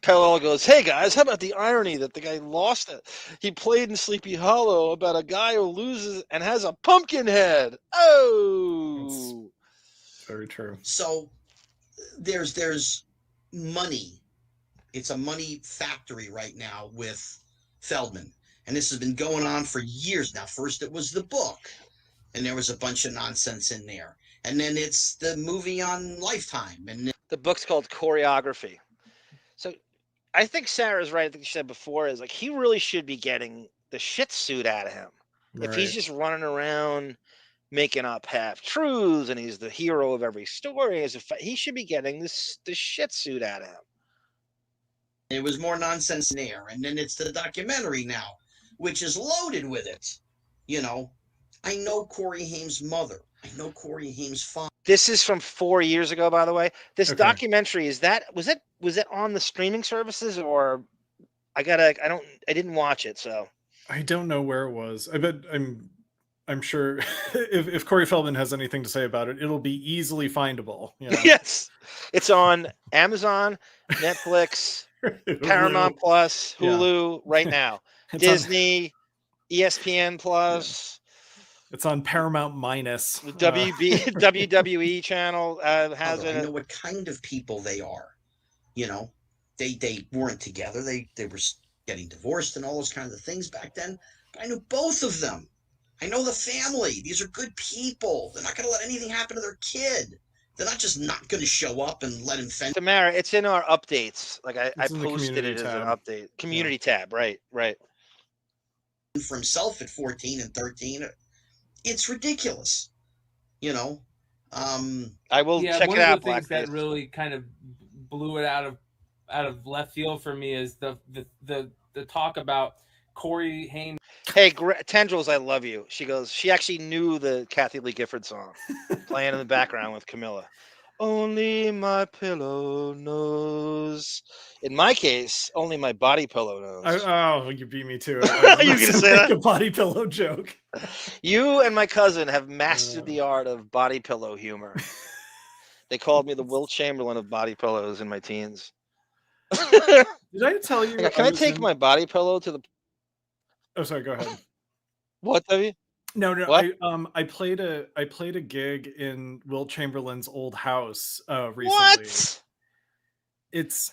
Pellel goes, hey guys, how about the irony that the guy lost it? He played in Sleepy Hollow about a guy who loses and has a pumpkin head. Oh, that's very true. So there's money. It's a money factory right now with Feldman. And this has been going on for years now. First it was the book, and there was a bunch of nonsense in there. And then it's the movie on Lifetime. And the book's called Choreography. So I think Sarah's right. I think she said before is like he really should be getting the shit suit out of him. Right. If he's just running around making up half truths and he's the hero of every story, he should be getting the shit suit out of him. It was more nonsense in there. And then it's the documentary now, which is loaded with it. You know, I know Corey Haim's mother. I know Corey Haim's father. This is from 4 years ago, by the way. This documentary was it on the streaming services, or I didn't watch it, so I don't know where it was. I'm sure if Corey Feldman has anything to say about it, it'll be easily findable. You know? Yes, it's on Amazon, Netflix, Paramount Plus, Hulu right now. Disney, ESPN Plus. It's on Paramount Minus. WWE channel has it. I know what kind of people they are. You know, they weren't together. They were getting divorced and all those kinds of things back then. But I knew both of them. I know the family. These are good people. They're not going to let anything happen to their kid. They're not just not going to show up and let him fend. Tamara, it's in our updates. Like I posted it as an update. Community tab, right. For himself at 14 and 13. It's ridiculous. You know. I will check it out. One of the things that really kind of blew it out of left field for me is the talk about Corey Haim. Hey, Tendrils, I love you. She goes, she actually knew the Kathy Lee Gifford song playing in the background with Camilla. Only my pillow knows. In my case, only my body pillow knows. You beat me to You it. gonna say that? A body pillow joke. You and my cousin have mastered the art of body pillow humor. They called me the Will Chamberlain of body pillows in my teens. Did I tell you? Can I take my body pillow to the? Oh, sorry. Go ahead. What, W? No. What? I played a gig in Will Chamberlain's old house recently. What?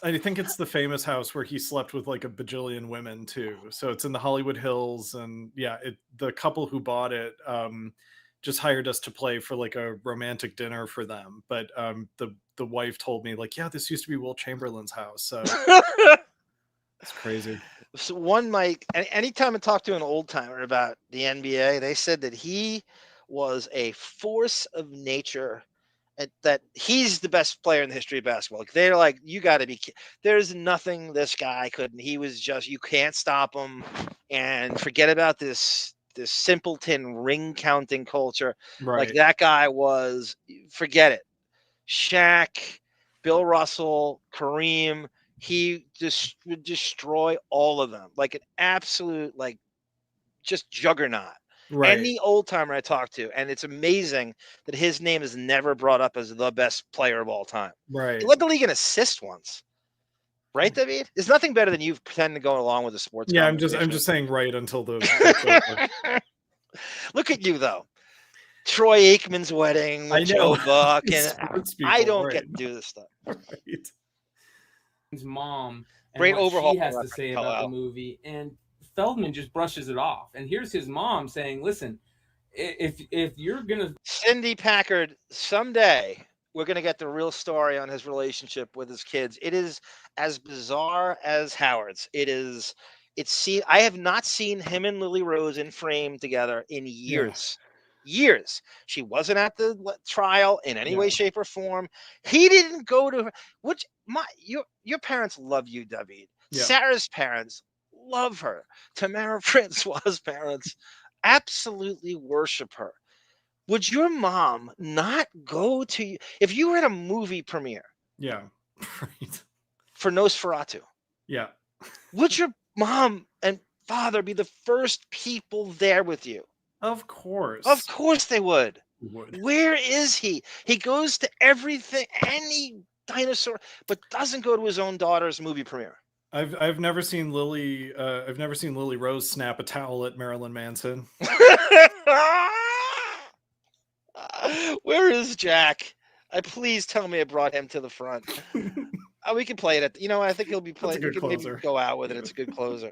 I think it's the famous house where he slept with like a bajillion women too. So it's in the Hollywood Hills, and yeah, the couple who bought it just hired us to play for like a romantic dinner for them. But the wife told me like, yeah, this used to be Will Chamberlain's house. So it's crazy. So anytime I talk to an old timer about the NBA, they said that he was a force of nature, and that he's the best player in the history of basketball. Like, they're like, you got to be. There's nothing this guy couldn't. He was just, you can't stop him, and forget about this simpleton ring counting culture. Right. Like, that guy was, forget it. Shaq, Bill Russell, Kareem. He just would destroy all of them, like an absolute, like, just juggernaut. Right. Any old timer I talk to, and it's amazing that his name is never brought up as the best player of all time. Right. He led the league in assists once. Right, David? There's nothing better than you pretending to go along with the sports. Yeah, I'm just saying right until the. Look at you though. Troy Aikman's wedding with Joe Buck, and I don't get to do this stuff. Right. His mom and Great what overhaul she has to say about the movie, and Feldman just brushes it off. And here's his mom saying, listen, if you're gonna, Cindy Packard, someday we're gonna get the real story on his relationship with his kids. It is as bizarre as Howard's. I have not seen him and Lily Rose in frame together in years. Years. She wasn't at the trial in any way, shape, or form. He didn't go to her. Your parents love you, David. Yeah. Sarah's parents love her. Tamara Francois' parents absolutely worship her. Would your mom not go to you if you were at a movie premiere? Yeah, right. For Nosferatu. Yeah. Would your mom and father be the first people there with you? Of course. Of course they would. Where is he? He goes to everything, any dinosaur, but doesn't go to his own daughter's movie premiere. I've never seen Lily. I've never seen Lily Rose snap a towel at Marilyn Manson. Where is Jack? Please tell me I brought him to the front. We can play it. I think he'll be playing. We can maybe go out with it. It's a good closer.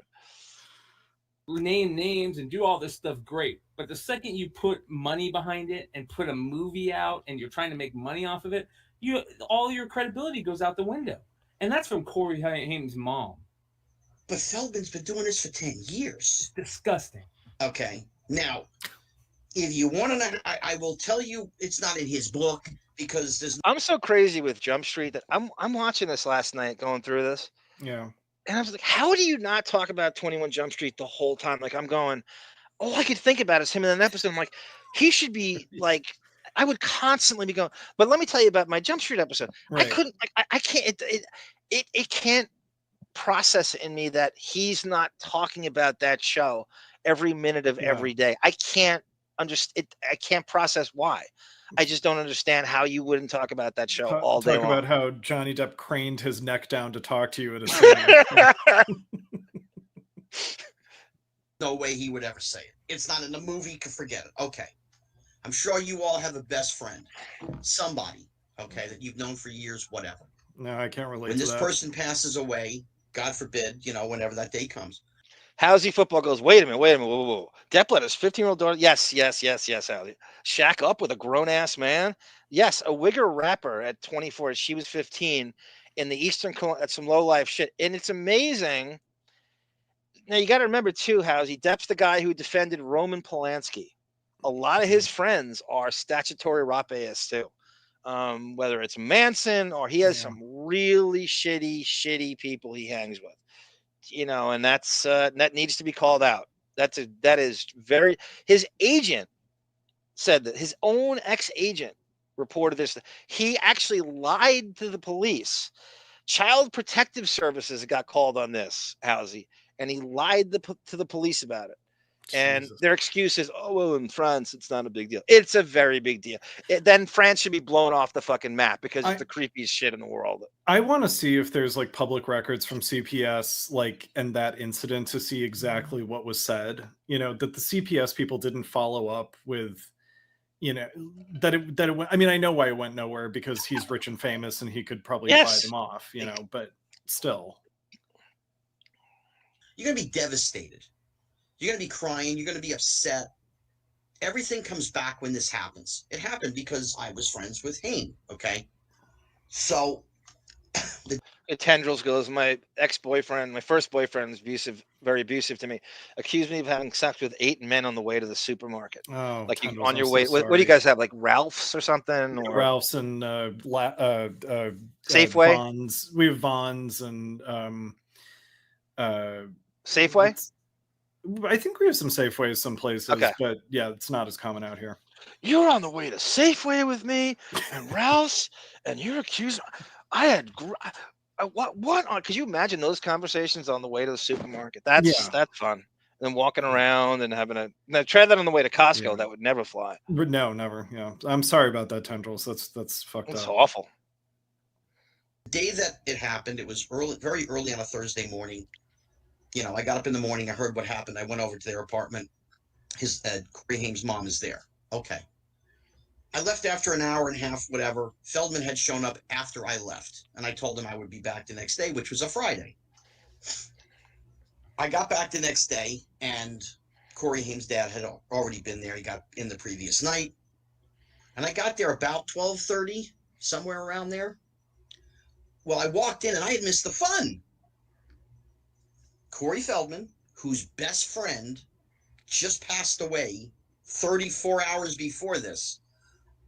Name names and do all this stuff, great. But the second you put money behind it and put a movie out and you're trying to make money off of it, all your credibility goes out the window. And that's from Corey Haim's mom. But Feldman's been doing this for 10 years. It's disgusting. Okay. Now, if you want to know, I will tell you it's not in his book because I'm so crazy with Jump Street that I'm watching this last night, going through this. Yeah. And I was like, how do you not talk about 21 Jump Street the whole time? Like, I'm going, all I could think about is him in an episode. I'm like, he should be like I would constantly be going. But let me tell you about my Jump Street episode. Right. I couldn't. Like, I can't. It can't process in me that he's not talking about that show every minute of every day. I can't understand. I can't process why. I just don't understand how you wouldn't talk about that show all day Talk long. about how Johnny Depp craned his neck down to talk to you at a cinema. No way he would ever say it. It's not in the movie. You can forget it. Okay. I'm sure you all have a best friend, somebody, okay, that you've known for years, whatever. No, I can't relate When to this that. person passes away, God forbid, you know, whenever that day comes. Howsy football goes, wait a minute, whoa, whoa. Depp let his 15-year-old daughter, yes, Howsy. Shack up with a grown-ass man? Yes, a wigger rapper at 24, she was 15, in the Eastern, at some low-life shit. And it's amazing. Now, you got to remember, too, Howsy, Depp's the guy who defended Roman Polanski. A lot of his friends are statutory-rape, too. Whether it's Manson or he has some really shitty people he hangs with. You know, and that's that needs to be called out. That is very. His agent said that his own ex-agent reported this. He actually lied to the police. Child Protective Services got called on this, Howsy, and he lied to the police about it. And their excuse is, oh, well, in France, it's not a big deal. It's a very big deal. Then France should be blown off the fucking map because it's the creepiest shit in the world. I want to see if there's like public records from CPS, like, and that incident to see exactly what was said. You know, that the CPS people didn't follow up with, you know, that it went. I mean, I know why it went nowhere because he's rich and famous and he could probably buy them off, you know, but still. You're going to be devastated. You're going to be crying. You're going to be upset. Everything comes back when this happens. It happened because I was friends with Haim, okay? So... The tendrils goes, my ex-boyfriend, my first boyfriend was abusive, very abusive to me, accused me of having sex with 8 men on the way to the supermarket. Oh, like tendrils, on your I'm way. so What do you guys have? Like Ralph's or something? Or Ralph's and Safeway? Vons. We have Vons and Safeway? I think we have some Safeways some places, Okay. but yeah, it's not as common out here. You're on the way to Safeway with me and Ralph's, and you're accused. I had what on? Could you imagine those conversations on the way to the supermarket? That's fun. And walking around and having now try that on the way to Costco. Yeah. That would never fly. But no, never. Yeah, I'm sorry about that, tendrils. That's fucked It's up. awful. The day that it happened, it was early, very early on a Thursday morning. You know, I got up in the morning. I heard what happened. I went over to their apartment. His Corey Haim's mom is there. Okay. I left after an hour and a half, whatever. Feldman had shown up after I left, and I told him I would be back the next day, which was a Friday. I got back the next day, and Corey Haim's dad had already been there. He got in the previous night, and I got there about 12:30, somewhere around there. Well, I walked in, and I had missed the fun. Corey Feldman, whose best friend just passed away 34 hours before this,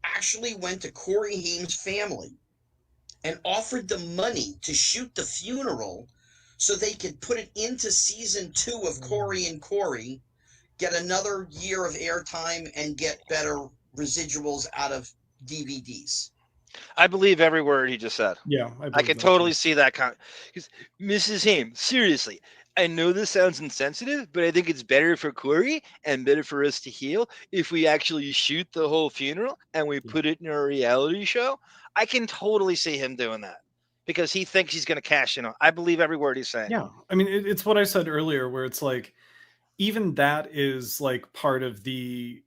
actually went to Corey Haim's family and offered them money to shoot the funeral so they could put it into season 2 of Corey and Corey, get another year of airtime, and get better residuals out of DVDs. I believe every word he just said. Yeah, I can totally see that. Because Mrs. Haim, seriously, I know this sounds insensitive, but I think it's better for Corey and better for us to heal if we actually shoot the whole funeral and we put it in a reality show. I can totally see him doing that because he thinks he's going to cash in on. I believe every word he's saying. Yeah, I mean, it's what I said earlier, where it's like, even that is like part of the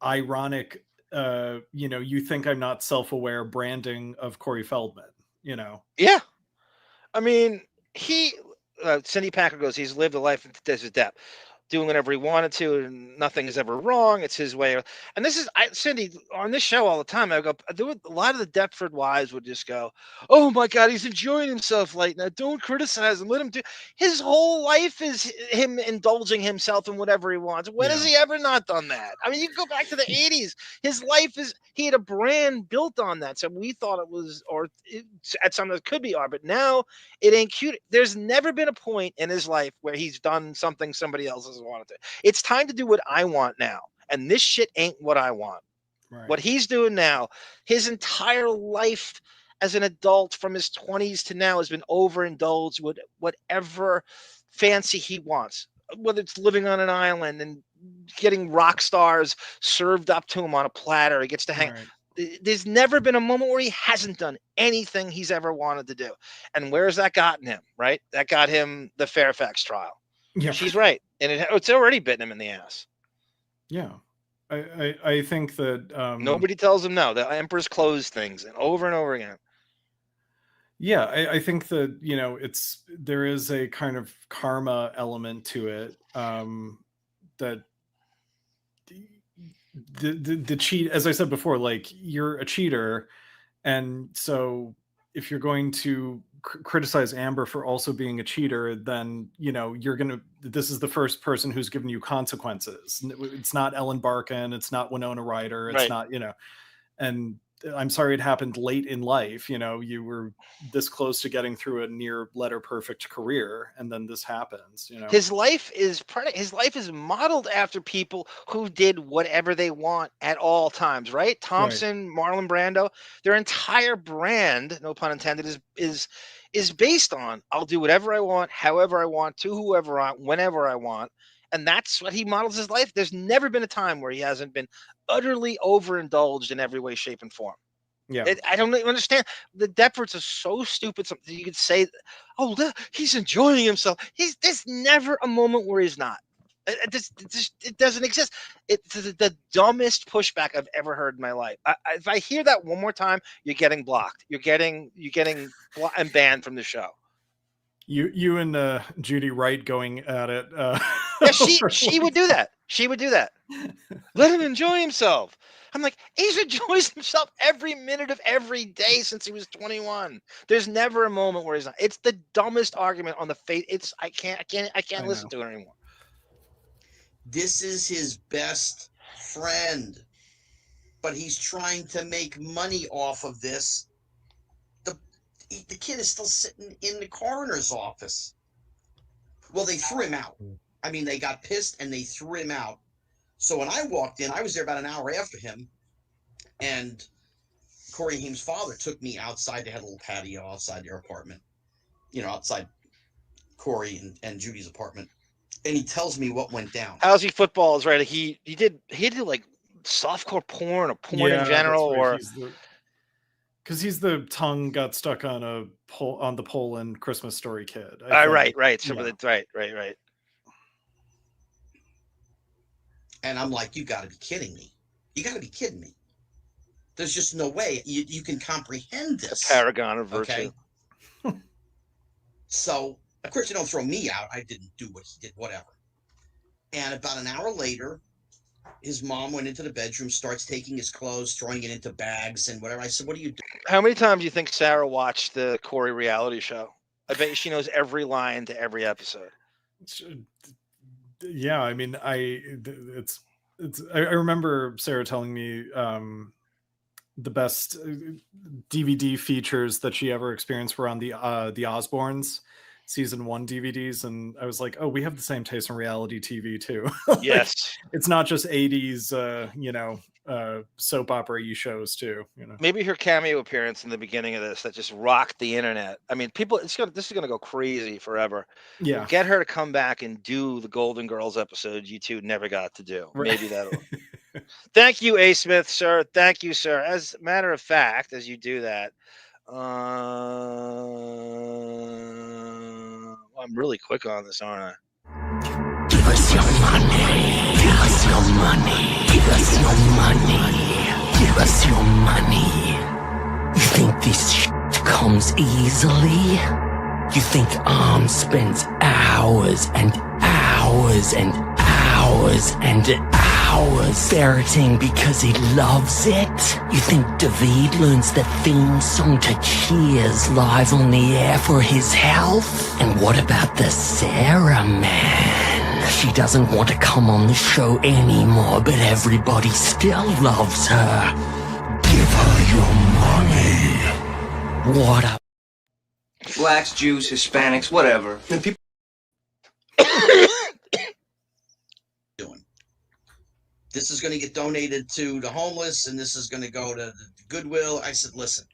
ironic, you know, you think I'm not self-aware branding of Corey Feldman, you know? Yeah. I mean, Cindy Packer goes, he's lived a life as a Depp, doing whatever he wanted to, and nothing is ever wrong. It's his way. And this is, Cindy, on this show all the time, I go, a lot of the Deptford wives would just go, oh my God, he's enjoying himself late now. Don't criticize him. Let him do. His whole life is him indulging himself in whatever he wants. When has he ever not done that? I mean, you can go back to the 80s. His life he had a brand built on that. So we thought it was, at some that could be art, but now it ain't cute. There's never been a point in his life where he's done something somebody else has wanted to. It's time to do what I want now. And this shit ain't what I want. What he's doing now, his entire life as an adult from his 20s to now has been overindulged with whatever fancy he wants, whether it's living on an island and getting rock stars served up to him on a platter. He gets to hang. There's never been a moment where he hasn't done anything he's ever wanted to do. And where has that gotten him, right? That got him the Fairfax trial. Yeah. She's right. And it's already bitten him in the ass. Yeah. I think that nobody tells him no. The emperor's closed things and over again. Yeah, I think that, you know, there is a kind of karma element to it, that the cheat, as I said before, like, you're a cheater, and so if you're going to criticize Amber for also being a cheater, then, you know, this is the first person who's given you consequences. It's not Ellen Barkin, it's not Winona Ryder, it's not, you know, and I'm sorry it happened late in life. You know, you were this close to getting through a near letter perfect career, and then this happens. You know, his life is modeled after people who did whatever they want at all times. Right? Thompson, Marlon Brando, their entire brand, no pun intended, is based on I'll do whatever I want, however I want, to whoever I want, whenever I want. And that's what he models his life. There's never been a time where he hasn't been utterly overindulged in every way, shape, and form. Yeah, I don't understand. The Depperts are so stupid. Something you could say, "Oh, he's enjoying himself." There's never a moment where he's not. It doesn't exist. It's the dumbest pushback I've ever heard in my life. If I hear that one more time, you're getting blocked. You're getting and banned from the show. You and Judy Wright going at it. Yeah, she would do that. She would do that. Let him enjoy himself. I'm like, he's enjoys himself every minute of every day since he was 21. There's never a moment where he's not. It's the dumbest argument on the face. I can't listen to it anymore. This is his best friend, but he's trying to make money off of this. The kid is still sitting in the coroner's office. Well, they threw him out. I mean, they got pissed and they threw him out. So when I walked in, I was there about an hour after him, and Corey Haim's father took me outside. They had a little patio outside their apartment, you know, outside Corey and Judy's apartment. And he tells me what went down. Housey football is right. He did like softcore porn or porn in general, or because he's the tongue got stuck on the pole in Christmas Story Kid. Right. So right. And I'm like, you got to be kidding me. You got to be kidding me. There's just no way you can comprehend this. A paragon of virtue. Okay? So, of course, you don't throw me out. I didn't do what he did, whatever. And about an hour later, his mom went into the bedroom, starts taking his clothes, throwing it into bags and whatever. I said, what are you doing? How many times do you think Sarah watched the Corey reality show? I bet she knows every line to every episode. Yeah, I mean, I remember Sarah telling me the best DVD features that she ever experienced were on the Osbournes season 1 DVDs, and I was like, oh, we have the same taste in reality TV too. Yes, it's not just 80s soap opera-y shows too, you know. Maybe her cameo appearance in the beginning of this that just rocked the internet. I mean, this is gonna go crazy forever. Yeah, we'll get her to come back and do the Golden Girls episode you two never got to do. Maybe that'll Thank you, A. Smith, sir. Thank you, sir. As a matter of fact, as you do that, I'm really quick on this, aren't I? Give us your money. Give us your money. Give us your money. Give us your money. You think this shit comes easily? You think Arm spends hours and hours and hours and hours ferreting because he loves it? You think David learns the theme song to Cheers live on the air for his health? And what about the Sarah man? She doesn't want to come on the show anymore, but everybody still loves her. Give her your money. What up? Blacks, Jews, Hispanics, whatever. And people This is going to get donated to the homeless, and this is going to go to the Goodwill. I said, listen,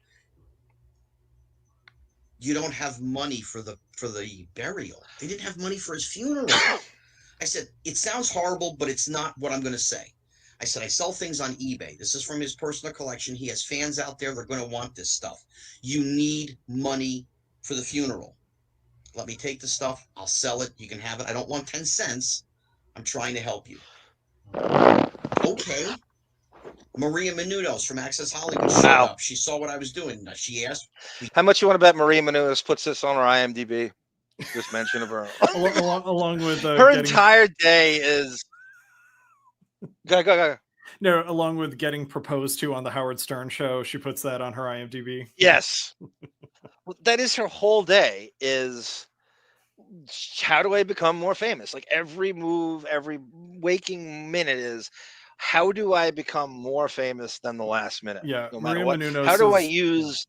you don't have money for the burial. They didn't have money for his funeral. I said, it sounds horrible, but it's not what I'm going to say. I said, I sell things on eBay. This is from his personal collection. He has fans out there. They're going to want this stuff. You need money for the funeral. Let me take the stuff. I'll sell it. You can have it. I don't want 10 cents. I'm trying to help you. Okay. Maria Menounos from Access Hollywood showed up. She saw what I was doing. She asked. How much you want to bet Maria Menounos puts this on her IMDb? Just mention of her. along with her entire day is. Go. No, along with getting proposed to on the Howard Stern show, she puts that on her IMDb. Yes. That is her whole day is how do I become more famous? Like every move, every waking minute is how do I become more famous than the last minute? Yeah. No matter Maria what. Menounos How do I use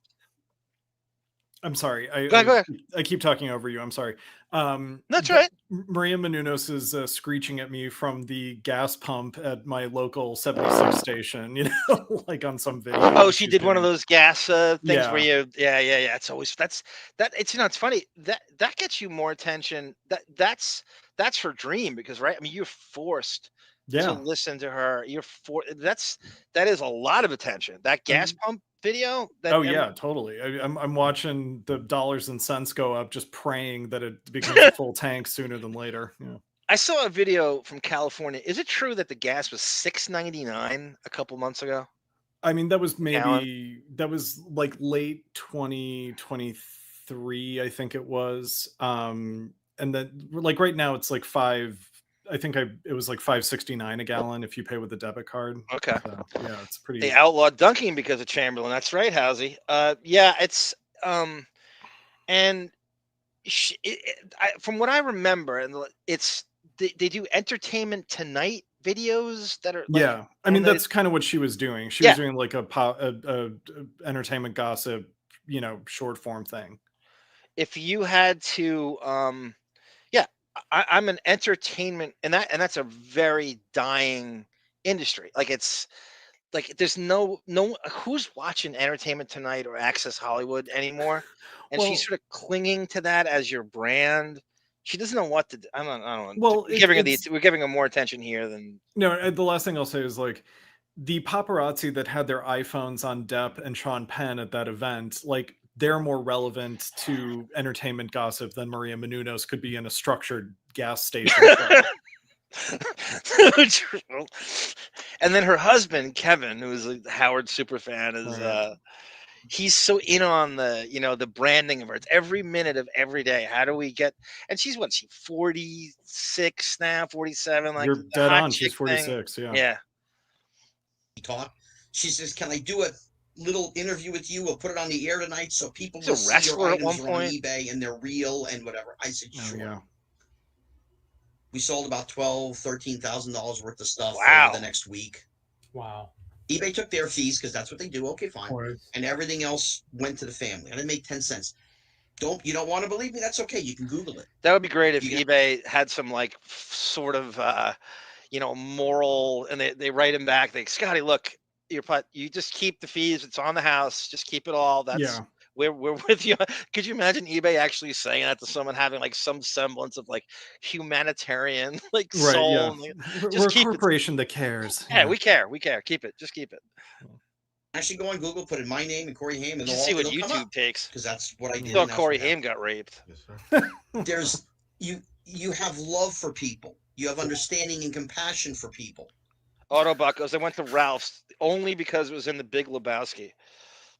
I'm sorry. Go ahead. I keep talking over you. I'm sorry. That's right. Maria Menounos is screeching at me from the gas pump at my local 76 station, you know, like on some video. Oh, she did one of those gas things Yeah. where you, yeah. It's always it's you know, it's funny that gets you more attention. That's her dream because, right? I mean, you're forced to listen to her. That is a lot of attention. That gas pump video. Yeah, totally. I'm watching the dollars and cents go up, just praying that it becomes a full tank sooner than later. Yeah. I saw a video from California. Is it true that the gas was $6.99 a couple months ago? I mean, that was like late 2023, I think it was. And then like right now it's like it was like $5.69 a gallon if you pay with a debit card. Okay. So, yeah, it's pretty. They outlawed dunking because of Chamberlain. That's right, Housey. Yeah, it's and from what I remember, and it's they do Entertainment Tonight videos that are yeah. I mean, that's kind of what she was doing. She was doing like a entertainment gossip, you know, short form thing. If you had to, I'm an entertainment, and that's a very dying industry. Like it's like there's no who's watching Entertainment Tonight or Access Hollywood anymore, and she's sort of clinging to that as your brand. She doesn't know what to do. I don't know. Well, we're giving her more attention here than no. The last thing I'll say is like the paparazzi that had their iPhones on Depp and Sean Penn at that event, like. They're more relevant to entertainment gossip than Maria Menounos could be in a structured gas station. And then her husband, Kevin, who's a Howard super fan, is he's so in on the, you know, the branding of her. It's every minute of every day. How do we get, and she's 46 now, 47, like you're dead on. She's 46. Thing. Yeah. Yeah. She says, can I do a little interview with you? We'll put it on the air tonight so people He's will a see wrestler your at one items are on point. eBay and they're real and whatever. I said, sure. Yeah. We sold about $13,000 worth of stuff over the next week. Wow. eBay took their fees because that's what they do. Okay, fine. And everything else went to the family. I didn't make 10 cents. You don't want to believe me? That's okay. You can Google it. That would be great if eBay had some like sort of you know, moral, and they write him back. They, Scotty, look, you just keep the fees. It's on the house. Just keep it all. That's we're with you. Could you imagine eBay actually saying that to someone, having like some semblance of like humanitarian like soul? Yeah. And, like, We're a corporation that cares. Yeah, we care. Keep it. Just keep it. Actually, go on Google, put in my name and Corey Haim, and just see what YouTube takes. Because that's what I did. Thought Corey Haim got raped. There's you have love for people. You have understanding and compassion for people. Autobuckos. I went to Ralph's only because it was in the Big Lebowski,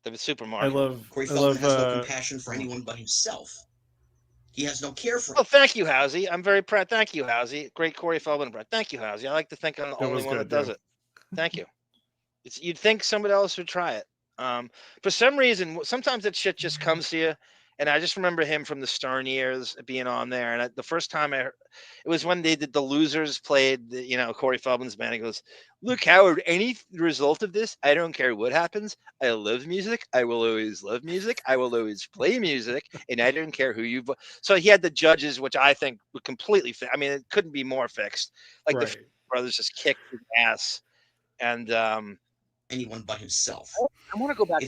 the supermarket. Corey Feldman has no compassion for anyone but himself. He has no care for. Oh, thank you, Housey. I'm very proud. Thank you, Housey. Great Corey Feldman. Thank you, Housey. I like to think I'm the only one that does it. Thank you. You'd think somebody else would try it. For some reason, sometimes that shit just comes to you, And I just remember him from the Stern years being on there. And the first time it was when they did the Losers played, Corey Feldman's band. He goes, "Look, Howard, any result of this, I don't care what happens. I love music. I will always love music. I will always play music. And I don't care who you vote." So he had the judges, which I think were completely I mean, it couldn't be more fixed. Like the brothers just kicked his ass. And anyone but himself. I want to go back.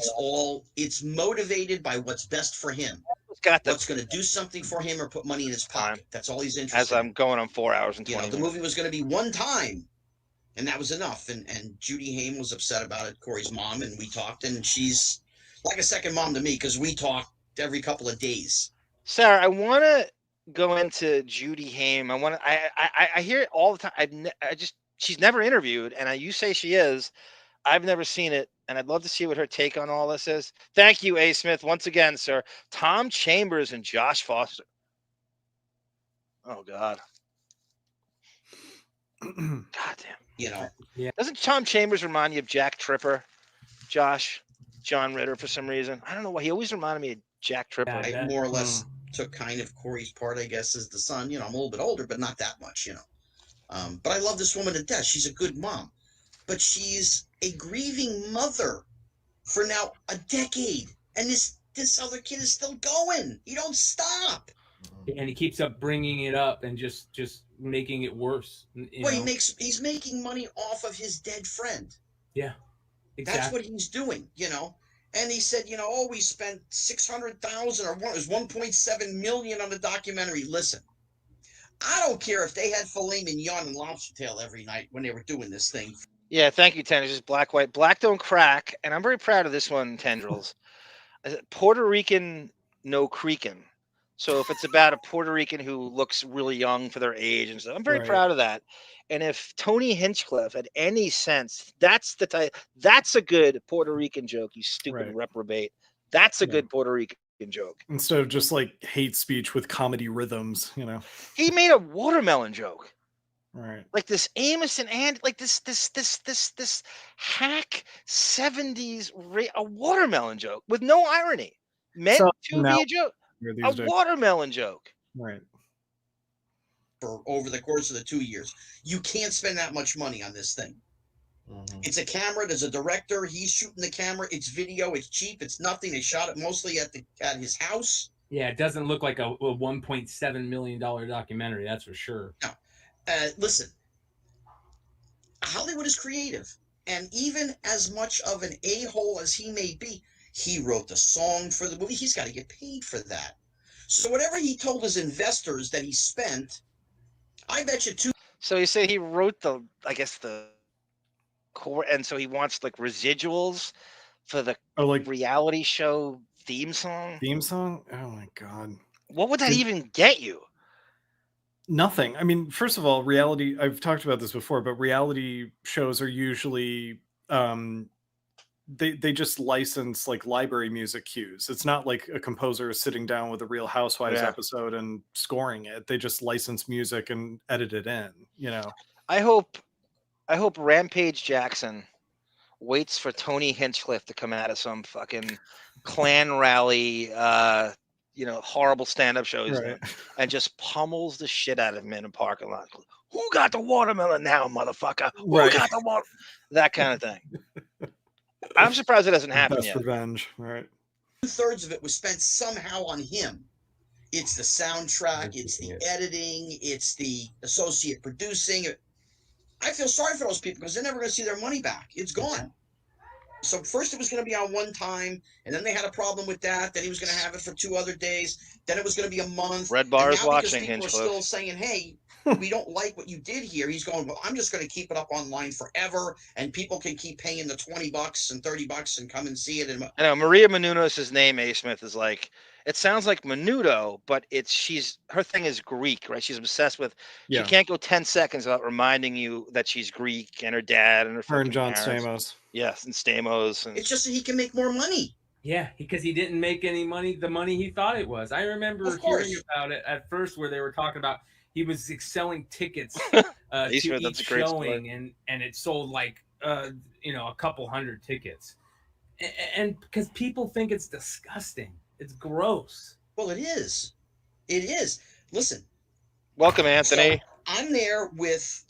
It's motivated by what's best for him. What's going to do something for him or put money in his pocket. That's all he's interested in. As I'm going on 4 hours and 20 minutes. The movie was going to be one time, and that was enough. And Judy Haim was upset about it, Corey's mom, and we talked, and she's like a second mom to me because we talk every couple of days. Sarah, I want to go into Judy Haim. I hear it all the time. She's never interviewed, and you say she is. I've never seen it, and I'd love to see what her take on all this is. Thank you, A. Smith, once again, sir. Tom Chambers and Josh Foster. Oh, God. God damn. Doesn't Tom Chambers remind you of Jack Tripper, John Ritter, for some reason? I don't know why. He always reminded me of Jack Tripper. I more or less took kind of Corey's part, I guess, as the son. I'm a little bit older, but not that much, But I love this woman to death. She's a good mom. But she's a grieving mother for now a decade. And this other kid is still going. You don't stop. And he keeps up bringing it up and just making it worse. He's making money off of his dead friend. Yeah, exactly. That's what he's doing, And he said, we spent $600,000 or it was $1.7 million on the documentary. Listen, I don't care if they had filet mignon and lobster tail every night when they were doing this thing. Yeah, thank you, Ten. It's just black, white. Black don't crack. And I'm very proud of this one, Tendrils. Puerto Rican, no creaking. So if it's about a Puerto Rican who looks really young for their age and stuff, I'm very proud of that. And if Tony Hinchcliffe had any sense, that's the type. That's a good Puerto Rican joke, you stupid reprobate. That's a good Puerto Rican joke. Instead of just like hate speech with comedy rhythms, He made a watermelon joke. Right. Like this Amos and like this hack 70s a watermelon joke with no irony. Meant to be a joke. A watermelon joke. Right. For over the course of the 2 years. You can't spend that much money on this thing. It's a camera, there's a director, he's shooting the camera, it's video, it's cheap, it's nothing. They shot it mostly at his house. Yeah, it doesn't look like a $1.7 million documentary, that's for sure. No. Listen, Hollywood is creative, and even as much of an a-hole as he may be, he wrote the song for the movie. He's got to get paid for that. So whatever he told his investors that he spent, I bet you So you say he wrote the core, and so he wants like residuals for the reality show theme song? Theme song? Oh my God. What would that even get you? Nothing. I mean, first of all, reality, I've talked about this before, but reality shows are usually they just license like library music cues. It's not like a composer is sitting down with a Real Housewives episode and scoring it. They just license music and edit it in, I hope Rampage Jackson waits for Tony Hinchcliffe to come out of some fucking Klan rally horrible stand-up shows and just pummels the shit out of him in a parking lot. Who got the watermelon now, motherfucker? Who got the water? That kind of thing. I'm surprised it doesn't happen yet. Revenge, right? 2/3 of it was spent somehow on him. It's the soundtrack, it's the editing, it's the associate producing. I feel sorry for those people because they're never going to see their money back. It's gone. So first it was going to be on one time, and then they had a problem with that. Then he was going to have it for 2 other days. Then it was going to be a month. Red Bar is watching. People are still saying, "Hey, we don't like what you did here." He's going, "Well, I'm just going to keep it up online forever, and people can keep paying the $20 and $30 and come and see it." And I know Maria Menounos' name, A. Smith, is like, it sounds like Menudo, but her thing is Greek, right? She's obsessed with. She can't go 10 seconds without reminding you that she's Greek and her dad and her and John parents. Stamos. Yes, and Stamos. And it's just that he can make more money. Yeah, because he didn't make any money, the money he thought it was. I remember hearing about it at first where they were talking about he was selling tickets to each showing, and it sold like a couple hundred tickets. And because people think it's disgusting. It's gross. Well, it is. It is. Listen. Welcome, Anthony. So I'm there with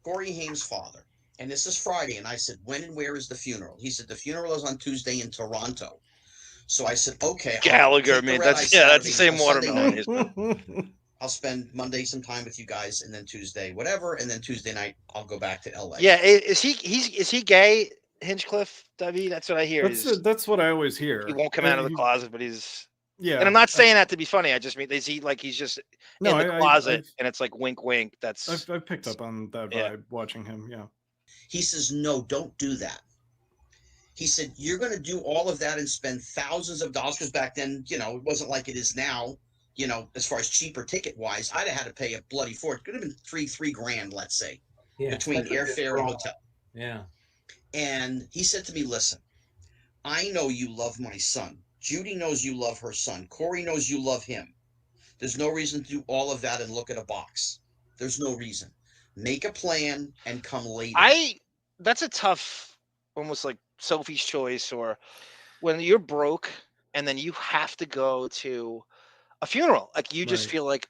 Corey Haim's father, and this is Friday, and I said, when and where is the funeral? He said, the funeral is on Tuesday in Toronto. So I said, okay. Gallagher, man. That's the same watermelon. I'll spend Monday some time with you guys, and then Tuesday, whatever, and then Tuesday night I'll go back to LA. Yeah, is he gay, Hinchcliffe? W? That's what I hear. That's what I always hear. He won't come out of the closet, but he's yeah. And I'm not saying that to be funny. I just mean is he like he's just in the closet and it's like wink, wink. That's I've picked up on that vibe watching him. Yeah. He says, no, don't do that. He said, you're going to do all of that and spend thousands of dollars, because back then, you know, it wasn't like it is now, you know, as far as cheaper ticket wise. I'd have had to pay a bloody fort. It could have been three grand, let's say, between airfare and hotel. Yeah. And he said to me, listen, I know you love my son. Judy knows you love her son. Corey knows you love him. There's no reason to do all of that and look at a box. There's no reason. Make a plan and come later. That's a tough, almost like Sophie's Choice, or when you're broke and then you have to go to a funeral. Like you just feel like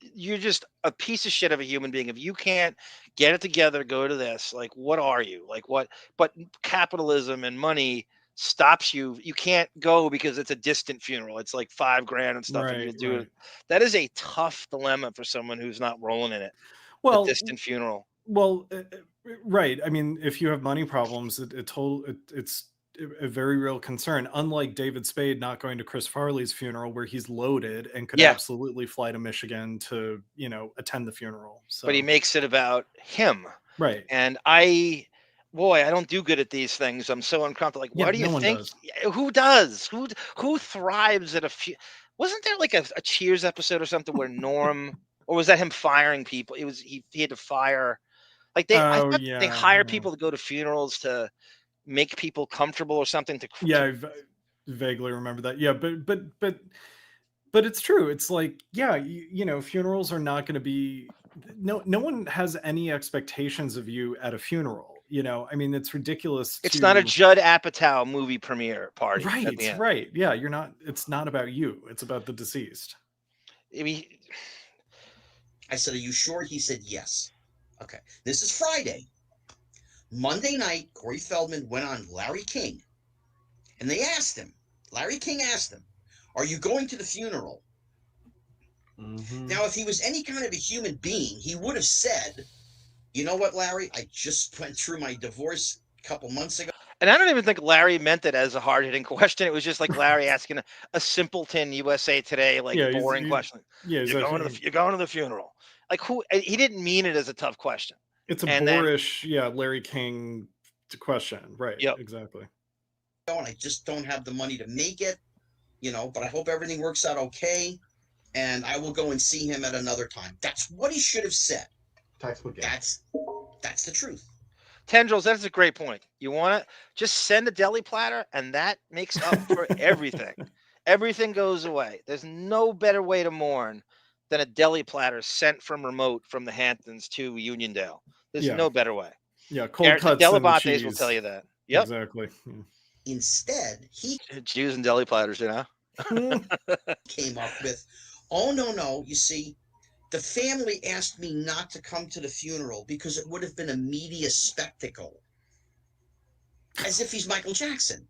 you're just a piece of shit of a human being. If you can't get it together, go to this, like, what are you? Like what? But capitalism and money stops you. You can't go because it's a distant funeral. It's like $5,000 and stuff. And you do it. That is a tough dilemma for someone who's not rolling in it. Well, a distant funeral. Well, right. I mean, if you have money problems, it's a very real concern. Unlike David Spade not going to Chris Farley's funeral, where he's loaded and could absolutely fly to Michigan to, you know, attend the funeral. So. But he makes it about him. Right. And I don't do good at these things. I'm so uncomfortable. Like, what do you think? Who does? Who thrives at a few? Wasn't there like a Cheers episode or something where Norm, or was that him firing people? It was he had to fire. Like they hire people to go to funerals to make people comfortable or something. I vaguely remember that. Yeah, but it's true. It's like, yeah, you know, funerals are not going to be. No one has any expectations of you at a funeral. You know, I mean, it's ridiculous. It's not a Judd Apatow movie premiere party. Right, right. Yeah, you're not. It's not about you. It's about the deceased. I said, are you sure? He said, yes. Okay. This is Friday. Monday night, Corey Feldman went on Larry King. And they asked him, Larry King asked him, are you going to the funeral? Mm-hmm. Now, if he was any kind of a human being, he would have said, you know what, Larry? I just went through my divorce a couple months ago. And I don't even think Larry meant it as a hard-hitting question. It was just like Larry asking a simpleton USA Today, like boring question. Yeah, you're going to the funeral. Like who? He didn't mean it as a tough question. It's a boorish, Larry King question, right? Yep. Exactly. And I just don't have the money to make it, you know. But I hope everything works out okay, and I will go and see him at another time. That's what he should have said. Textbook. That's the truth. Tendrils, that's a great point. You want to just send a deli platter, and that makes up for everything. Everything goes away. There's no better way to mourn than a deli platter sent from remote from the Hamptons to Uniondale. There's no better way. Yeah, cold cuts Delabates and cheese. will tell you that. Yep. Exactly. Yeah. Instead, he Jews and deli platters, you know. came up with, oh no, you see, the family asked me not to come to the funeral because it would have been a media spectacle. As if he's Michael Jackson.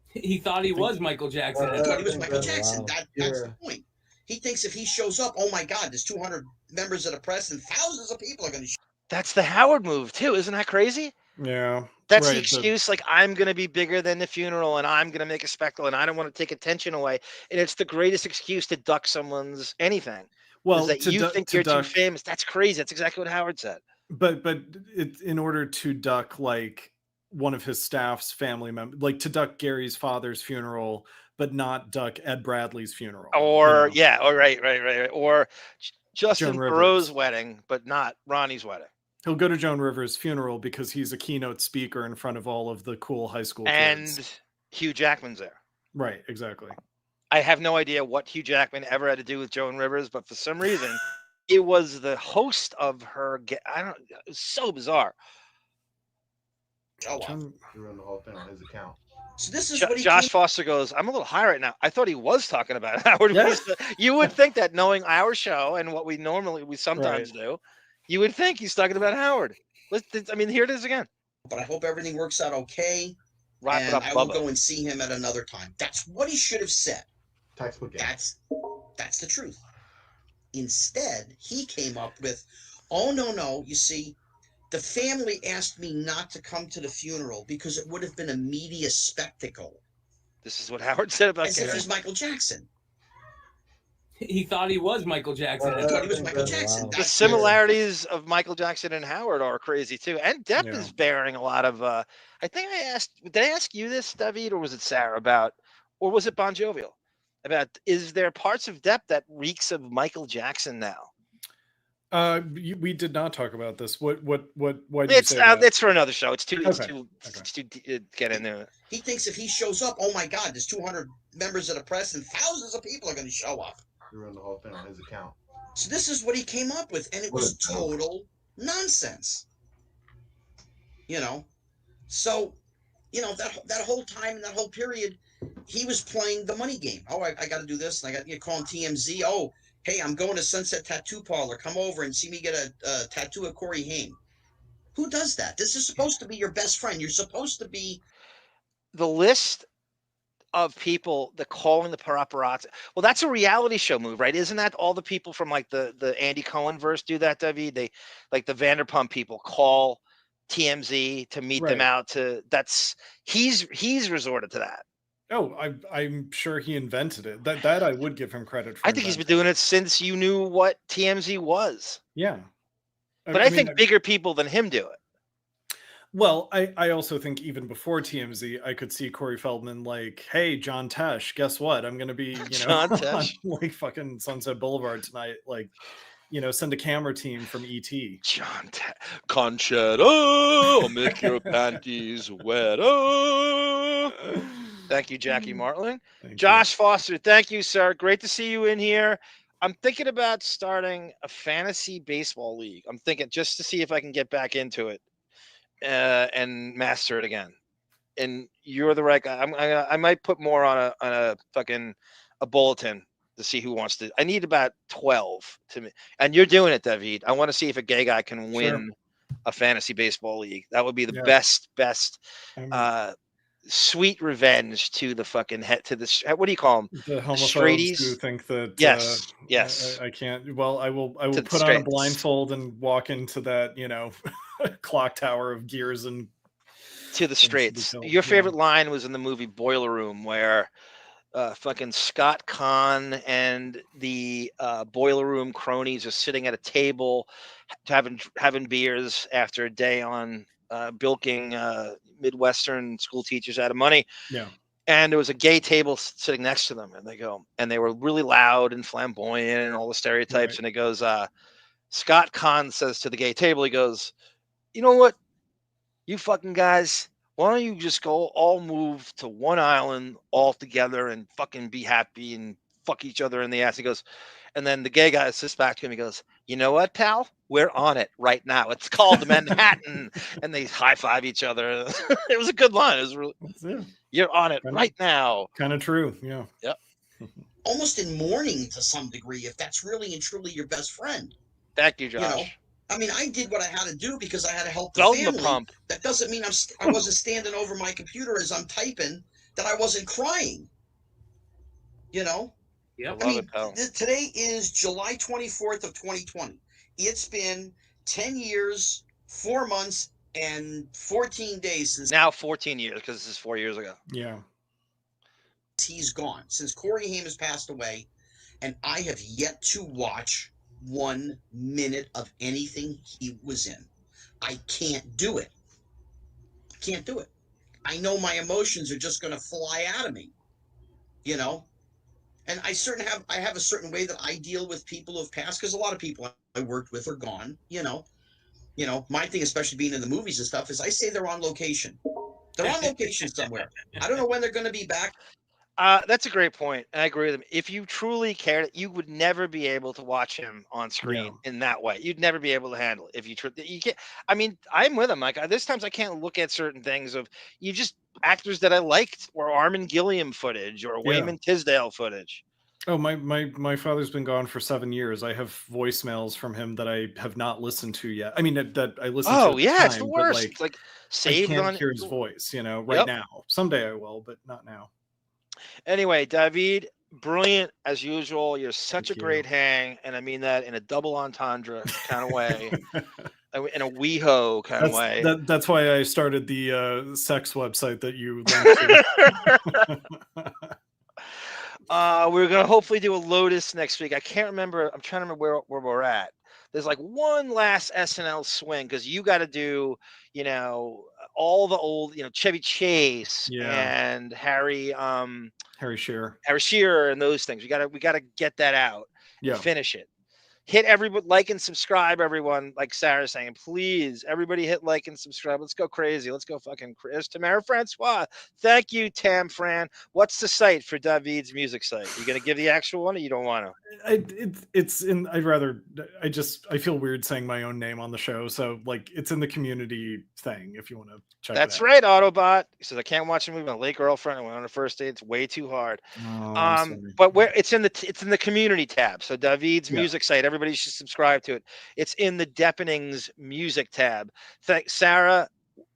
He thought he was Michael Jackson. He thought he was Michael Jackson. That's the point. He thinks if he shows up, oh my God, there's 200 members of the press and thousands of people are going to. That's the Howard move too, isn't that crazy? Yeah. That's the excuse. Like, I'm going to be bigger than the funeral, and I'm going to make a spectacle, and I don't want to take attention away. And it's the greatest excuse to duck someone's anything. Well, that you think you're too famous. That's crazy. That's exactly what Howard said. But in order to duck like one of his staff's family members, like to duck Gary's father's funeral, but not duck Ed Bradley's funeral. Or right. Or Justin Burroughs' wedding, but not Ronnie's wedding. He'll go to Joan Rivers' funeral because he's a keynote speaker in front of all of the cool high school kids. And Hugh Jackman's there. Right, exactly. I have no idea what Hugh Jackman ever had to do with Joan Rivers, but for some reason, it was the host of her. It was so bizarre. He run the whole thing on his account. So this is what Josh Foster goes, I'm a little high right now. I thought he was talking about Howard. Yeah. You would think that, knowing our show and what we sometimes do, you would think he's talking about Howard. I mean, here it is again. But I hope everything works out okay. Wrap it and up, I will Bubba. go and see him at another time. That's what he should have said. Textbook. That's the truth. Instead, he came up with, oh, no. You see, the family asked me not to come to the funeral because it would have been a media spectacle. This is what Howard said about As if he's Michael Jackson. He thought he was Michael Jackson. He thought he was Michael Jackson. The similarities of Michael Jackson and Howard are crazy too, and Depp is bearing a lot of. I think did I ask you this, David, or was it Sarah or was it Bon Jovial about? Is there parts of Depp that reeks of Michael Jackson now? We did not talk about this. Why did you say that? It's for another show. It's too get into it. He thinks if he shows up, oh my God, there's 200 members of the press and thousands of people are going to show up. He run the whole thing on his account. So this is what he came up with, and it was total nonsense. So, that whole time, that whole period, he was playing the money game. Oh, I got to do this, and I got to call him TMZ. Oh, hey, I'm going to Sunset Tattoo Parlor. Come over and see me get a tattoo of Corey Haim. Who does that? This is supposed to be your best friend. You're supposed to be... The list of people that calling the paparazzi. Well, that's a reality show move, right? Isn't that all the people from like the Andy Cohen verse do that, David? They like the Vanderpump people call TMZ to meet them out he's resorted to that. Oh, I'm sure he invented it. That I would give him credit for. I think he's been doing it since you knew what TMZ was. Yeah. But I think bigger people than him do it. Well, I also think even before TMZ, I could see Corey Feldman like, hey, John Tesh, guess what? I'm going to be, John Tesh. on, like fucking Sunset Boulevard tonight. Like, send a camera team from E.T. John Tesh. Conchetta, I'll make your panties wetter. Thank you, Jackie Martling. Josh Foster, thank you, sir. Great to see you in here. I'm thinking about starting a fantasy baseball league. I'm thinking just to see if I can get back into it. And master it again, and you're the right guy. I might put more on a bulletin to see who wants to. I need about 12 to me, and you're doing it, David. I want to see if a gay guy can win a fantasy baseball league. That would be the best sweet revenge to the fucking head to the what do you call them? The homophobes who think that yes. I can't. Well, I will put on a blindfold and walk into that clock tower of gears and to the straights. Your favorite line was in the movie Boiler Room where fucking Scott Conn and the Boiler Room cronies are sitting at a table having beers after a day on bilking Midwestern school teachers out of money. Yeah. And there was a gay table sitting next to them, and they were really loud and flamboyant and all the stereotypes. And it goes, Scott Conn says to the gay table, he goes, you know what, you fucking guys, why don't you just go all move to one island all together and fucking be happy and fuck each other in the ass? He goes, and then the gay guy sits back to him. He goes, you know what, pal? We're on it right now. It's called Manhattan. And they high five each other. It was a good line. It was really, you're on it right now. Kind of true. Yeah. Yep. Almost in mourning to some degree, if that's really and truly your best friend. Thank you, Josh. I mean, I did what I had to do because I had to help the Feldman family. pump. That doesn't mean I wasn't standing over my computer as I'm typing, that I wasn't crying. Yep. I mean, today is July 24th of 2020. It's been 10 years, 4 months, and 14 days since... Now 14 years, because this is 4 years ago. Yeah. He's gone. Since Corey Haim has passed away, and I have yet to watch 1 minute of anything he was in. I can't do it. Can't do it. I know my emotions are just going to fly out of me. And I have a certain way that I deal with people who have passed, because a lot of people I worked with are gone. My thing, especially being in the movies and stuff, is I say they're on location. They're on location somewhere. I don't know when they're going to be back. That's a great point. And I agree with him. If you truly cared, you would never be able to watch him on screen in that way. You'd never be able to handle it. If you can't. I mean, I'm with him. Like there's times I can't look at certain things of you just actors that I liked, or Armin Gilliam footage, or Wayman Tisdale footage. Oh, my father's been gone for 7 years. I have voicemails from him that I have not listened to yet. I mean, that I listened to. Oh at the yeah, time, it's the but, worst. like, It's like I saved can't on hear his voice, right now. Someday I will, but not now. Anyway, David, brilliant as usual. You're such a great hang, and I mean that in a double entendre kind of way, in a WeHo kind of way. That's why I started the sex website that you linked to. We're gonna hopefully do a Lotus next week. I can't remember. I'm trying to remember where we're at. There's like one last SNL swing because you got to do, all the old, Chevy Chase and Harry Shearer and those things. We gotta get that out. Yeah. Finish it. Hit everybody, like and subscribe, everyone. Like Sarah's saying, please, everybody hit like and subscribe. Let's go crazy. Let's go fucking crazy. Tamara Francois. Thank you, Tam Fran. What's the site for David's music site? You going to give the actual one or you don't want to? It's in, I feel weird saying my own name on the show. So like it's in the community thing if you want to check That's it out. right, Autobot. He says, I can't watch a movie with a late girlfriend. I went on a first date. It's way too hard. But it's in the community tab. So David's music site, everybody should subscribe to it. It's in the Deppining's music tab. Thanks, Sarah.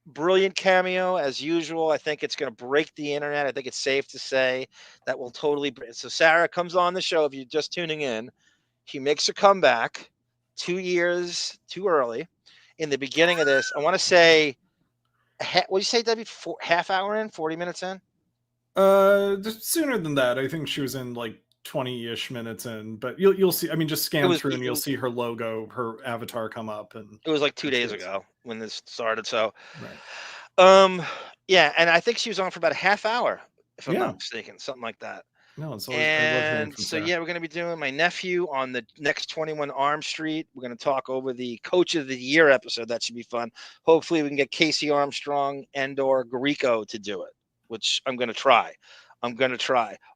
Brilliant cameo as usual. I think it's going to break the internet. I think it's safe to say that will totally break. So Sarah comes on the show. If you're just tuning in, she makes her comeback 2 years too early in the beginning of this. I want to say, what did you say, Debbie? Half hour in, 40 minutes in? Sooner than that. I think she was in like 20-ish minutes in, but you'll see. I mean, just scan through and you'll see her logo, her avatar come up. And it was like 2 days ago when this started. So, yeah, and I think she was on for about a half hour, if I'm not mistaken, something like that. No, it's always, and so Sarah. We're going to be doing my nephew on the next 21 Arm Street. We're going to talk over the Coach of the Year episode. That should be fun. Hopefully, we can get Casey Armstrong and/or Grieco to do it, which I'm going to try.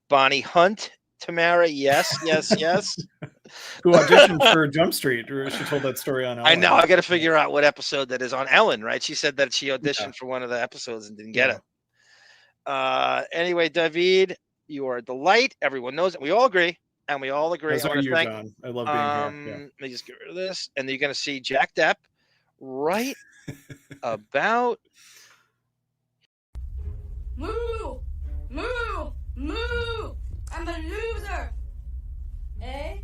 Bonnie Hunt. Tamara, yes. Who auditioned for Jump Street? She told that story on Ellen. I know. I got to figure out what episode that is on Ellen, right? She said that she auditioned for one of the episodes and didn't get it. Anyway, David, you are a delight. Everyone knows it. We all agree. And we all agree. As are you, John. I love being here. Let me just get rid of this. And you're going to see Jack Depp right about. Moo! Moo! Moo! I'm a loser. Eh?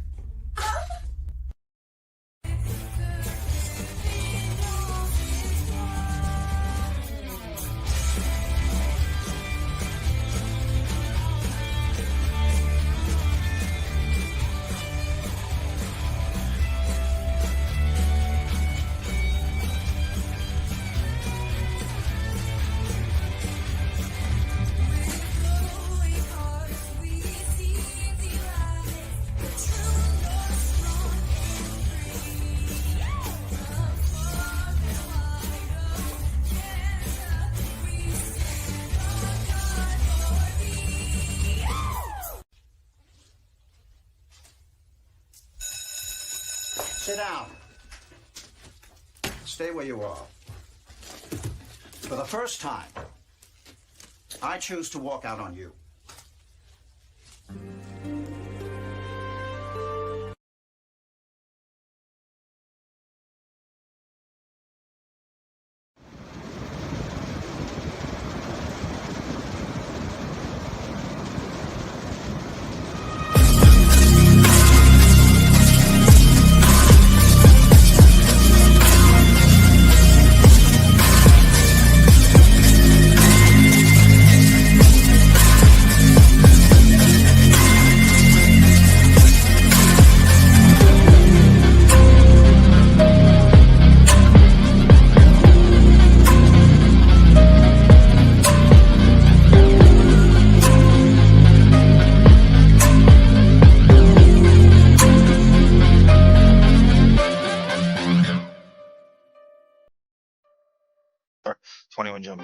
Sit down. Stay where you are. For the first time, I choose to walk out on you. Jump.